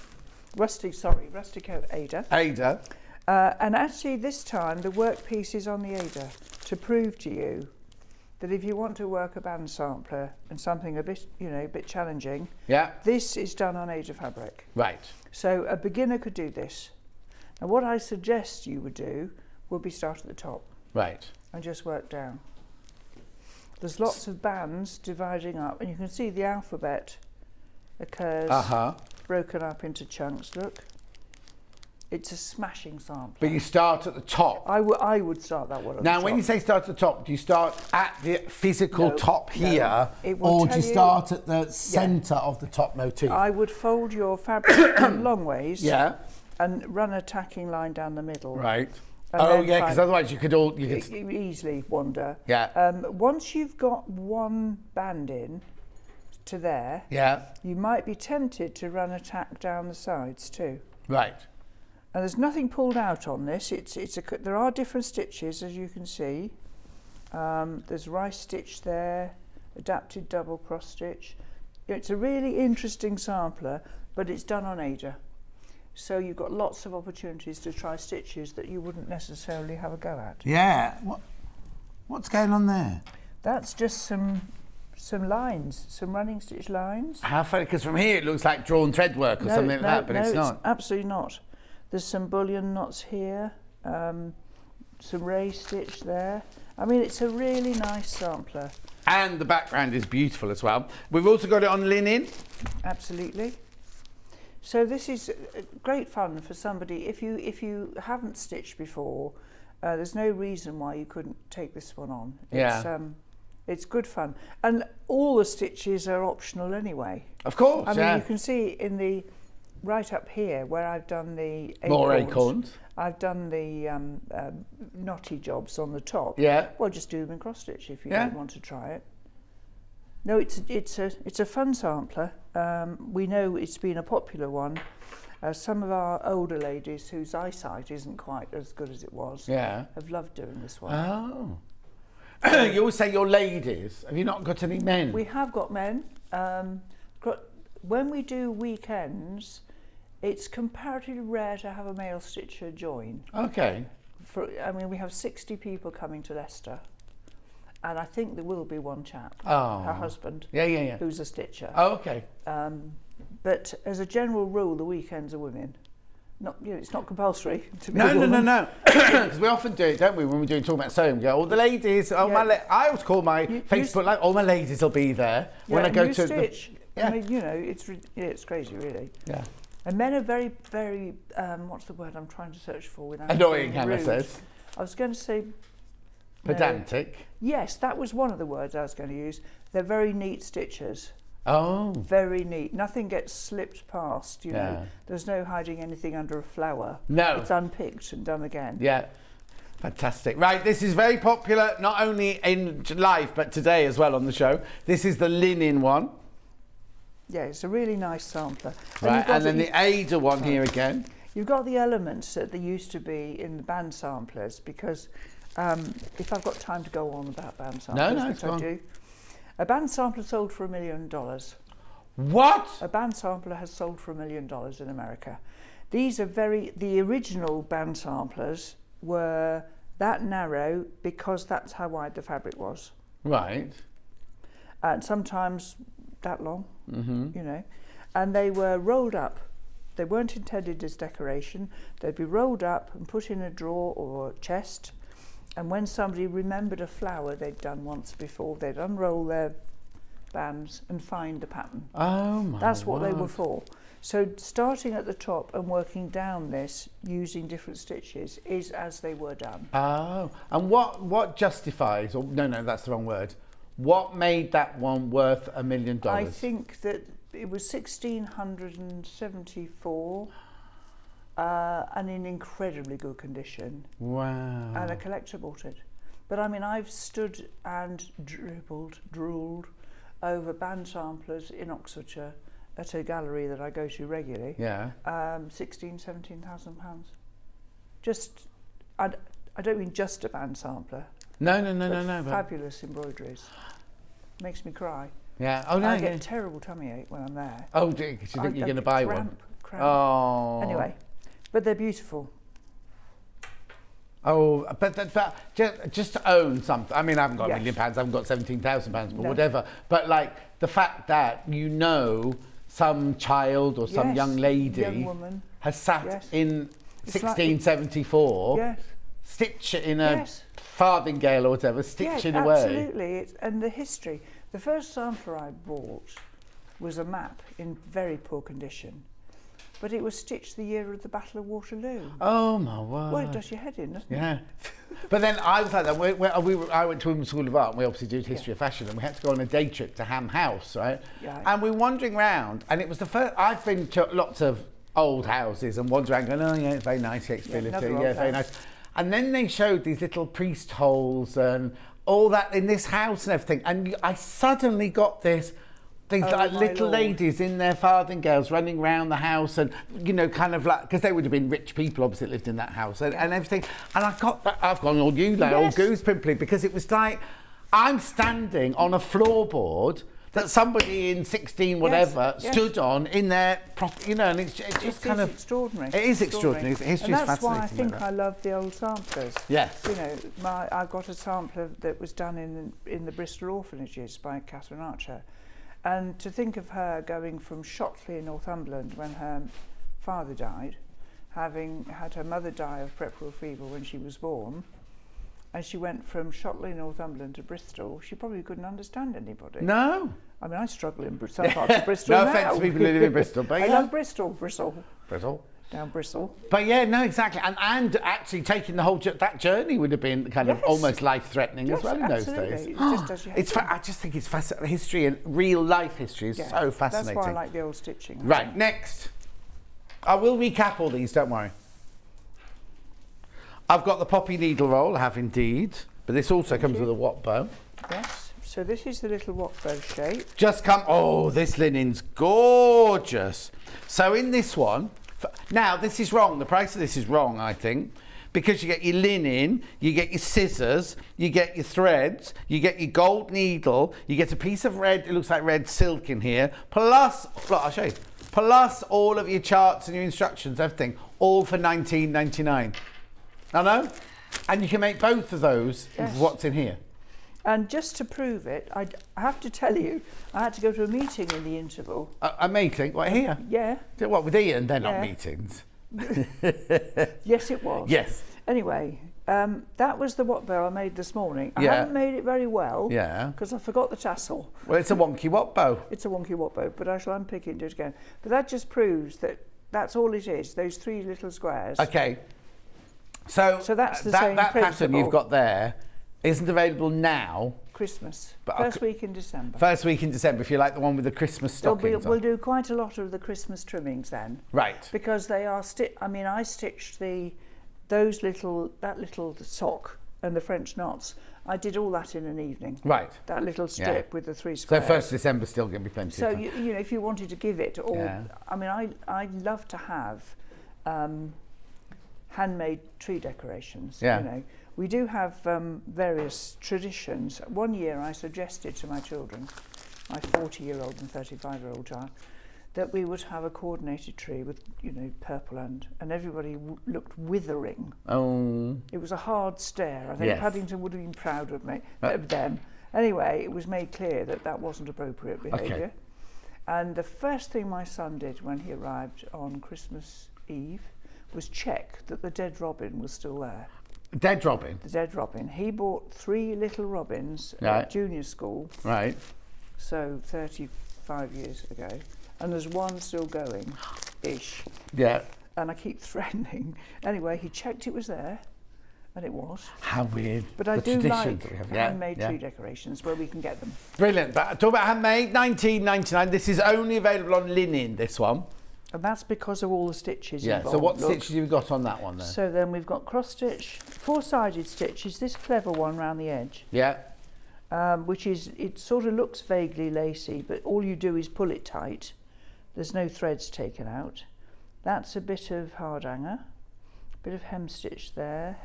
S6: Rustico Ada.
S2: Ada.
S6: And actually this time the workpiece is on the Ada to prove to you that if you want to work a band sampler and something a bit, a bit challenging, this is done on Ada fabric.
S2: Right.
S6: So a beginner could do this. Now what I suggest you would do would be start at the top.
S2: Right.
S6: And just work down. There's lots of bands dividing up, and you can see the alphabet occurs broken up into chunks. Look. It's a smashing sampler.
S2: But you start at the top.
S6: I would start that one at the top.
S2: Now, when you say start at the top, do you start at the physical top here, or do you start at the centre of the top motif?
S6: I would fold your fabric in long ways.
S2: Yeah.
S6: And run a tacking line down the middle.
S2: Right. Because otherwise you could
S6: easily wander.
S2: Yeah.
S6: Once you've got one band in to there, you might be tempted to run a tack down the sides too.
S2: Right.
S6: And there's nothing pulled out on this. There are different stitches, as you can see. There's rice stitch there, adapted double cross stitch. It's a really interesting sampler, but it's done on Ada. So you've got lots of opportunities to try stitches that you wouldn't necessarily have a go at.
S2: Yeah. What's going on there?
S6: That's just some lines, some running stitch lines.
S2: How funny, because from here it looks like drawn thread work or something like that, but it's not.
S6: Absolutely not. There's some bullion knots here, some ray stitch there. I mean, it's a really nice sampler.
S2: And the background is beautiful as well. We've also got it on linen.
S6: Absolutely. So this is great fun for somebody. If you haven't stitched before, there's no reason why you couldn't take this one on. It's good fun. And all the stitches are optional anyway.
S2: Of course,
S6: I mean, you can see in the right up here where I've done the acorns.
S2: More acorns.
S6: I've done the knotty jobs on the top.
S2: Yeah.
S6: Well, just do them in cross stitch if you don't want to try it. No, it's a fun sampler. We know it's been a popular one. Some of our older ladies whose eyesight isn't quite as good as it was have loved doing this one.
S2: Oh. You always say your ladies. Have you not got any men?
S6: We have got men. When we do weekends, it's comparatively rare to have a male stitcher join.
S2: Okay.
S6: We have 60 people coming to Leicester. And I think there will be one chap,
S2: her
S6: husband, who's a stitcher.
S2: Oh, okay.
S6: But as a general rule, the weekends are women. It's not compulsory to be a woman.
S2: No. Because we often do it, don't we, when we're talking about sewing? We go, all the ladies, I always call my Facebook, all my ladies will be there when I go to
S6: stitch. I mean, it's crazy, really.
S2: Yeah.
S6: And men are very, very, what's the word I'm trying to search for without
S2: annoying, Hannah says.
S6: I was going to say...
S2: Pedantic?
S6: Yes, that was one of the words I was going to use. They're very neat stitchers.
S2: Oh.
S6: Very neat. Nothing gets slipped past, you know. There's no hiding anything under a flower.
S2: No.
S6: It's unpicked and done again.
S2: Yeah. Fantastic. Right, this is very popular, not only in live, but today as well on the show. This is the linen one. Yeah,
S6: it's a really nice sampler.
S2: Right, and then the Ada one here again.
S6: You've got the elements that there used to be in the band samplers, because if I've got time to go on about band samplers, which I do. A band sampler sold for $1 million.
S2: What?
S6: A band sampler has sold for $1 million in America. These are the original band samplers were that narrow because that's how wide the fabric was.
S2: Right.
S6: And sometimes that long, you know. And they were rolled up. They weren't intended as decoration. They'd be rolled up and put in a drawer or a chest. And when somebody remembered a flower they'd done once before, they'd unroll their bands and find the pattern.
S2: Oh my
S6: That's what they
S2: word.
S6: were for. So starting at the top and working down this using different stitches is as they were done.
S2: Oh, and what justifies, or no, that's the wrong word. What made that one worth $1 million?
S6: I think that it was 1674 and in incredibly good condition.
S2: Wow.
S6: And a collector bought it. But I mean, I've stood and drooled over band samplers in Oxfordshire at a gallery that I go to regularly.
S2: Yeah.
S6: £17,000. Just, I don't mean just a band sampler.
S2: No.
S6: Fabulous embroideries. Makes me cry.
S2: Yeah. Oh no.
S6: I get terrible tummy ache when I'm there.
S2: Oh, dear, 'cause you think you're going to buy one.
S6: Cramp.
S2: Oh.
S6: Anyway, but they're beautiful.
S2: Oh, but just to own something. I mean, I haven't got £1 million. I haven't got £17,000, but whatever. But like the fact that some child or some young lady,
S6: young woman,
S2: has sat in 1674, stitch it in a farthingale or whatever, stitch it away.
S6: Absolutely. And the history. The first sampler I bought was a map in very poor condition, but it was stitched the year of the Battle of Waterloo.
S2: Oh my word!
S6: Well, it does your head in, doesn't it?
S2: Yeah. But then I was like that. I went to Women's School of Art, and we obviously did history of fashion, and we had to go on a day trip to Ham House, right?
S6: Yeah.
S2: And we're wandering around, and it was the first. I've been to lots of old houses and wandered around going, oh yeah, it's very nice, very nice. And then they showed these little priest holes and all that in this house and everything, and I suddenly got these like little ladies in their farthingales running around the house, and kind of like, because they would have been rich people obviously that lived in that house and everything. And I got that. I've gone all all goose pimply, because it was like I'm standing on a floorboard that somebody in 16 whatever stood on in their property, and it's just kind of
S6: extraordinary.
S2: It is extraordinary. History is fascinating.
S6: That's why I think I love the old samplers.
S2: Yes.
S6: I've got a sampler that was done in the Bristol orphanages by Katharine Wright, and to think of her going from Shotley in Northumberland when her father died, having had her mother die of puerperal fever when she was born. And she went from Shotley, Northumberland to Bristol. She probably couldn't understand anybody.
S2: No.
S6: I mean, I struggle in some parts of Bristol
S2: No
S6: now.
S2: offence to people who live in Bristol, but
S6: I love Bristol. Down Bristol.
S2: But yeah, no, exactly. And actually taking the whole that journey would have been kind of almost life-threatening as well in those days.
S6: It just does your head in.
S2: I just think it's fascinating. History and real life history is so fascinating.
S6: That's why I like the old stitching.
S2: Right, next. I will recap all these, don't worry. I've got the poppy needle roll, I have indeed, but this also comes with a watt bow.
S6: Yes, so this is the little watt bow shape.
S2: This linen's gorgeous. So in this one, now this is wrong, the price of this is wrong, I think, because you get your linen, you get your scissors, you get your threads, you get your gold needle, you get a piece of red, it looks like red silk in here, plus, look, I'll show you, plus all of your charts and your instructions, everything, all for $19.99. I know, and you can make both of those with what's in here.
S6: And just to prove it, I have to tell you, I had to go to a meeting in the interval.
S2: A meeting? What, here?
S6: Yeah.
S2: What, with Ian? They're not meetings.
S6: Yes, it was.
S2: Yes.
S6: Anyway, that was the watt bow I made this morning. I haven't made it very well.
S2: Yeah.
S6: Because I forgot the tassel.
S2: Well, it's a wonky watt bow.
S6: It's a wonky watt bow, but I shall unpick it and do it again. But that just proves that that's all it is, those three little squares.
S2: Okay. So
S6: that's the same
S2: that
S6: principle.
S2: pattern you've got there isn't available now.
S6: Christmas.
S2: But
S6: First week in December.
S2: First week in December, if you like the one with the Christmas stockings on.
S6: We'll do quite a lot of the Christmas trimmings then.
S2: Right.
S6: Because they are I stitched that little sock and the French knots. I did all that in an evening.
S2: Right.
S6: That little strip with the three squares.
S2: So 1st December still going to be plenty
S6: so
S2: of time.
S6: if you wanted to give it I love to have handmade tree decorations.
S2: Yeah.
S6: We do have various traditions. One year I suggested to my children, my 40-year-old and 35-year-old child, that we would have a coordinated tree with, purple and everybody looked withering.
S2: Oh.
S6: It was a hard stare. I think Paddington would have been proud of them. Anyway, it was made clear that wasn't appropriate behaviour.
S2: Okay.
S6: And the first thing my son did when he arrived on Christmas Eve was check that the dead robin was still there.
S2: Dead robin?
S6: The dead robin. He bought 3 little robins at junior school.
S2: Right.
S6: so 35 years ago, and there's one still going-ish.
S2: Yeah.
S6: And I keep threatening. Anyway, he checked it was there, and it was.
S2: How weird.
S6: But I
S2: The
S6: do
S2: traditions
S6: like
S2: that we have.
S6: handmade tree decorations where we can get them.
S2: Brilliant. But talk about handmade, 19.99. This is only available on linen, this one.
S6: And that's because of all the stitches
S2: Yeah,
S6: involved.
S2: so what
S6: Look.
S2: stitches have you got on that one then?
S6: So then we've got cross stitch, 4-sided stitches, this clever one round the edge.
S2: Yeah.
S6: Which is, it sort of looks vaguely lacy, but all you do is pull it tight. There's no threads taken out. That's a bit of hard hanger, a bit of hem stitch there,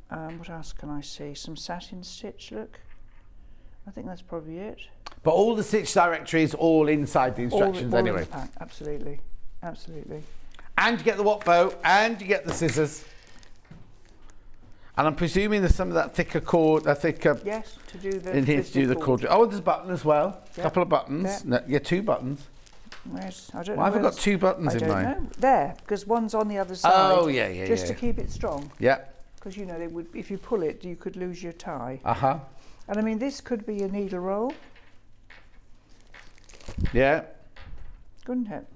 S6: what else can I see? Some satin stitch, look. I think that's probably it.
S2: But all the stitch directory is all inside the instructions
S6: all
S2: anyway.
S6: in the pack. Absolutely, absolutely.
S2: And you get the what bow, and you get the scissors. And I'm presuming there's some of that thicker cord,
S6: Yes, to do the.
S2: in here to do the cord. Oh, there's a button as well. A
S6: Yeah.
S2: couple of buttons.
S6: Yeah.
S2: No, yeah, 2 buttons.
S6: Where's, I don't
S2: Why
S6: know.
S2: have I got 2 buttons in mine?
S6: I don't know. There, because one's on the other side.
S2: Oh, yeah,
S6: Just to keep it strong.
S2: Yeah.
S6: Because you know, they would, if you pull it, you could lose your tie.
S2: Uh-huh.
S6: And I mean, this could be a needle roll,
S2: Yeah.
S6: couldn't it?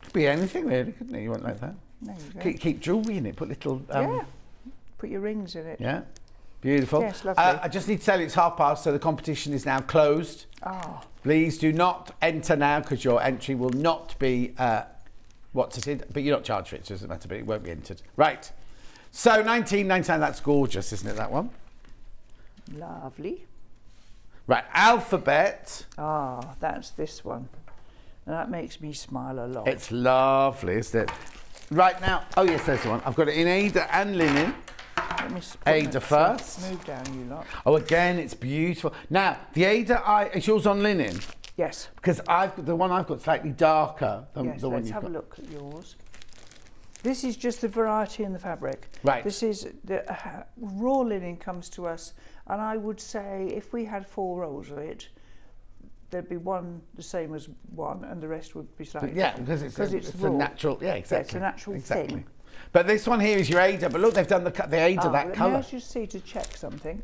S2: Could be anything really, couldn't it? You want like that.
S6: There you go.
S2: Keep jewellery in it, put little...
S6: Yeah. Put your rings in it.
S2: Yeah. Beautiful.
S6: Yes, lovely.
S2: I just need to tell you it's 12:30, so the competition is now closed.
S6: Oh.
S2: Please do not enter now because your entry will not be but you're not charged for it, so it doesn't matter, but it won't be entered. Right. So 19.99, that's gorgeous, isn't it, that one?
S6: Lovely.
S2: Right, alphabet.
S6: Ah, that's this one. And that makes me smile a lot.
S2: It's lovely, isn't it? Right now, oh yes, there's the one. I've got it in Ada and linen.
S6: Let me
S2: Ada first.
S6: Move down, you lot.
S2: Oh, again, it's beautiful. Now, the Ada, is yours on linen?
S6: Yes.
S2: Because the one I've got slightly darker than
S6: Yes,
S2: the one
S6: let's
S2: you've
S6: have
S2: got.
S6: a look at yours. This is just the variety in the fabric.
S2: Right.
S6: This is the raw linen comes to us, and I would say if we had 4 rolls of it, there'd be one the same as one, and the rest would be slightly
S2: Yeah,
S6: different.
S2: because it's
S6: raw.
S2: a natural. Yeah, exactly.
S6: Yeah, it's a natural thing.
S2: But this one here is your Ada. But look, they've done the Ada that colour.
S6: Let me just see to check something.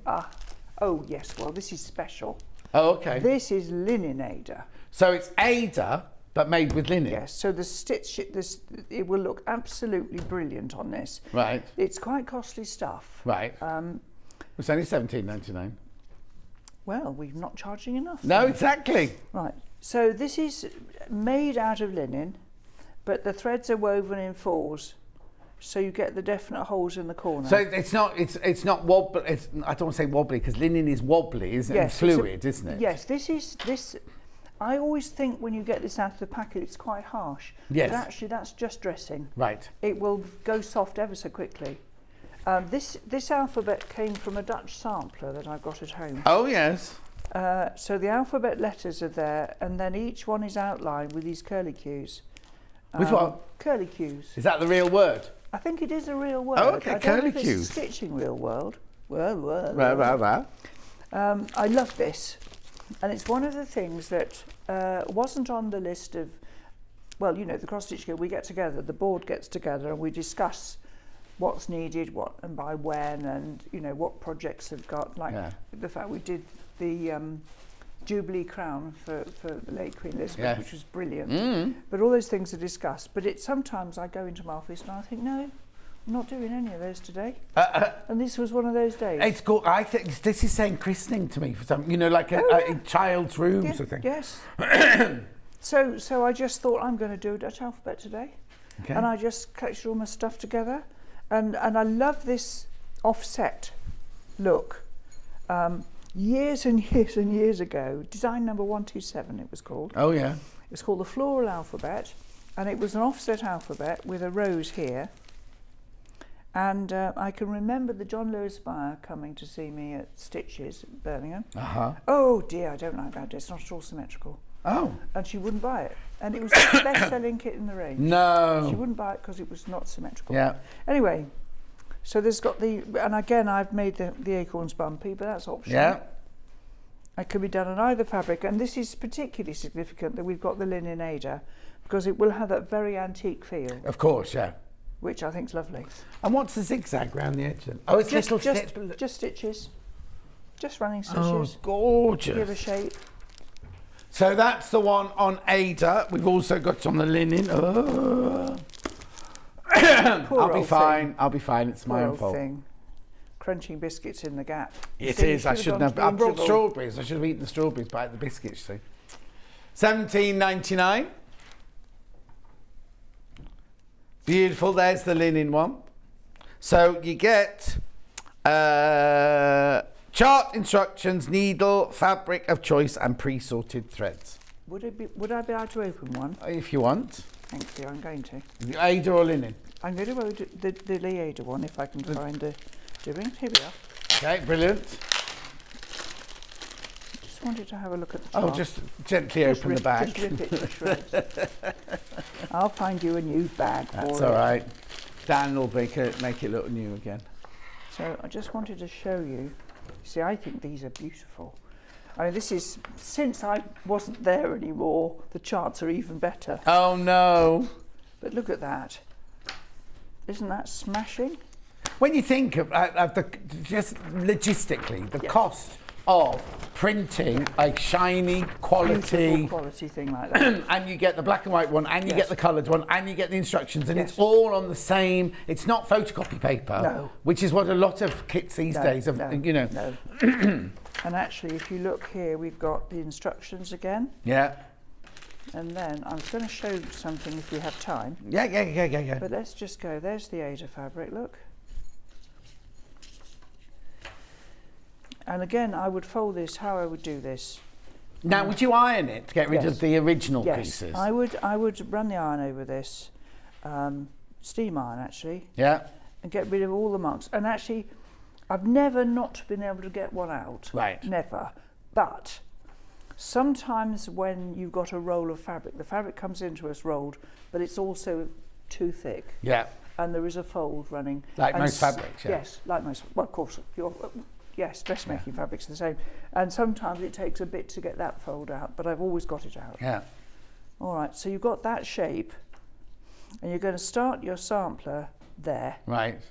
S6: Oh yes. Well, this is special.
S2: Oh, okay.
S6: This is linen Ada.
S2: So it's Ada, but made with linen.
S6: Yes. So the stitch, it will look absolutely brilliant on this.
S2: Right.
S6: It's quite costly stuff.
S2: Right. It's only $17.99.
S6: Well, we're not charging enough.
S2: No, exactly.
S6: Right. So this is made out of linen, but the threads are woven in 4s, so you get the definite holes in the corner.
S2: So it's not wobbly. I don't want to say wobbly because linen is wobbly, isn't it?
S6: Yes,
S2: And fluid, isn't it?
S6: Yes. This. I always think when you get this out of the packet, it's quite harsh.
S2: Yes.
S6: But actually, that's just dressing.
S2: Right.
S6: It will go soft ever so quickly. This alphabet came from a Dutch sampler that I've got at home.
S2: Oh yes.
S6: So the alphabet letters are there, and then each one is outlined with these curlicues.
S2: With what?
S6: Curlicues.
S2: Is that the real word?
S6: I think it is a real word.
S2: Oh, okay,
S6: I don't know if it's
S2: curlicues.
S6: stitching real world.
S2: Rah.
S6: I love this, and it's one of the things that wasn't on the list of. Well, you know, the cross stitch guild. We get together. The board gets together, and we discuss what's needed, what and by when, and you know what projects have got. Like the fact we did the Jubilee crown for the late Queen Elizabeth, which was brilliant. But all those things are discussed. But sometimes I go into my office and I think, no, I'm not doing any of those today. And this was one of those days.
S2: It's cool. I think this is saying christening to me for some, you know, like a child's room sort of thing.
S6: Yes. So I just thought I'm going to do a Dutch alphabet today, and I just collected all my stuff together, and I love this offset look. Years and years and years ago, design number 127 it was called.
S2: Oh yeah.
S6: It was called the floral alphabet, and it was an offset alphabet with a rose here. And I can remember the John Lewis Meyer coming to see me at Stitches at Birmingham. Oh dear, I don't like that. It's not at all symmetrical.
S2: Oh.
S6: And she wouldn't buy it. And it was the best-selling kit in the range.
S2: No.
S6: She wouldn't buy it because it was not symmetrical.
S2: Yeah.
S6: Anyway, so there's got and again I've made the acorns bumpy, but that's optional.
S2: Yeah.
S6: It can be done on either fabric, and this is particularly significant that we've got the linen Ada, because it will have that very antique feel.
S2: Of course, yeah.
S6: Which I think is lovely.
S2: And what's the zigzag round the edge then? Oh, it's
S6: just
S2: little stitch.
S6: just stitches. Just running
S2: Oh,
S6: stitches.
S2: gorgeous.
S6: Give a shape.
S2: So that's the one on Ada. We've also got on the linen. Oh. I'll be fine.
S6: Thing.
S2: I'll be fine. It's my
S6: Poor
S2: own
S6: old
S2: fault.
S6: Thing. Crunching biscuits in the gap.
S2: It
S6: See,
S2: is. I shouldn't have. I brought strawberries. I should have eaten the strawberries, but I had the biscuits. See. £17.99. Beautiful. There's the linen one. So you get chart instructions, needle, fabric of choice, and pre-sorted threads.
S6: Would I be able to open one?
S2: If you want.
S6: Thank you. I'm going to.
S2: The Ada or linen?
S6: I'm going to open the Ada one if I can find the ring. Here we are.
S2: Okay, brilliant.
S6: Just wanted to have a look at the
S2: Oh,
S6: chart.
S2: just gently open the bag.
S6: Just rip it to shreds. I'll find you a new bag for it.
S2: That's all right. Dan will make it look new again.
S6: So I just wanted to show you. See, I think these are beautiful. I mean, this is, since I wasn't there anymore, the charts are even better.
S2: Oh no.
S6: But look at that. Isn't that smashing?
S2: When you think of the, just logistically, the cost of printing a shiny
S6: Beautiful quality thing like that.
S2: and you get the black and white one, and you get the coloured one, and you get the instructions, and it's all on the same. It's not photocopy paper,
S6: No.
S2: which is what a lot of kits these days have. You know.
S6: No. And actually, if you look here, we've got the instructions again.
S2: Yeah.
S6: And then I'm going to show something if we have time.
S2: Yeah.
S6: But let's just go. There's the Ada fabric. Look. And again, I would fold this how I would do this.
S2: Now, would you iron it to get rid of the original pieces?
S6: I would run the iron over this, steam iron actually.
S2: Yeah.
S6: And get rid of all the marks. And actually, I've never not been able to get one out.
S2: Right.
S6: Never. But sometimes when you've got a roll of fabric, the fabric comes into us rolled, but it's also too thick.
S2: Yeah.
S6: And there is a fold running.
S2: Like
S6: and
S2: most fabrics, yeah.
S6: Yes, like most. Well, of course, yes, dressmaking fabrics are the same. And sometimes it takes a bit to get that fold out, but I've always got it out.
S2: Yeah.
S6: All right, so you've got that shape, and you're going to start your sampler there.
S2: Right.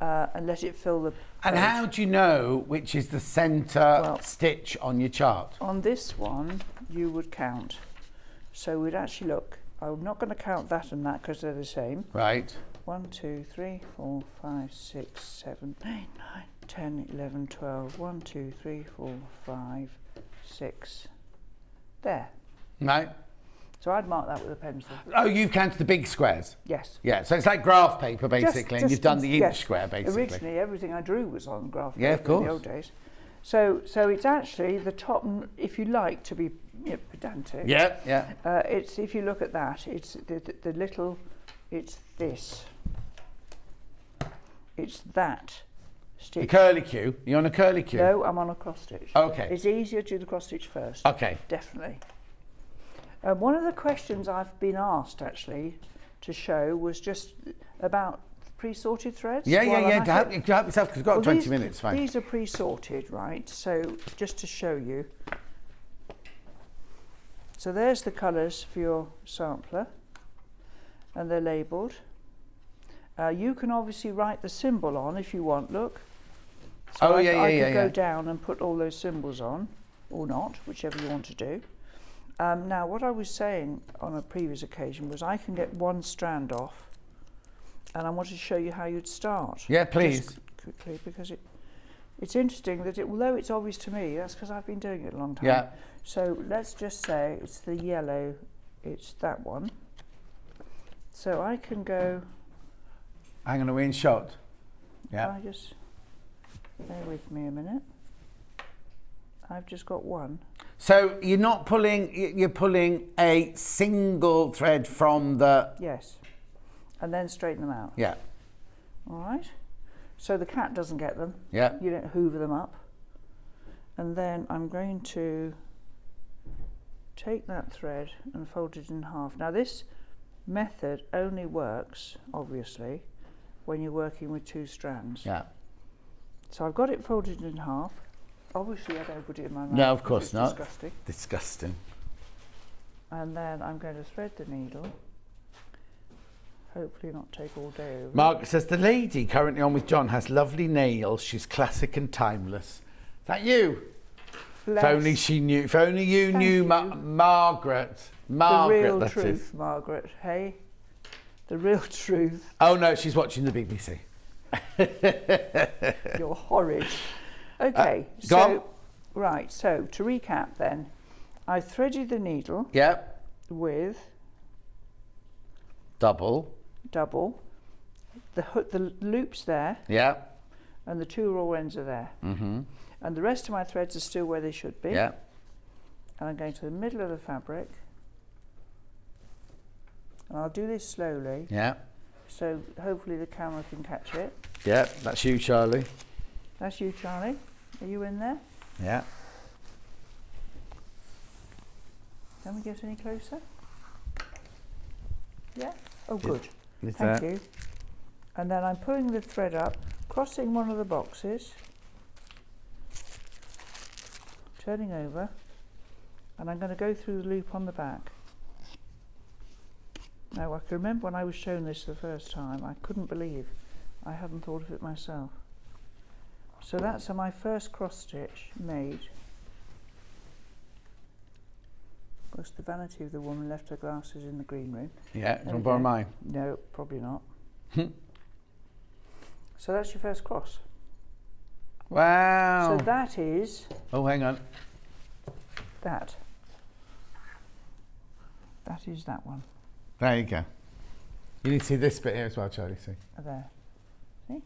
S6: And let it fill the
S2: And
S6: page.
S2: how do you know which is the centre stitch on your chart?
S6: On this one, you would count. So we'd actually look. I'm not going to count that and that because they're the same.
S2: Right.
S6: 1, 2, 3, 4, 5, 6, 7, 8, 9, 10, 11, 12. 1, 2, 3, 4, 5, 6. There.
S2: Right.
S6: So I'd mark that with a pencil.
S2: Oh, you've counted the big squares?
S6: Yes.
S2: Yeah, so it's like graph paper basically, and you've done the inch square basically.
S6: Originally, everything I drew was on graph paper
S2: Yeah, of course.
S6: in the old days. So it's actually the top, if you like to be pedantic.
S2: Yeah.
S6: It's, if you look at that, it's the little, it's this. It's that stitch.
S2: The curly Q. You're on a curly Q?
S6: No, I'm on a cross stitch.
S2: Okay.
S6: It's easier to do the cross stitch first.
S2: Okay.
S6: Definitely. One of the questions I've been asked actually to show was just about pre-sorted threads.
S2: Yeah. To help yourself, because you've got 20 minutes, fine.
S6: These are pre-sorted, right? So just to show you. So there's the colours for your sampler, and they're labelled. You can obviously write the symbol on if you want. Look. So I could go down and put all those symbols on, or not, whichever you want to do. Now, what I was saying on a previous occasion was I can get one strand off, and I want to show you how you'd start.
S2: Yeah, please.
S6: Just quickly, because it's interesting that although it's obvious to me, that's because I've been doing it a long time.
S2: Yeah.
S6: So let's just say it's the yellow, it's that one. So I can go.
S2: I'm going to win shot. Yeah.
S6: I just bear with me a minute. I've just got one.
S2: So you're not pulling, you're pulling a single thread from the...
S6: Yes. And then straighten them out.
S2: Yeah.
S6: All right. So the cat doesn't get them.
S2: Yeah.
S6: You don't hoover them up. And then I'm going to take that thread and fold it in half. Now this method only works, obviously, when you're working with two strands.
S2: Yeah.
S6: So I've got it folded in half. Obviously, I don't put it in my mouth.
S2: No, of course not.
S6: Disgusting.
S2: Disgusting.
S6: And then I'm going to thread the needle. Hopefully not take all day over.
S2: Margaret says, the lady currently on with John has lovely nails. She's classic and timeless. that you?
S6: Bless.
S2: If only she knew. If only you
S6: Thank
S2: knew,
S6: you.
S2: Margaret.
S6: The
S2: Margaret,
S6: real
S2: that
S6: truth,
S2: is.
S6: Margaret. Hey, the real truth.
S2: Oh no, she's watching the BBC.
S6: You're horrid. Okay,
S2: go on.
S6: right. So to recap, then, I threaded the needle
S2: Yep.
S6: with
S2: Double.
S6: the loops there,
S2: Yep.
S6: and the 2 raw ends are there.
S2: Mm-hmm.
S6: And the rest of my threads are still where they should be.
S2: Yep.
S6: And I'm going to the middle of the fabric. And I'll do this slowly,
S2: Yep.
S6: so hopefully the camera can catch it.
S2: Yep. That's you, Charlie.
S6: That's you, Charlie. Are you in there?
S2: Yeah.
S6: Can we get any closer? Yeah? Oh, good.
S2: It's
S6: Thank
S2: there.
S6: you. And then I'm pulling the thread up, crossing one of the boxes, turning over, and I'm going to go through the loop on the back. Now, I can remember when I was shown this the first time, I couldn't believe I hadn't thought of it myself. So that's my first cross stitch made. Of course, the vanity of the woman left her glasses in the green room.
S2: Yeah. Do you
S6: There
S2: want to
S6: we
S2: borrow
S6: go.
S2: mine?
S6: No, probably not. So that's your first cross.
S2: Wow.
S6: So that is
S2: Oh, hang on.
S6: that. That is that one.
S2: There you go. You need to see this bit here as well, Charlie. See.
S6: There. See?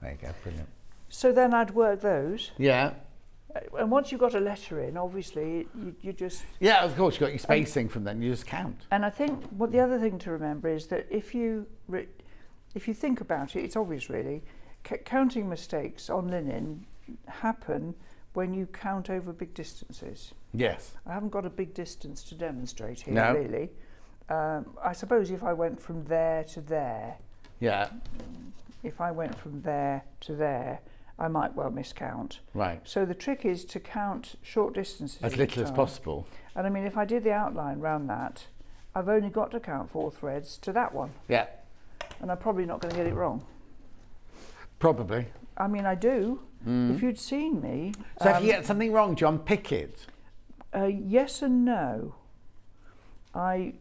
S2: There you go. Brilliant.
S6: So then I'd work those.
S2: Yeah.
S6: And once you've got a letter in, obviously, you just...
S2: Yeah, of course, you've got your spacing from then. You just count.
S6: And I think what the other thing to remember is that if you think about it, it's obvious really, counting mistakes on linen happen when you count over big distances.
S2: Yes.
S6: I haven't got a big distance to demonstrate here,
S2: No.
S6: really. I suppose if I went from there to there,
S2: Yeah.
S6: if I went from there to there, I might well miscount.
S2: Right.
S6: So the trick is to count short distances.
S2: As
S6: at a
S2: little as
S6: time.
S2: possible.
S6: And I mean, if I did the outline round that, I've only got to count 4 threads to that one.
S2: Yeah.
S6: And I'm probably not going to get it wrong.
S2: Probably.
S6: I mean, I do. If you'd seen me...
S2: So if you get something wrong, do you unpick it?
S6: Yes and no. I,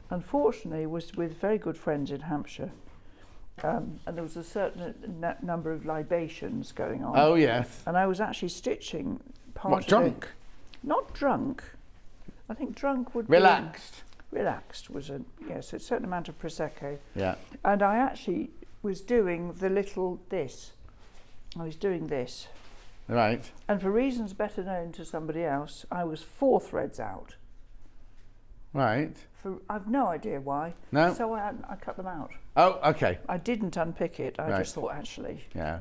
S6: unfortunately, was with very good friends in Hampshire. And there was a certain number of libations going on.
S2: Oh, yes.
S6: And I was actually stitching part
S2: What,
S6: of
S2: drunk?
S6: it. Not drunk. I think drunk would
S2: Relaxed.
S6: be... Relaxed was a certain amount of Prosecco.
S2: Yeah.
S6: And I actually was doing the little this. I was doing this.
S2: Right.
S6: And for reasons better known to somebody else, I was 4 threads out.
S2: Right.
S6: I've no idea why.
S2: No?
S6: So I cut them out.
S2: Oh, okay.
S6: I didn't unpick it. I
S2: Right.
S6: just thought, actually,
S2: Yeah.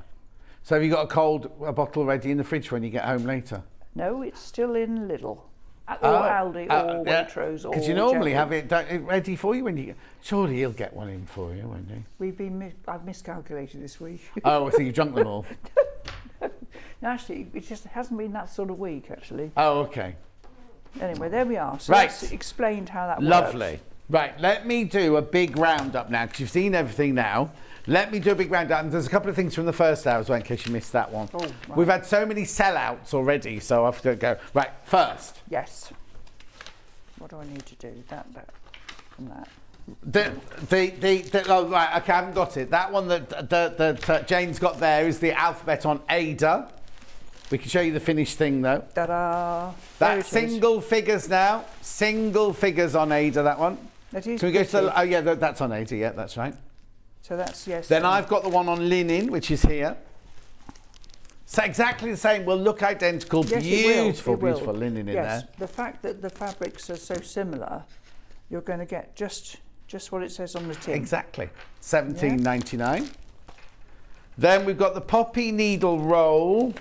S2: So have you got a bottle ready in the fridge when you get home later?
S6: no, it's still in Lidl. Or
S2: Oh,
S6: Aldi, or Waitrose, or...
S2: Because you normally
S6: General.
S2: have it ready for you when you get... Surely he'll get one in for you, won't he?
S6: I've miscalculated this week.
S2: Oh, I think you've drunk them all.
S6: No, actually, it just hasn't been that sort of week, actually.
S2: Oh, okay.
S6: Anyway, there we are. So
S2: Right.
S6: that's explained how that works.
S2: Lovely. Right, let me do a big roundup now, because you've seen everything now. Let me do a big roundup. And there's a couple of things from the first hour as well, in case you missed that one.
S6: Oh, right.
S2: We've had so many sellouts already, so I have to go. Right, first.
S6: Yes. What do I need to do? That, and that.
S2: Oh, right, okay, I haven't got it. That one that Jane's got there is the alphabet on Ada. We can show you the finished thing, though.
S6: Ta-da! There it
S2: That's
S6: is.
S2: single figures now. Single figures on Ada, that one.
S6: That is
S2: Can we go to the...
S6: pretty.
S2: Oh, yeah, that's on Ada, yeah, that's right.
S6: So that's, yes.
S2: Then I've got the one on linen, which is here. So exactly the same, will look identical,
S6: Yes, it will,
S2: beautiful,
S6: it will.
S2: beautiful linen in
S6: yes,
S2: there.
S6: the fact that the fabrics are so similar, you're going to get just what it says on the tin.
S2: Exactly, $17.99. Then we've got the poppy needle roll.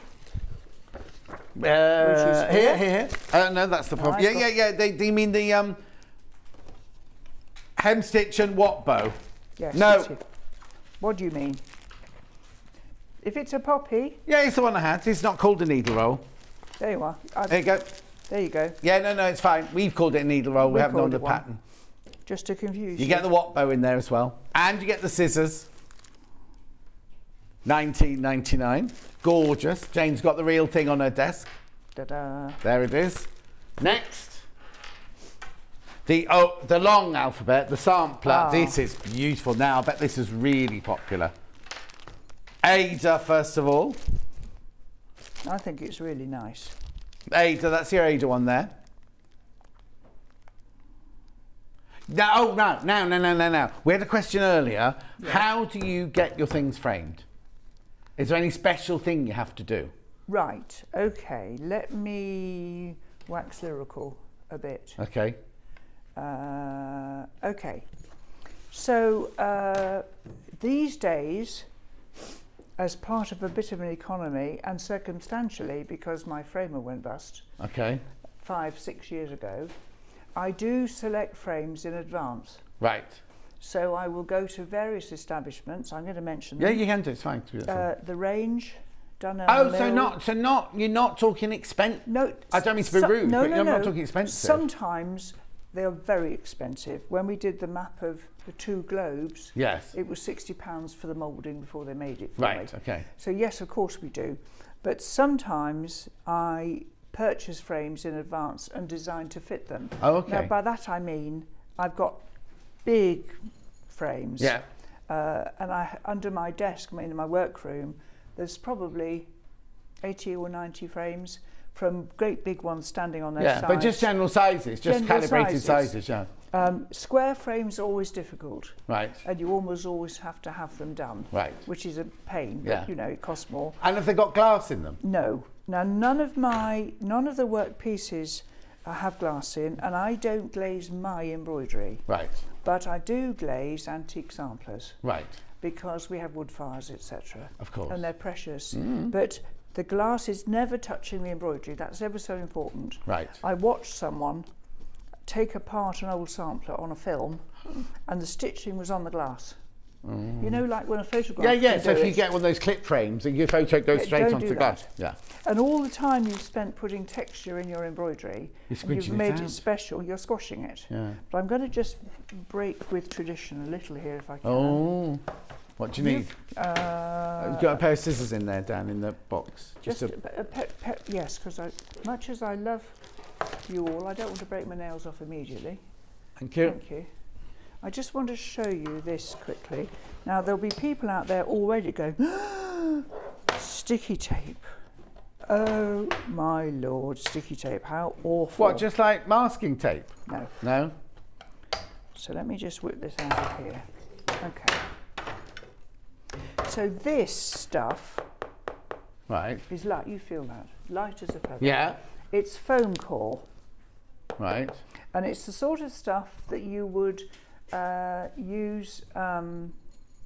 S6: Which is
S2: Here. No, that's the poppy.
S6: I've
S2: Yeah. They mean the hem stitch and what bow?
S6: Yes.
S2: No.
S6: that's it. What do you mean? If it's a poppy,
S2: Yeah, it's the one I had. It's not called a needle roll.
S6: there you are.
S2: There you go.
S6: There you go.
S2: Yeah, no, it's fine. We've called it a needle roll. We
S6: We've
S2: haven't known
S6: called
S2: the
S6: it one.
S2: pattern.
S6: Just to confuse
S2: You get the what bow in there as well. And you get the scissors. 1999. Gorgeous. Jane's got the real thing on her desk.
S6: Ta-da.
S2: There it is. Next. The long alphabet, the sampler. This is beautiful. Now, I bet this is really popular. Ada, first of all.
S6: I think it's really nice.
S2: Ada, that's your Ada one there. No. We had a question earlier. Yeah. How do you get your things framed? Is there any special thing you have to do?
S6: Right, okay. Let me wax lyrical a bit.
S2: Okay.
S6: Okay. So these days, as part of a bit of an economy and circumstantially because my framer went bust 5-6 years ago, I do select frames in advance.
S2: Right.
S6: So I will go to various establishments. I'm going to mention them.
S2: Yeah, you can do. It's fine.
S6: The Range, Dunelm
S2: Mill.
S6: So
S2: you're not talking expensive. No, I don't mean to be rude, but you're not talking expensive.
S6: Sometimes they are very expensive. When we did the map of the 2 globes,
S2: yes,
S6: it was £60 for the moulding before they made it for
S2: me.
S6: Okay. So yes, of course we do. But sometimes I purchase frames in advance and design to fit them.
S2: Oh, okay.
S6: Now, by that I mean I've got big frames.
S2: Yeah.
S6: And under my desk, in my workroom, there's probably 80 or 90 frames, from great big ones standing on their sides.
S2: Yeah, but just general sizes, just calibrated sizes, yeah.
S6: Square frames are always difficult.
S2: Right.
S6: And you always have to have them done.
S2: Right.
S6: Which is a pain, but it costs more.
S2: And have they got glass in them?
S6: No. Now, none of the work pieces have glass in, and I don't glaze my embroidery.
S2: Right.
S6: But I do glaze antique samplers.
S2: Right.
S6: Because we have wood fires, etc.
S2: Of course.
S6: And they're precious. But the glass is never touching the embroidery. That's ever so important.
S2: Right.
S6: I watched someone take apart an old sampler on a film, and the stitching was on the glass. You know, like when a photograph.
S2: Yeah. So if you get one of those clip frames, and your photo goes straight onto the glass. Yeah.
S6: And all the time you've spent putting texture in your embroidery, and you've made it special, you're squashing it.
S2: Yeah.
S6: But I'm going to just break with tradition a little here, if I can.
S2: Oh. What do you need? You've got a pair of scissors in there, down in the box.
S6: Yes, because much as I love you all, I don't want to break my nails off immediately.
S2: Thank you.
S6: Thank you. I just want to show you this quickly. Now, there'll be people out there already going, sticky tape. Oh my Lord, sticky tape, how awful.
S2: What, just like masking tape?
S6: No.
S2: No?
S6: So let me just whip this out of here. Okay. So this stuff is light, you feel that, light as a feather.
S2: Yeah.
S6: It's foam core.
S2: Right.
S6: And it's the sort of stuff that you would use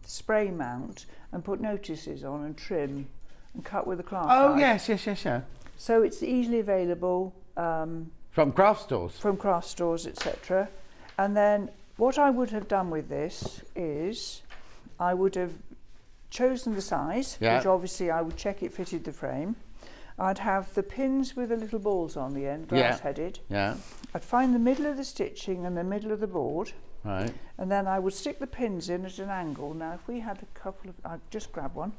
S6: spray mount and put notices on and trim and cut with a clasp knife.
S2: Yes.
S6: So it's easily available.
S2: From craft stores?
S6: From craft stores, etc. And then what I would have done with this is I would have chosen the size, which obviously I would check it fitted the frame. I'd have the pins with the little balls on the end, glass-headed.
S2: Yeah.
S6: I'd find the middle of the stitching and the middle of the board.
S2: Right.
S6: And then I would stick the pins in at an angle. Now, if we had a couple of... I'd just grab one.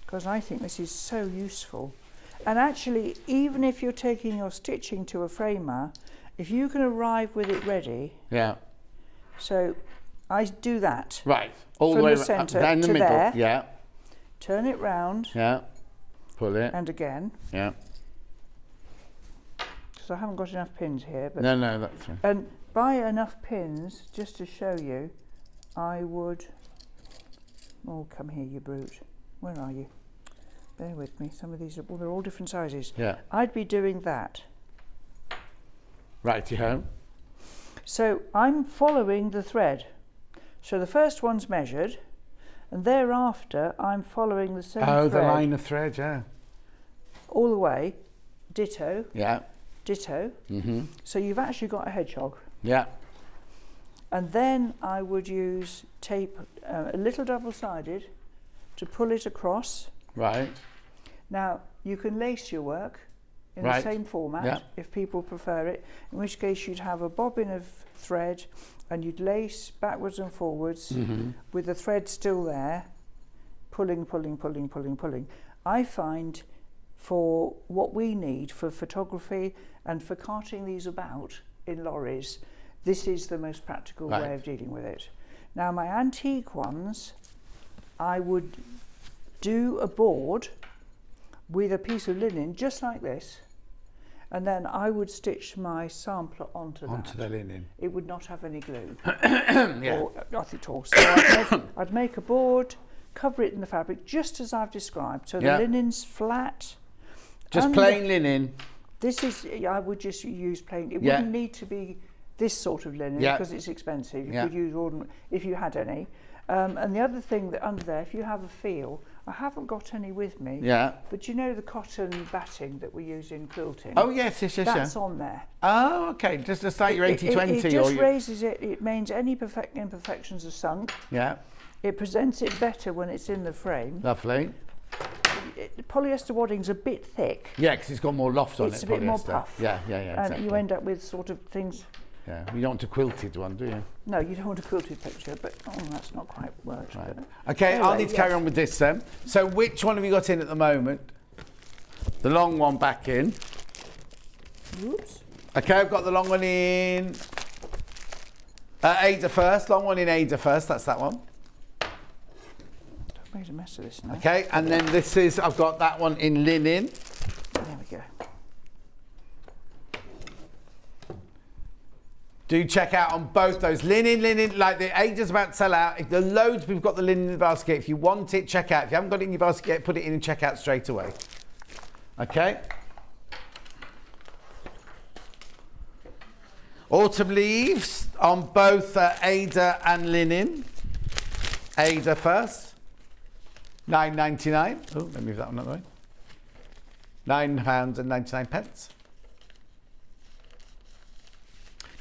S6: Because I think this is so useful. And actually, even if you're taking your stitching to a framer, if you can arrive with it ready...
S2: Yeah.
S6: So I do that.
S2: Right. All the way
S6: from the centre
S2: down the
S6: to
S2: middle.
S6: there.
S2: Yeah.
S6: Turn it round.
S2: Yeah. Pull it.
S6: And again.
S2: Yeah.
S6: So I haven't got enough pins here. But
S2: no, that's fine.
S6: And by enough pins, just to show you, I would... Oh, come here, you brute. Where are you? Bear with me. Some of these are... Well, they're all different sizes.
S2: Yeah.
S6: I'd be doing that.
S2: Righty-ho.
S6: So I'm following the thread. So the first one's measured, and thereafter I'm following the same thread.
S2: Oh, the line of thread, yeah.
S6: All the way. Ditto.
S2: Yeah.
S6: Ditto. So you've actually got a hedgehog.
S2: Yeah.
S6: And then I would use tape, a little double-sided, to pull it across.
S2: Right.
S6: Now, you can lace your work in the same format if people prefer it, in which case you'd have a bobbin of thread, and you'd lace backwards and forwards with the thread still there, pulling. I find for what we need for photography and for carting these about in lorries, this is the most practical way of dealing with it. Now my antique ones, I would do a board with a piece of linen just like this, and then I would stitch my sampler onto
S2: the linen.
S6: It would not have any glue.
S2: Yeah.
S6: Or nothing at all. So I'd make a board, cover it in the fabric just as I've described. So the linen's flat.
S2: Just plain linen.
S6: This is, I would just use plain. It wouldn't need to be this sort of linen because it's expensive. You could use ordinary if you had any. And the other thing that under there, if you have a feel, I haven't got any with me. Yeah. But you know the cotton batting that we use in quilting?
S2: Oh yes.
S6: That's on there.
S2: Oh, okay. Just like your 80-20.
S6: It just raises it. It means any imperfections are sunk.
S2: Yeah.
S6: It presents it better when it's in the frame.
S2: Lovely.
S6: Polyester wadding's a bit thick.
S2: Yeah, because it's got more loft on it.
S6: It's a bit more puff.
S2: Yeah, exactly.
S6: And you end up with sort of things.
S2: Yeah, you don't want a quilted one, do you?
S6: No, you don't want a quilted picture, but that's not quite worked.
S2: Right. Okay, anyway, I'll need to carry on with this then. So which one have you got in at the moment? The long one back in.
S6: Oops.
S2: Okay, I've got the long one in Ada first. Long one in Ada first, that's that one.
S6: I've made a mess of this now.
S2: Okay, and then this is, I've got that one in linen.
S6: There we go.
S2: Do check out on both those. Linen, like the Ada's about to sell out. If the loads of people got the linen in the basket, if you want it, check out. If you haven't got it in your basket yet, put it in and check out straight away. Okay. Autumn leaves on both Ada and linen. Ada first. £9.99. Oh, let me move that one out of the way. £9.99.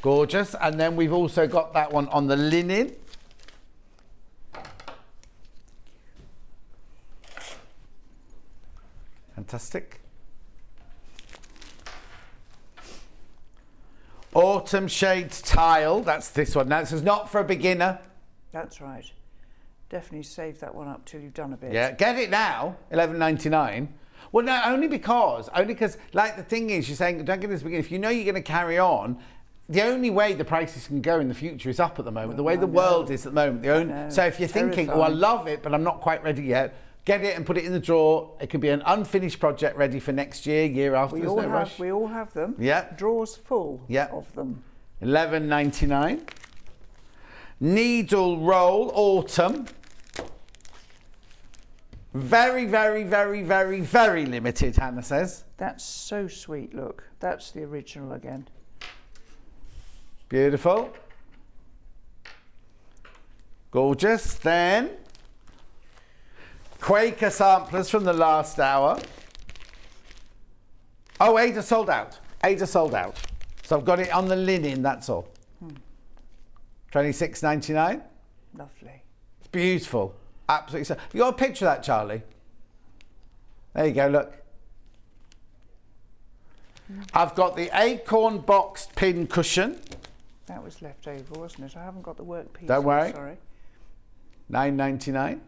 S2: Gorgeous. And then we've also got that one on the linen. Fantastic. Autumn Shades Tile. That's this one. Now, this is not for a beginner.
S6: That's right. Definitely save that one up till you've done a bit.
S2: Yeah, get it now. £11.99. Well, no, only because, like, the thing is, you're saying, don't get this beginner. If you know you're going to carry on, the only way the prices can go in the future is up at the moment.
S6: Well,
S2: the way the world is at the moment. So if you're thinking, I love it, but I'm not quite ready yet, get it and put it in the drawer. It can be an unfinished project ready for next year, year after.
S6: We all have them.
S2: Yeah.
S6: Drawers full of them.
S2: £11.99. Needle roll autumn. Very, very, very, very, very limited, Hannah says.
S6: That's so sweet, look. That's the original again.
S2: Beautiful. Gorgeous. Then, Quaker samplers from the last hour. Oh, Ada sold out. Ada sold out. So I've got it on the linen, that's all. £26.99.
S6: Lovely.
S2: It's beautiful. Absolutely. So you got a picture of that, Charlie? There you go, look. I've got the acorn boxed pin cushion.
S6: That was left over, wasn't it? I haven't got the work piece.
S2: Don't worry.
S6: Sorry.
S2: £9.99.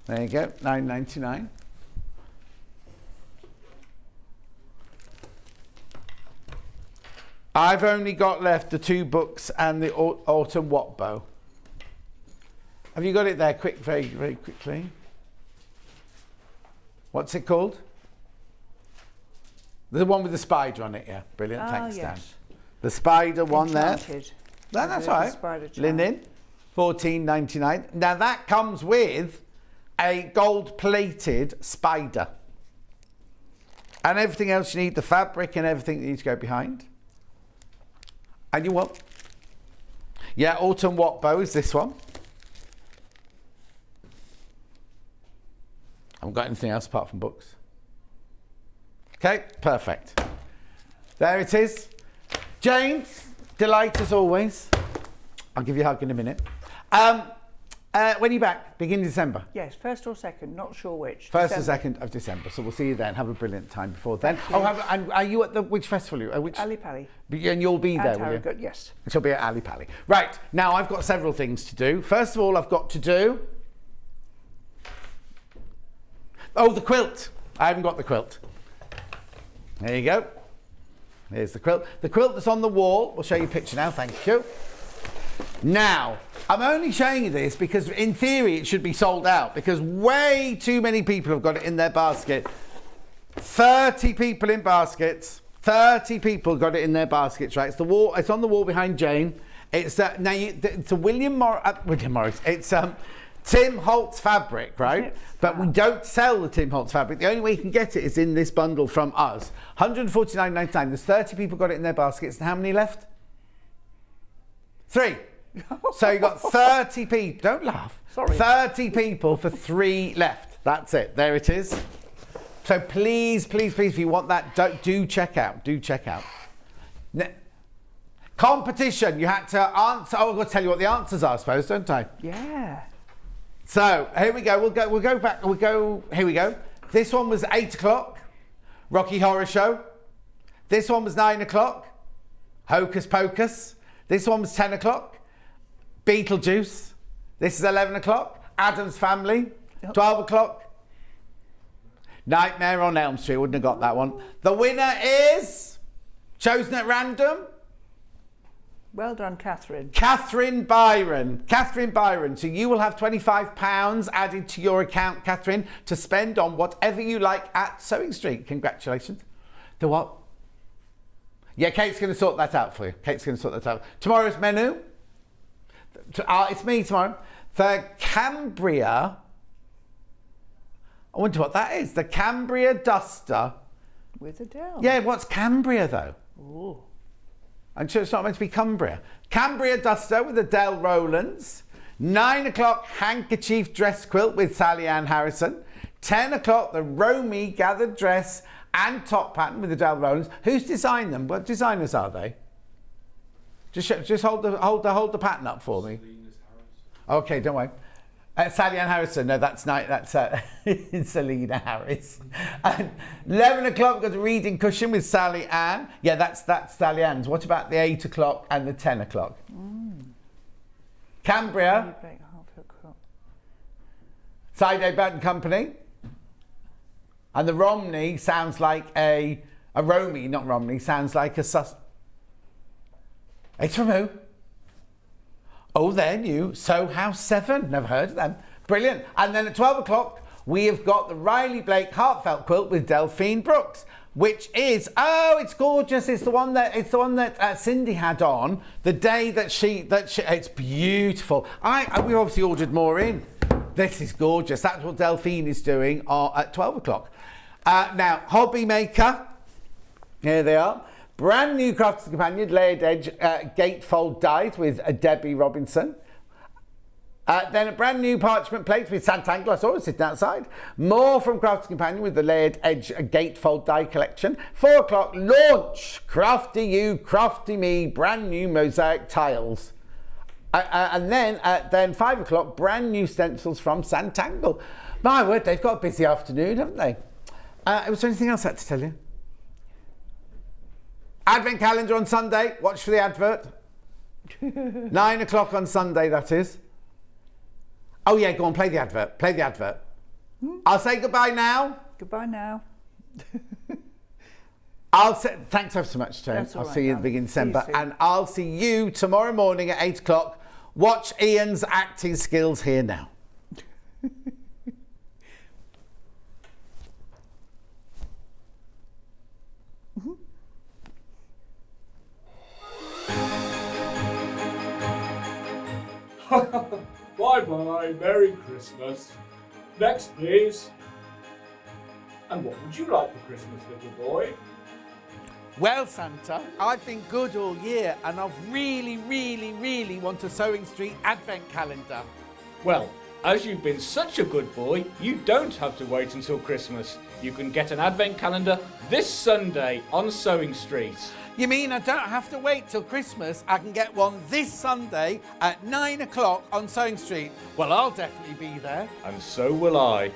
S2: There you go, £9.99. I've only got left the 2 books and the autumn what bow. Have you got it there? Quick, very, very quickly. What's it called? The one with the spider on it, yeah. Brilliant, thanks,
S6: yes.
S2: Dan. The spider one
S6: Enchanted.
S2: there. That's right. Linen, £14.99. Now that comes with a gold-plated spider. And everything else you need, the fabric and everything that needs to go behind. And you want? Yeah, autumn what bow is this one. I haven't got anything else apart from books. Okay, perfect. There it is. Jane, delight as always. I'll give you a hug in a minute. When are you back? Beginning of December?
S6: Yes, 1st or 2nd, not sure which.
S2: 1st
S6: December.
S2: or 2nd of December. So we'll see you then. Have a brilliant time before then. And are you at which festival? Which?
S6: Ali Pali.
S2: And you'll be there, will you?
S6: Good, yes.
S2: She'll be at Ali Pali. Right, now I've got several things to do. First of all, I've got to do... Oh, the quilt. I haven't got the quilt. There you go. Here's the quilt. The quilt that's on the wall. We'll show you a picture now, thank you. Now, I'm only showing you this because in theory it should be sold out because way too many people have got it in their basket. 30 people in baskets. 30 people got it in their baskets, right? It's the wall. It's on the wall behind Jane. It's now it's a William Morris. It's Tim Holtz fabric, right? But we don't sell the Tim Holtz fabric. The only way you can get it is in this bundle from us. £149.99. There's 30 people got it in their baskets. And how many left? 3. So you got 30 people. Don't laugh.
S6: Sorry.
S2: 30 people for 3 left. That's it. There it is. So please, please, please, if you want that, do check out. Do check out. Competition. You had to answer. Oh, I've got to tell you what the answers are, I suppose, don't I?
S6: Yeah.
S2: So here we go. We'll go back. Here we go. This one was 8 o'clock. Rocky Horror Show. This one was 9 o'clock. Hocus Pocus. This one was 10 o'clock. Beetlejuice. This is 11 o'clock. Addams Family. 12 o'clock. Nightmare on Elm Street. Wouldn't have got that one. The winner is chosen at random.
S6: Well done, Catherine.
S2: Katharine Byron. Katharine Byron. So you will have £25 added to your account, Katharine, to spend on whatever you like at Sewing Street. Congratulations. The what? Yeah, Kate's going to sort that out for you. Kate's going to sort that out. Tomorrow's menu. It's me tomorrow. The Cambria. I wonder what that is. The Cambria duster.
S6: With a Dell.
S2: Yeah, what's Cambria though?
S6: Ooh.
S2: I'm sure it's not meant to be Cumbria. Cambria duster with the Dell Rowlands. 9 o'clock handkerchief dress quilt with Sally Ann Harrison. 10 o'clock the Romy gathered dress and top pattern with the Dell Rowlands. Who's designed them? What designers are they? Just hold the pattern up for me. Okay, don't worry. Sally Ann Harrison. No, that's Selena Harris. And 11 o'clock we've got the reading cushion with Sally Ann. Yeah, that's Sally Ann's. What about the 8 o'clock and the 10 o'clock? Cambria. Side Burton Company. And the Romney sounds like a Romy, not Romney, sounds like a sus. It's from who? Oh, they're new. So House 7. Never heard of them. Brilliant. And then at 12 o'clock, we have got the Riley Blake Heartfelt quilt with Delphine Brooks, which is, oh, it's gorgeous. It's the one that Cindy had on the day that she it's beautiful. We obviously ordered more in. This is gorgeous. That's what Delphine is doing at 12 o'clock. Now, Hobby Maker. Here they are. Brand new Crafter's Companion layered edge gatefold dies with Debbie Robinson. Then a brand new parchment plate with Santangle. I saw it sitting outside. More from Crafter's Companion with the layered edge gatefold die collection. 4 o'clock launch Crafty You, Crafty Me, brand new mosaic tiles. And then 5 o'clock brand new stencils from Santangle. My word, they've got a busy afternoon, haven't they? Was there anything else I had to tell you? Advent calendar on Sunday. Watch for the advert. 9 o'clock on Sunday, that is. Oh, yeah, go on, play the advert. Play the advert. I'll say goodbye now.
S6: Goodbye now.
S2: Thanks ever so much, Jane. I'll see you at the beginning of December.
S6: See you soon.
S2: And I'll see you tomorrow morning at 8 o'clock. Watch Ian's acting skills here now.
S3: Bye-bye, Merry Christmas. Next, please. And what would you like for Christmas, little boy?
S2: Well, Santa, I've been good all year and I really, really, really want a Sewing Street advent calendar.
S8: Well, as you've been such a good boy, you don't have to wait until Christmas. You can get an advent calendar this Sunday on Sewing Street.
S2: You mean I don't have to wait till Christmas? I can get one this Sunday at 9 o'clock on Sewing Street. Well, I'll definitely be there.
S8: And so will I.